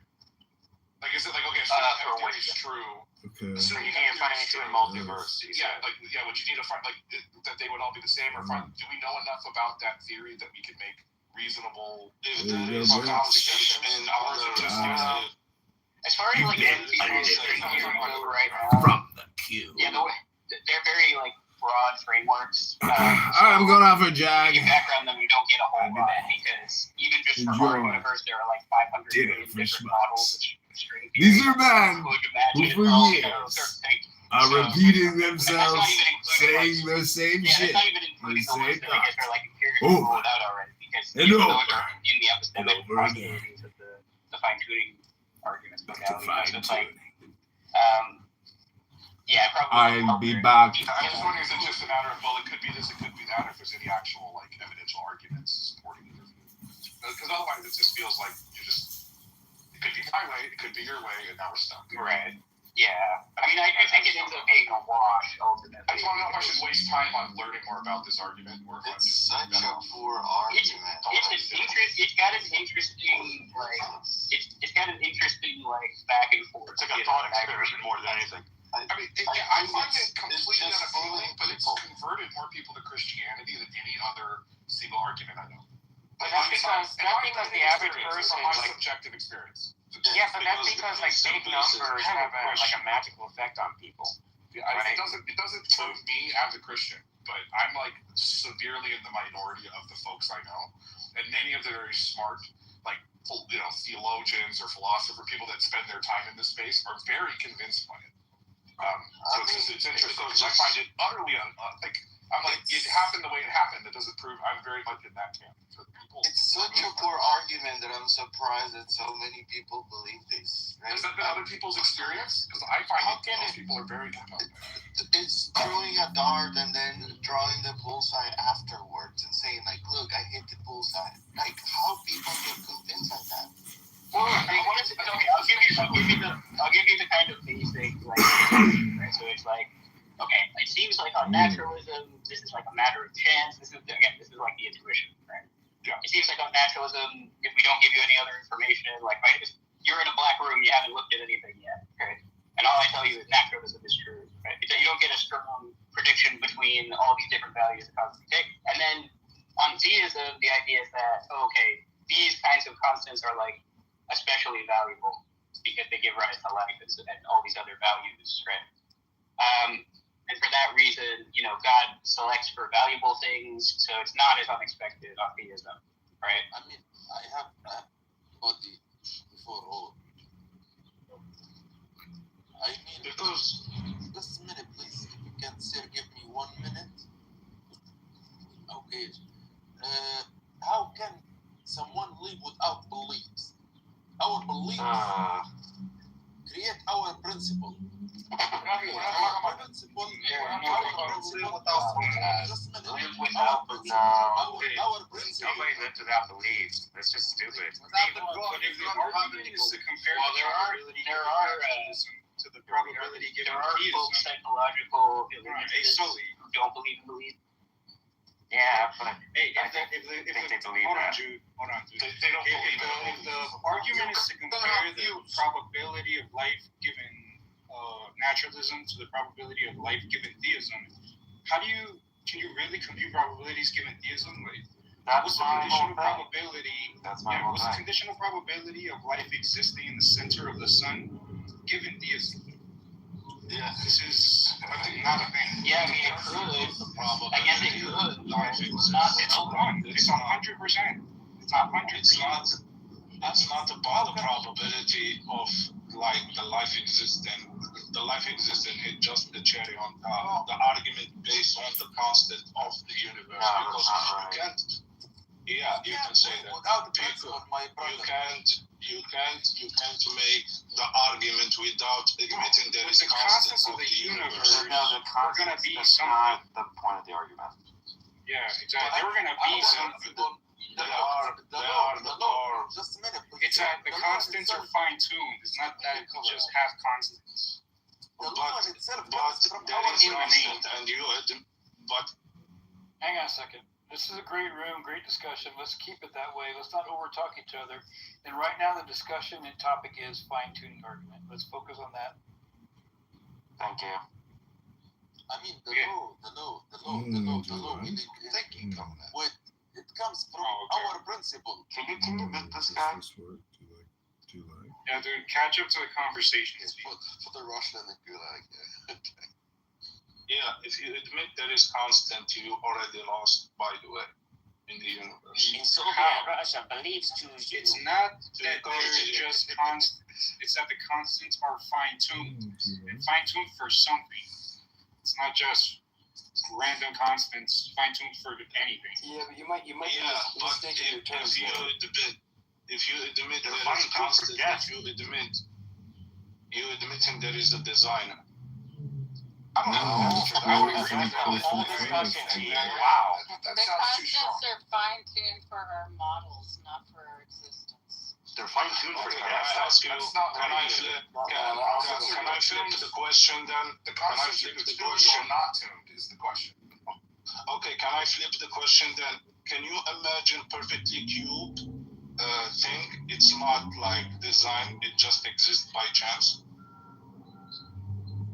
Like, is it like, okay, so everything is true? Okay. So you can't find anything in multiverse. Yeah, would you need to find that they would all be the same, or do we know enough about that theory that we can make reasonable prognostications? As far as like right now, from the queue. Yeah, they're very like broad frameworks. I'm going out for a jog. You background them, you don't get a whole lot because even just for our universe, there are like 500 million different models. These are men who for years are repeating themselves, saying the same shit. That's not even including the ones that I guess are like Oh, ruled out already because and those are in the epistemic possibilities of the fine-tuning arguments. Probably. I'll be back. I'm just wondering, is it just a matter of, well, it could be this, it could be that, or if there's any actual like evidential arguments supporting either view? Because otherwise, it just feels like it could be my way, it could be your way, and now we're stuck. Right. Yeah. I mean, I think it ends up being a wash ultimately. I just want to know if I should waste time on learning more about this argument, or if I'm just such a poor argument. It's got an interesting back and forth. It's like a thought experiment more than anything. I find it completely unappealing, but it's converted more people to Christianity than any other single argument I know. But that's because the average person my like subjective experience. Yeah, but that's because like big numbers have a magical effect on people. Yeah, right? It doesn't move me as a Christian, but I'm like severely in the minority of the folks I know, and many of the very smart, like theologians or philosopher people that spend their time in this space are very convinced by it. So it's interesting because I find it utterly it happened the way it happened. It doesn't prove I'm very much in that camp. It's such a poor argument that I'm surprised that so many people believe this. Right? Has that been other people's experience? Because I find most people are very compelled. It's throwing a dart and then drawing the bullseye afterwards and saying like, "Look, I hit the bullseye." Like, how people get convinced like that? Well, I'll give you the kind of basic right? So it's like, okay, it seems like on naturalism, this is like a matter of chance. This is like the intuition, right? Yeah. It seems like on naturalism, if we don't give you any other information, like right, if you're in a black room, you haven't looked at anything yet, okay? And all I tell you is naturalism is true, right? You don't get a strong prediction between all these different values that constantly take. And then on theism, the idea is that these kinds of constants are like especially valuable because they give rise to life and all these other values, right? And for that reason, God selects for valuable things, so it's not as unexpected on theism, right? I mean, I have body before all. I mean, because just a minute, please. If you can, sir, give me 1 minute. Okay. How can someone live without beliefs? Our beliefs create our principle. Nobody lives without belief. That's just stupid. There are folks psychological illnesses who don't believe in belief. Yeah, but Hey, I think they believe that. Hold on, Jude. They don't believe If the argument is to compare the probability of life given naturalism to the probability of life given theism, can you really compute probabilities given theism? Like, what's the conditional probability? What's the conditional probability of life existing in the center of the sun given theism? Yeah, this is not a thing. Yeah, I mean, it could. I guess it could. It's not. It's 100%. It's not 100%. That's not about the probability of like the life existing. The life existing is just the cherry on top. The argument based on the constant of the universe. Because you can't. Yeah, you can say that. You can't make the argument without admitting there is constants of the universe. We're gonna be some. The point of the argument. Yeah, exactly. There were gonna be some. They are the core. Just a minute. It's the constants are fine tuned. It's not that you just have constants. The law in itself. But there is constant, and but. Hang on a second. This is a great room, great discussion. Let's keep it that way. Let's not over-talk each other. And right now the discussion and topic is fine-tuning argument. Let's focus on that. Thank you. I mean, the law. We need thinking from that. It comes from our principle. Can you admit this guy? Yeah, dude, catch up to the conversation. For the Russian and the Gulag. Yeah, if you admit there is constant, you already lost, by the way, in the universe. In Soviet Russia believes to you. It's not that there's just constants. It's that the constants are fine-tuned. And fine-tuned for something. It's not just random constants fine-tuned for anything. Yeah, but you might be mistaking your terms. If you admit there is constant, you're admitting there is a designer. I don't know. I would agree with that. Whole discussion here. Wow. The constants are fine-tuned for our models, not for our existence. They're fine-tuned for Can I flip the question then? The constants are tuned or not tuned is the question. Okay, can I flip the question then? Can you imagine perfectly cubed thing? It's not like design, it just exists by chance.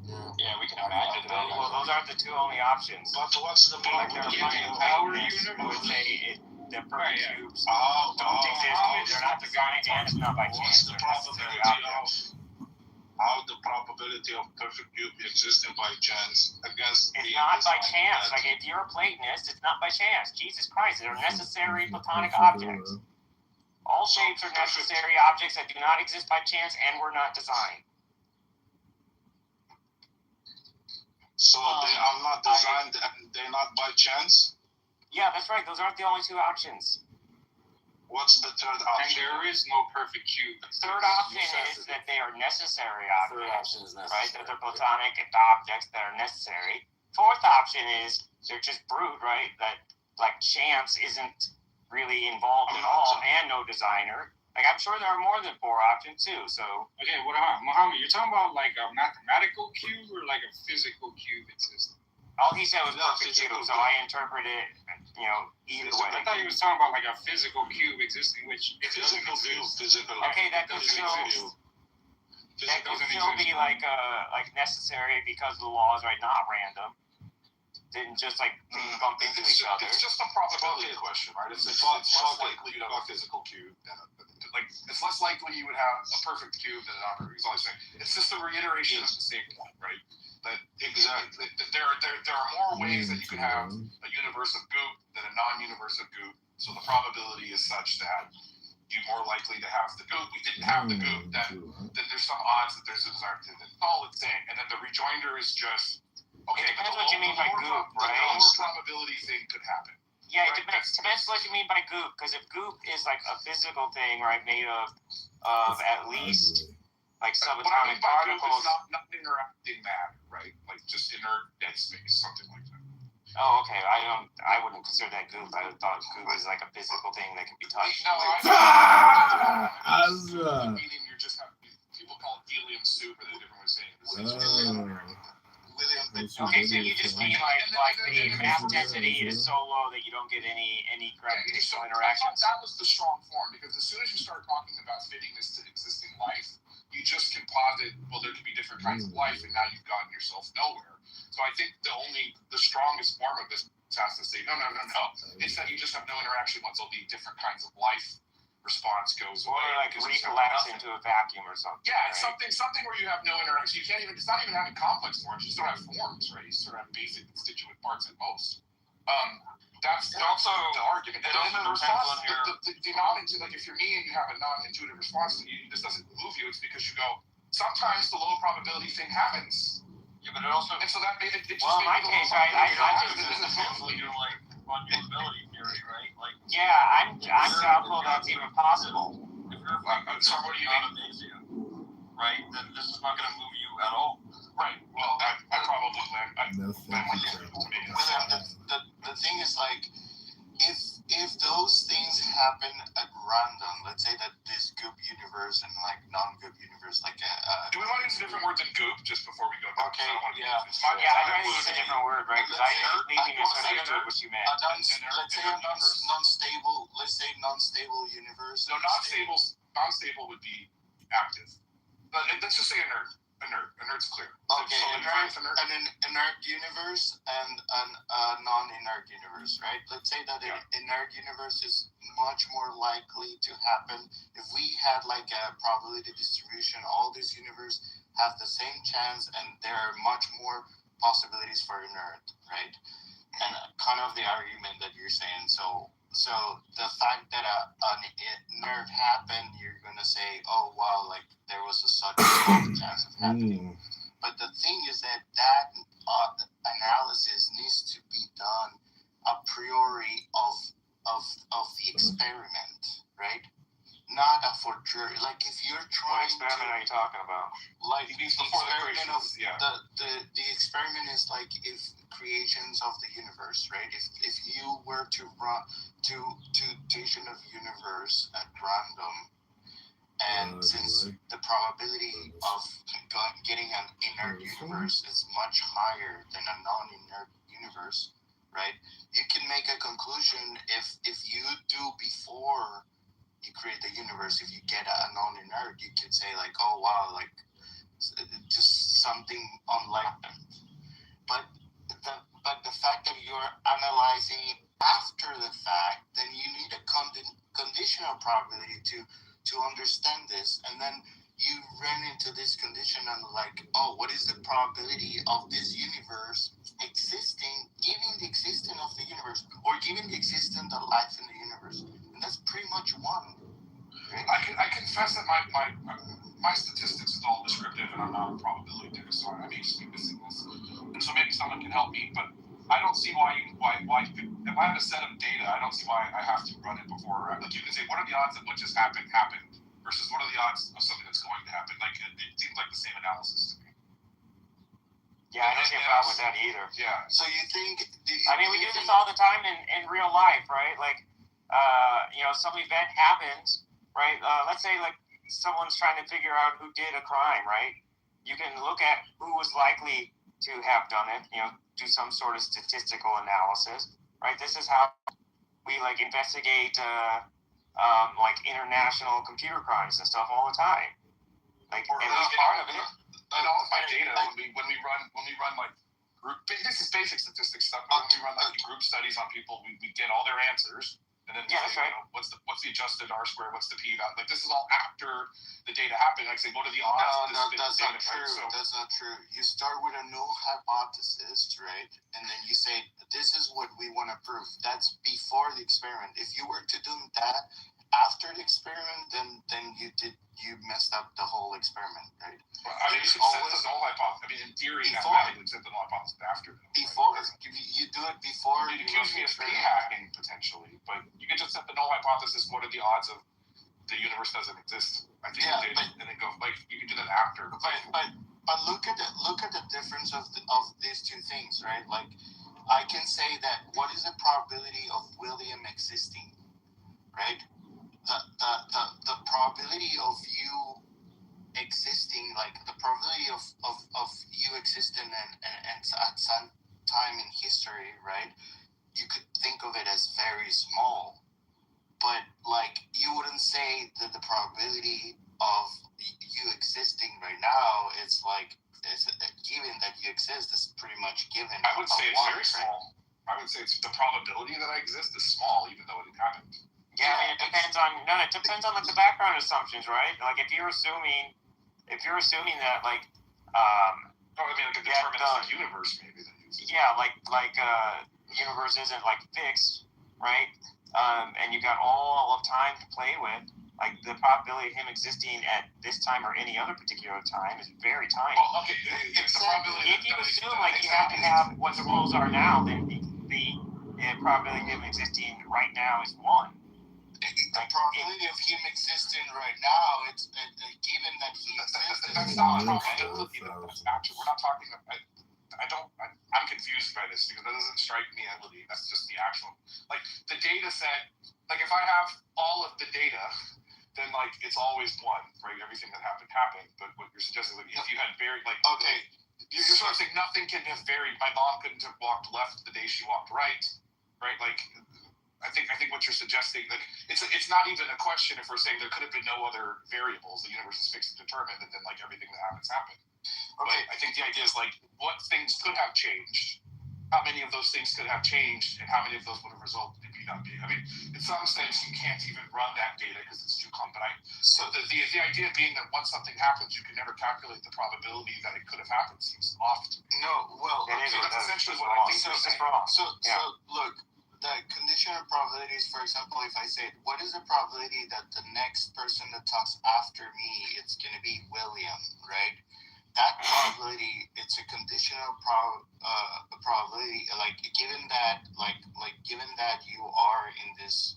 Yeah. Yeah, we can imagine that. Well, those aren't the two only options. But what's the Like problem? power universe would say the perfect cubes don't exist. They're not designed and it's not by chance. They're necessary objects. How the probability of perfect cube existing by chance against it's not by chance. Like if you're a Platonist, it's not by chance. Jesus Christ, they're necessary Platonic objects. All shapes are necessary objects that do not exist by chance and were not designed. So they are not designed and they're not by chance? Yeah, that's right. Those aren't the only two options. What's the third option? And there is no perfect cube. The third option is that they are necessary objects, right? That they're Platonic objects that are necessary. Fourth option is they're just brute, right? That like chance isn't really involved at all, and no designer. Like I'm sure there are more than four options too. So okay, what about Muhammad? You're talking about like a mathematical cube or like a physical cube existing? All he said was perfect cube, so I interpret it, either way. I thought he was talking about like a physical cube existing, which physical cube, physical. Okay, that could still be like necessary because the laws are not random. Didn't just like bump into each other. It's just a probability question, right? It's less likely you'd have a physical cube than it's less likely you would have a perfect cube than an non-perfect. That's all I'm saying. It's just a reiteration of the same point, right? That exactly. There are more ways that you could have a universe of goop than a non-universe of goop. So the probability is such that you're more likely to have the goop. We didn't have the goop. Then there's some odds that there's a desire to. That's all it's saying. And then the rejoinder is just. Okay, it depends what you mean by goop, right? The lower probability thing could happen. Yeah, it depends what you mean by goop. Because if goop is like a physical thing, right, made of at least like subatomic particles. Not interacting matter, right? Like just inert dead space, something like that. Oh, okay. I wouldn't consider that goop. I thought goop is like a physical thing that can be touched. No, meaning you're just people call it helium soup, or there's different ways of saying it. Okay, so you just mean like the mass density is so low that you don't get any gravitational interaction. I thought that was the strong form, because as soon as you start talking about fitting this to existing life, you just can posit, well, there could be different kinds of life, and now you've gotten yourself nowhere. So I think the strongest form of this has to say, no. It's that you just have no interaction once there'll be different kinds of life. Response goes away. Or like recollapse into a vacuum or something. Yeah, it's something where you have no interaction. You can't even. It's not even having complex forms. You still have forms, right? You still have basic constituent parts at most. That's also the argument. And then the response, the non-intuitive, like if you're me and you have a non-intuitive response to you, this doesn't move you. It's because you go. Sometimes the low probability thing happens. Yeah, but it also. And so that made it. Well, in my case, I just essentially you're like fungibility theory, right? Like. Yeah, I'm doubtful that's even possible. If you're somebody not amnesia, right? Then this is not going to move you at all. Right. Well, I probably the thing is like if those things happen at random, let's say that this goop universe and like non-goop universe, like do we want to use different words than goop just before we go? Okay. Yeah. I'd rather use a different word, right? Because I maybe misunderstood what you meant. Let's say a non-stable. Let's say non-stable universe. No, non-stable would be active. But let's just say inert. Inert's clear. Okay, an inert universe and a non-inert universe, right? Let's say that an inert universe is much more likely to happen if we had like a probability distribution. All these universes have the same chance, and there are much more possibilities for inert, right? And kind of the argument that you're saying. So the fact that an inert happened, you're gonna say, oh wow, like there was a such chance of happening. But the thing is that analysis needs to be done a priori of the experiment, right? Not a fortiori. Like if you're trying. What experiment are you talking about? Like the experiment of the experiment is like if creations of the universe, right? If you were to run to creation of universe at random, and since the probability of getting an inert universe is much higher than a non-inert universe, right? You can make a conclusion if you do before you create the universe, if you get a non-inert, you could say like, oh wow, like just something unlikely. But the fact that you're analyzing it after the fact, then you need a conditional probability to understand this, and then you run into this condition and like, oh, what is the probability of this universe existing, given the existence of the universe, or given the existence of life in the universe? And that's pretty much one. Right? I confess that my statistics is all descriptive, and I'm not a probability digger, so I may just be missing this. And so maybe someone can help me, but I don't see why you could, if I have a set of data, I don't see why I have to run it before. Like you can say, what are the odds that what just happened versus what are the odds of something that's going to happen? Like it seems like the same analysis to me. Yeah, I don't see a problem with that either. Yeah. So you think? I mean, we do this all the time in real life, right? Like, some event happens, right? Let's say like someone's trying to figure out who did a crime, right? You can look at who was likely to have done it, do some sort of statistical analysis, right? This is how we like investigate like international computer crimes and stuff all the time. Like, and we get part of it. And all of my data when we run like group, this is basic statistics stuff. But when we run like group studies on people, we get all their answers. And then that's right. What's the adjusted R square? What's the p value? Like this is all after the data happened. Like say, what are the odds? No, that's not true. Right? That's not true. You start with a null hypothesis, right? And then you say, this is what we want to prove. That's before the experiment. If you were to do that after the experiment, then you messed up the whole experiment, right? Well, I mean, you could set the null hypothesis. I mean, in theory, mathematically, set the null hypothesis after. Before, you do it before. You accuse me of hacking potentially, but you can just set the null hypothesis. What are the odds of the universe doesn't exist? I think and then go like you can do that after. But look at the difference of these two things, right? Like, I can say that what is the probability of William existing, right? The probability of you existing, like the probability of you existing and at some time in history, right? You could think of it as very small, but like you wouldn't say that the probability of you existing right now, it's like it's given that you exist is pretty much given. I would say it's very small. I would say it's the probability that I exist is small, even though it happened. Yeah, I mean, it depends on like the background assumptions, right? Like if you're assuming that like the deterministic universe maybe. Yeah, like universe isn't like fixed, right? And you got all of time to play with. Like the probability of him existing at this time or any other particular time is very tiny. Well, okay, if you assume like you have to have what the rules are now, then the probability of him existing right now is 1. The probability of him existing right now, it's given that he exists. That's not probability. We're not talking about. I'm confused by this because that doesn't strike me as reality. That's just the actual, like the data set. Like if I have all of the data, then like it's always 1, right? Everything that happened. But what you're suggesting, like if you had varied, like okay, you're sort of saying nothing can have varied. My mom couldn't have walked left the day she walked right? Like. I think what you're suggesting, like it's not even a question if we're saying there could have been no other variables. The universe is fixed and determined, and then like everything that happens happened. Okay. But I think the idea is like what things could have changed, how many of those things could have changed, and how many of those would have resulted in not being. I mean, in some sense, you can't even run that data because it's too complex. So the idea being that once something happens, you can never calculate the probability that it could have happened seems off to me. No, well, that's essentially what I think you're saying. So look. The conditional probabilities, for example, if I say, what is the probability that the next person that talks after me, it's going to be William, right? That probability, it's a conditional probability, like given that you are in this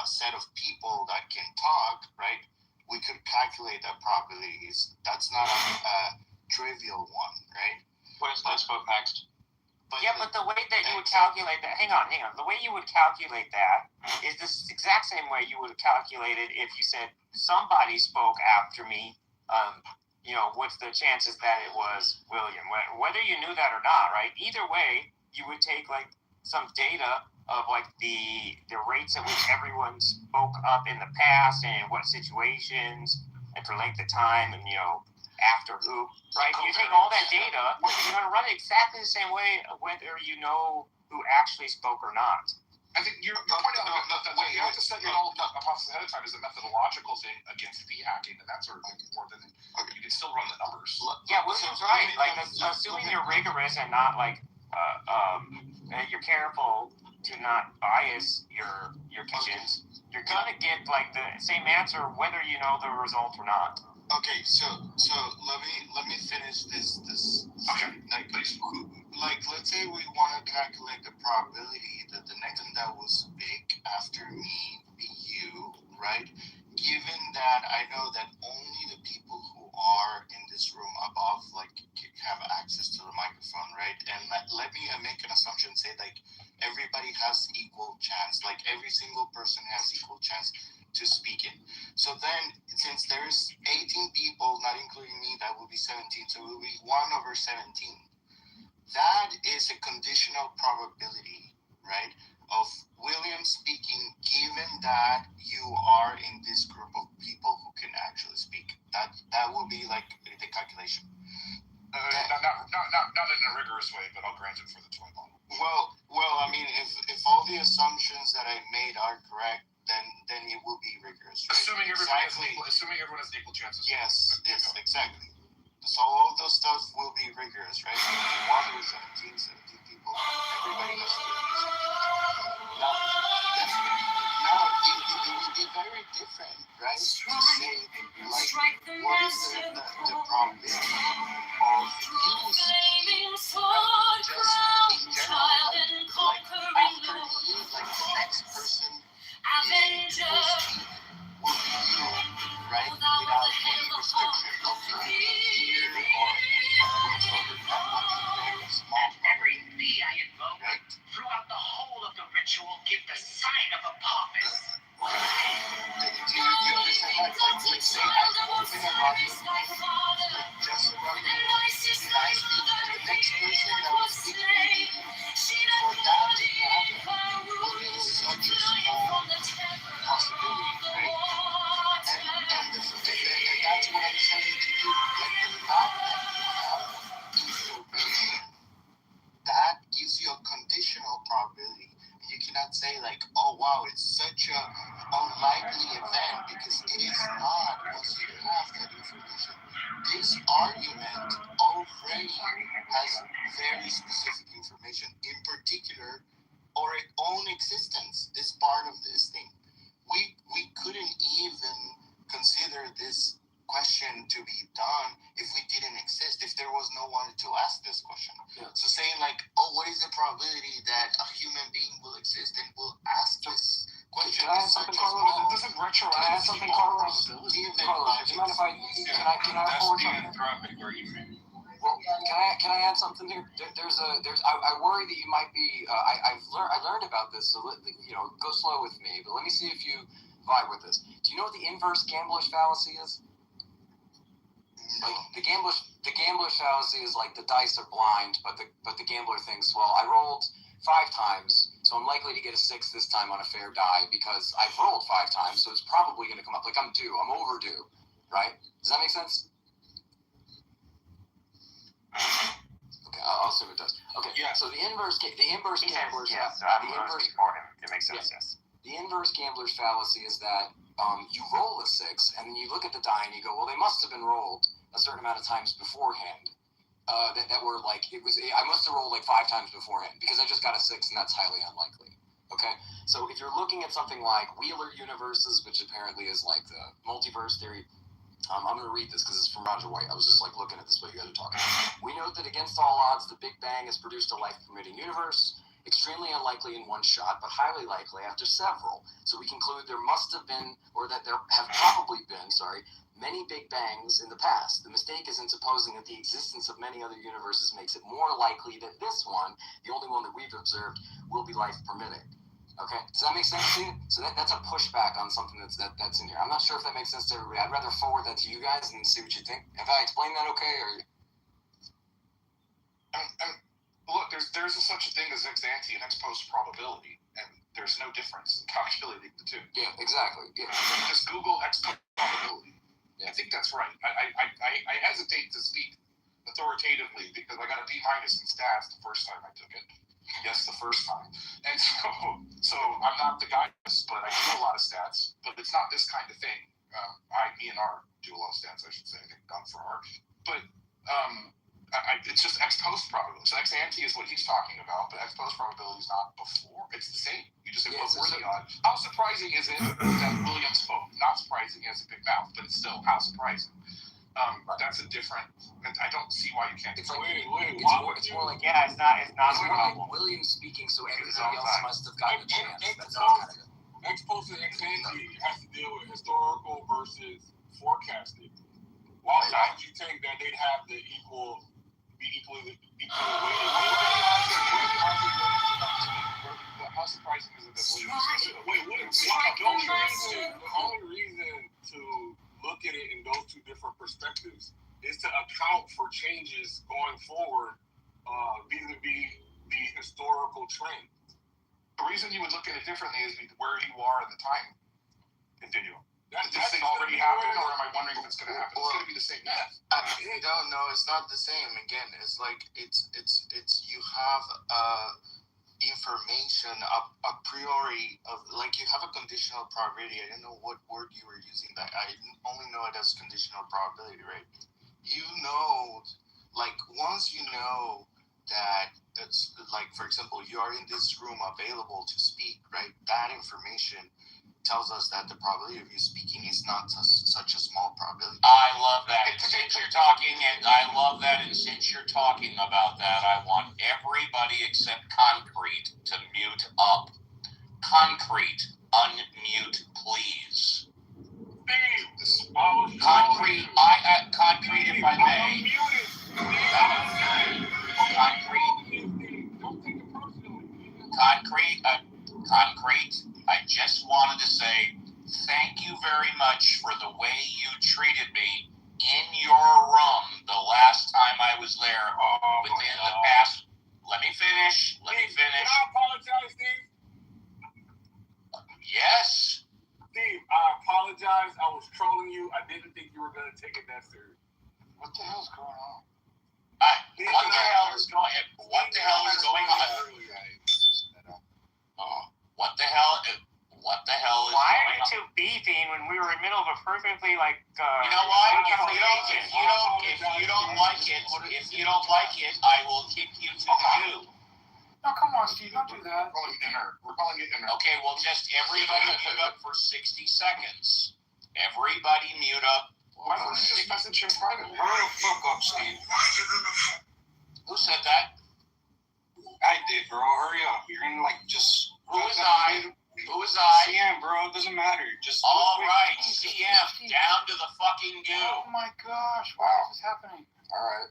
set of people that can talk, right? We could calculate that probability. That's not a trivial one, right? Let's vote next. But the way that you would calculate that, hang on. The way you would calculate that is the exact same way you would have calculated if you said somebody spoke after me. What's the chances that it was William? Whether you knew that or not, right? Either way, you would take like some data of like the rates at which everyone spoke up in the past and in what situations and for length of time and after who, right? You take all that data, you're going to run it exactly the same way whether you know who actually spoke or not. I think you're pointing out that what you have to set your hypothesis ahead of time is a methodological thing against p-hacking and that sort of thing, more than you can still run the numbers. Yeah, William's right. Like, assuming you're rigorous and not like, you're careful to not bias your questions, you're gonna get like the same answer whether you know the result or not. Okay, so let me finish this. Okay, please. Like, let's say we want to calculate the probability that the next one that will speak after me be you, right? Given that I know that only the people who are in this room above, like, have access to the microphone, right? And let me make an assumption, say, like, everybody has equal chance, like, every single person has equal chance to speak in. So then, since there's 18 people, not including me, that will be 17, so it will be 1/17. That is a conditional probability, right, of William speaking, given that you are in this group of people who can actually speak. That will be like the calculation. Not in a rigorous way, but I'll grant it for the toy model. Well, I mean, if all the assumptions that I made are correct, then it will be rigorous. Right? Assuming everyone has equal chances. Yes, exactly. So all of those stuff will be rigorous, right? 1/17 people. Everybody has to do it. Now, it will be very different, right? To say, like, what is the probability of you speaking, right? Just in general, like after me, like the next person will speak will be you, right? Without any restriction of your fear or any whatsoever. That would be very small. Every knee I invoke, right? Throughout the whole of the ritual, give the sign of Apophis. Do you understand that? Like, let's say I open a radio, like just a radio, and I speak, and the next person that will speak will be you. For that to happen will be such a small possibility, right? And that's what I'm saying to you. Like, the fact that you have information, that gives you a conditional probability. You cannot say, like, oh wow, it's such a unlikely event, because it is not once you have that information. This argument already has very specific information, in particular our own existence, this part of this thing. We couldn't even consider this question to be done if we didn't exist, if there was no one to ask this question. Yeah. So saying, like, oh, what is the probability that a human being will exist and will ask this question? Can I add something, Carlos? Does it retro? Can I add something, Carlos? Carlos, do you mind if can I forward something? Well, can I add something here? I worry that you might be. I learned about this, so go slow with me. But let me see if you vibe with this. Do you know what the inverse gambler's fallacy is? Like the gambler's fallacy is like the dice are blind, but the gambler thinks, well, I rolled 5 times, so I'm likely to get a 6 this time on a fair die because I've rolled 5 times, so it's probably going to come up. Like I'm overdue, right? Does that make sense? Okay, I'll assume it does. Okay, yeah. So the inverse gambler's yes, I'm going to speak for him. It makes sense. Yes. The inverse gambler's fallacy is that you roll a 6, and then you look at the die and you go, well, they must have been rolled a certain amount of times beforehand. That were like, I must have rolled like 5 times beforehand because I just got a 6, and that's highly unlikely. Okay, so if you're looking at something like Wheeler universes, which apparently is like the multiverse theory, I'm going to read this because it's from Roger White. I was just like looking at this while you guys are talking. We note that against all odds, the Big Bang has produced a life-permitting universe. Extremely unlikely in one shot, but highly likely after several. So we conclude there must have been, or that there have probably been, many Big Bangs in the past. The mistake is in supposing that the existence of many other universes makes it more likely that this one, the only one that we've observed, will be life permitting. Okay, does that make sense to you? So that's a pushback on something that's in here. I'm not sure if that makes sense to everybody. I'd rather forward that to you guys and see what you think. Have I explained that okay? Or look, there's such a thing as ex ante and ex post probability, and there's no difference in calculating the two. Yeah, exactly. Yeah. Just Google ex post probability. Yeah. I think that's right. I hesitate to speak authoritatively because I got a B- in stats the first time I took it. Yes, the first time. And so I'm not the guy, but I do a lot of stats, but it's not this kind of thing. Me and R do a lot of stats, I should say. I think gone for R. But it's just ex post probability. So ex ante is what he's talking about, but ex post probability is not before. It's the same. You just say before the odd. How surprising is it that William spoke? Not surprising, he has a big mouth, but it's still how surprising. That's a different. I don't see why you can't. It's like it's more like it's not like William speaking, so everybody else must have gotten a chance. That's kind of it. Ex post and ex ante has to deal with historical versus forecasting. Why would you think that they'd have the be equally weighted? How surprising is it that Williams? The only reason to look at it in those two different perspectives is to account for changes going forward vis-a-vis the historical trend. The reason you would look at it differently is where you are in the time continuum. Does this thing already happen, or am I wondering if it's going to happen? It's going to be the same. No, it's not the same. Again, it's like it's you have information a priori of, like, you have a conditional probability. I didn't know what word you were using. That I only know it as conditional probability, right? You know, like, once you know that it's like, for example, you are in this room available to speak, right? That information tells us that the probability of you speaking is not such a small probability. I love that. And since you're talking, about that, I want everybody except Concrete to mute up. Concrete, unmute, please. Concrete, Concrete, if I may. Concrete, I just wanted to say thank you very much for the way you treated me in your room the last time I was there. Within the past. Let me finish. Can I apologize, Steve? Yes. Steve, I apologize. I was trolling you. I didn't think you were going to take it that serious. What the hell's going on? What the hell is going on? What the hell? Why are you two beefing when we were in the middle of a perfectly you know what? If you don't like it, I will kick you to the goo. No, come on, Steve, don't do that. We're calling it dinner. Okay, well, just everybody mute up for 60 seconds. Everybody mute up. Why don't we just message him privately? Hurry the fuck up, Steve. Who said that? I did, bro. Hurry up. You're gonna just. Who is I? CM, bro. It doesn't matter. Just. All right, CM, down to the fucking goo. Oh my gosh, why is this happening? All right.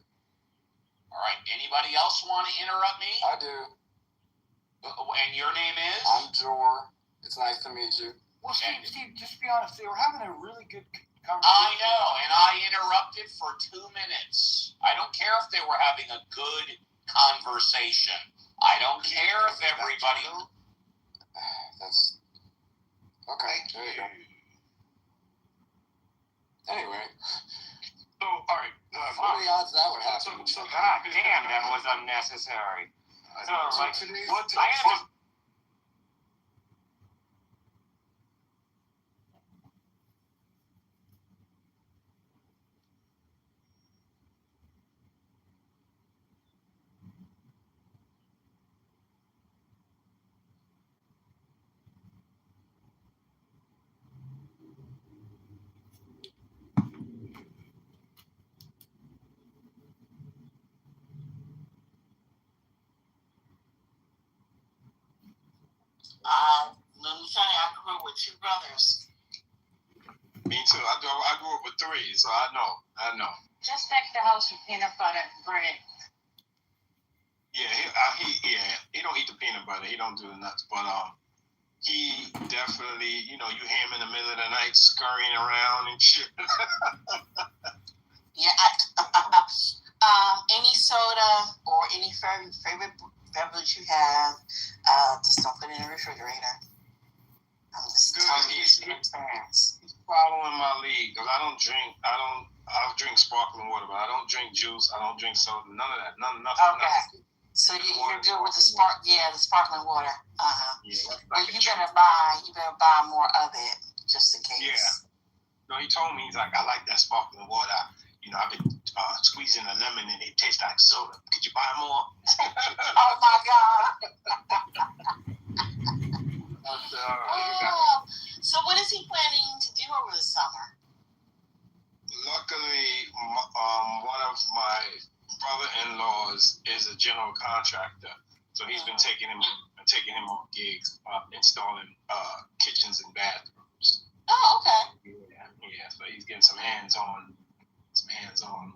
Anybody else want to interrupt me? I do. And your name is? I'm Jor. It's nice to meet you. Well, Steve, just be honest. They were having a really good conversation. I know, and I interrupted for 2 minutes. I don't care if they were having a good conversation. I don't care if everybody... That's... Okay, there you go. Anyway. So, all right. What are the odds that would happen? God damn, that was unnecessary. I grew up with two brothers. Me too. I grew up with three, so I know. Just deck the house with peanut butter and bread. Yeah, he don't eat the peanut butter. He don't do the nuts, but he definitely, you hear him in the middle of the night scurrying around and shit. Yeah, any soda or any favorite beverage you have, just don't put it in the refrigerator. I'm just telling you this in advance. follow in my lead because I'll drink sparkling water, but I don't drink juice. I don't drink soda. None of that. Nothing. Okay. So you're good with the sparkling water. Yeah. Well, you better buy more of it just in case. Yeah. No, he told me, he's like, I like that sparkling water. I've been squeezing a lemon and it tastes like soda. Could you buy more? Oh my God. So what is he planning to do over the summer? Luckily, one of my brother-in-laws is a general contractor, so he's been taking him on gigs, installing kitchens and bathrooms. Oh, okay. Yeah. So he's getting some hands-on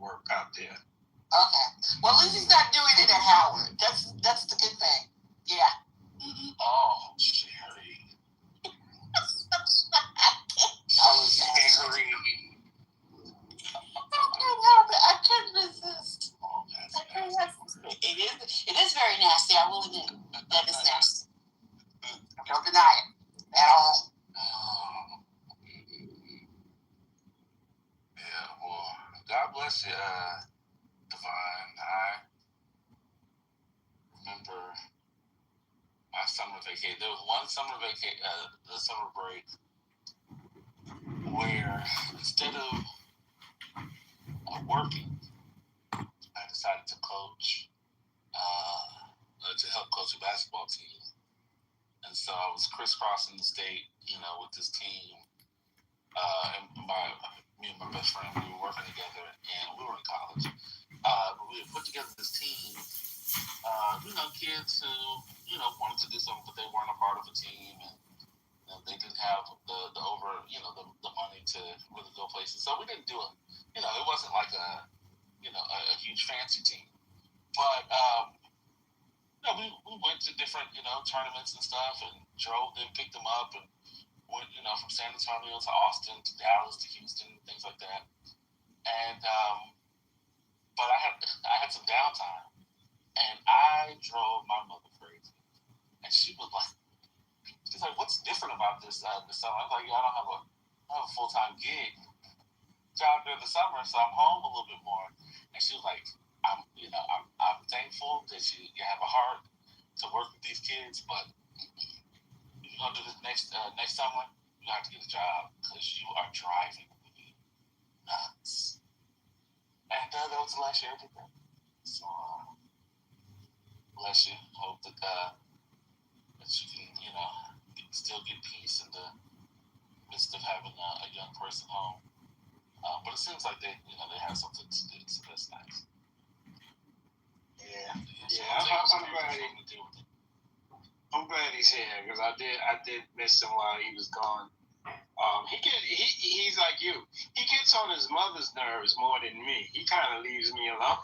work out there. Okay. Well, at least he's not doing it at Howard. That's the good thing. Yeah. Mm-hmm. Oh, Sherry. I was angry. I couldn't resist. It is very nasty. I will admit that is nasty. I don't deny it at all. Yeah, well, God bless you, Divine. I remember my summer vacation. There was one summer vacation, the summer break, where instead of working, I decided to coach, to help coach a basketball team. And so I was crisscrossing the state, with this team. And me and my best friend, we were working together, and we were in college. But we had put together this team, kids who, wanted to do something, but they weren't a part of a team, and they didn't have the money to really go places. So we didn't do it. It wasn't like a huge fancy team. But, we went to different, tournaments and stuff, and drove them, picked them up, and went, from San Antonio to Austin to Dallas to Houston, things like that. And but I had some downtime, and I drove my mother crazy. And she's like, "What's different about this summer?" I was like, "Yeah, I don't have a full-time gig job during the summer, so I'm home a little bit more." And she was like, "I'm thankful that you have a heart to work with these kids, but if you're gonna do this next summer, you have to get a job because you are driving me nuts." And that was the last year I did that. So bless you. Hope that you can still get peace in the midst of having a young person home. But it seems like they have something to do, so that's nice. Yeah. I'm glad he's here because I did miss him while he was gone. He's like you. He gets on his mother's nerves more than me. He kind of leaves me alone.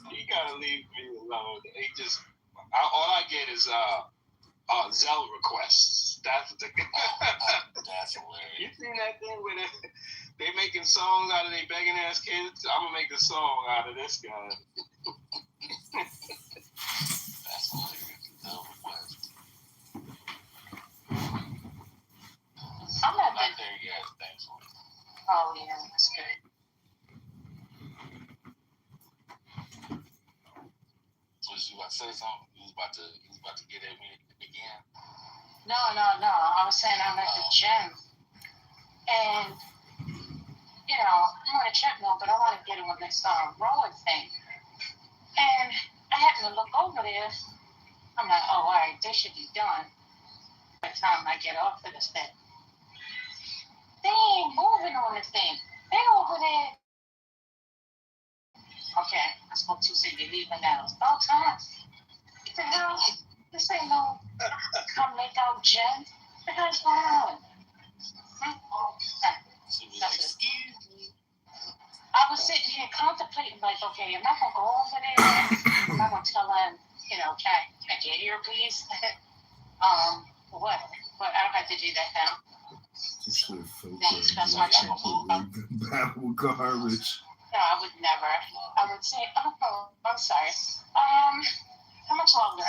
He kind of leaves me alone. All I get is Zelle requests. That's the. That's hilarious. You seen that thing where they making songs out of they begging ass kids? I'm gonna make a song out of this guy. That's hilarious. Zelle requests. I'm not there yet, thankfully. Oh yeah, that's good. Was you about to say something? You was about to get at me again? No. I was saying I'm at the gym, and I'm on a treadmill, but I want to get on this rowing thing. And I happen to look over there. I'm like, oh, all right, they should be done by the time I get off of this thing. They ain't moving on the thing. They over there. Okay, I spoke too soon. You're leaving now. It's about time. What the hell? This ain't no come make out gym. What the hell's going on? Excuse me. I was sitting here contemplating, like, okay, am I gonna go over there? Am I gonna tell him, can I get here, please? What? But I don't have to do that now. Thanks, that's my battle garbage. No, I would never. I would say, oh, I'm sorry. How much longer?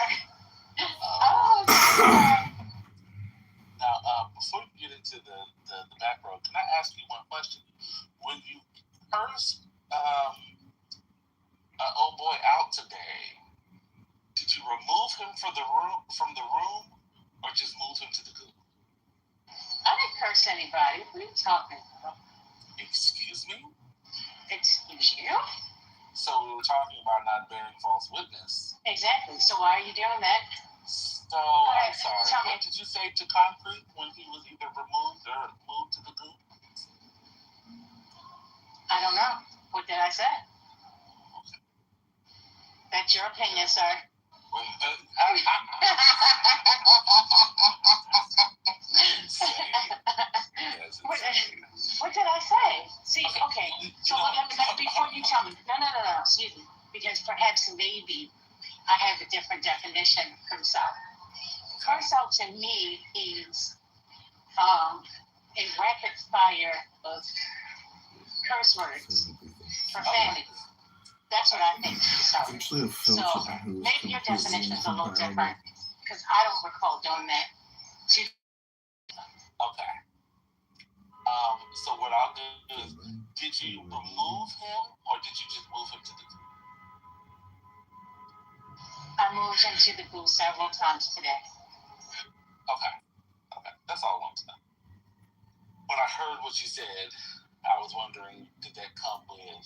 Now, before you get into from the room, or just move him to the goo? I didn't curse anybody. What are you talking about? Excuse me? Excuse you? So we were talking about not bearing false witness. Exactly. So why are you doing that? So I'm sorry. Tell me. What did you say to Concrete when he was either removed or moved to the goo? I don't know. What did I say? That's your opinion, sir. What did I say? See, okay. So before you tell me, no. Excuse me, because perhaps maybe I have a different definition of curse out. Curse out to me is a rapid fire of curse words, profanity. That's what I think. So maybe your definition is a little different because I don't recall doing that. Okay. So what I'll do is, did you remove him or did you just move him to the goo? I moved him to the goo several times today. Okay. That's all I want to know. When I heard what you said, I was wondering, did that come with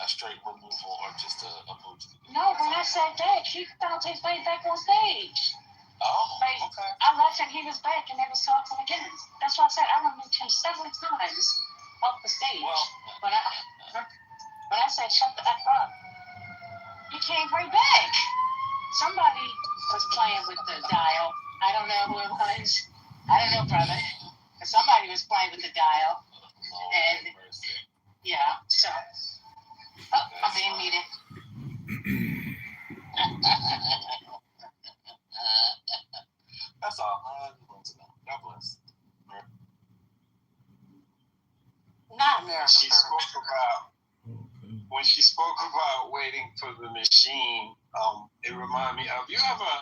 a straight removal or just a move to the goo? No, when I said that, he found his way back on stage. Oh, okay. I left and he was back and never saw him again. That's why I said I removed him several times off the stage. When I said shut the F up, he came right back. Somebody was playing with the dial. I don't know who it was. I don't know, brother. But somebody was playing with the dial. And yeah, so I'm being muted. That's all I want to know. God bless. Not America. When she spoke about waiting for the machine, it reminded me of, you ever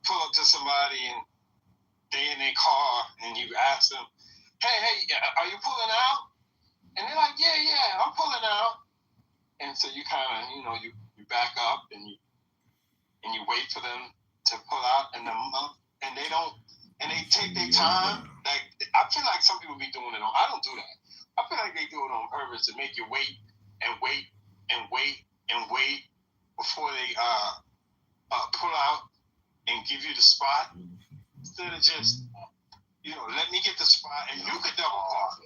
pull up to somebody and they in their car and you ask them, hey, are you pulling out? And they're like, yeah, I'm pulling out. And so you kind of, you back up and you wait for them to pull out, and they take their time. Like, I feel like some people be doing it I don't do that. I feel like they do it on purpose to make you wait and wait and wait and wait before they pull out and give you the spot, instead of just let me get the spot and you could double park.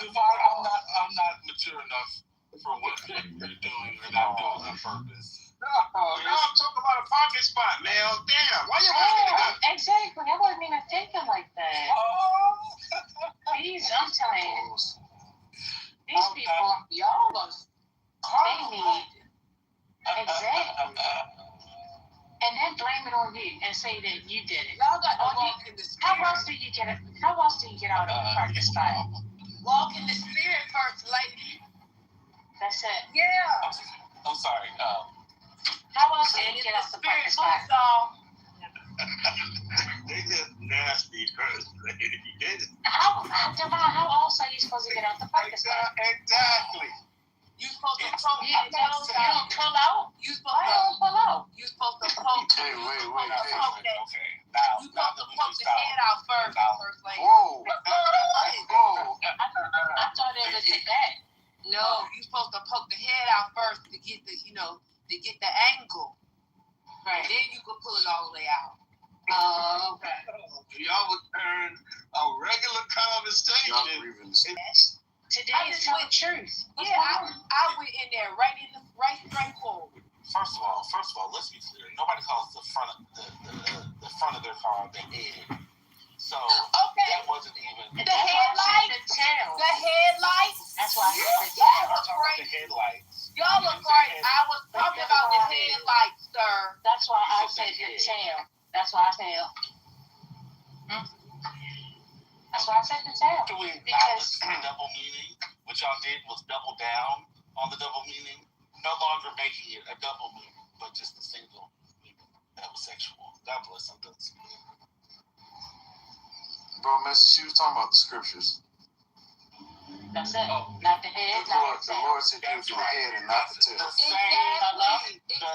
Divine, I'm not mature enough for what you're doing or not doing on purpose. No, I'm talking about a parking spot, man. Damn, why you asking that? Exactly. I wasn't even thinking like that. I'm telling you. These people, y'all they need. Exactly. And then blame it on you and say that you did it. Y'all got to walk in the spirit. How else do you get out of the parking spot? Walk in the spirit first, lady. That's it. Yeah. I'm sorry. How else do you get out the parking spot? They just nasty first lady. How else are you supposed to get out the parking spot? Exactly. You supposed to poke. You don't pull out. You supposed to pull out. You supposed to poke. Hey, wait. Okay. You supposed to poke the head out first lady. Whoa. I thought it was the back. No, you supposed to poke the head out first to get the angle. Right. And then you can pull it all the way out. Oh, okay. Y'all would turn a regular conversation. Today is telling the truth. Yeah, I went in there right straight forward. First of all, let's be clear. Nobody calls the front of their car the head. So that wasn't even the headlights. The headlights. That's why I said the tail. I'm talking about the headlights. Y'all look right. I was talking about the headlights, sir. That's why I said the tail. That's why I said. That's why I said the tail. Because double meaning, what y'all did was double down on the double meaning, no longer making it a double meaning, but just a single meaning that was sexual. God bless them. Bro, Messi, she was talking about the scriptures. That's it. Not the head, not the tail. The Lord said give you the head and not the tail. Exactly. The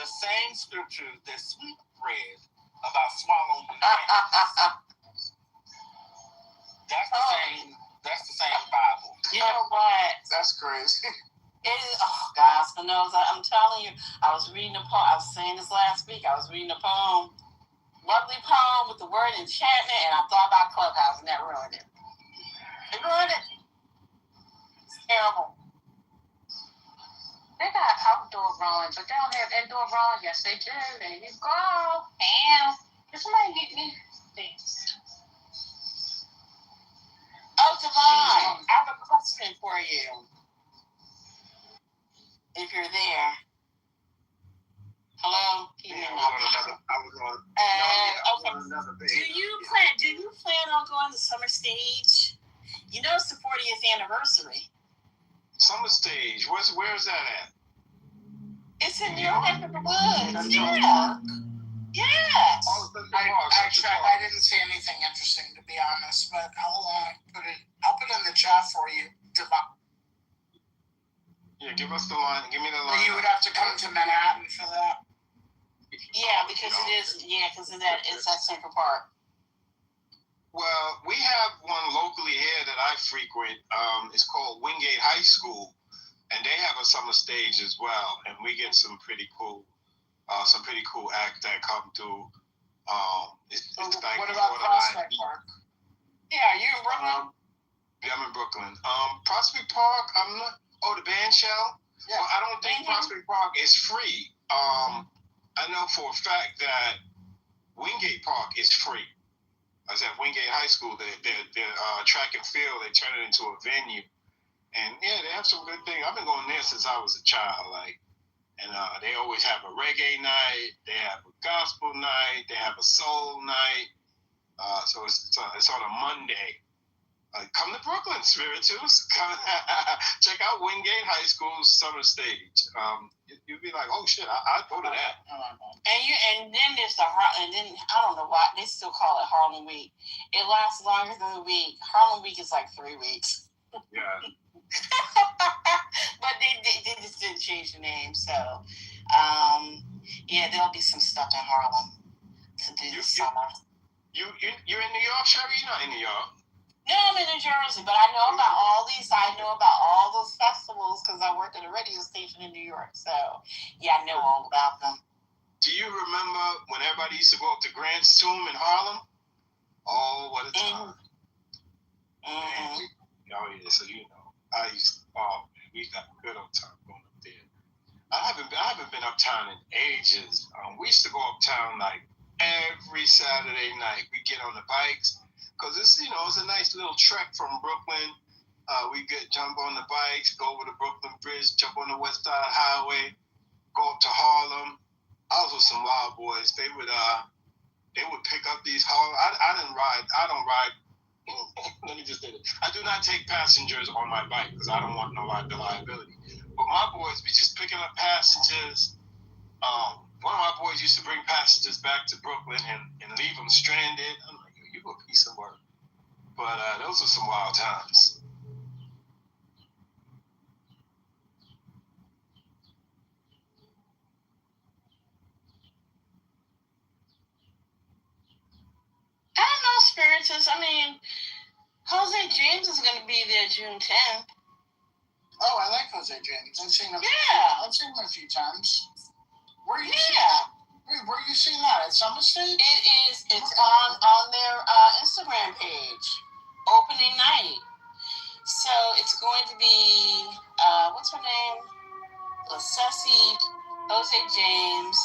same scriptures that Sweet read about swallowing the That's the same Bible. You know what? That's crazy. It is, God, Spinoza, I'm telling you, I was reading a poem. I was saying this last week. I was reading a poem, lovely poem with the word enchantment, and I thought about Clubhouse, and that ruined it. It ruined it. It's terrible. They got outdoor rowing, but they don't have indoor rowing. Yes, they do. There you go. Bam. Can somebody get me this? Oh, Devon, I have a question for you. If you're there. Hello? I was on another page. Do you plan on going to Summer Stage? You know it's the 40th anniversary. Summer Stage. Where's that at? It's in your neck of the woods. Yeah. Yes. I didn't see anything interesting, to be honest, but I'll put it in the chat for you. Yeah, give us the line. Give me the line. You would have to come to Manhattan for that. Yeah, because it is. Yeah, because it's at Central Park. Well, we have one locally here that I frequent. It's called Wingate High School, and they have a summer stage as well. And we get some pretty cool acts that come through. It's like what about Prospect Park? Yeah, are you in Brooklyn? Yeah, I'm in Brooklyn. Prospect Park, I'm not. Oh, the band shell? Yeah. Well, I don't think Prospect Park is free. I know for a fact that Wingate Park is free. I was at Wingate High School. Their track and field, they turn it into a venue. And yeah, they have some good things. I've been going there since I was a child. And they always have a reggae night. They have a gospel night. They have a soul night. So it's on a Monday. Come to Brooklyn, Spirituals. Check out Wingate High School's summer stage. You'll be like, oh shit, I'd go to that. And then there's I don't know why they still call it Harlem Week. It lasts longer than the week. Harlem Week is like 3 weeks. Yeah. But they just didn't change the name, so yeah, there'll be some stuff in Harlem to do this summer. You're in New York, Sherry? You're not in New York. No, I'm in New Jersey, but I know about all these. I know about all those festivals because I work at a radio station in New York. So, yeah, I know all about them. Do you remember when everybody used to go up to Grant's tomb in Harlem? Oh, what a time. Mm-hmm. Oh, yeah, so you know. We got a good old time going up there. I haven't been uptown in ages. We used to go uptown like every Saturday night. We get on the bikes. Because it's a nice little trek from Brooklyn. We jump on the bikes, go over the Brooklyn Bridge, jump on the West Side Highway, go up to Harlem. I was with some wild boys. They would pick up these Harlem. I don't ride. Let me just say this. I do not take passengers on my bike because I don't want no liability. But my boys be just picking up passengers. One of my boys used to bring passengers back to Brooklyn and leave them stranded. I'm like, you a piece of work. But those are some wild times. I don't know, Spiritus. I mean, Jose James is going to be there June 10th. Oh, I like Jose James. I've seen him. Yeah. I've seen him a few times. Where are you seeing that? Where are you seeing that? At Summer Stage? It's on their Instagram page. Opening night. So it's going to be, what's her name? Ceci, Jose James,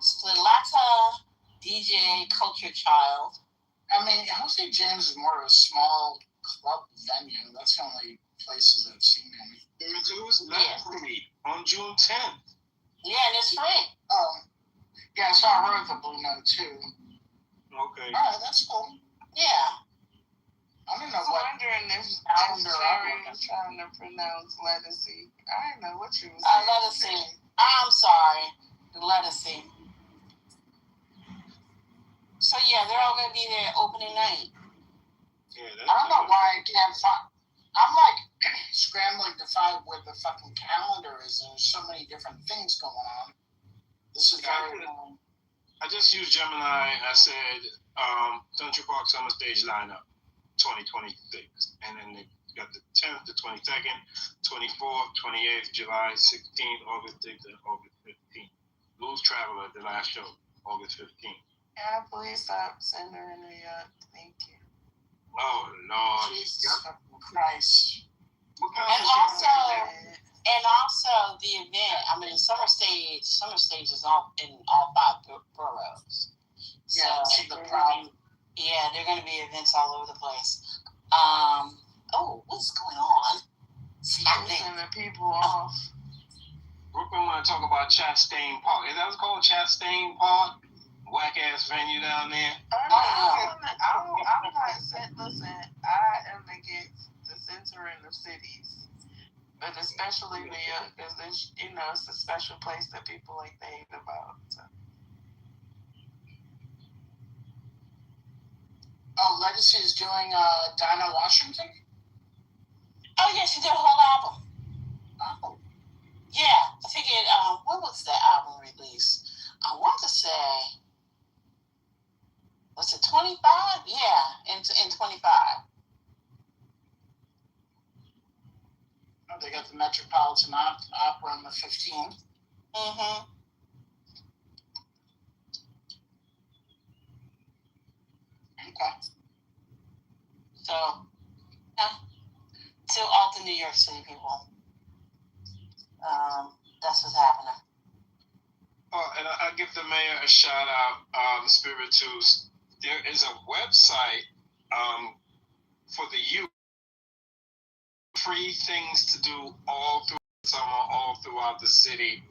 Splilata, DJ Culture Child. I mean, Jose James is more of a small club venue. That's the only places I've seen him. It was free on June 10th. Yeah, and it's free. Oh. Yeah, I saw her at the Blue Note, too. Okay. All right, that's cool. Yeah. I don't know I'm what. wondering if calendar I'm trying to pronounce Lettucey. I don't know what you was saying. Lettucey. I'm sorry. Lettucey. So, yeah, they're all going to be there opening night. Yeah, I don't know why I can't find. I'm like scrambling to find where the fucking calendar is. There's so many different things going on. This is very. I just used Gemini. I said, Central Park Summer Stage lineup, 2026, and then they got the 10th, the 22nd, 24th, 28th, July 16th, August 6th, and August 15th. Blues Traveler, the last show, August 15th. Yeah, please stop sending me up. Thank you. Oh Lord! Jesus Christ! And also the event. I mean, Summer Stage is all in all 5 boroughs. So Yeah, the problem. Yeah, there are going to be events all over the place. What's going on? Sending the people off. Brooklyn want to talk about Chastain Park. Is that what's called, Chastain Park? Whack ass venue down there. I'm not saying. Listen, I am against the censoring of cities, but especially New York, because it's a special place that people like to hate about. So. Oh, Legacy is doing Dinah Washington? Oh, yeah, she did a whole album. Oh. Yeah, I figured, when was the album released? I want to say, was it 25? Yeah, in 25. Oh, they got the Metropolitan Opera on the 15th. Mm-hmm. Okay. So, to all the New York City people, that's what's happening. Oh, and I give the mayor a shout out, the Spiritus. There is a website for the youth, free things to do all through the summer, all throughout the city.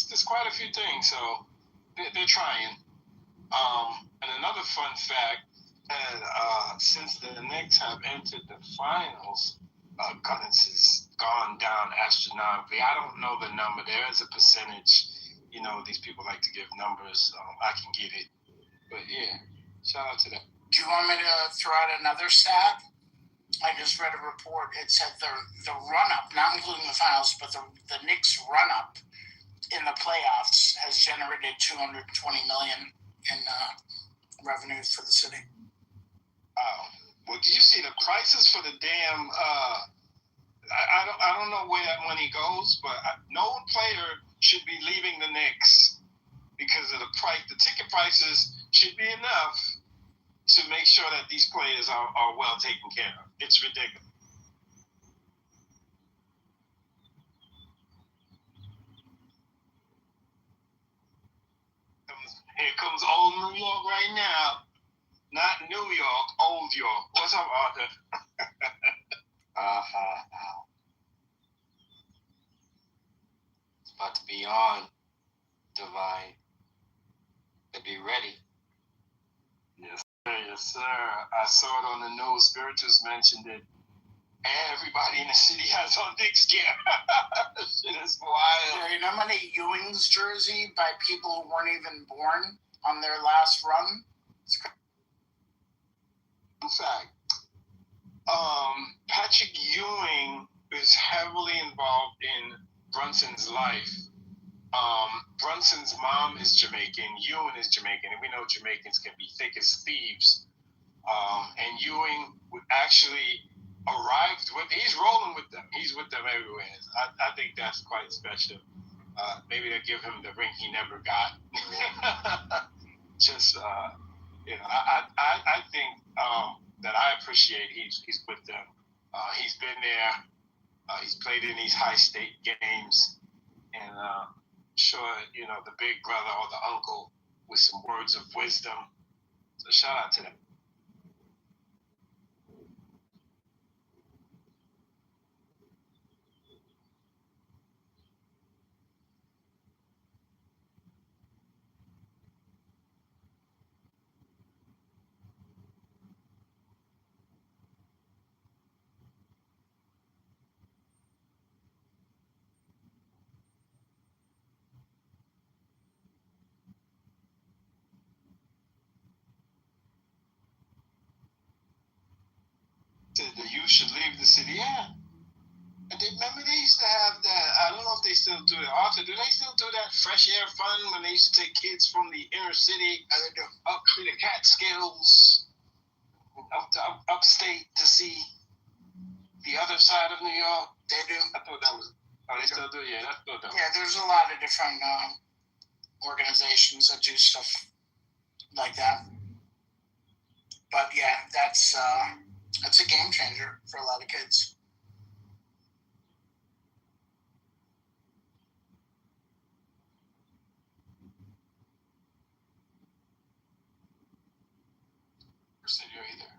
There's quite a few things, so they're trying. And another fun fact, since the Knicks have entered the finals, Gunnins has gone down astronomically. I don't know the number. There is a percentage. These people like to give numbers. I can get it. But yeah, shout out to them. Do you want me to throw out another stat? I just read a report. It said the run-up, not including the finals, but the Knicks run-up in the playoffs has generated $220 million in revenues for the city. Well, did you see the prices for the damn? I don't know where that money goes, but no player should be leaving the Knicks because of the price. The ticket prices should be enough to make sure that these players are well taken care of. It's ridiculous. Here comes old New York right now. Not New York, old York. What's up, Arthur? It's about to be on, Divine. To be ready. Yes, sir. Yes, sir. I saw it on the news. Spiritus mentioned it. Everybody in the city has on Knicks gear. Shit is wild. Yeah, you know how many Ewing's jersey by people who weren't even born on their last run? In fact, Patrick Ewing is heavily involved in Brunson's life. Brunson's mom is Jamaican. Ewing is Jamaican, and we know Jamaicans can be thick as thieves. And Ewing would actually arrive he's rolling with them. He's with them everywhere. I think that's quite special. Maybe they'll give him the ring he never got. Just, I think that I appreciate he's with them. He's been there. He's played in these high state games, and sure, the big brother or the uncle with some words of wisdom. So shout out to them. Said the youth should leave the city. Yeah. And remember they used to have that, I don't know if they still do it. Arthur, do they still do that fresh air fund when they used to take kids from the inner city up to the Catskills, up to upstate to see the other side of New York? They do. I thought that was, oh, they still do? Yeah, that's good. Yeah, there's a lot of different organizations that do stuff like that. But yeah, that's a game changer for a lot of kids. Said you either.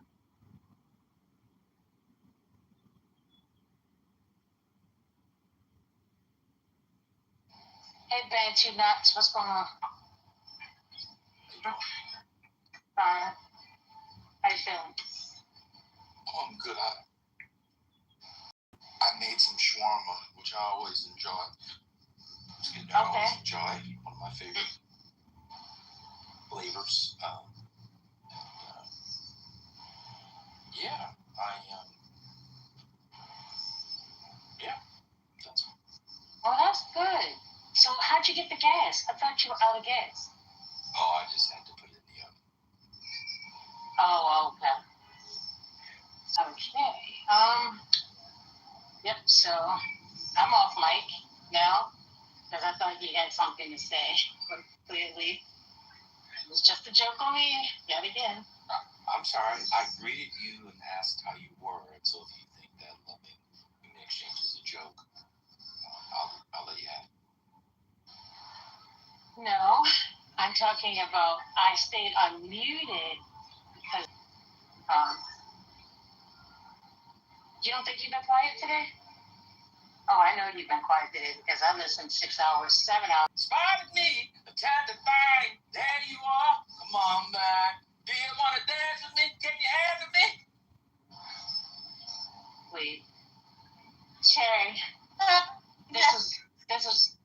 Hey, Banshee Nuts, what's going on? Fine. How you feeling? Oh, I'm good. I made some shawarma, which I always enjoy. I always enjoy. One of my favorite flavors. Yeah, that's. Oh, that's good. So how'd you get the gas? I thought you were out of gas. Oh, I just had to put it in the oven. Oh, okay. Okay. Yep, so I'm off mic now because I thought you had something to say, but clearly it was just a joke on me yet again. I'm sorry. I greeted you and asked how you were, and so if you think that loving in exchange is a joke, I'll let you have it. No, I'm talking about I stayed unmuted because you don't think you've been quiet today? Oh, I know you've been quiet today because I listened 6 hours, 7 hours. Spotted me, a time to find. There you are. Come on back. Do you want to dance with me? Can you handle me? Wait, Cherry, this is,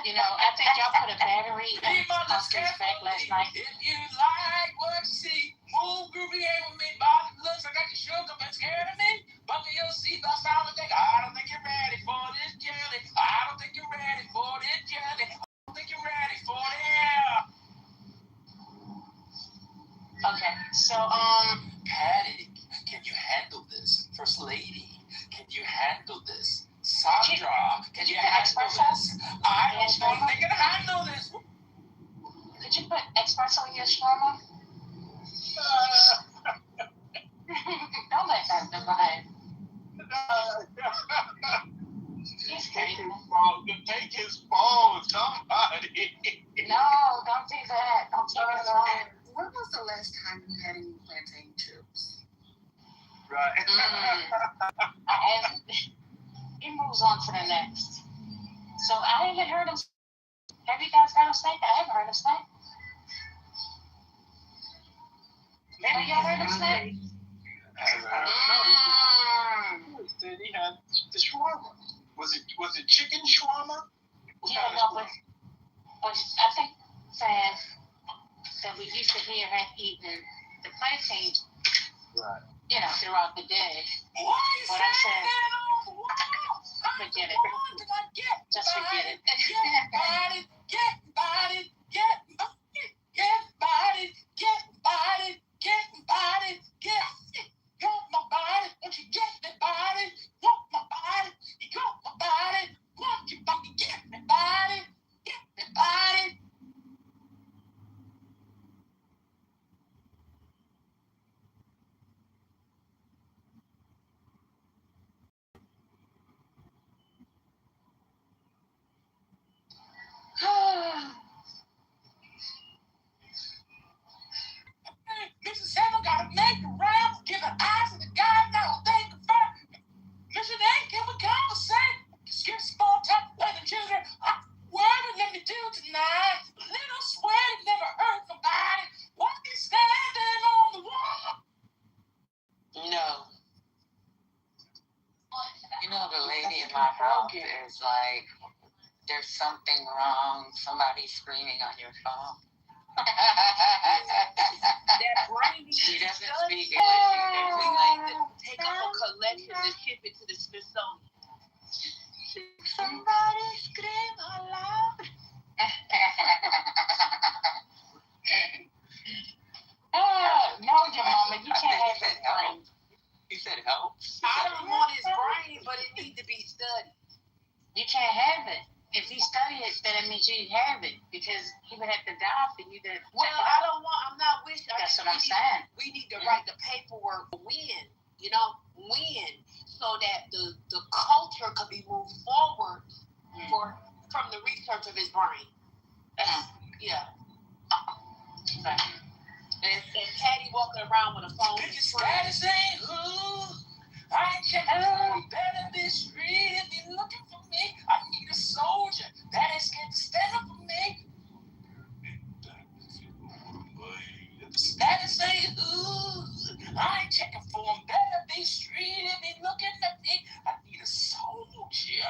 you know, I think y'all put a battery in Humphrey's back last night. If you like what you see, move groovy in with me. Body looks like I can shook up and scared of me. Buckle your seatbelt, sound like I don't think you're ready for this journey. I don't think you're ready for this journey. I don't think you're ready for it. Okay, so, Patty, can you handle this? First lady, can you handle this? Sandra, can you handle this? I don't think they can handle this. Could you put espresso in your shawarma? Don't let that divide. He's crazy. Take his phone, somebody. No, don't do that. Don't take his phone. When was the last time you had any plantain chips? Right. I haven't. He moves on to the next. So I haven't heard him. Have you guys heard him say? I haven't heard him say. Maybe y'all heard him say. Said he had the shawarma. Was it chicken shawarma? Yeah, no, but I think saying that we used to hear him eating the plantain, right, you know, throughout the day. What I'm saying, forget it. Just forget it. Get body, get body, get body, get body, get body, get body, get. You want my body? Won't you get me body? You want my body? You got my body? Won't you fucking get me body? Get me body. Mrs. Seven gotta make a round, give an eye to the guy, now think of her. Mrs. Ain't give a conversation. Skip small talk, play the children. What would let me do tonight? Little sweat, never hurt nobody. Why you standing on the wall? No. You know, the lady in my house is like, there's something wrong. Somebody's screaming on your phone. That brain She doesn't speak we English. like to take up a collection and ship it to the Smithsonian. Somebody scream aloud. No, your mama, you can't have that brain. He said help. I don't want his brain, but it needs to be studied. You can't have it. If he studied it, then it means you'd have it because he would have to die for you to. Well, I don't want. I'm not wishing. That's what I'm saying. We need to write the paperwork when, so that the culture could be moved forward from the research of his brain. Yeah. Right. And Patty walking around with a phone. Biggest status ain't who. I ain't checking for a better bitch free. If you looking for me, I need a soldier that ain't scared to stand up for me. Status ain't who. I ain't checking for a better bitch street. If you looking at me, I need a soldier.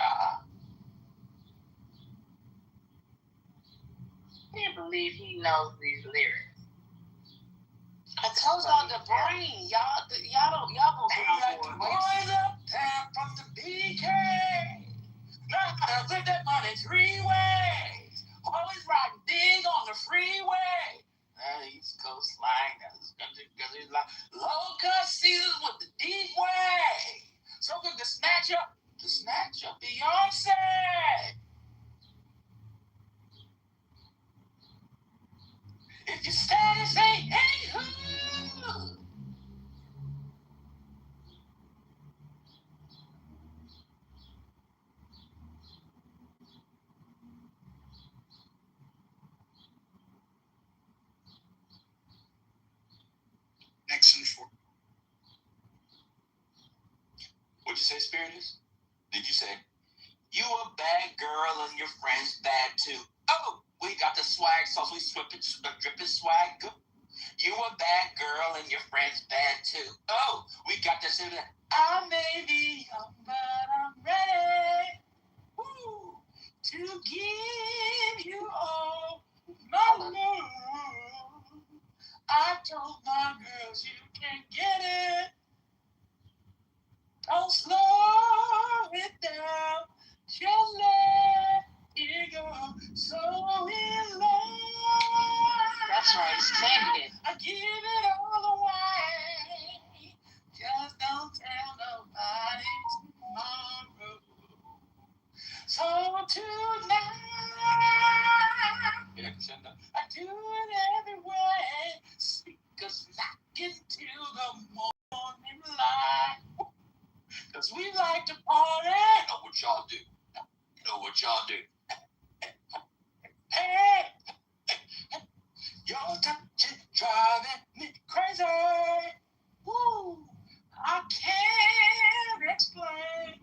I can't believe he knows these lyrics. I told y'all the brain. Y'all gonna do more. Boys up there from the BK. Now I split that money 3 ways. Always riding big on the freeway. East Coast slang, that's because it's like low cut seasons with the deep way. So good to snatch up Beyonce. If your status ain't anywho. Nixon for. What'd you say, Spirit is? Did you say, you a bad girl and your friend's bad too? Oh, we got the swag sauce, we drippin' swag. Good. You a bad girl and your friend's bad too. Oh, we got this. I may be young, but I'm ready to give you all my love. I told my girls you can't get it. Don't slow it down. Just let it go. So in love. That's right, sing it. I give it all away. Just don't tell nobody tomorrow. So tonight, I do it every way. Speakers knocking till the morning light. Cause we like to party. Know what y'all do. Know what y'all do. Hey, your touch is driving me crazy. Woo, I can't explain.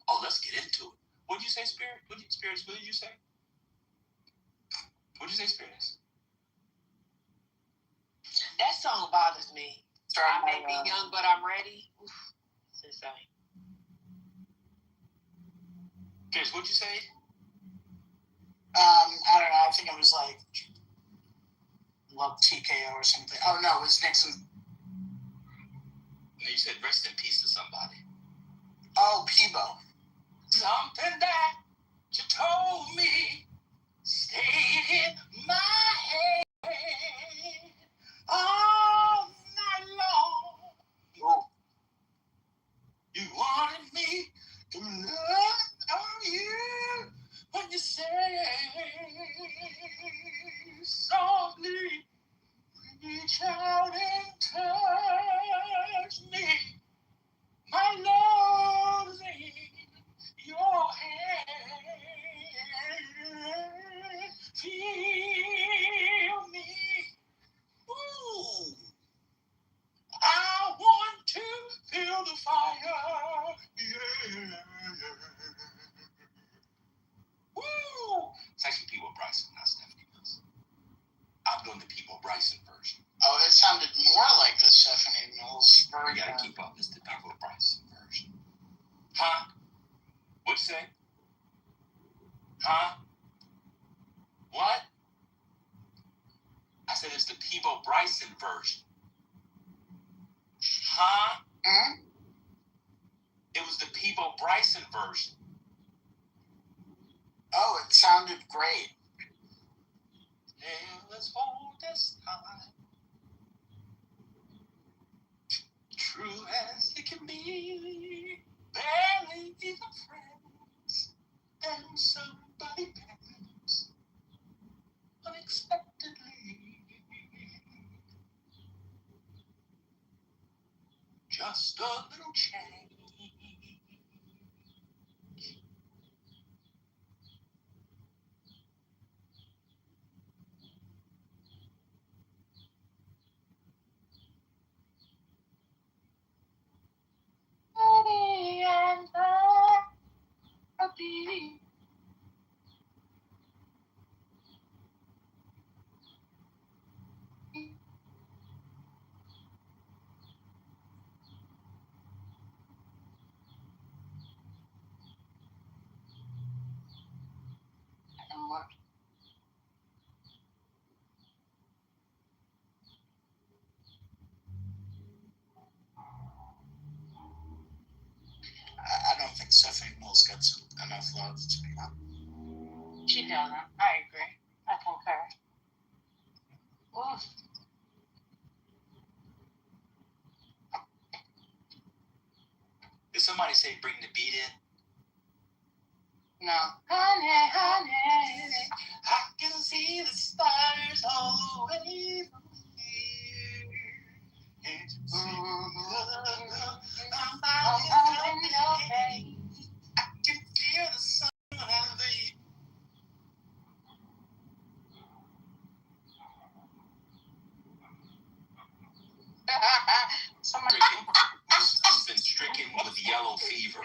Oh, let's get into it. What'd you say, Spirit? What did you say? What'd you say, Spirit? That song bothers me. I may be young, but I'm ready. Oof. It's insane. Chris, what'd you say? I don't know. I think it was like Love TKO or something. Oh no, it was Nixon. No, you said rest in peace to somebody. Oh, Peebo. Something that you told me stayed in my head all night long. Oh. You wanted me to love you when you say softly, reach out and touch me. My love's in your hand. Feel me. Ooh. I want to feel the fire. Yeah. Woo! It's actually Peebo Bryson, not Stephanie Mills. I'm doing the Peebo Bryson version. Oh, it sounded more like the Stephanie Mills version. You gotta keep up. It's the Peebo Bryson version. Huh? What'd you say? Huh? What? I said it's the Peebo Bryson version. Huh? Hmm? It was the Peebo Bryson version. Oh, it sounded great. Hell is old as time, true as it can be, barely even friends, then somebody passed unexpectedly. Just a little change. And happy. And what? I don't think Stephanie Mills gets enough love, to be honest. She doesn't. I agree. I concur. Oof. Did somebody say bring the beat in? No. Honey, honey. I can see the stars all the way from here. I'm out in your face. I can feel the sun on the Somebody who's been stricken with yellow fever.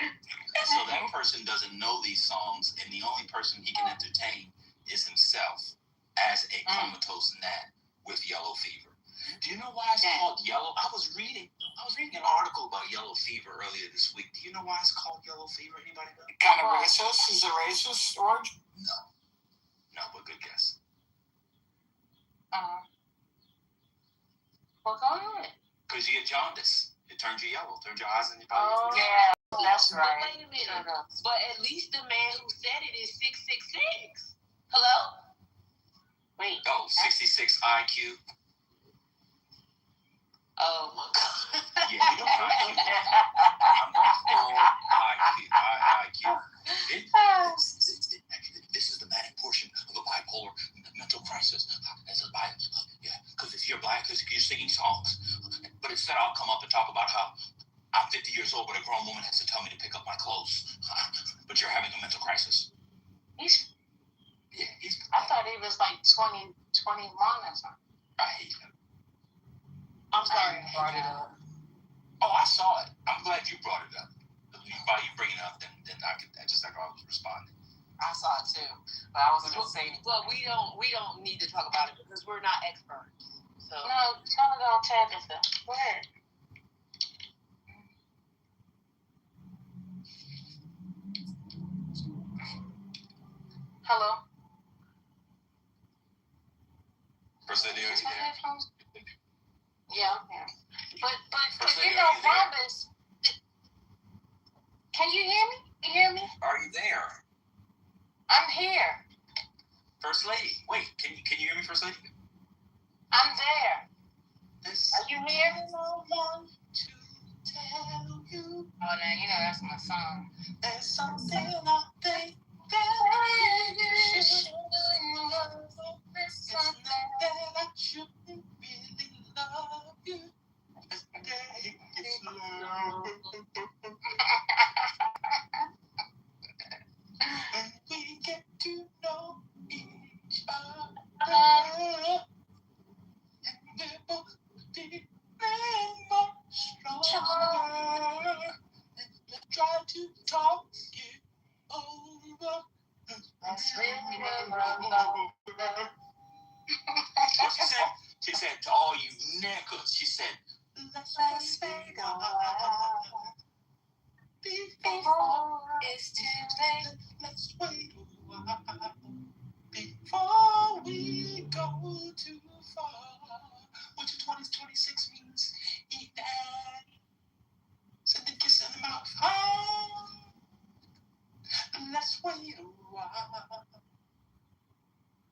So that person doesn't know these songs, and the only person he can entertain is himself as a comatose gnat with yellow fever. Do you know why it's called yellow? I was reading an article about yellow fever earlier this week. Do you know why it's called yellow fever? Anybody know? Kind of racist? Is it racist, George? No, but good guess. Well, go ahead. Because you get jaundice. It turns you yellow. Turns your eyes and your body. Oh, yeah. That's right. But wait a minute. But at least the man who said it is 666. Hello? Wait. Oh, 66 IQ. Oh my God. Yeah, you know IQ. I'm on full IQ. This is the manic portion of a bipolar mental crisis. Because if you're black, you're singing songs. But instead, I'll come up and talk about how I'm 50 years old, but a grown woman has to tell me to pick up my clothes. But you're having a mental crisis. I thought he was like 20, 21 or something. I hate him. I'm sorry I brought it up. Oh, I saw it. I'm glad you brought it up. By you bringing it up, then I was responding. I saw it too, but I wasn't going to say anything. Well, we don't need to talk about it because we're not experts. So no, tell her don't tell us that. Go ahead. Hello. First lady, are you there? Yeah, I'm here. But you know, Rhombus. Can you hear me? You hear me? Are you there? I'm here. First lady. Wait, can you hear me, First lady? I'm there. Are you here? I want to tell you. Oh, now you know that's my song. There's something I think that you should know. It's not that I shouldn't really love you. It's love. And we get to know each other. And we're both feeling much stronger. And let's try to talk it over. That's really What she said? She said to all you niggas, she said, let's make a while. Before it's too late, let's wait a while. Before we go too far. while.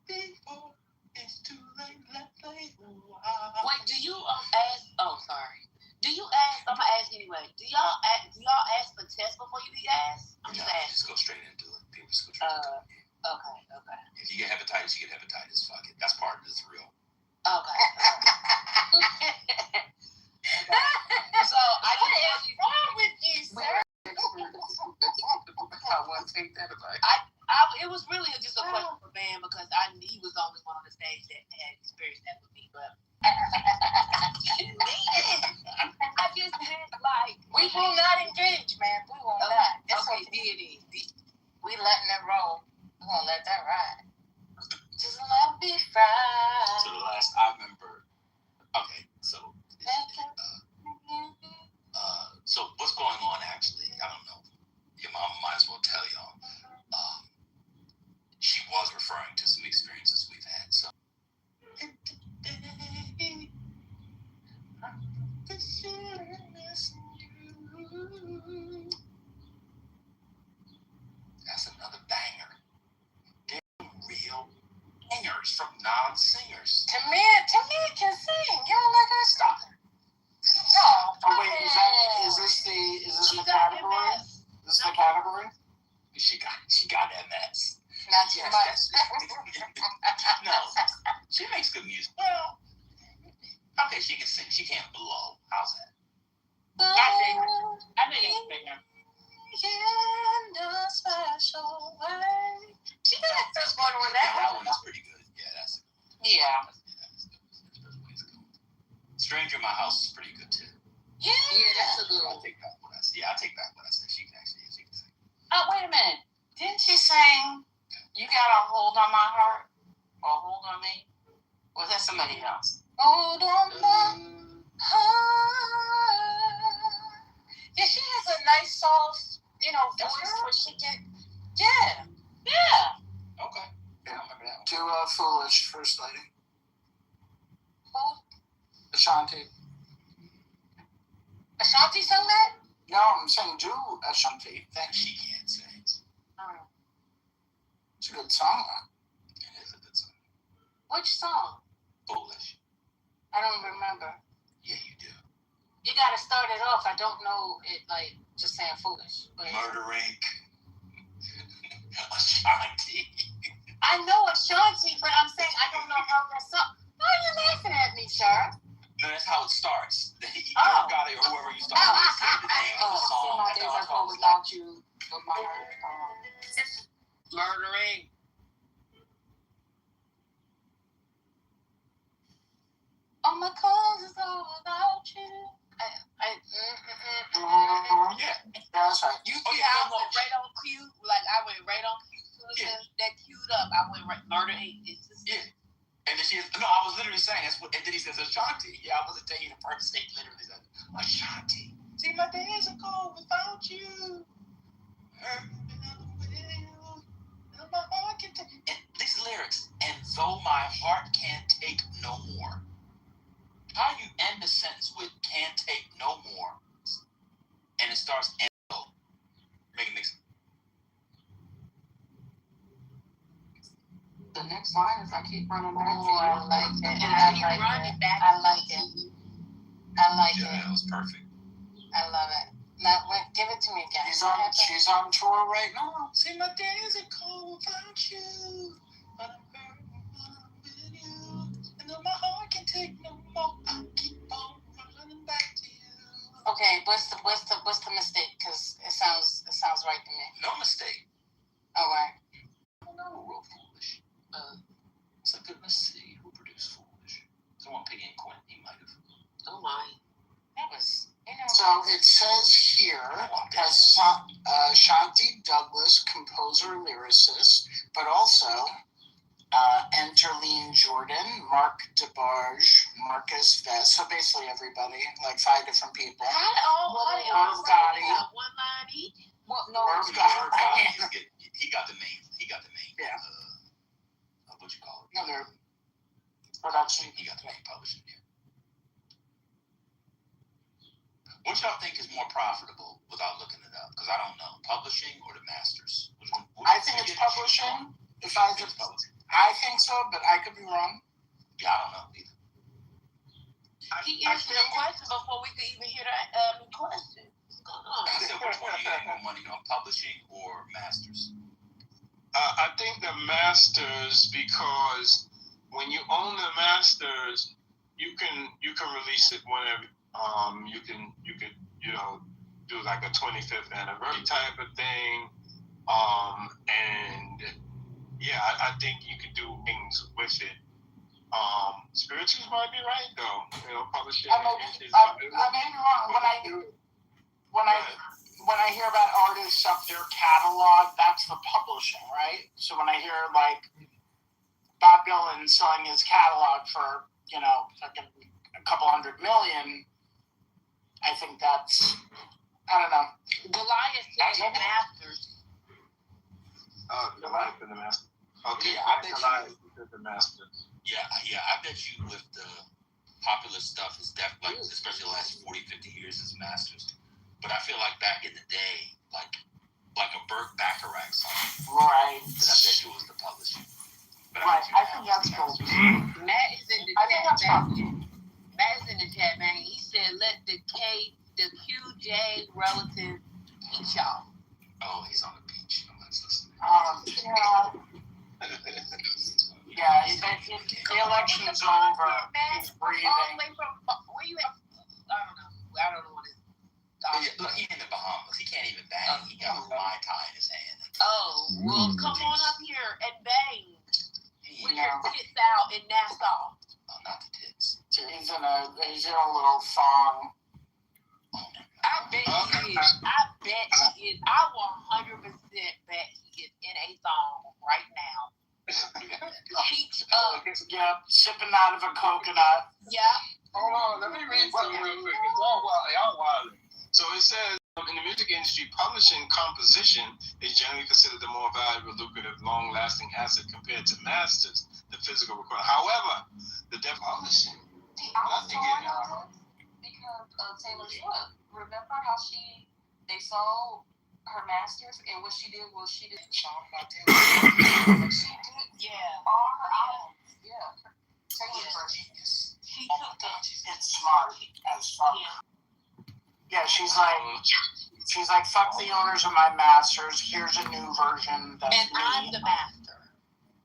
Before it's too late, let's play a while. Wait, do you ask? Oh, sorry. Do you ask? I'm gonna ask anyway. Do y'all ask for tests before you eat ass? I'm just asking. Just go straight into it. People just go straight into it. Okay. If you get hepatitis, you get hepatitis. Fuck it. That's part of the thrill. Okay. So I What is wrong with you, sir? I wouldn't take that advice. It was really just a question for Van because he was the only one on the stage that had experienced that with me, but I just had like We will not engage, man. We will not. That's okay, okay. We letting it roll. We gonna let that ride. Just let me ride. So the last I remember. Okay, so. So what's going on actually? I don't know. Your mama might as well tell y'all. She was referring to some experiences we've had. So. That's another banger. They're real bangers from non-singers. Tamir can sing. You don't let her stop her. No. Oh wait, is this the category? Is this the category? She got MS. Not too much. No, she makes good music. Well, okay, she can sing. She can't blow. How's that? I think it's bigger. In a special way. She got that first one on that. That one is pretty good. Yeah, that's. Yeah. Stranger in My House is pretty good too. Yeah, that's a good one. I'll take back what I said. Yeah, I'll take back what I said. She can sing. Oh, wait a minute. Didn't she sing You Got a Hold on My Heart? Or Hold on Me? Or was that somebody else? Hold on my heart. Yeah, she has a nice soft, voice where she can. Yeah. Okay. Yeah, I remember that one. To Foolish, First Lady. Who? Ashanti. Ashanti sung that? No, I'm saying do Ashanti. She can't sing. It's a good song. It is a good song. Which song? Foolish. I don't remember. Yeah, you do. You gotta start it off. I don't know it like just saying foolish. But Murder Inc. Ashanti. I know Ashanti, but I'm saying I don't know how that song. Why are you laughing at me, sir? No, that's how it starts. Oh. Got it, or whoever you start with say the name of the song. See my days I go without you, but my heart. murdering. All my calls is all about you. Yeah, that's right. You see how I went right on cue? Like I went right on cue. That queued up. I went right. Murder Inc. Yeah. And then I was literally saying that's what. And then he says Ashanti. Yeah, I wasn't taking the first state. Literally said Ashanti. See, my days are cold without you. My heart can take. These lyrics. And though my heart can't take no more. How do you end a sentence with "can't take no more" and it starts "and so"? Make it make sense. The next line is I keep running back to you. I like it. And I keep running back. I like it. I like Yeah, it. that was perfect. I love it. Now, give it to me again. She's on tour right now. See, my days are cold without you, but I'm hurting with you, and though my heart can take no more, I keep on running back to you. Okay, what's the mistake? Because it sounds right to me. No mistake. All right. I don't know who wrote Foolish. It's like goodness see who produced Foolish. Someone Piggy and Quinn, he might have. Oh my. That was, So it says here, Shanti Douglas, composer, lyricist, but also enter Lean Jordan, Mark DeBarge, Marcus Vest, so basically everybody, like 5 different people. Irv Gotti. One line each. Irv Gotti. He got the main. Yeah. What you call it? No, they're production. He got the main publishing. Yeah. What y'all think is more profitable without looking it up? Because I don't know. Publishing or the masters? I think it's publishing. I think so, but I could be wrong. Yeah, I don't know either. He answered a question before we could even hear that question. What's going on? I said, which one do you make more money on, publishing or masters? I think the masters, because when you own the masters, you can release it whenever. You can do like a 25th anniversary type of thing. And yeah, I think you can do things with it. Spirituals might be right though. Publishing. I may be wrong. When I hear about artists up their catalog, that's the publishing, right? So when I hear like Bob Dylan selling his catalog for like a couple $100 million, I think that's, I don't know. Goliath said masters. Oh, Goliath and the master. Okay, Yeah, I bet Goliath is the master. Yeah, I bet you with the popular stuff is definitely, like, especially the last 40, 50 years, is masters. But I feel like back in the day, like a Burt Bacharach song. Right. I bet you it was the publishing. But Right, I think that's cool. Matt is in the chat, man. Matt is in the chat, man. He said, let the QJ relative teach y'all. Oh, he's on the beach. No one's listening. Yeah, the election's over. He's breathing. All the way from, where you at? I don't know what it is. Look, he's in the Bahamas. He can't even bang. He got a Mai Tai in his hand. Oh, well, come on up here and bang. With your tits out in Nassau. Oh, not the tits. He's in a little thong. I bet he is. I 100% bet he is in a thong right now. Cheeks up. Yeah, sipping out of a coconut. Yeah. Hold on, let me read something real quick. Y'all wild. So it says, in the music industry, publishing composition is generally considered the more valuable, lucrative, long-lasting asset compared to masters, the physical requirement. However, the publishing. Because Taylor Swift. Remember how they sold her masters, and what she did was she did a song about Taylor Swift. She did, yeah, all her albums. Yeah, Taylor Genius. She took It's smart as fuck. Yeah, she's like, fuck the owners of my masters. Here's a new version that's and I'm the master.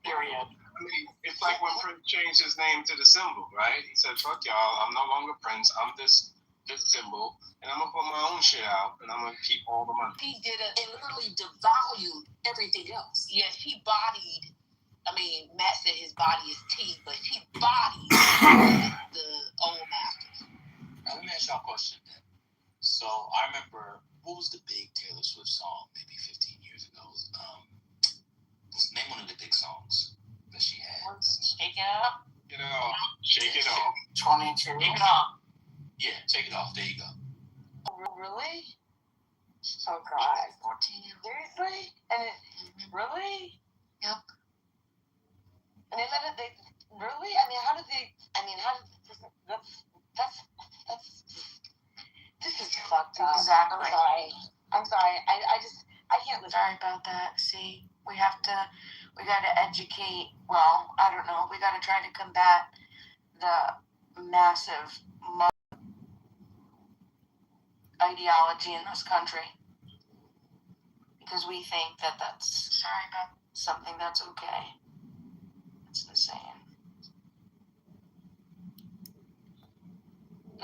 Period. I mean, it's like when Prince changed his name to the symbol, right? He said, fuck y'all, I'm no longer Prince, I'm this symbol, and I'm gonna put my own shit out, and I'm gonna keep all the money. He did it and literally devalued everything else. Yes, he bodied. I mean, Matt said his body is T, but he bodied the old masters. Now, let me ask y'all a question then. So I remember, what was the big Taylor Swift song maybe 15 years ago? Name one of the big songs that she had. Shake it up. Shake it off. 22. Shake it off. Yeah, take it off. There you go. Really? Oh God. 14. Seriously? And really? Yep. And they let it. Really? I mean, how did that's. This is fucked up. Exactly. I'm sorry. I can't listen. Sorry about that. See, we got to educate. Well, I don't know. We got to try to combat the massive ideology in this country because we think that that's something that's okay. It's insane.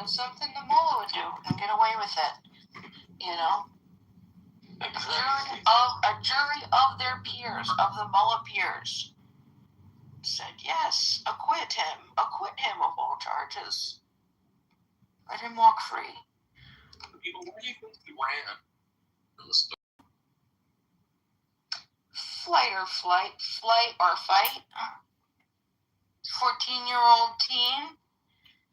It's something the mullah would do and get away with it. You know? A jury of their peers, of the mullah peers, said, yes, acquit him of all charges. Let him walk free. Why do you think he ran in the story? Flight or fight. 14-year-old teen.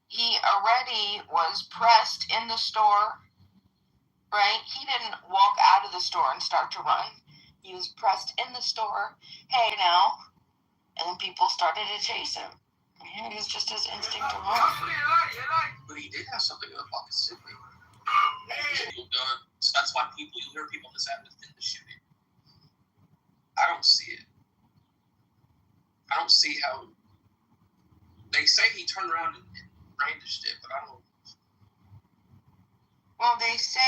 He already was pressed in the store, right? He didn't walk out of the store and start to run. He was pressed in the store. Hey, now. And then people started to chase him. It was just his instinct to run. But he did have something in the pocket, didn't he? People done. So that's why you hear people on this app defend the shooting. I don't see it. I don't see how. They say he turned around and brandished it, but I don't. Well, they say.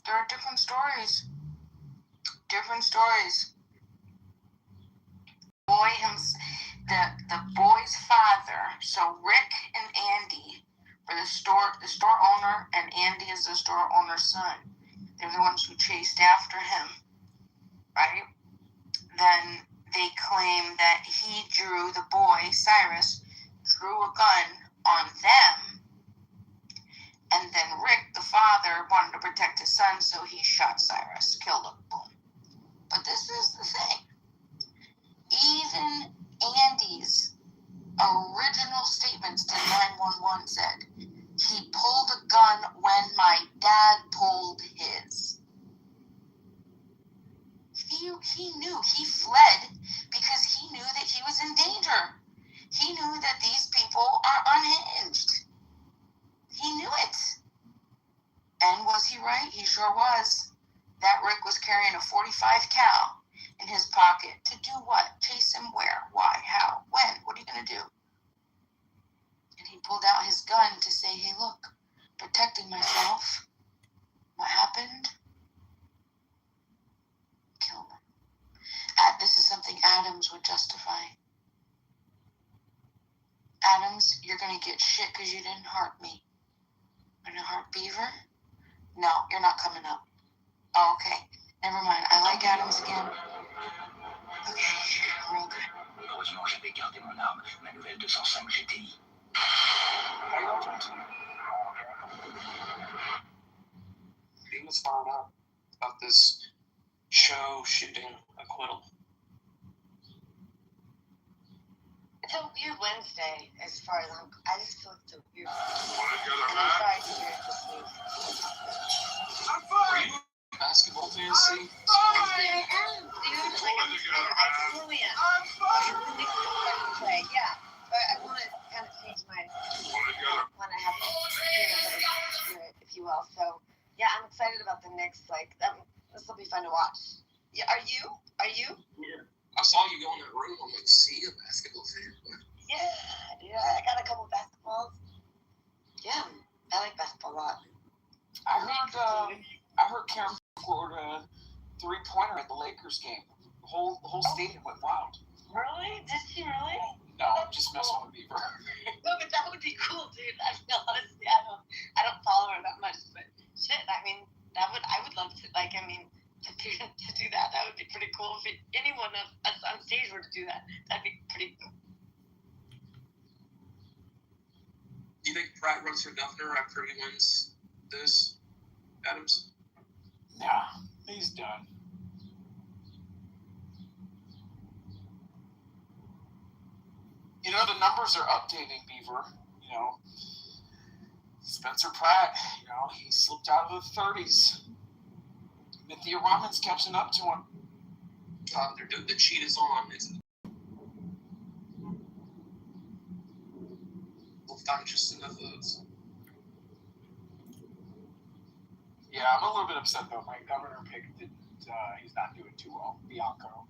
There are different stories. Different stories. The boy's father, so Rick and Andy were the store owner, and Andy is the store owner's son. They're the ones who chased after him, right? Then they claim that the boy, Cyrus, drew a gun on them, and then Rick, the father, wanted to protect his son, so he shot Cyrus, killed him, boom. But this is the thing. Even Andy's original statements to 911 said, he pulled a gun when my dad pulled his. He knew. He fled because he knew that he was in danger. He knew that these people are unhinged. He knew it. And was he right? He sure was. That Rick was carrying a .45 cal in his pocket to do what? Chase him where? Why? How? When? What are you going to do? And he pulled out his gun to say, hey, look, protecting myself. What happened? Killed him. This is something Adams would justify. Adams, you're going to get shit because you didn't hurt me. You're going to hurt Beaver? No, you're not coming up. Oh, okay. Never mind. I like Adams again. Okay, we're all good. Heureusement, j'avais gardé mon arme, ma nouvelle 205 GTI. He was found out about this show shooting acquittal. It's a weird Wednesday, as far as I just feel it's a weird. I'm sorry. Basketball fantasy. I am, dude. Like, I totally am. Like, it's the Knicks are fun to play, yeah. But I want to kind of change my. Want to have a spirit, if you will. So, yeah, I'm excited about the Knicks. Like, this will be fun to watch. Yeah, are you? Yeah. I saw you go in that room. I'm like, see a basketball fan. Yeah, dude. I got a couple basketballs. Yeah, I like basketball a lot. I heard Karen scored a 3-pointer at the Lakers game. The whole stadium went wild. Really? Did she really? No, I'm just messing with Beaver. No, but that would be cool, dude. I mean, honestly, I don't follow her that much, but shit. I mean, I would love to. Like, I mean, to do that, that would be pretty cool. If anyone of us on stage were to do that, that'd be pretty cool. Do you think Pratt runs for governor after he wins this, Adams? Nah, he's done. You know, the numbers are updating, Beaver. You know, Spencer Pratt, you know, he slipped out of the 30s. Cynthia Rahman's catching up to him. The cheat is on. We'll find just enough votes. Yeah, I'm a little bit upset though. My governor pick didn't. He's not doing too well. Bianco.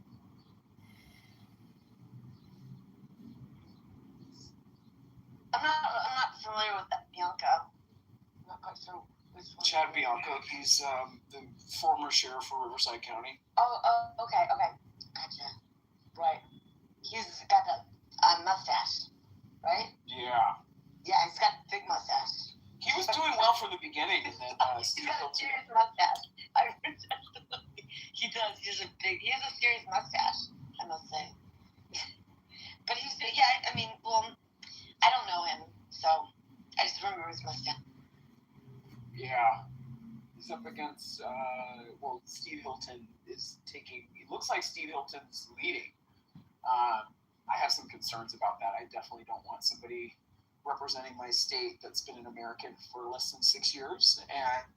I'm not familiar with that Bianco. I'm not quite sure which one. Chad Bianco. He's the former sheriff for Riverside County. Oh, okay. Gotcha. Right. He's got a mustache, right? Yeah. Yeah, he's got a big mustache. He was doing well from the beginning, and then he's got a serious mustache. He does. He has a serious mustache, I must say. But I mean, well, I don't know him, so I just remember his mustache. Yeah. He's up against, Steve Hilton is taking, it looks like Steve Hilton's leading. I have some concerns about that. I definitely don't want somebody representing my state that's been an American for less than 6 years and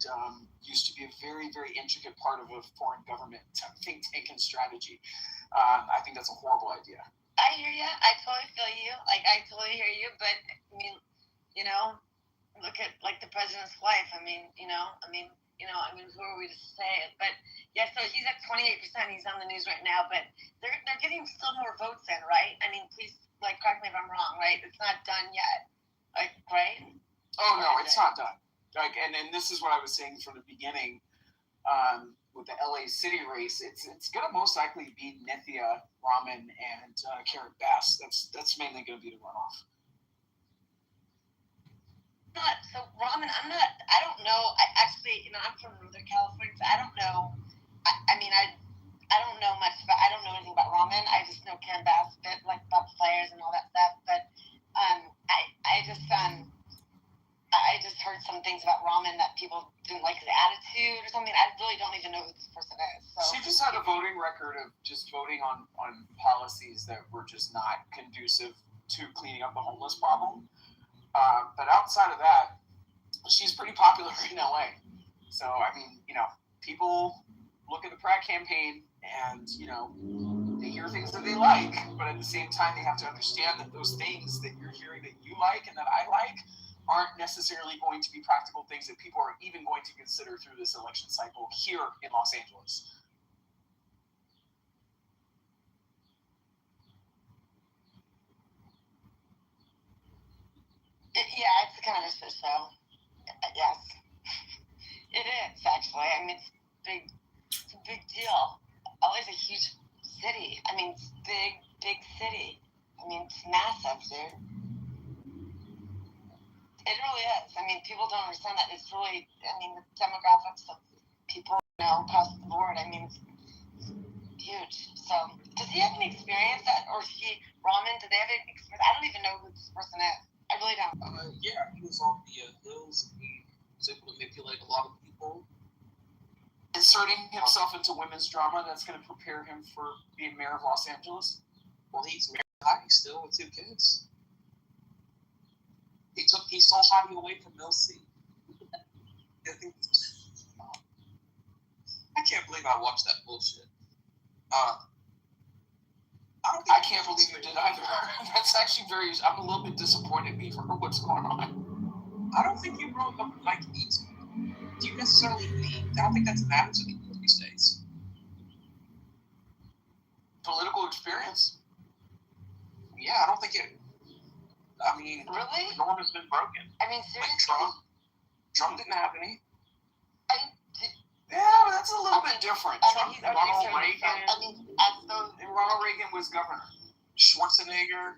used to be a very, very intricate part of a foreign government think tank and strategy. I think that's a horrible idea. I hear you. I totally feel you. Like, I totally hear you. But, I mean, you know, look at like the president's wife. I mean, who are we to say it? But yeah, so he's at 28%. He's on the news right now, but they're getting still more votes in, right? I mean, please, like, correct me if I'm wrong, right? It's not done yet, like, right? Oh no, it's not done. Like, and this is what I was saying from the beginning. With the LA City race, it's gonna most likely be Nithya Raman and Karen Bass. That's mainly gonna be the runoff. I don't know. I'm from Northern California, so I don't know. I don't know much I don't know anything about ramen. I just know Karen Bass a bit, like about the players and all that stuff. But I just heard some things about ramen that people didn't like his attitude or something. I really don't even know who this person is. So she just had a voting record of just voting on policies that were just not conducive to cleaning up the homeless problem. But outside of that, she's pretty popular in LA. So, I mean, people look at the Pratt campaign and, they hear things that they like, but at the same time, they have to understand that those things that you're hearing that you like and that I like aren't necessarily going to be practical things that people are even going to consider through this election cycle here in Los Angeles. Yeah, it's kind of a shit show. Yes. It is, actually. I mean, it's a big deal. LA's a huge city. I mean, it's big city. I mean, it's massive, dude. It really is. I mean, people don't understand that. It's really, the demographics of people, across the board, it's huge. So, does he have any experience or Ramen, do they have any experience? I don't even know who this person is. I really don't. Yeah, he was on the Hills, and he was able to manipulate a lot of people. Inserting himself into women's drama that's going to prepare him for being mayor of Los Angeles. Well, he's married to Heidi still with 2 kids. He stole Heidi away from Mill C. I can't believe I watched that bullshit. I can't believe you did either. That's actually I'm a little bit disappointed, Beaver, what's going on. I don't think you grow up like these. Do you necessarily need? I don't think that's matters to people these days. Political experience? Yeah, I don't think it. I mean, really? The norm has been broken. I mean, seriously? Like Trump didn't have any. Yeah, but that's a little bit different. Ronald Reagan was governor. Schwarzenegger,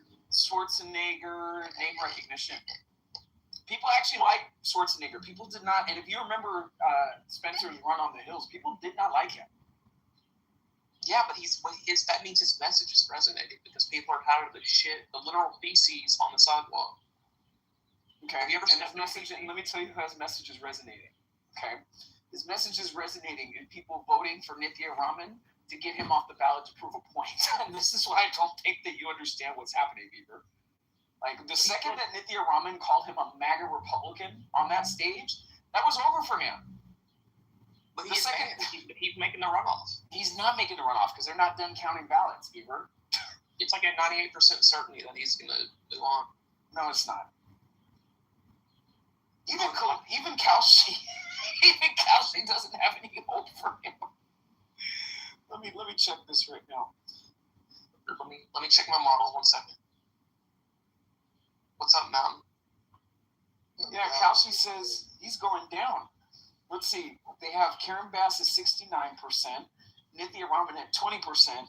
name recognition. People actually like Schwarzenegger. People did not, and if you remember Spencer's run on the Hills, people did not like him. Yeah, but that means his message is resonating because people are tired of the shit, the literal feces on the sidewalk. Okay, have you ever seen his message? And let me tell you who his message is resonating. Okay, his message is resonating in people voting for Nithya Raman to get him off the ballot to prove a point. And this is why I don't think that you understand what's happening, Beaver. Like, the second that Nithya Raman called him a MAGA Republican on that stage, that was over for him. But he's making the runoff. He's not making the runoff because they're not done counting ballots, Beaver. It's like a 98% certainty that he's going to move on. No, it's not. Even Kalshi, doesn't have any hope for him. Let me check this right now. Let me check my model 1 second. What's up, Mountain? Yeah, Kalshi says he's going down. Let's see. They have Karen Bass at 69%, Nithya Raman at 20%,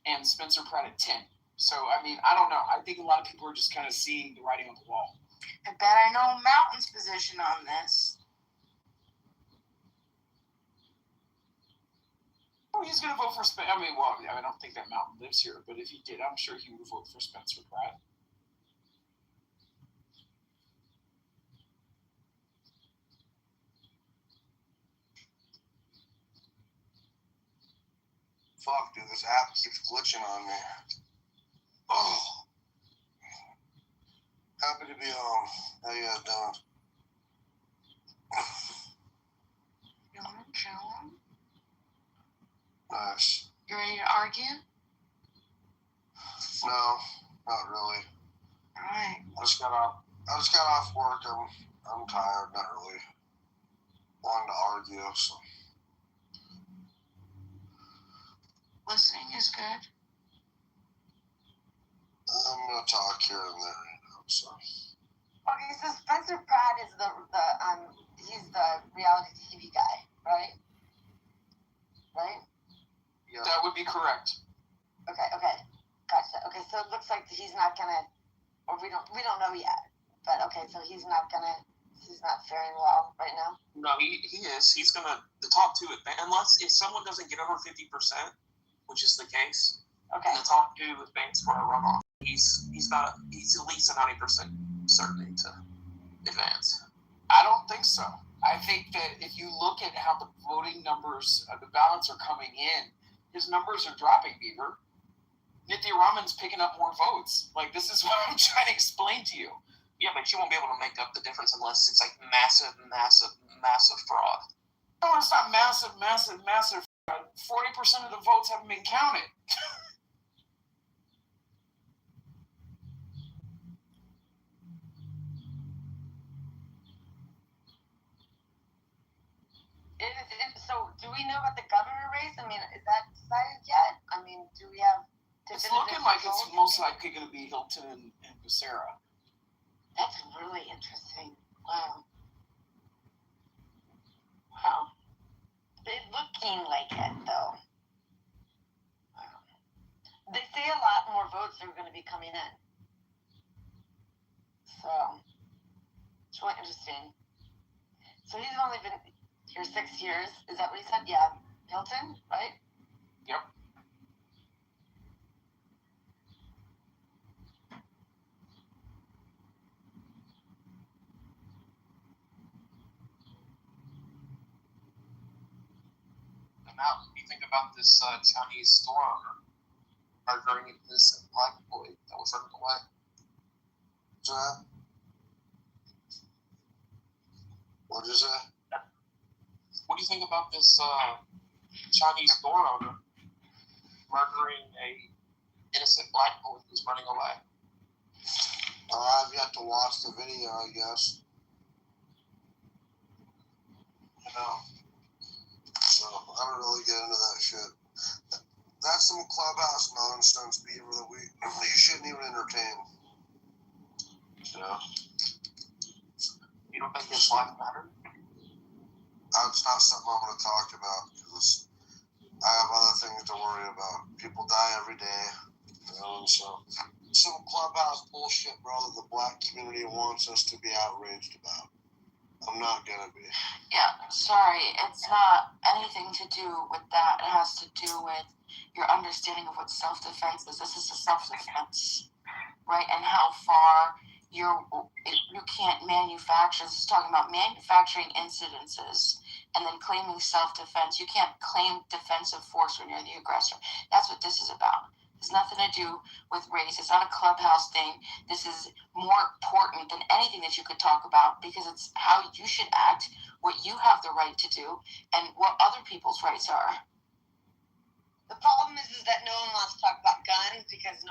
and Spencer Pratt at 10%. So, I don't know. I think a lot of people are just kind of seeing the writing on the wall. I bet I know Mountain's position on this. Oh, he's going to vote for Spencer. I don't think that Mountain lives here, but if he did, I'm sure he would vote for Spencer Pratt. Fuck, dude, this app keeps glitching on me. Oh. Happy to be home. How you guys doing? You want to chill? Nice. You ready to argue? No, not really. Alright. I just got off work. I'm I'm tired, not really wanting to argue, so. Listening is good. I'm gonna talk here and there, so. Okay, so Spencer Pratt is he's the reality TV guy, right? Right? Yeah. That would be correct. Okay, gotcha. Okay, so it looks like he's not gonna, or we don't know yet, but okay, so he's not faring well right now. No, he is. He's gonna the top two unless if someone doesn't get over 50%, which is the case. Okay. The top two advance for a runoff. He's at least a 90% certainty to advance. I don't think so. I think that if you look at how the voting numbers, the ballots are coming in, his numbers are dropping, Beaver. Nithya Raman's picking up more votes. Like, this is what I'm trying to explain to you. Yeah, but you won't be able to make up the difference unless it's like massive fraud. No, it's not massive fraud. 40% of the votes haven't been counted. So, do we know about the governor race? I mean, is that decided yet? I mean, do we have? It's looking like it's most likely going to be Hilton and Becerra. That's really interesting. Wow. It's looking like it, though. Wow. They say a lot more votes are going to be coming in. So, it's really interesting. So he's only been here 6 years. Is that what he said? Yeah. Hilton, right? Yep. Now, what do you think about this Chinese store owner murdering this black boy that was running away? What is that? What do you think about this Chinese store owner murdering a innocent black boy who's running away? I've yet to watch the video, I guess. You know. So, I don't really get into that shit. That's some clubhouse nonsense, Beaver, that you shouldn't even entertain. You know? You don't think his life mattered? That's not something I'm going to talk about, because I have other things to worry about. People die every day, you know, and so some clubhouse bullshit, bro, that the black community wants us to be outraged about. I'm not going to be. Yeah, sorry, it's not anything to do with that. It has to do with your understanding of what self-defense is. This is a self-defense, right? And how far you can't manufacture. This is talking about manufacturing incidences and then claiming self-defense. You can't claim defensive force when you're the aggressor. That's what this is about. It's nothing to do with race. It's not a clubhouse thing. This is more important than anything that you could talk about, because it's how you should act, what you have the right to do, and what other people's rights are. The problem is that no one wants to talk about guns because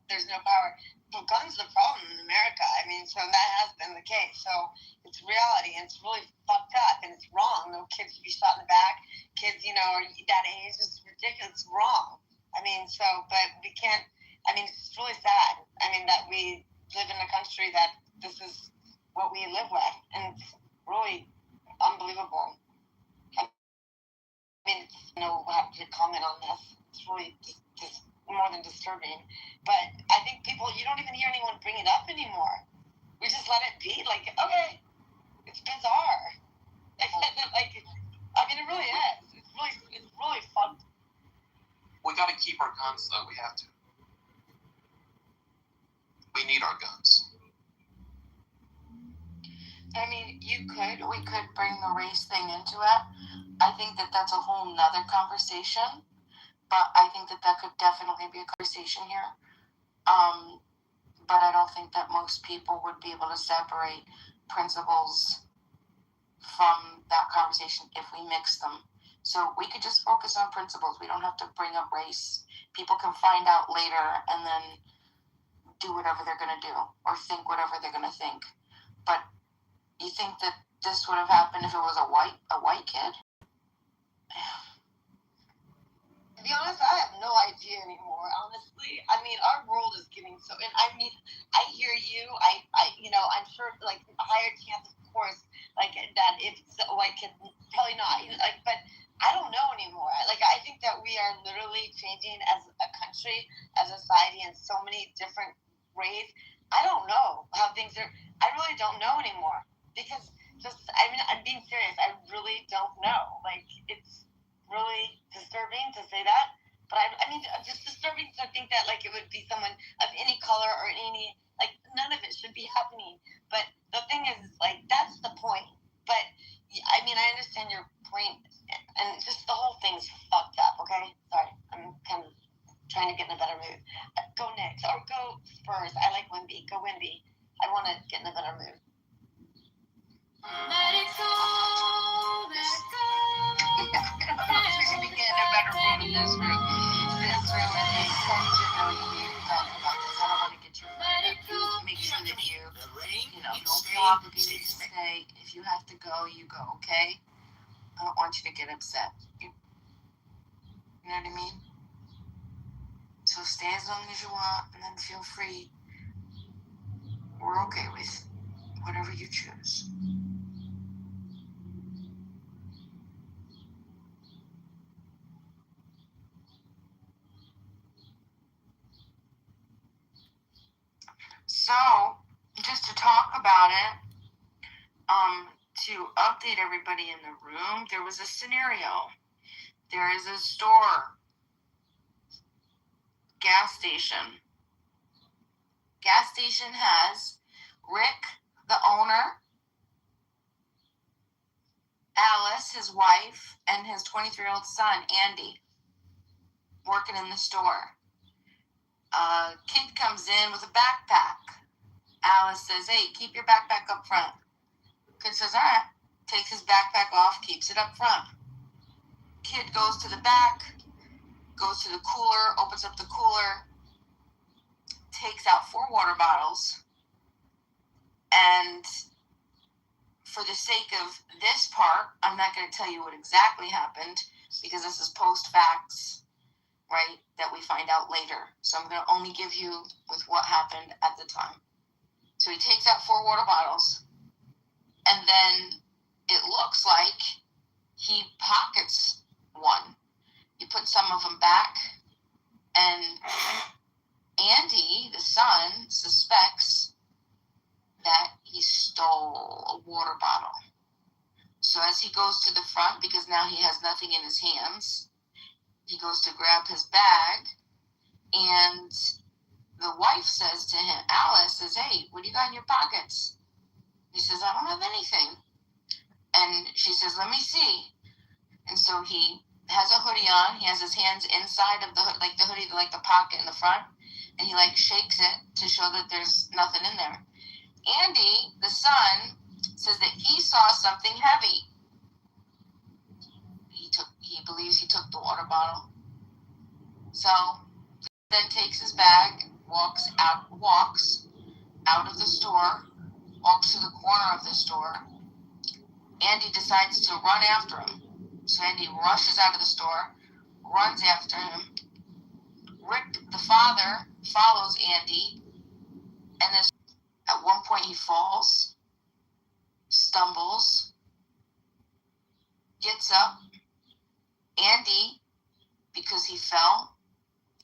there's no power. Well, guns are the problem in America. I mean, so that has been the case. So it's reality, and it's really fucked up, and it's wrong. No kids should be shot in the back. Kids, that age is ridiculous. It's wrong. I mean, but we can't. I mean, it's really sad. I mean, that we live in a country that this is what we live with, and it's really unbelievable. I mean, we'll have to comment on this. It's really just more than disturbing. But I think you don't even hear anyone bring it up anymore. We just let it be. Like, okay, it's bizarre. It really is. It's really fucked. We got to keep our guns, though. We have to. We need our guns. I mean, we could bring the race thing into it. I think that that's a whole nother conversation, but I think that could definitely be a conversation here. But I don't think that most people would be able to separate principles from that conversation if we mix them. So we could just focus on principles. We don't have to bring up race. People can find out later and then do whatever they're going to do or think whatever they're going to think. But you think that this would have happened if it was a white kid? To be honest, I have no idea anymore, honestly. I mean, our world is getting so, and I mean, I hear you. I'm sure, like, a higher chance, of course, like, that if it's a white kid, probably not. But I don't know anymore. I think that we are literally changing as a country, as a society, in so many different ways. I don't know how things are. I really don't know anymore. Because I'm being serious. I really don't know. It's really disturbing to say that, but I mean, just disturbing to think that it would be someone of any color or any none of it should be happening. But the thing is, that's the point. But I mean, I understand your point, and just the whole thing's fucked up. Okay, sorry, I'm kind of trying to get in a better mood. Go next or go Spurs. I like Wemby. Go Wemby. I want to get in a better mood. Let it go, let it go. We should be getting a better mood in this room. This room is a function how you need to talk about this. I don't want to get you fired. Make sure that you don't feel obligated to stay. If you have to go, you go, okay? I don't want you to get upset. You know what I mean? So stay as long as you want, and then feel free. We're okay with whatever you choose. So, just to talk about it, to update everybody in the room, there was a scenario. There is a store, gas station. Gas station has Rick, the owner, Alice, his wife, and his 23-year-old son, Andy, working in the store. A kid comes in with a backpack. Alice says, "Hey, keep your backpack up front." Kid says, "All right." Takes his backpack off, keeps it up front. Kid goes to the back, goes to the cooler, opens up the cooler, takes out 4 water bottles, and for the sake of this part, I'm not going to tell you what exactly happened because this is post-facts, right, that we find out later. So I'm going to only give you with what happened at the time. So he takes out 4 water bottles, and then it looks like he pockets one. He puts some of them back, and Andy, the son, suspects that he stole a water bottle. So as he goes to the front, because now he has nothing in his hands, he goes to grab his bag, and the wife says to him, Alice says, "Hey, what do you got in your pockets?" He says, "I don't have anything." And she says, "Let me see." And so he has a hoodie on. He has his hands inside of the hoodie, the pocket in the front, and he shakes it to show that there's nothing in there. Andy, the son, says that he saw something heavy. He believes he took the water bottle. So then takes his bag, walks out of the store, walks to the corner of the store. Andy decides to run after him. So Andy rushes out of the store, runs after him. Rick, the father, follows Andy, and then at one point he falls, stumbles, gets up. Andy, because he fell,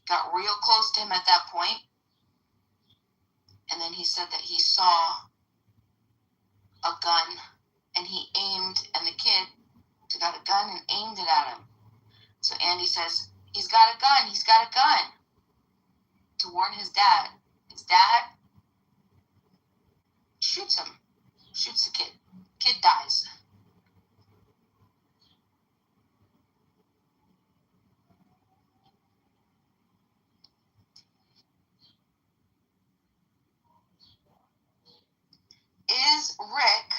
got real close to him at that point, and then he said that he saw a gun, and he aimed, and the kid got a gun and aimed it at him. So Andy says, "He's got a gun, he's got a gun," to warn his dad. His dad shoots him, shoots the kid. Kid dies. Is Rick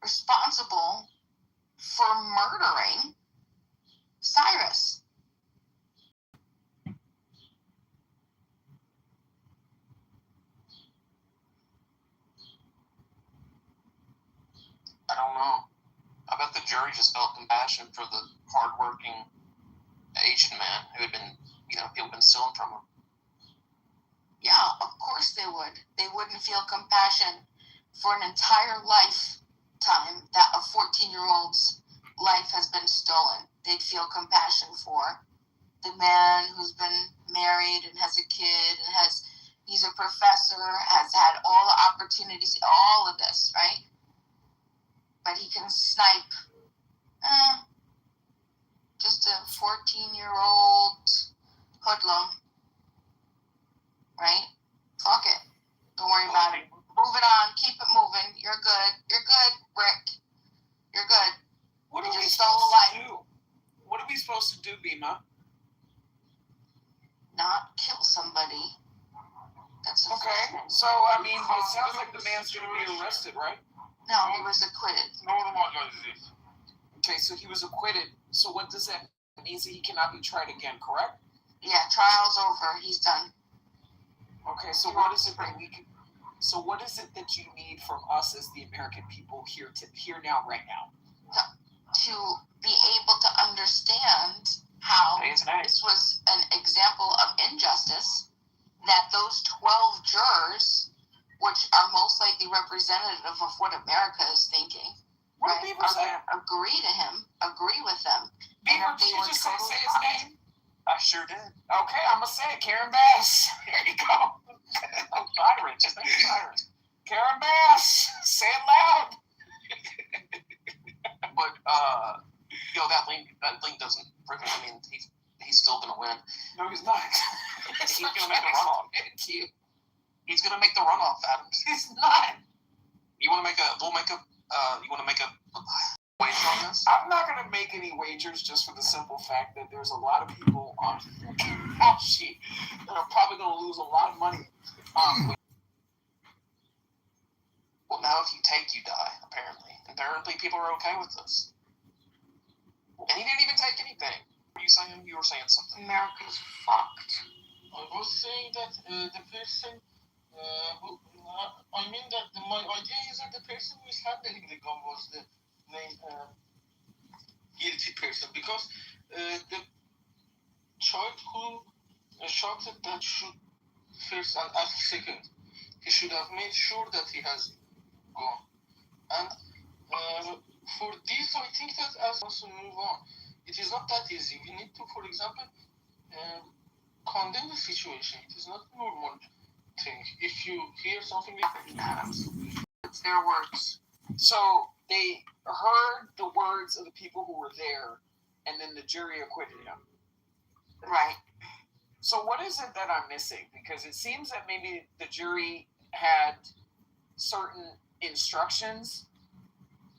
responsible for murdering Cyrus? jury just felt compassion for the hardworking Asian man who had been, people had been stealing from him. Yeah, of course they would. They wouldn't feel compassion for an entire lifetime that a 14-year-old's life has been stolen. They'd feel compassion for the man who's been married and has a kid and he's a professor, has had all the opportunities, all of this, right? But he can snipe just a 14-year-old hoodlum, right? Fuck it. Don't worry about it. Move it on. Keep it moving. You're good. You're good, Rick. You're good. What you are we just stole supposed a life. to do? What are we supposed to do, Bima? Not kill somebody. That's a okay. So, I mean, it sounds like the man's going to be arrested, right? No, he was acquitted. Okay, so he was acquitted. So what does that mean? It means that he cannot be tried again, correct? Yeah, trial's over. He's done. Okay, so what is it that we can... So what is it that you need from us as the American people here now, right now? To be able to understand how this was an example of injustice, that those 12 jurors, which are most likely representative of what America is thinking, what right, are going to agree to him, agree with them. Beaver, did you just say his name? I sure did. Okay, I'm going to say it. Karen Bass. There you go. Byron. Just think of Byron. Karen Bass. Say it loud. But, that link doesn't prove it. I mean, he's still going to win. No, he's not. He's going to make the runoff. He's going to make the runoff, Adams. He's not. You want to make a wager on this? I'm not going to make any wagers just for the simple fact that there's a lot of people on the call sheet that are probably going to lose a lot of money. Well, now if you take, you die, apparently. Apparently people are okay with this. And he didn't even take anything. What were you saying? You were saying something. America's fucked. I was saying that the person my idea is that the person who is handling the gun was the main guilty person, because the child who shot it, that should first and ask second. He should have made sure that he has gone. And for this, I think that as also move on, it is not that easy. We need to, for example, condemn the situation. It is not normal thing. If you hear something, it's their words. So they heard the words of the people who were there, and then the jury acquitted him. Right. So what is it that I'm missing? Because it seems that maybe the jury had certain instructions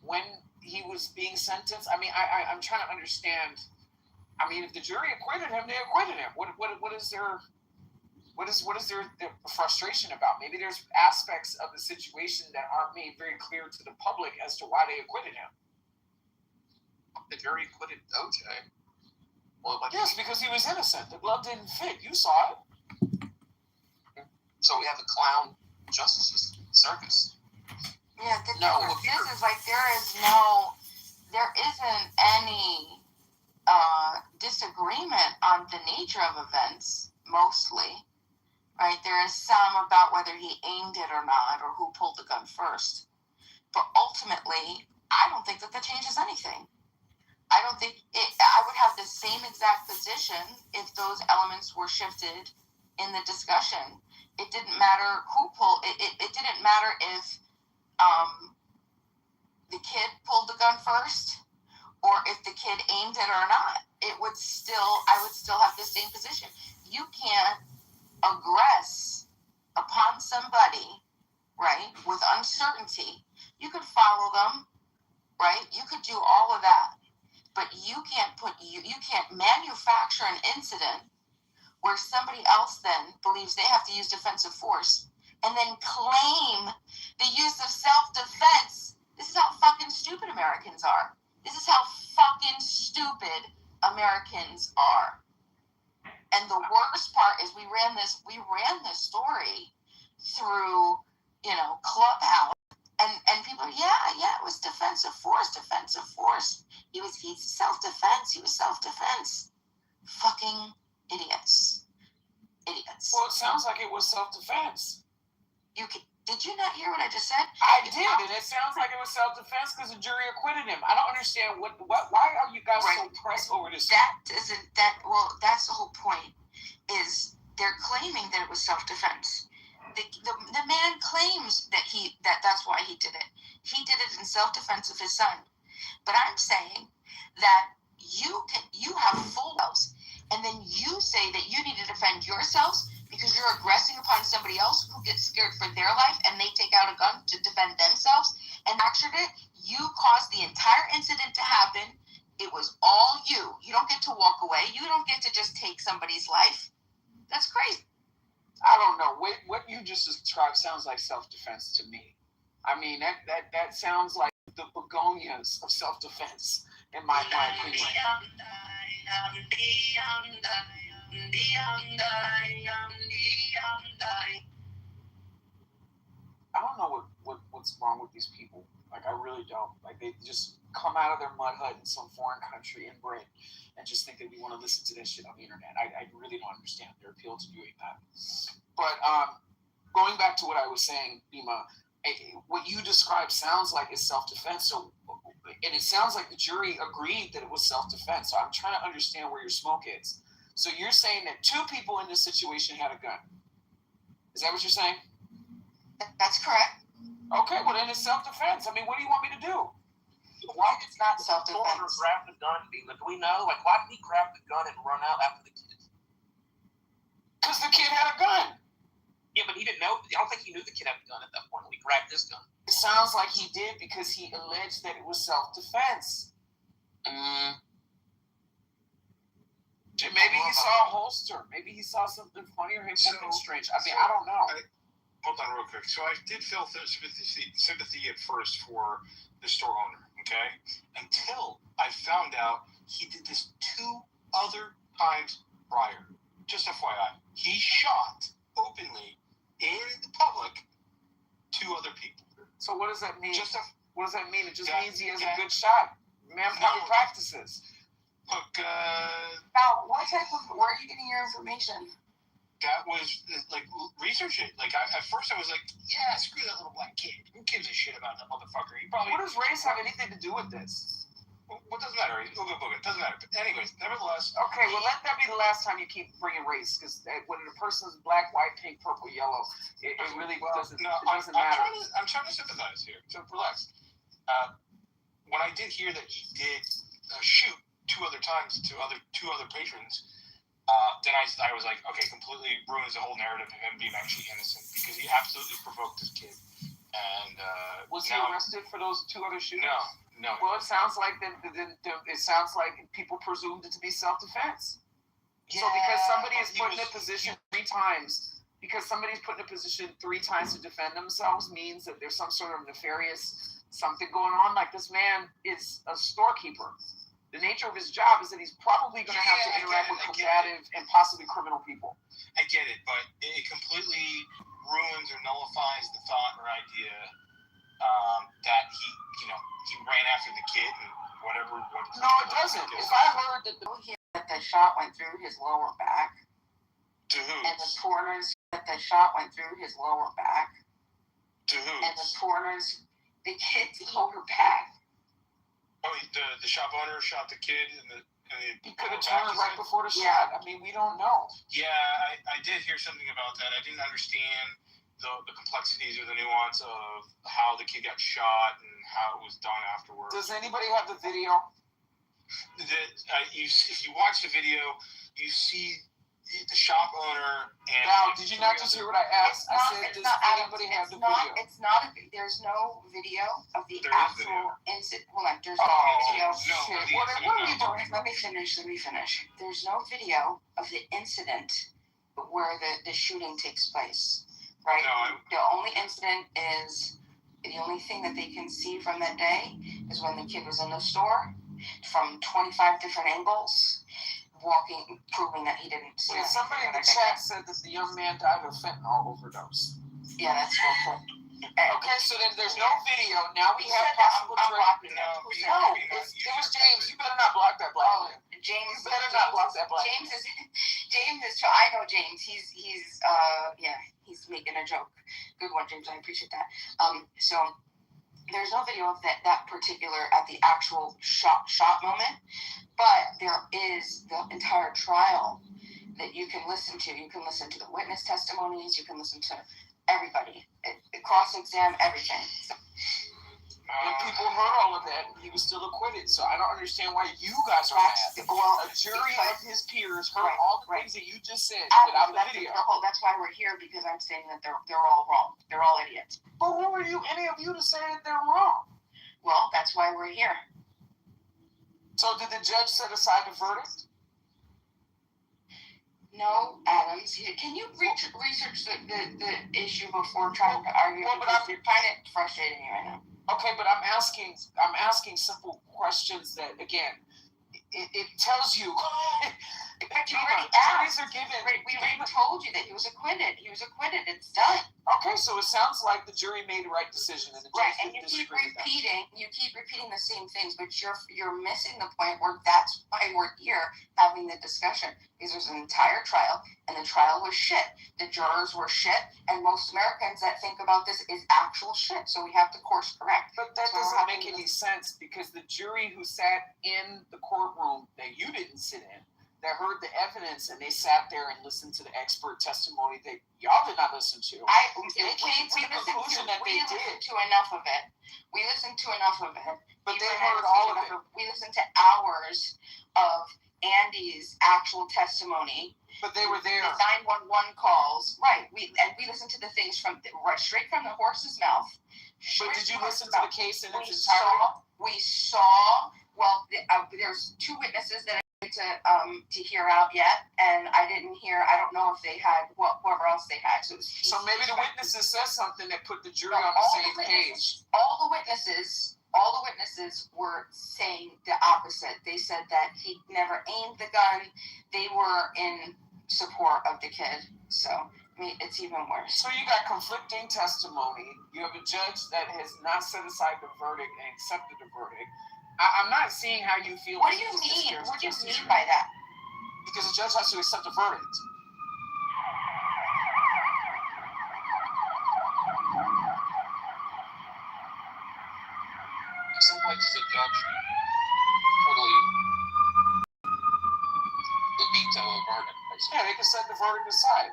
when he was being sentenced. I mean, I'm trying to understand. I mean, if the jury acquitted him, they acquitted him. What is their frustration about? Maybe there's aspects of the situation that aren't made very clear to the public as to why they acquitted him. The jury acquitted OJ. Well, yes, because he was innocent. The glove didn't fit. You saw it. So we have a clown justice circus. Yeah, the difference is like there isn't any disagreement on the nature of events, mostly, right? There is some about whether he aimed it or not, or who pulled the gun first. But ultimately, I don't think that changes anything. I don't think I would have the same exact position if those elements were shifted in the discussion. It didn't matter who pulled it. It didn't matter if the kid pulled the gun first or if the kid aimed it or not. I would still have the same position. You can't aggress upon somebody, right, with uncertainty. You could follow them, right? You could do all of that. But you can't manufacture an incident where somebody else then believes they have to use defensive force and then claim the use of self-defense. This is how fucking stupid Americans are. This is how fucking stupid Americans are. And the worst part is we ran this story through, Clubhouse, and people people are, yeah, it was defensive force. He's self-defense. He was self-defense. Fucking idiots. Well, it sounds like it was self-defense. Did you not hear what I just said? I did, and it sounds like it was self-defense because the jury acquitted him. I don't understand why are you guys so pressed over this? That's the whole point, is they're claiming that it was self-defense. The man claims that's why he did it. He did it in self-defense of his son. But I'm saying that you have full selves, and then you say that you need to defend yourselves because you're aggressing upon somebody else who gets scared for their life and they take out a gun to defend themselves and fractured it. You caused the entire incident to happen. It was all you. You don't get to walk away. You don't get to just take somebody's life. That's crazy. I don't know. What you just described sounds like self-defense to me. I mean, that sounds like the begonias of self-defense, in my opinion. I don't know what's wrong with these people. Like, I really don't. Like, they just come out of their mud hut in some foreign country and Britain and just think that we want to listen to this shit on the internet. I really don't understand their appeal to doing that. But going back to what I was saying, Bima, what you described sounds like it's self-defense. So, and it sounds like the jury agreed that it was self-defense. So I'm trying to understand where your smoke is. So you're saying that two people in this situation had a gun. Is that what you're saying? That's correct. Okay, well then it's self-defense. I mean, what do you want me to do? Why did It's not self-defense. grab the gun, Bima? Do we know? Like, why did he grab the gun and run out after the kid? Because the kid had a gun. Yeah, but he didn't know. I don't think he knew the kid had a gun at that point when he grabbed this gun. It sounds like he did because he alleged that it was self-defense. Maybe he saw a holster. Maybe he saw something funny or something strange. I mean, I don't know. Hold on real quick. So I did feel sympathy at first for the store owner, okay? Until I found out he did this 2 other times prior. Just FYI. He shot openly in the public 2 other people. So what does that mean? What does that mean? It just means he has a good shot. Man, probably practices. Look, now, where are you getting your information? That was, like, research it. Like, at first I was like, yeah, screw that little black kid. Who gives a shit about that motherfucker? He probably... What does race have anything to do with this? What doesn't matter? Ooga booga. Doesn't matter. But anyways, nevertheless... Okay, well, let that be the last time you keep bringing race, because when a person's black, white, pink, purple, yellow, it really doesn't matter. I'm trying to sympathize here, so relax. When I did hear that he did shoot 2 other times to 2 other patrons, then I was like, okay, completely ruins the whole narrative of him being actually innocent, because he absolutely provoked this kid. And was he arrested for those 2 other shootings? No. Well, it sounds like people presumed it to be self-defense. Yeah, so because somebody is put in a position 3 times, to defend themselves means that there's some sort of nefarious something going on. Like, this man is a storekeeper. The nature of his job is that he's probably going to have to interact with combative and possibly criminal people. I get it, but it completely ruins or nullifies the thought or idea that he ran after the kid and whatever. No, it doesn't. If I heard that the shot went through his lower back. To who? And the coroners that the shot went through his lower back. To who? And the coroners, the kid's lower back. Oh, the shop owner shot the kid he could have turned right before the shot. I mean, we don't know. Yeah, I did hear something about that. I didn't understand the complexities or the nuance of how the kid got shot and how it was done afterwards. Does anybody have the video? If you watch the video, you see the shop owner and... Now, did you not just hear what I asked? I said, does anybody have the video? It's not, there's no video of the actual incident. Hold on, there's no video. What are you doing? Let me finish. There's no video of the incident where the shooting takes place, right? The only incident is, the only thing that they can see from that day is when the kid was in the store from 25 different angles, walking, proving that he didn't see somebody in the chat said that the young man died of fentanyl overdose. Yeah, that's awful. Okay, so then there's no video. Now we have possible blocking it. No, it was James. You better not block that black man. James, You better not block that black James is I know James. He's making a joke. Good one, James. I appreciate that. So there's no video of that particular at the actual shot moment, but there is the entire trial that you can listen to. You can listen to the witness testimonies. You can listen to everybody, cross-exam, everything. And people heard all of that, and he was still acquitted. So I don't understand why you guys are mad. Well, a jury of his peers heard all the things that you just said without the video. That's why we're here, because I'm saying that they're all wrong. They're all idiots. But who are you, any of you, to say that they're wrong? Well, that's why we're here. So did the judge set aside the verdict? No, Adams. Can you research the issue before trying to argue? Well, but you're kind of frustrating me right now. Okay, but I'm asking simple questions that, again, it tells you. But you already juries asked. Are given. We already told you that he was acquitted. He was acquitted. It's done. Okay, so it sounds like the jury made the right decision, and the judge and you keep repeating the same things, but you're missing the point where that's why we're here having the discussion. Because there's an entire trial, and the trial was shit. The jurors were shit, and most Americans that think about this is actual shit. So we have to course correct. But that doesn't make any sense, because the jury who sat in the courtroom that you didn't sit in, that heard the evidence, and they sat there and listened to the expert testimony that y'all did not listen to. They came to the conclusion that they did. We listened to enough of it. But they heard all of it. We listened to hours of Andy's actual testimony. But they were there. The 911 calls. Right. We listened to the things straight from the horse's mouth. But did you listen to the case in its entirety? We saw. Well, there's two witnesses that to hear out yet, and I didn't hear. I don't know if they had whoever else they had. So maybe the witnesses said something that put the jury on the same page. All the witnesses were saying the opposite. They said that he never aimed the gun. They were in support of the kid. So I mean, it's even worse. So you got conflicting testimony. You have a judge that has not set aside the verdict and accepted the verdict. I'm not seeing how you feel. What do you mean? What do you mean by that? Because the judge has to accept the verdict. In some places, a judge totally the veto a verdict. Yeah, they can set the verdict aside.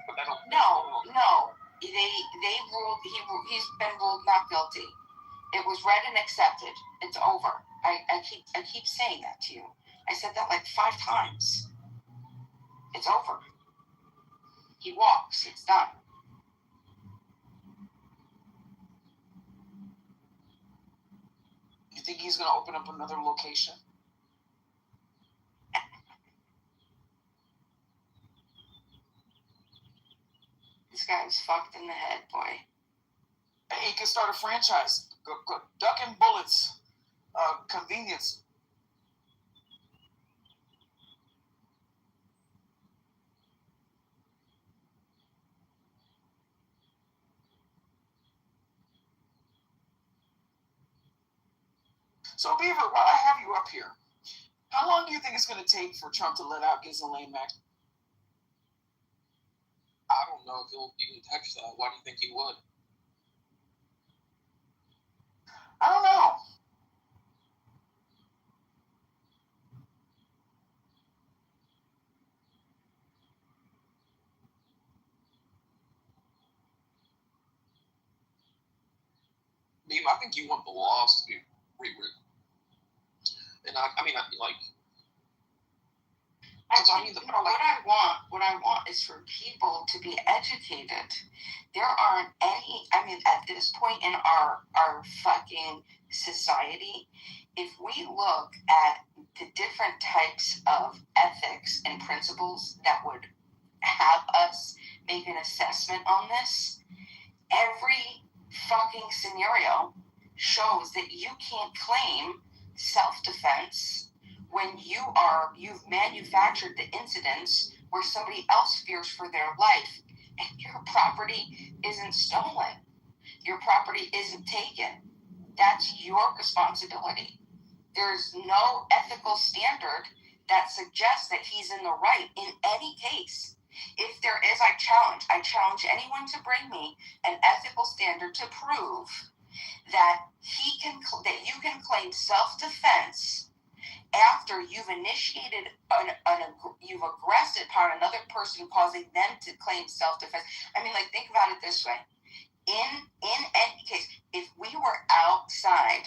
But they don't. No. They ruled. He's been ruled not guilty. It was read and accepted. It's over. I keep saying that to you. I said that like 5 times. It's over. He walks. It's done. You think he's going to open up another location? This guy's fucked in the head, boy. He can start a franchise. Go, ducking bullets. Convenience. So, Beaver, while I have you up here, how long do you think it's going to take for Trump to let out Ghislaine Maxwell? I don't know if he'll even touch that. Why do you think he would? I don't know. I think you want the laws to be rewritten. And I mean, like, what I want is for people to be educated. There aren't any. I mean, at this point in our fucking society, if we look at the different types of ethics and principles that would have us make an assessment on this, every fucking scenario shows that you can't claim self-defense when you've manufactured the incidents where somebody else fears for their life and your property isn't stolen. Your property isn't taken. That's your responsibility. There's no ethical standard that suggests that he's in the right in any case. If there is, I challenge anyone to bring me an ethical standard to prove that you can claim self-defense after you've initiated you've aggressed upon another person, causing them to claim self-defense. I mean, like, think about it this way. In any case, if we were outside,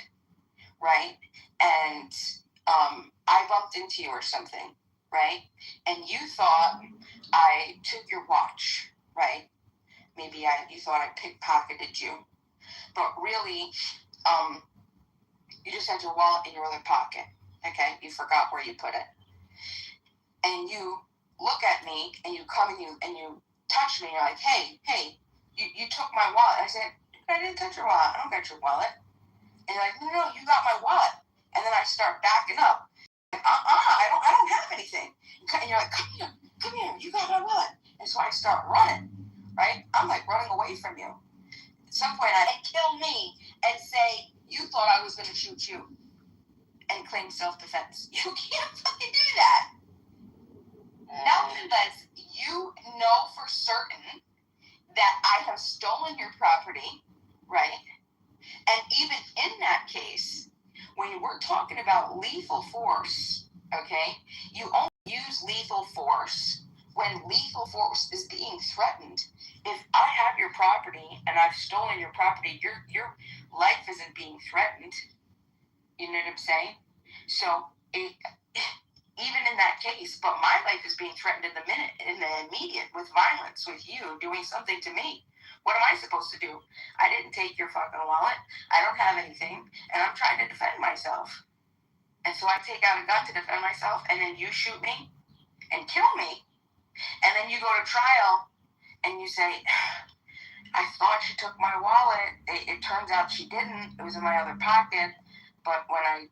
right, and I bumped into you or something, right, and you thought I took your watch, right? Maybe you thought I pickpocketed you, but really, you just had your wallet in your other pocket. Okay, you forgot where you put it, and you look at me, and you come and you touch me. You're like, hey, you took my wallet. I said, I didn't touch your wallet. I don't got your wallet. And you're like, no, you got my wallet. And then I start backing up. Like, I don't have anything. And you're like, come here, you got my wallet. And so I start running, right? I'm like running away from you. At some point, I kill me and say, you thought I was going to shoot you, and claim self-defense. You can't fucking do that. Not unless you know for certain that I have stolen your property, right? And even in that case, when we're talking about lethal force, okay, you only use lethal force when lethal force is being threatened. If I have your property and I've stolen your property, your life isn't being threatened. You know what I'm saying? So even in that case, but my life is being threatened in the immediate, with violence, with you doing something to me. What am I supposed to do? I didn't take your fucking wallet. I don't have anything, and I'm trying to defend myself. And so I take out a gun to defend myself, and then you shoot me and kill me. And then you go to trial, and you say, I thought she took my wallet. It turns out she didn't. It was in my other pocket. But when I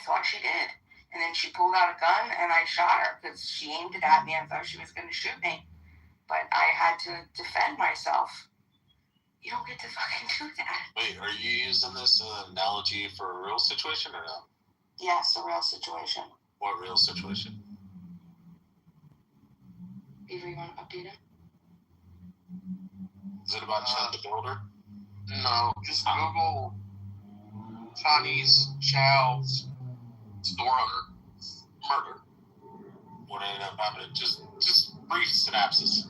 thought she did. And then she pulled out a gun, and I shot her because she aimed it at me. I thought she was going to shoot me. But I had to defend myself. You don't get to fucking do that. Wait, are you using this analogy for a real situation or no? Yes, a real situation. What real situation? Beaver, you want to update it? Is it about Chad the Builder? No, just Google Chinese Chow's store owner murder. What ended up happening? Just brief synopsis.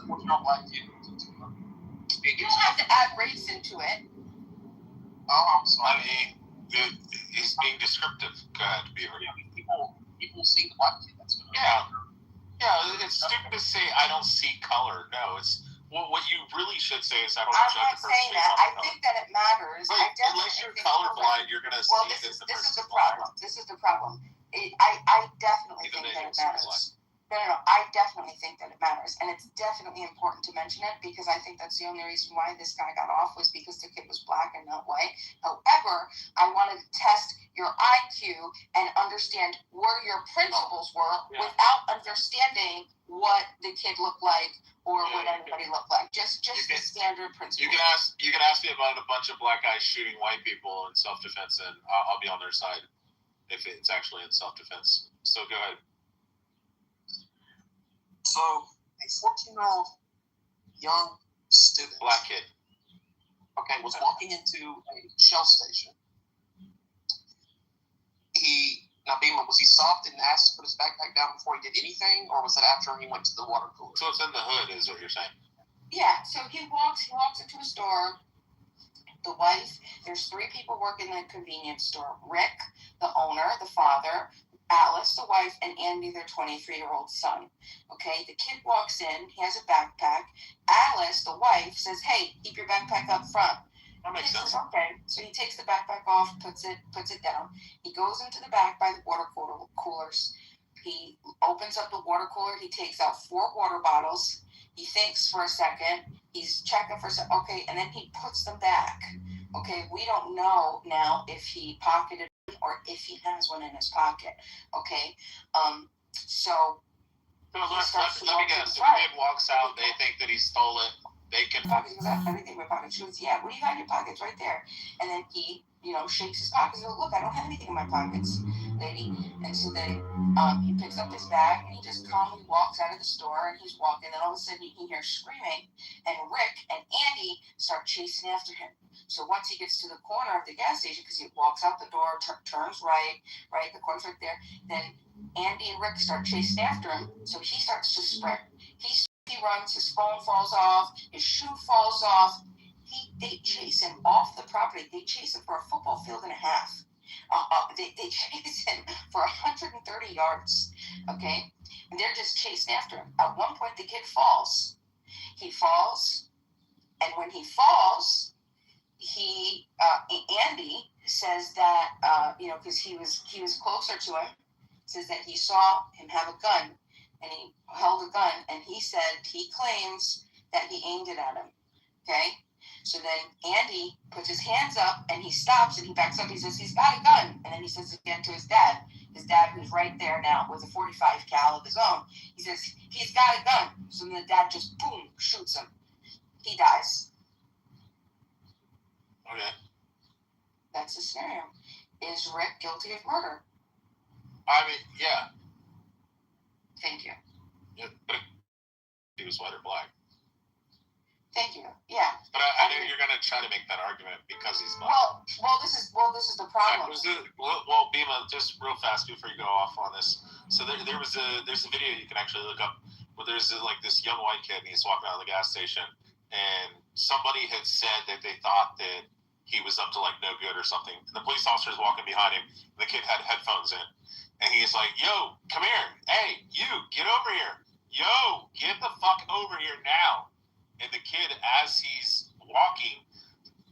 What y'all like it? You don't have to add race into it. Oh, I'm sorry. I mean, he's being descriptive. Go ahead, Beaver. People see the black kid. That's gonna Yeah, it's stupid to say I don't see color. No, it's what you really should say is I don't I'm judge not a person saying based that. on I color. think that it matters. But unless you're colorblind, you're gonna see that the This is person's the problem. This is the problem. I definitely think that it matters. No, I definitely think that it matters. And it's definitely important to mention it because I think that's the only reason why this guy got off was because the kid was black and not white. However, I wanted to test your IQ and understand where your principles were without understanding what the kid looked like or what anybody looked like. Just the standard principles. You can ask me about a bunch of black guys shooting white people in self-defense, and I'll be on their side if it's actually in self-defense. So go ahead. So, a 14-year-old young student, black kid, was walking into a Shell station. Was he soft and asked to put his backpack down before he did anything, or was it after he went to the water cooler? So it's in the hood, is what you're saying? Yeah. So he walks into a store. The wife. There's 3 people working in the convenience store. Rick, the owner, the father. Alice, the wife, and Andy, their 23-year-old son. Okay, the kid walks in. He has a backpack. Alice, the wife, says, "Hey, keep your backpack up front." That makes sense. Okay, so he takes the backpack off, puts it down. He goes into the back by the water coolers. He opens up the water cooler. He takes out 4 water bottles. He thinks for a second. He's checking for a second. Okay, and then he puts them back. Okay, we don't know now if he pocketed or if he has one in his pocket. Okay, So let me guess. If the kid walks out, they think that he stole it. They can. Pockets, because I have everything in my pockets. She goes, yeah, what do you got in your pockets? Right there. And then he, shakes his pockets. He goes, look, I don't have anything in my pockets, lady. And so then he picks up his bag and he just calmly walks out of the store and he's walking. And all of a sudden you can hear screaming, and Rick and Andy start chasing after him. So once he gets to the corner of the gas station, because he walks out the door, turns right, the corner's right there, then Andy and Rick start chasing after him. So he starts to sprint. He runs, his phone falls off, his shoe falls off. They chase him off the property. They chase him for a football field and a half. They chase him for 130 yards, okay? And they're just chasing after him. At one point, the kid falls. He falls, and when he falls, Andy says that, because he was closer to him, says that he saw him have a gun, and he held a gun, and he claims that he aimed it at him, okay? So then Andy puts his hands up, and he stops, and he backs up. He says, he's got a gun. And then he says again to his dad, who's right there now with a .45 cal of his own. He says, he's got a gun. So then the dad just, boom, shoots him. He dies. Okay. That's the scenario. Is Rick guilty of murder? I mean, yeah. Thank you. Yeah, but he was white or black. Thank you. Yeah. But I know you're going to try to make that argument because he's black. Well, this is the problem. Well, Bima, just real fast before you go off on this. So there's a video you can actually look up where there's this young white kid and he's walking out of the gas station, and somebody had said that they thought that he was up to like no good or something. And the police officer is walking behind him. The kid had headphones in, and he's like, "Yo, come here! Hey, you, get over here! Yo, get the fuck over here now!" And the kid, as he's walking,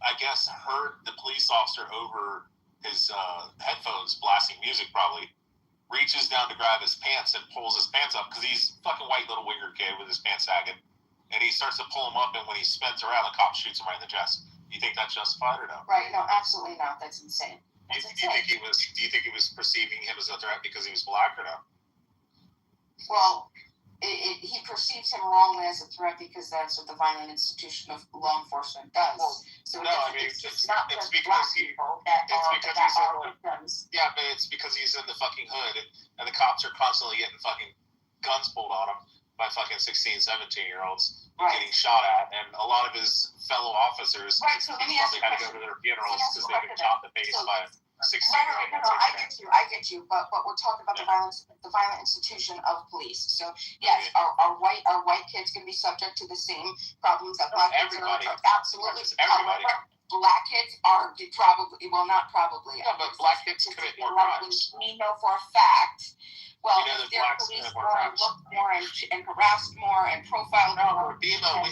I guess heard the police officer over his headphones blasting music probably, reaches down to grab his pants and pulls his pants up because he's fucking white little wigger kid with his pants sagging. And he starts to pull him up, and when he spins around, the cop shoots him right in the chest. Do you think that's justified or no? Right, no, absolutely not. That's insane. Do you think he was perceiving him as a threat because he was black or no? Well, he perceives him wrongly as a threat because that's what the violent institution of law enforcement does. Well, so no, I mean, it's because victims. Yeah, but it's because he's in the fucking hood, and the cops are constantly getting fucking guns pulled on him by fucking 16, 17-year-olds getting shot at, and a lot of his fellow officers probably had to go to their funerals because they got shot in the face by a 16-year-old. No, I get you, but we're talking about the violent institution of police. So yes, our white kids can be subject to the same problems that black kids are. Absolutely. Everybody. Black kids are probably, well, not probably. Yeah, but black kids commit more crimes. We know for a fact. Well, if their police more and look more and harassed more and profiled more. Bima,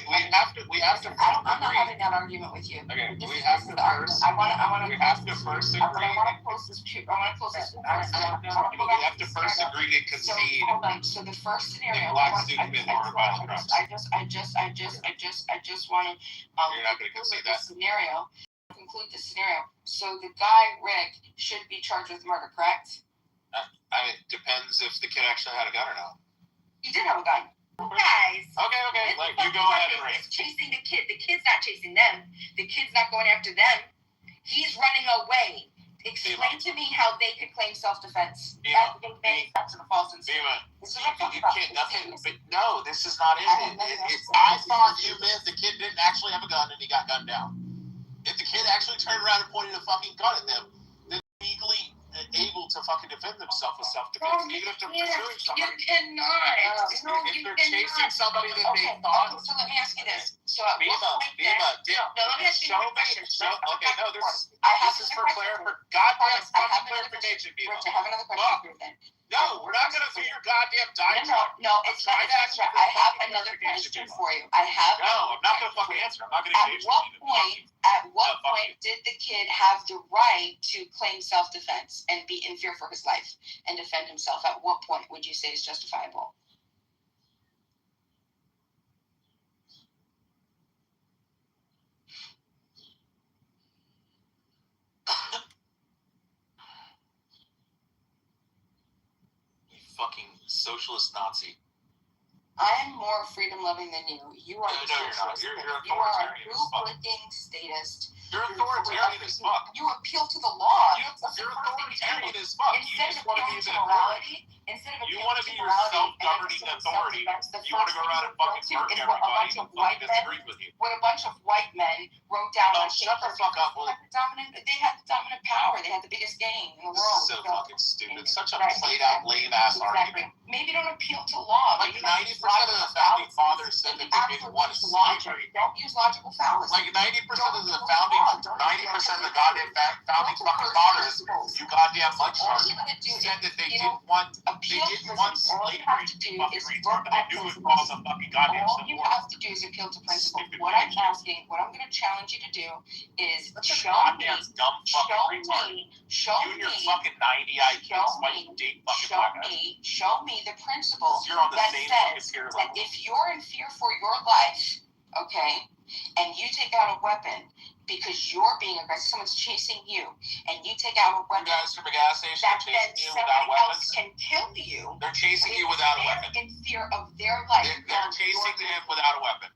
we have to. I'm not having that argument with you. Okay, we have to first. We have to first agree. I want to close this first. We have to first agree to concede. Hold on. So the first scenario. Blacks do commit more violent crimes. I just want to. You're not going to concede that scenario. Conclude the scenario. So the guy Rick should be charged with murder, correct? It depends if the kid actually had a gun or not. He did have a gun. Guys. Okay. Like, you go ahead and He's chasing the kid. The kid's not chasing them. The kid's not going after them. He's running away. Explain to me how they could claim self-defense. That's the manufacturing of false incident. This is what I'm talking about. No, this is not it. I thought you meant the kid didn't actually have a gun and he got gunned down. If the kid actually turned around and pointed a fucking gun at them, then legally able to fucking defend themselves with self-defense, even if they're pursuing somebody. You cannot. If they're chasing somebody that they thought. So let me ask you this. So Bima, let me ask you a question. Okay, no, this is for clarification, Bima. Rich, I have another question for you then. No, we're not going to do your goddamn diatribe. No, it's not. I have another question for you. No, I'm not going to fucking answer. I'm not going to engage with you. At what point did the kid have the right to claim self-defense and be in fear for his life and defend himself? At what point would you say is justifiable? Fucking socialist Nazi. I'm more freedom-loving than you. You are No, a you're not. socialist. You're You are a authoritarian as fuck. blue-blinking statist. You're authoritarian as fuck. You appeal to the law. You're authoritarian as fuck. Instead You just of want to be appealing to the morality, instead of You appealing want to to be your morality self-governing and authority. the You want to go around and fucking murk is everybody what a bunch who of white fucking men, disagrees with you. what a bunch of white men wrote down Oh, on shut the paper fuck up, because they had the dominant power. They had the biggest gang in the This world. is so fucking stupid. Such a Right. played-out, lame-ass argument. Maybe don't appeal to law. Like Maybe 90% of the founding fathers said that they didn't want slavery. Don't use logical fallacy. Like 90% of the founding, 90% of the goddamn founding fucking fathers, you goddamn mudcharts, said that they didn't want slavery. Fucking retard, but they knew it was a fucking goddamn All civil you war. have to do is appeal to principle. What I'm asking, what I'm going to challenge you to do is show me, Dumb fucking retard. show You and your me, fucking 90 IQ fucking deep fucking podcast. show me the principle You're on the that same says fucking tier that level. if you're in fear for your life, okay, and you take out a weapon because you're being aggressive, someone's chasing you, and you take out a weapon, You guys from a gas station that chasing you somebody without else weapons? can kill you. They're chasing you without a weapon. In fear of their life. They're chasing him without a weapon.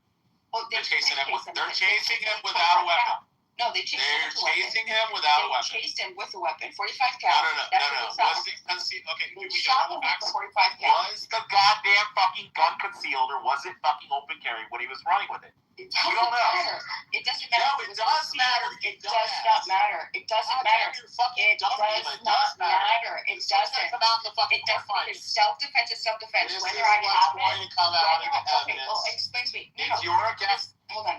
Well, They're chasing him without a weapon. No, they chased him with a weapon. Chasing him without a weapon. They chased him with a weapon, 45 cal. No. Let's see. Okay, They we shot got all him the with facts. a 45 cal. Was the goddamn fucking gun concealed or was it fucking open carry when he was running with it? It We doesn't don't know. matter. It doesn't matter. No, it does matter. It does not matter. It doesn't matter. It does not matter. It doesn't. Come out in the fucking It doesn't. findings. It's self-defense is self-defense. This Whether is I what's have going to come out in the okay, evidence. well, explain to me. If you're a gas, Hold on.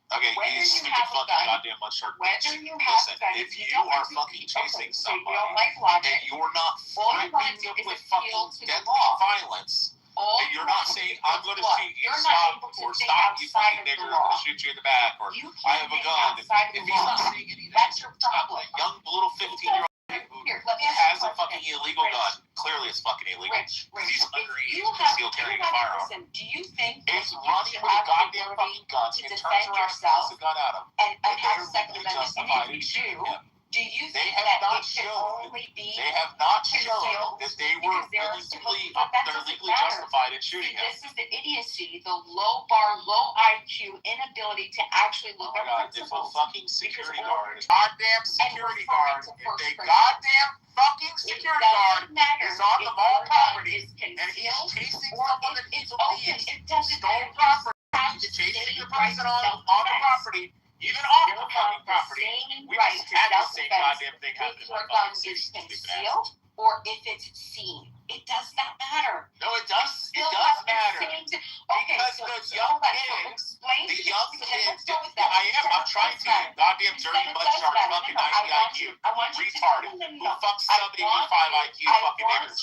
Okay, Whether you you stupid have a fucking gun, goddamn mudshard bitch. whether you have Listen, a gun, if you don't are like fucking chasing so you somebody don't like logic, and you're not all you want threatening to do them is with appeal fucking to the deadly law. violence, All and you're you not want to saying, do I'm is going to what? shoot you, You're not stop, able to or think stop you outside fucking of the nigger, I'm law. going to shoot you in the back, or You I can't have a think gun. outside of If the he's law. not saying anything, That's your problem. a young little 15-year-old who Here, let me ask you has a question. fucking illegal Rich. gun. Clearly, it's fucking illegal. Rich, He's if underage, you have, concealed carrying a firearm. listen, do you think He's that you running should with a have the goddamn ability fucking gun. to He turns defend around and yourself points a gun at him. and If have they're Second legally Amendment justified in immunity? shooting him. Do you They think have that not it should shown. only be They have not shown concealed that they were because they're legally justified in shooting him. This is the idiocy, the low bar, low IQ inability to actually look Oh at my God, if a principles. fucking security Because guard, goddamn security guard, referring to if first a principles. goddamn fucking security guard is on the mall property and he's concealed chasing or someone that it's he open, believes it doesn't stole matter. property, he's chasing the person on the property, even off the fucking property. We just had the same goddamn thing happen If in my your gun fucking is city, stupid ass. concealed or if it's seen. It does not matter. No, it does. It Still does have the matter. same Okay, Because so the young hold on, so kid, explain the to me. young So kid, let's go with that. I'm trying to. Goddamn dirty mudshard, fucking 90 IQ, retarded, who fucks sub 85 IQ fucking niggers.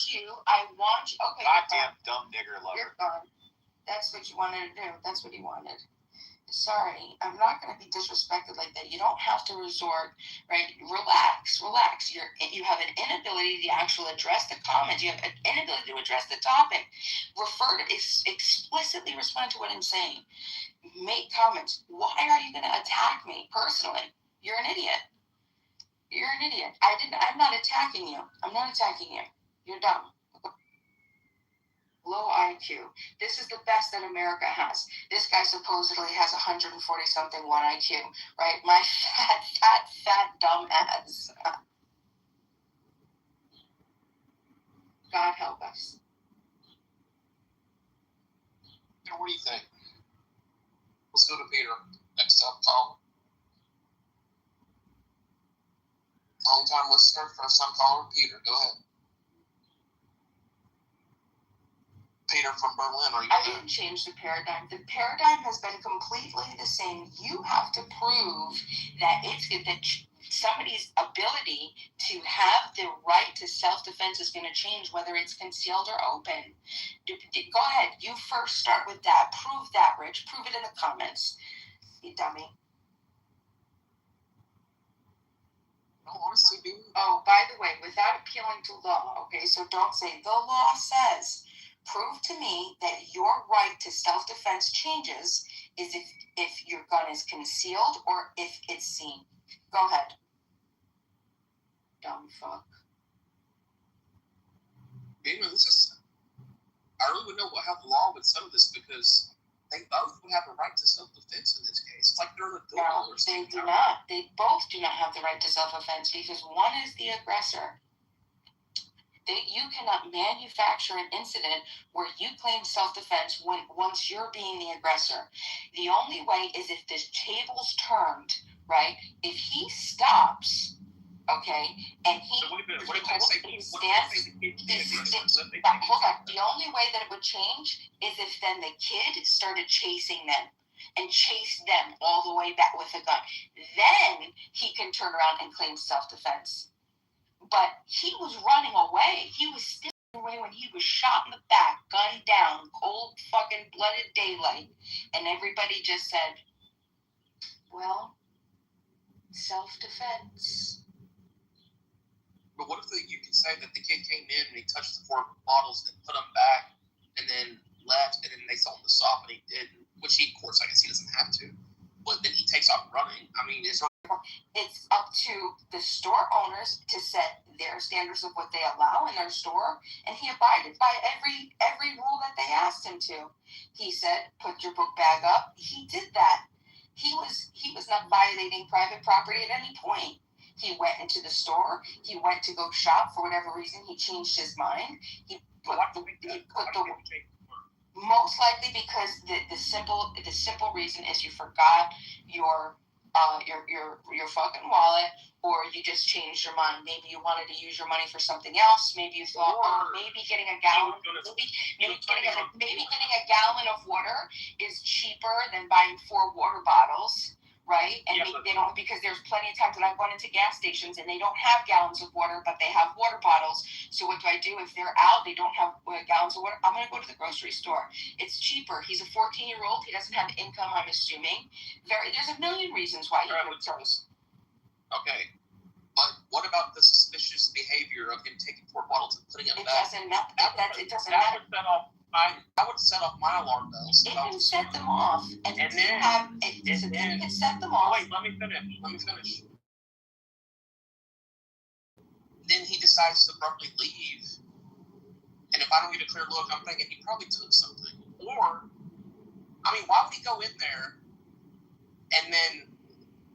I want you. Okay. Goddamn dumb nigger lover. You're gone. That's what you wanted to do. That's what he wanted. Sorry, I'm not going to be disrespected like that. You don't have to resort, right? Relax. You have an inability to actually address the comments. You have an inability to address the topic. Refer to, explicitly respond to what I'm saying. Make comments. Why are you going to attack me personally? You're an idiot. I'm not attacking you. You're dumb. Low IQ. This is the best that America has. This guy supposedly has 140 something 1 IQ, right? My fat dumb ass. God help us. Peter, what do you think? Let's go to Peter. Next up, caller. Long time listener, first time caller, Peter. Go ahead. Peter from Berlin, are you I there? didn't change the paradigm. The paradigm has been completely the same. You have to prove that somebody's ability to have the right to self-defense is going to change, whether it's concealed or open. Go ahead. You first start with that. Prove that, Rich. Prove it in the comments. You dummy. No, honestly, dude. Oh, by the way, without appealing to law, okay, so don't say the law says. Prove to me that your right to self-defense changes is if your gun is concealed or if it's seen. Go ahead. Dumb fuck. Damon, I really would know how the law would settle this, because they both would have a right to self-defense in this case. It's like they're in a duel or something. They do not. They both do not have the right to self-defense, because one is the aggressor. You cannot manufacture an incident where you claim self-defense once you're being the aggressor. The only way is if the table's turned, right? If he stops, okay, and he stands. Hold on. The only way that it would change is if then the kid started chasing them and chased them all the way back with a gun. Then he can turn around and claim self-defense. But he was running away. He was still away when he was shot in the back, gunned down, cold fucking blooded daylight. And everybody just said, well, self-defense. But what if you could say that the kid came in and he touched the 4 bottles and put them back and then left, and then they sold him the stop and he didn't, which he, of course, I guess he doesn't have to. But then he takes off running. I mean, it's up to the store owners to set their standards of what they allow in their store, and he abided by every rule that they asked him to. He said, "Put your book bag up." He did that. He was not violating private property at any point. He went into the store. He went to go shop for whatever reason. He changed his mind. Most likely because the simple reason is you forgot your fucking wallet, or you just changed your mind. Maybe you wanted to use your money for something else. Maybe you thought, maybe getting a gallon of water is cheaper than buying 4 water bottles. Right? And they don't, because there's plenty of times that I've gone into gas stations and they don't have gallons of water, but they have water bottles. So what do I do if they're out, they don't have gallons of water? I'm going to go to the grocery store. It's cheaper. He's a 14-year-old. He doesn't have income, I'm assuming. There's a million reasons why he could choose. Okay. But what about the suspicious behavior of him taking 4 bottles and putting them back? It doesn't matter. I would set off my alarm bells. It can set them off. And then it can set them off. Wait, let me finish. Then he decides to abruptly leave. And if I don't get a clear look, I'm thinking he probably took something. Or, I mean, why would he go in there and then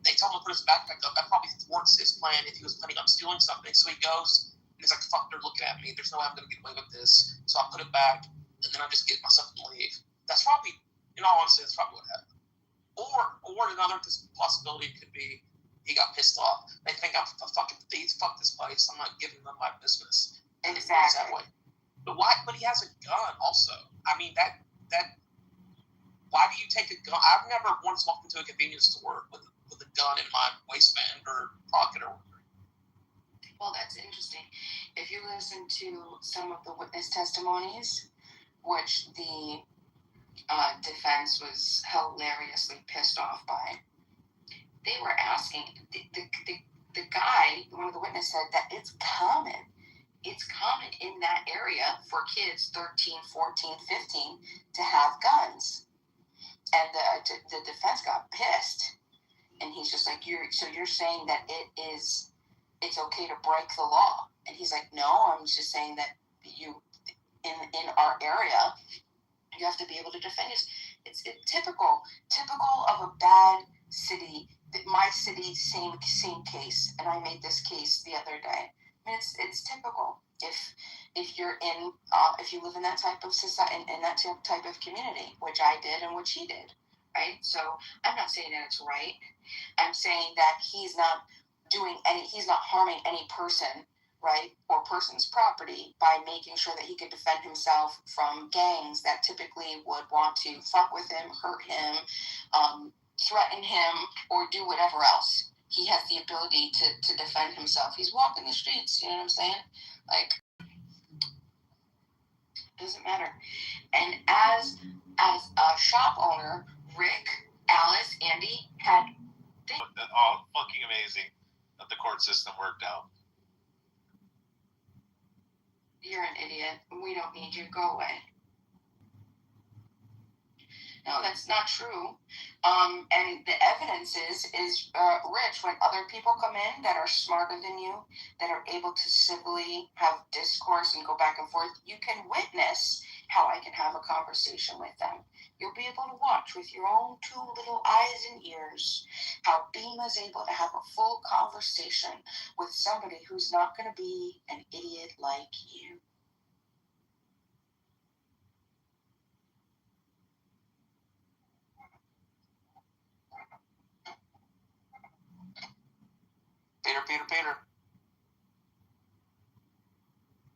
they tell him to put his backpack up? That probably thwarts his plan if he was planning on stealing something. So he goes and he's like, fuck, they're looking at me. There's no way I'm going to get away with this. So I'll put it back and then I'll just get myself and leave. That's probably, in all honesty, that's probably what happened. Or another possibility could be he got pissed off. They think I'm a fucking thief. Fuck this place. I'm not giving them my business. Exactly. That way. But why? But he has a gun also. I mean, that. Why do you take a gun? I've never once walked into a convenience store with a gun in my waistband or pocket or whatever. Well, that's interesting. If you listen to some of the witness testimonies, which the defense was hilariously pissed off by, they were asking, the guy, one of the witnesses said that it's common in that area for kids 13, 14, 15 to have guns. And the defense got pissed. And he's just like, you're saying that it's okay to break the law? And he's like, no, I'm just saying that you, in our area, you have to be able to defend yourself. It's typical of a bad city. My city, same case, and I made this case the other day. I mean, it's typical. If you're in, if you live in that type of society, in that type of community, which I did and which he did, right? So I'm not saying that it's right. I'm saying that he's not harming any person, right, or person's property by making sure that he could defend himself from gangs that typically would want to fuck with him, hurt him, threaten him, or do whatever else. He has the ability to defend himself. He's walking the streets, you know what I'm saying? Like, doesn't matter. And as a shop owner, Rick, Alice, Andy had... fucking amazing that the court system worked out. You're an idiot. We don't need you. Go away. No, that's not true. And the evidence is Rich, when other people come in that are smarter than you, that are able to civilly have discourse and go back and forth, you can witness how I can have a conversation with them. You'll be able to watch with your own two little eyes and ears how Bima's able to have a full conversation with somebody who's not going to be an idiot like you. Peter.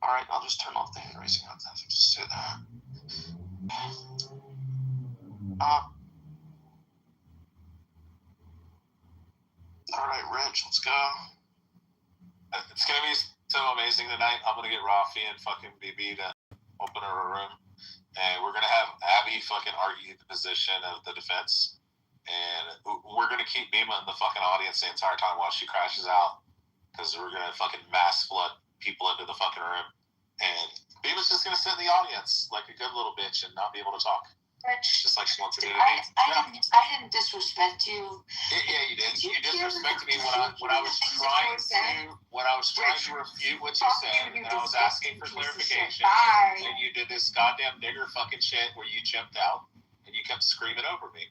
Alright, I'll just turn off the hand raising on that. Just do that. Alright, Rich, let's go. It's gonna be so amazing tonight. I'm gonna get Rafi and fucking BB to open her a room. And we're gonna have Abby fucking argue the position of the defense. And we're gonna keep Bima in the fucking audience the entire time while she crashes out. Because we're gonna fucking mass flood people into the fucking room. And Bima's just gonna sit in the audience like a good little bitch and not be able to talk. Rich, just like she wants to do. I didn't disrespect you. Yeah, you did. You disrespected me when I was trying to refute what you said, and I was asking for clarification. And you did this goddamn nigger fucking shit where you jumped out and you kept screaming over me.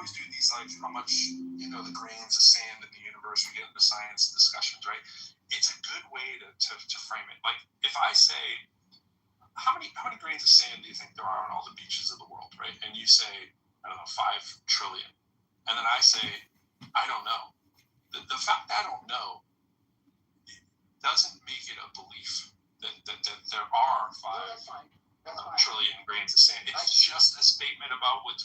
always do these, like, how much, the grains of sand in the universe, we get into science discussions, right? It's a good way to frame it. Like, if I say, how many grains of sand do you think there are on all the beaches of the world, right? And you say, I don't know, 5 trillion. And then I say, I don't know. The fact that I don't know doesn't make it a belief that there are 5 trillion grains of sand. It's just a statement about what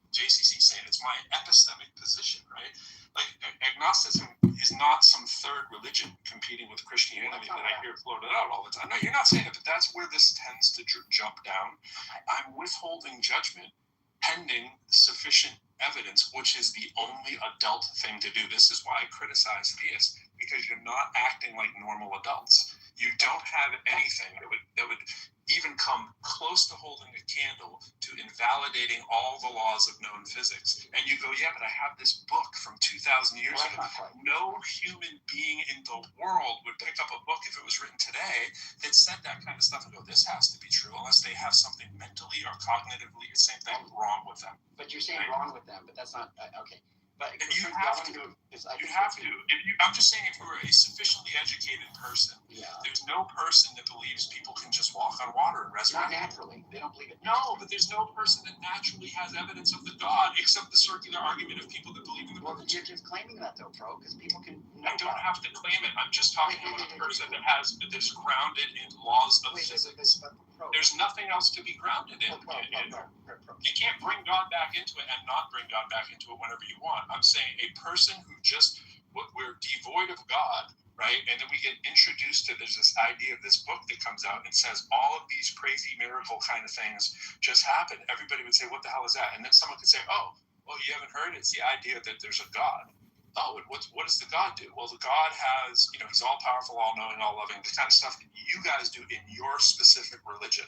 JCC's saying. It's my epistemic position, right? Like, agnosticism is not some third religion competing with Christianity that I hear floated out all the time. No, you're not saying it, but that's where this tends to jump down. I'm withholding judgment pending sufficient evidence, which is the only adult thing to do. This is why I criticize theists, because you're not acting like normal adults. You don't have anything that would even come close to holding a candle to invalidating all the laws of known physics. And you go, yeah, but I have this book from 2,000 years ago. No human being in the world would pick up a book if it was written today that said that kind of stuff and go, this has to be true, unless they have something mentally or cognitively, the same thing, wrong with them. But you're saying wrong with them, but that's not, okay. But you have to. I'm just saying, if you're a sufficiently educated person, there's no person that believes people can just walk on water and resurrect. Not naturally. They don't believe it. No, but there's no person that naturally has evidence of the God, except the circular argument of people that believe in the Well, you're just claiming that, though, Pro, because people can. I don't have to claim it. I'm just talking about a person that's grounded in laws of physics. There's nothing else to be grounded in. You can't bring God back into it and not bring God back into it whenever you want. I'm saying a person who we're devoid of God, right? And then we get introduced to, there's this idea of this book that comes out and says all of these crazy miracle kind of things just happened. Everybody would say, what the hell is that? And then someone could say, oh, well, you haven't heard? It's the idea that there's a God. Oh, what does the God do? Well, the God has, he's all powerful, all knowing, all loving, the kind of stuff that you guys do in your specific religion.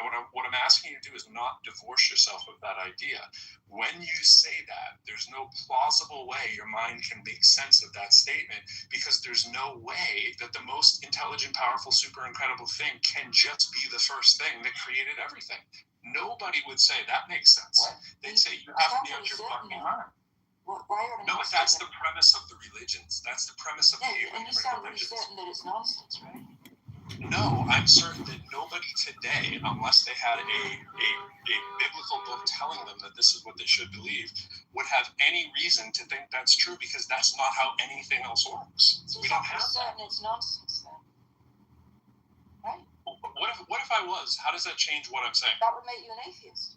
And what I'm asking you to do is not divorce yourself of that idea. When you say that, there's no plausible way your mind can make sense of that statement, because there's no way that the most intelligent, powerful, super incredible thing can just be the first thing that created everything. Nobody would say that makes sense. They'd say you have to be out your fucking mind. No, but that's the premise of the religions. That's the premise of the Abrahamic religions. And you sound really certain that it's nonsense, right? No, I'm certain that nobody today, unless they had a biblical book telling them that this is what they should believe, would have any reason to think that's true, because that's not how anything else works. So we don't have that. It's nonsense then, right? What if I was? How does that change what I'm saying? That would make you an atheist.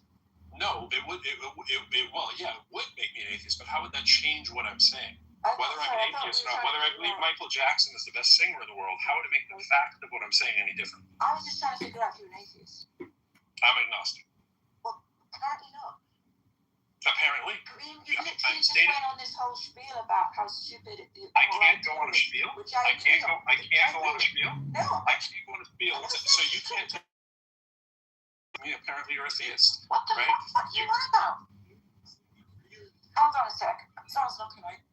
No, it would. It would make me an atheist. But how would that change what I'm saying? Whether I'm an atheist or not, whether I believe Michael Jackson is the best singer in the world, how would it make the fact of what I'm saying any different? I was just trying to figure out if you're an atheist. I'm agnostic. Well, apparently not. Apparently. I mean, you literally just went on this whole spiel about how stupid it is. I can't go on a spiel. I can't go on a spiel. No. I can't go on a spiel. So you can't tell me apparently you're a theist. What the fuck are you on about? Hold on a sec. Someone's knocking, right?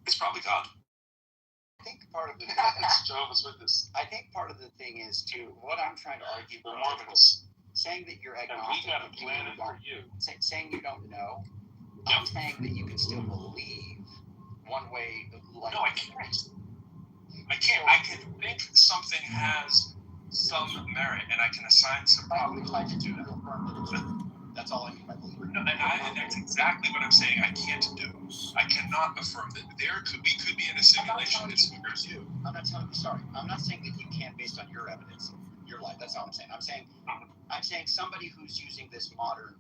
It's probably God. I think part of the it's Jehovah's Witness. I think part of the thing is too, what I'm trying to argue for is saying that you're agnostic. We got a planet for you. Saying you don't know. I'm saying that you can still believe one way. Like, no, I can't. I can't. I can think something has some merit, and I can assign some probability to it. That's all I mean by believing. No, and that's exactly what I'm saying. I can't do. I cannot affirm that we could be in a simulation that scares you. I'm not telling you. Sorry, I'm not saying that you can't based on your evidence, your life. That's all I'm saying. I'm saying somebody who's using this modern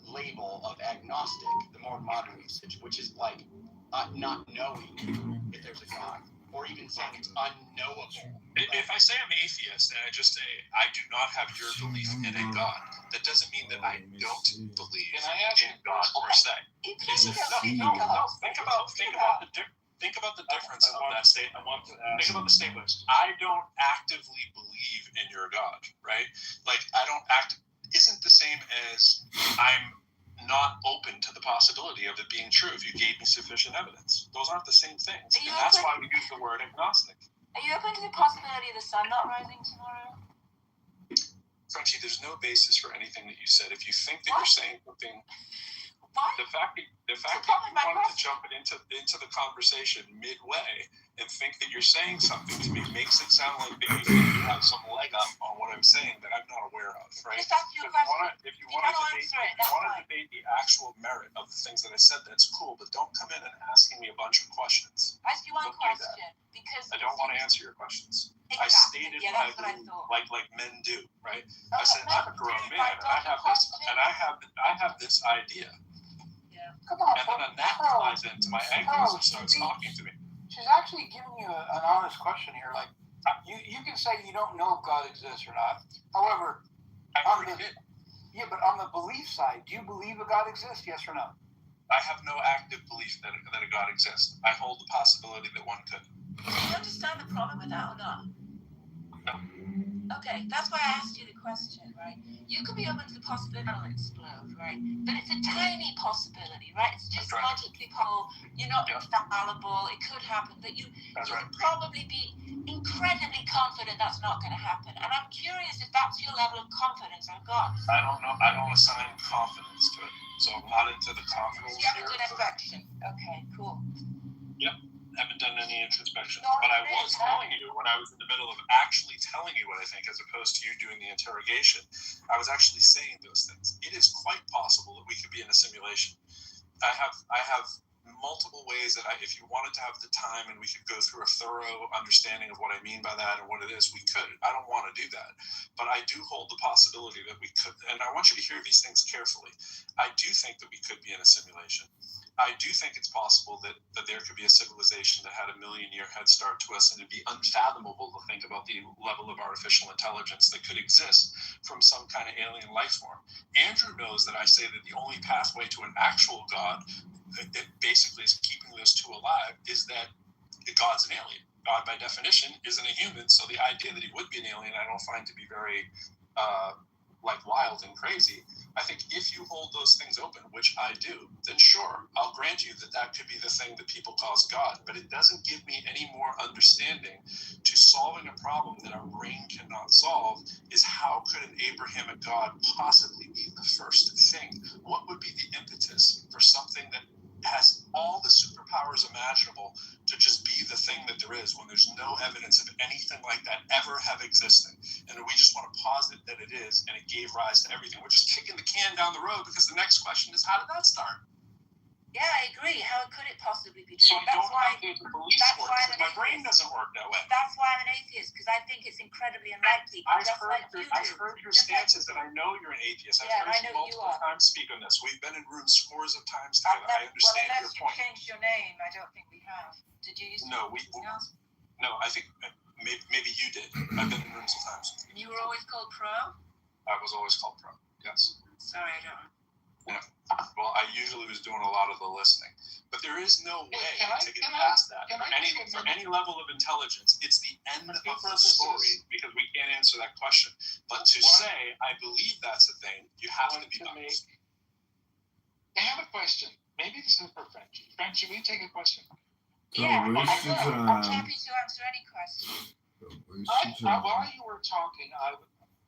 label of agnostic, the more modern usage, which is like not knowing if there's a God, or even saying it's unknowable. If I say I'm atheist and I just say I do not have your belief in a God, that doesn't mean that I don't believe in God per se. No. Think about the difference of that statement. Think about the statement. I don't actively believe in your God, right? Like isn't the same as I'm not open to the possibility of it being true if you gave me sufficient evidence. Those aren't the same things. And that's why we use the word agnostic. Are you open to the possibility of the sun not rising tomorrow? Frenchie, there's no basis for anything that you said. If you think that you're saying something... What? The fact that you wanted to jump into the conversation midway and think that you're saying something to me makes it sound like that you think you have some leg up on what I'm saying that I'm not aware of, right? Just ask you a question. If you want to debate the actual merit of the things that I said, that's cool, but don't come in and asking me a bunch of questions. Ask you one question because I don't want to answer your questions. Exactly. I stated that's what I what believe, like men do, right? No, I said I'm a grown man and I have this idea. Yeah. Come on, and then a gnat flies into my ankles and starts talking to me. She's actually giving you an honest question here. Like, you can say you don't know if God exists or not. However, on the belief side, do you believe a God exists? Yes or no? I have no active belief that a God exists. I hold the possibility that one could. Do you understand the problem with that or not? No. Okay, that's why I asked you the question, right? You could be open to the possibility it'll explode, right? But it's a tiny possibility, right? It's just logically possible. You're not infallible. It could happen, but you would probably be incredibly confident that's not going to happen. And I'm curious if that's your level of confidence on God. I don't know. I don't assign confidence to it, so I'm not into the confidence. You have a good affection. Okay, cool. Yep. Haven't done any introspection, but I was telling you when I was in the middle of actually telling you what I think, as opposed to you doing the interrogation. I was actually saying those things. It is quite possible that we could be in a simulation. I have multiple ways that if you wanted to have the time and we could go through a thorough understanding of what I mean by that and what it is, we could. I don't want to do that, but I do hold the possibility that we could, and I want you to hear these things carefully. I do think that we could be in a simulation. I do think it's possible that there could be a civilization that had a million-year head start to us, and it'd be unfathomable to think about the level of artificial intelligence that could exist from some kind of alien life form. Andrew knows that I say that the only pathway to an actual God, that basically is keeping those two alive, is that God's an alien. God, by definition, isn't a human, so the idea that he would be an alien, I don't find to be very wild and crazy. I think if you hold those things open, which I do, then sure, I'll grant you that could be the thing that people cause God, but it doesn't give me any more understanding to solving a problem that our brain cannot solve. Is how could an Abrahamic God possibly be the first thing? What would be the impetus for something that has all the superpowers imaginable to just be the thing that there is when there's no evidence of anything like that ever have existed? And we just want to posit that it is, and it gave rise to everything. We're just kicking the can down the road because the next question is, how did that start? Yeah, I agree. How could it possibly be So true? I don't have the belief for it because my brain doesn't work that way. That's why I'm an atheist, because I think it's incredibly unlikely. I've heard your stances, and I know you're an atheist. I've heard you multiple times speak on this. We've been in rooms scores of times together. I understand your point. Unless you changed your name, I don't think we have. Did you used to? No, No, I think maybe you did. I've been in rooms of times. You were always called Pro? I was always called Pro, yes. Sorry, I don't know. Yeah. Well, I usually was doing a lot of the listening, but there is no way to get past that for any level of intelligence. It's the end of the story because we can't answer that question. But to say I believe that's a thing, you have to be honest. I have a question. Maybe this is for Frenchie. Frenchie, will you take a question? Yeah, I will. I'm happy to answer any question. While you were talking,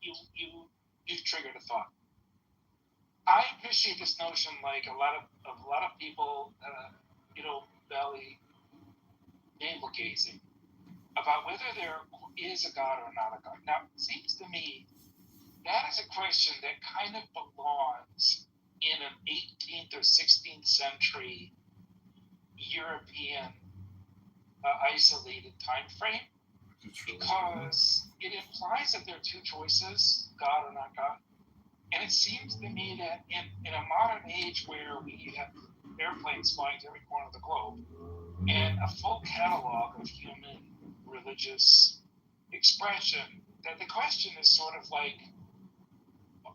you triggered a thought. I appreciate this notion, like a lot of people, belly navel gazing about whether there is a God or not a God. Now, it seems to me that is a question that kind of belongs in an 18th or 16th century European isolated time frame, because it implies that there are two choices, God or not God. And it seems to me that in a modern age where we have airplanes flying to every corner of the globe and a full catalog of human religious expression, that the question is sort of like,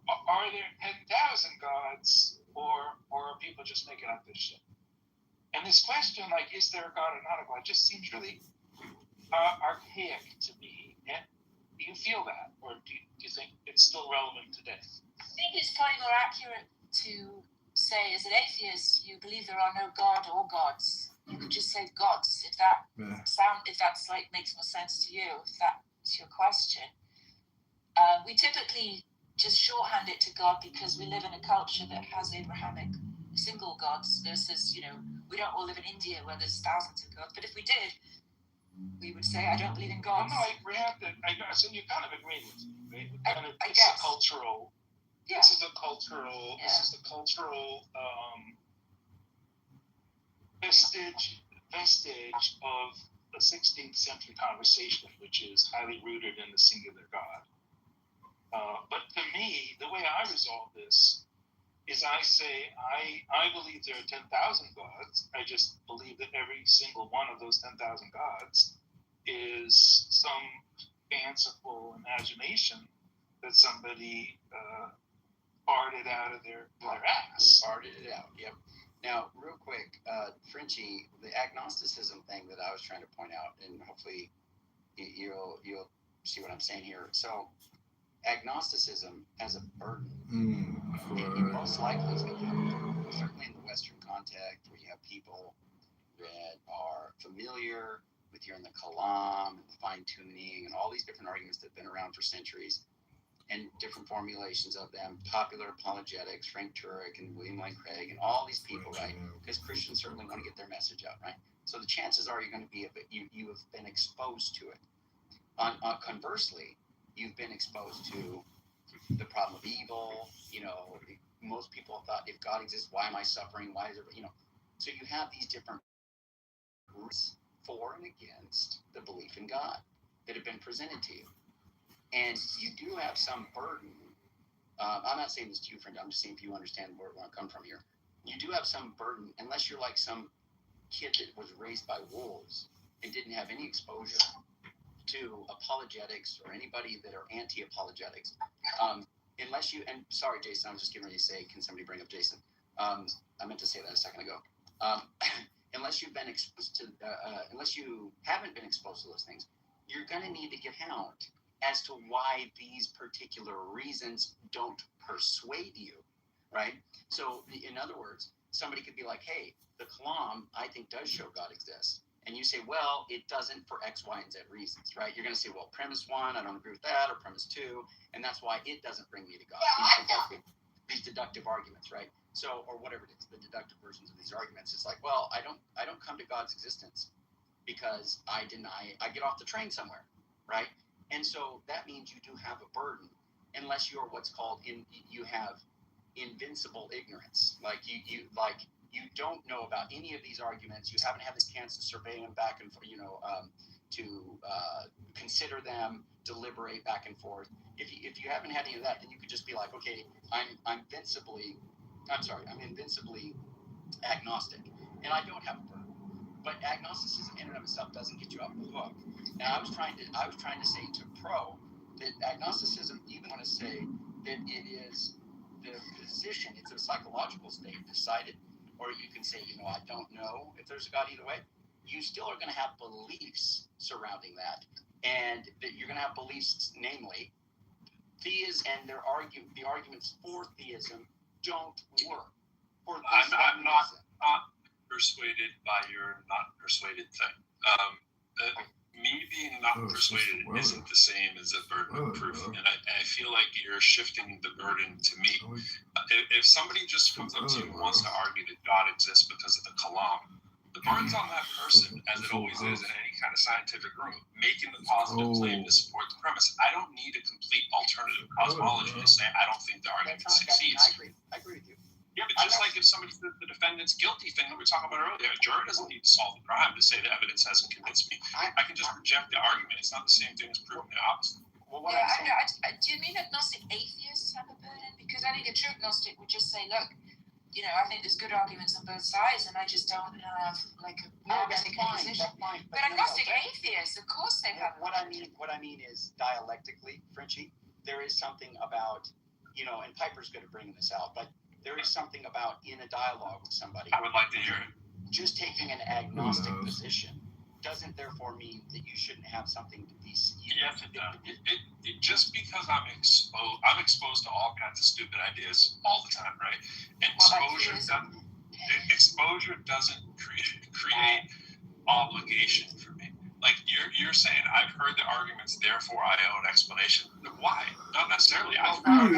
are there 10,000 gods, or are people just making up this shit? And this question, like, is there a God or not a God, just seems really archaic to me. And do you feel that, or do you think it's still relevant today? I think it's probably more accurate to say, as an atheist, you believe there are no God or gods. You could just say gods, if that makes more sense to you, if that's your question. We typically just shorthand it to God because we live in a culture that has Abrahamic single gods versus, we don't all live in India where there's thousands of gods. But if we did, we would say, I don't believe in gods. No, I grant that. So you kind of agree with me, right? I This guess. is cultural. Yeah. This is the cultural. Yeah. This is the cultural vestige of the 16th century conversation, which is highly rooted in the singular God. But to me, the way I resolve this is I say I believe there are 10,000 gods. I just believe that every single one of those 10,000 gods is some fanciful imagination that somebody farted out of their ass. Farted it out. Yep. Now, real quick, Frenchie, the agnosticism thing that I was trying to point out, and hopefully you'll see what I'm saying here. So, agnosticism has a burden. It most likely is going to have a burden, certainly in the Western context, where you have people that are familiar with you're in the Kalam, and the fine-tuning, and all these different arguments that have been around for centuries, and different formulations of them, popular apologetics, Frank Turek and William Lane Craig, and all these people, right? Because Christians certainly want to get their message out, right? So the chances are you're going to be, you have been exposed to it. Conversely, you've been exposed to the problem of evil. Most people thought, if God exists, why am I suffering? Why is it, So you have these different roots for and against the belief in God that have been presented to you. And you do have some burden. I'm not saying this to you, friend. I'm just saying if you understand where I come from here. You do have some burden, unless you're like some kid that was raised by wolves and didn't have any exposure to apologetics or anybody that are anti-apologetics. Unless you, and sorry, Jason, I was just getting ready to say, can somebody bring up Jason? I meant to say that a second ago. Unless you've been exposed to, unless you haven't been exposed to those things, you're going to need to give count as to why these particular reasons don't persuade you, right? So, in other words, somebody could be like, hey, the Kalam, I think, does show God exists. And you say, well, it doesn't for X, Y, and Z reasons, right? You're going to say, well, premise 1, I don't agree with that, or premise 2, and that's why it doesn't bring me to God. These deductive arguments, right? So, or whatever it is, the deductive versions of these arguments. It's like, well, I don't come to God's existence because I get off the train somewhere, right? And so that means you do have a burden, unless you're what's called you have invincible ignorance, like you don't know about any of these arguments. You haven't had the chance to survey them back and forth, to consider them, deliberate back and forth. If you haven't had any of that, then you could just be like, okay, I'm invincibly agnostic, and I don't have a burden. But agnosticism in and of itself doesn't get you off the hook. And I was trying to say to Pro that agnosticism, even want to say that it is the position, it's a psychological state decided, or you can say, I don't know if there's a God either way. You still are going to have beliefs surrounding that, and that you're going to have beliefs, namely, theism, and the arguments for theism don't work. I'm not persuaded by your not persuaded thing. Me being not persuaded isn't the same as a burden of proof, and I feel like you're shifting the burden to me. If somebody just comes up to you and wants to argue that God exists because of the Kalam, the burden's on that person, as it always is in any kind of scientific room, making the positive claim to support the premise. I don't need a complete alternative cosmology to say I don't think the argument succeeds. I agree with you. Yeah, but just like if somebody says the defendant's guilty thing that we were talking about earlier, a jury doesn't need to solve the crime to say the evidence hasn't convinced me. I can just reject the argument. It's not the same thing as proving the opposite. Well, do you mean agnostic atheists have a burden? Because I think a true agnostic would just say, look, I think there's good arguments on both sides, and I just don't have like a basic position. But agnostic atheists, of course, they have. What I mean is dialectically, Frenchie, there is something about, and Piper's good at bringing this out, but there is something about in a dialogue with somebody. I would like to hear it. Just taking an agnostic position doesn't therefore mean that you shouldn't have something to be. Yes, it does. It just because I'm exposed to all kinds of stupid ideas all the time, right? And exposure doesn't create obligation for me. Like you're saying, I've heard the arguments, therefore I owe an explanation. Why? Not necessarily. I've heard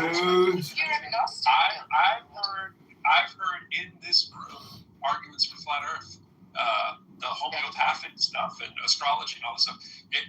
I've heard in this room arguments for flat Earth, the homeopathic stuff and astrology and all this stuff.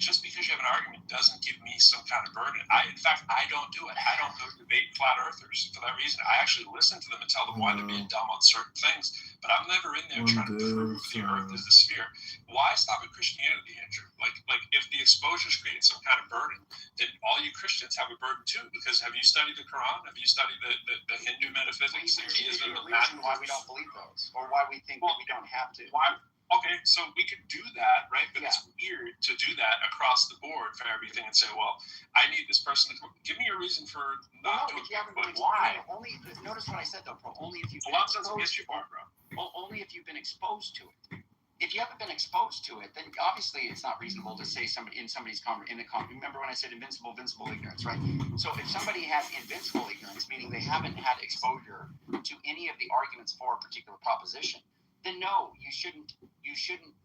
Just because you have an argument doesn't give me some kind of burden. In fact, I don't do it. I don't go debate flat earthers for that reason. I actually listen to them and tell them why they're being dumb on certain things, but I'm never in there trying to prove the Earth is the sphere. Why stop at Christianity, Andrew? Like if the exposures create some kind of burden, then all you Christians have a burden too. Because have you studied the Quran? Have you studied the Hindu metaphysics, the Deism, the reason why we don't believe those, or why we think that we don't have to? Why? Okay, so we could do that, right? But it's weird to do that across the board for everything and say, well, I need this person to give me a reason for not doing it. But why? Only notice what I said though, bro. Only if you've been exposed to it, bro. Only if you've been exposed to it. If you haven't been exposed to it, then obviously it's not reasonable to say remember when I said invincible ignorance, right? So if somebody has invincible ignorance, meaning they haven't had exposure to any of the arguments for a particular proposition, then no, you shouldn't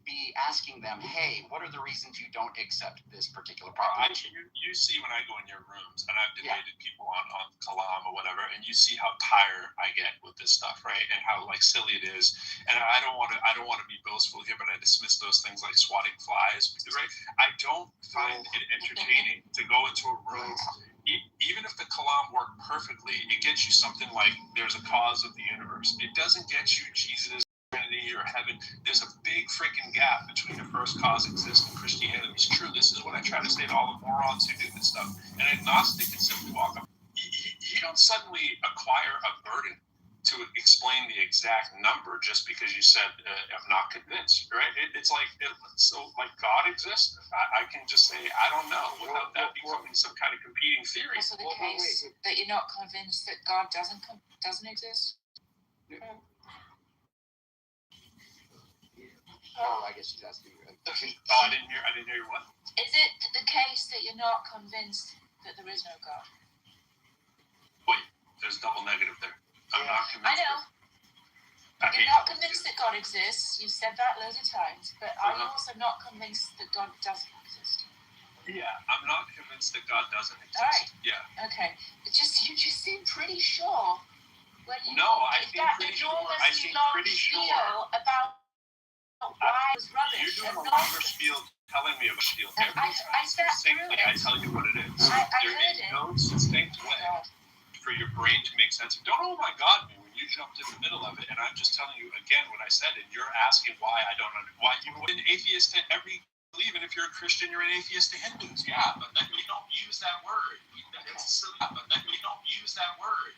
be asking them, hey, what are the reasons you don't accept this particular proposition? You see when I go in your rooms, and I've debated people on Kalam or whatever, and you see how tired I get with this stuff, right? And how silly it is. And I don't want to be boastful here, but I dismiss those things like swatting flies, right? I don't find it entertaining to go into a room. Even if the Kalam worked perfectly, it gets you something like there's a cause of the universe. It doesn't get you Jesus or heaven. There's a big freaking gap between the first cause exists and Christianity. It's true. This is what I try to say to all the morons who do this stuff. An agnostic can simply walk up. You don't suddenly acquire a burden to explain the exact number just because you said I'm not convinced, right? It's like God exists. I can just say I don't know without that becoming some kind of competing theory. Also the case that you're not convinced that God doesn't exist. Yeah. Oh, I guess she's asking you. I didn't hear your what? Is it the case that you're not convinced that there is no God? Wait, there's double negative there. I'm not convinced. I know. You're not convinced that God exists. You've said that loads of times. But are you also not convinced that God doesn't exist? Yeah, I'm not convinced that God doesn't exist. All right. Yeah. Okay. You just seem pretty sure. When you, I seem pretty sure. About why it was rubbish. You do a longer spiel telling me about spiel. I tell you what it is. I there heard is no succinct way for your brain to make sense. Don't oh my God me when you jumped in the middle of it, and I'm just telling you again what I said, and you're asking why I don't understand. Why you put an atheist to every believe, and if you're a Christian, you're an atheist to Hindus. Yeah, but then we don't use that word. It's a silly. But then we don't use that word.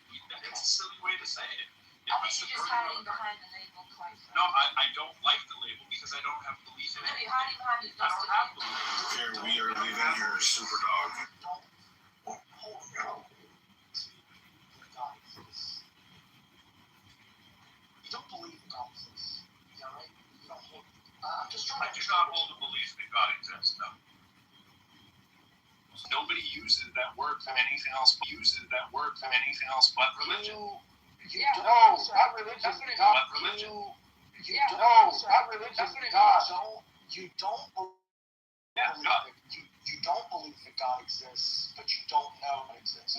It's a silly way to say it. I think you're just hiding behind the label, quite frankly. No, I don't like the label because I don't have belief in it. You're hiding behind the I don't have belief. Here, we are leaving here, super dog. You don't believe in God exists. Yeah, right? You don't hold. I'm just I trying do not hold the belief that God exists, no. Nobody uses that word for anything else but religion. No, not religion. But religion. No, not religion. God. You don't believe. Yeah, God. You don't believe that God exists, but you don't know God exists.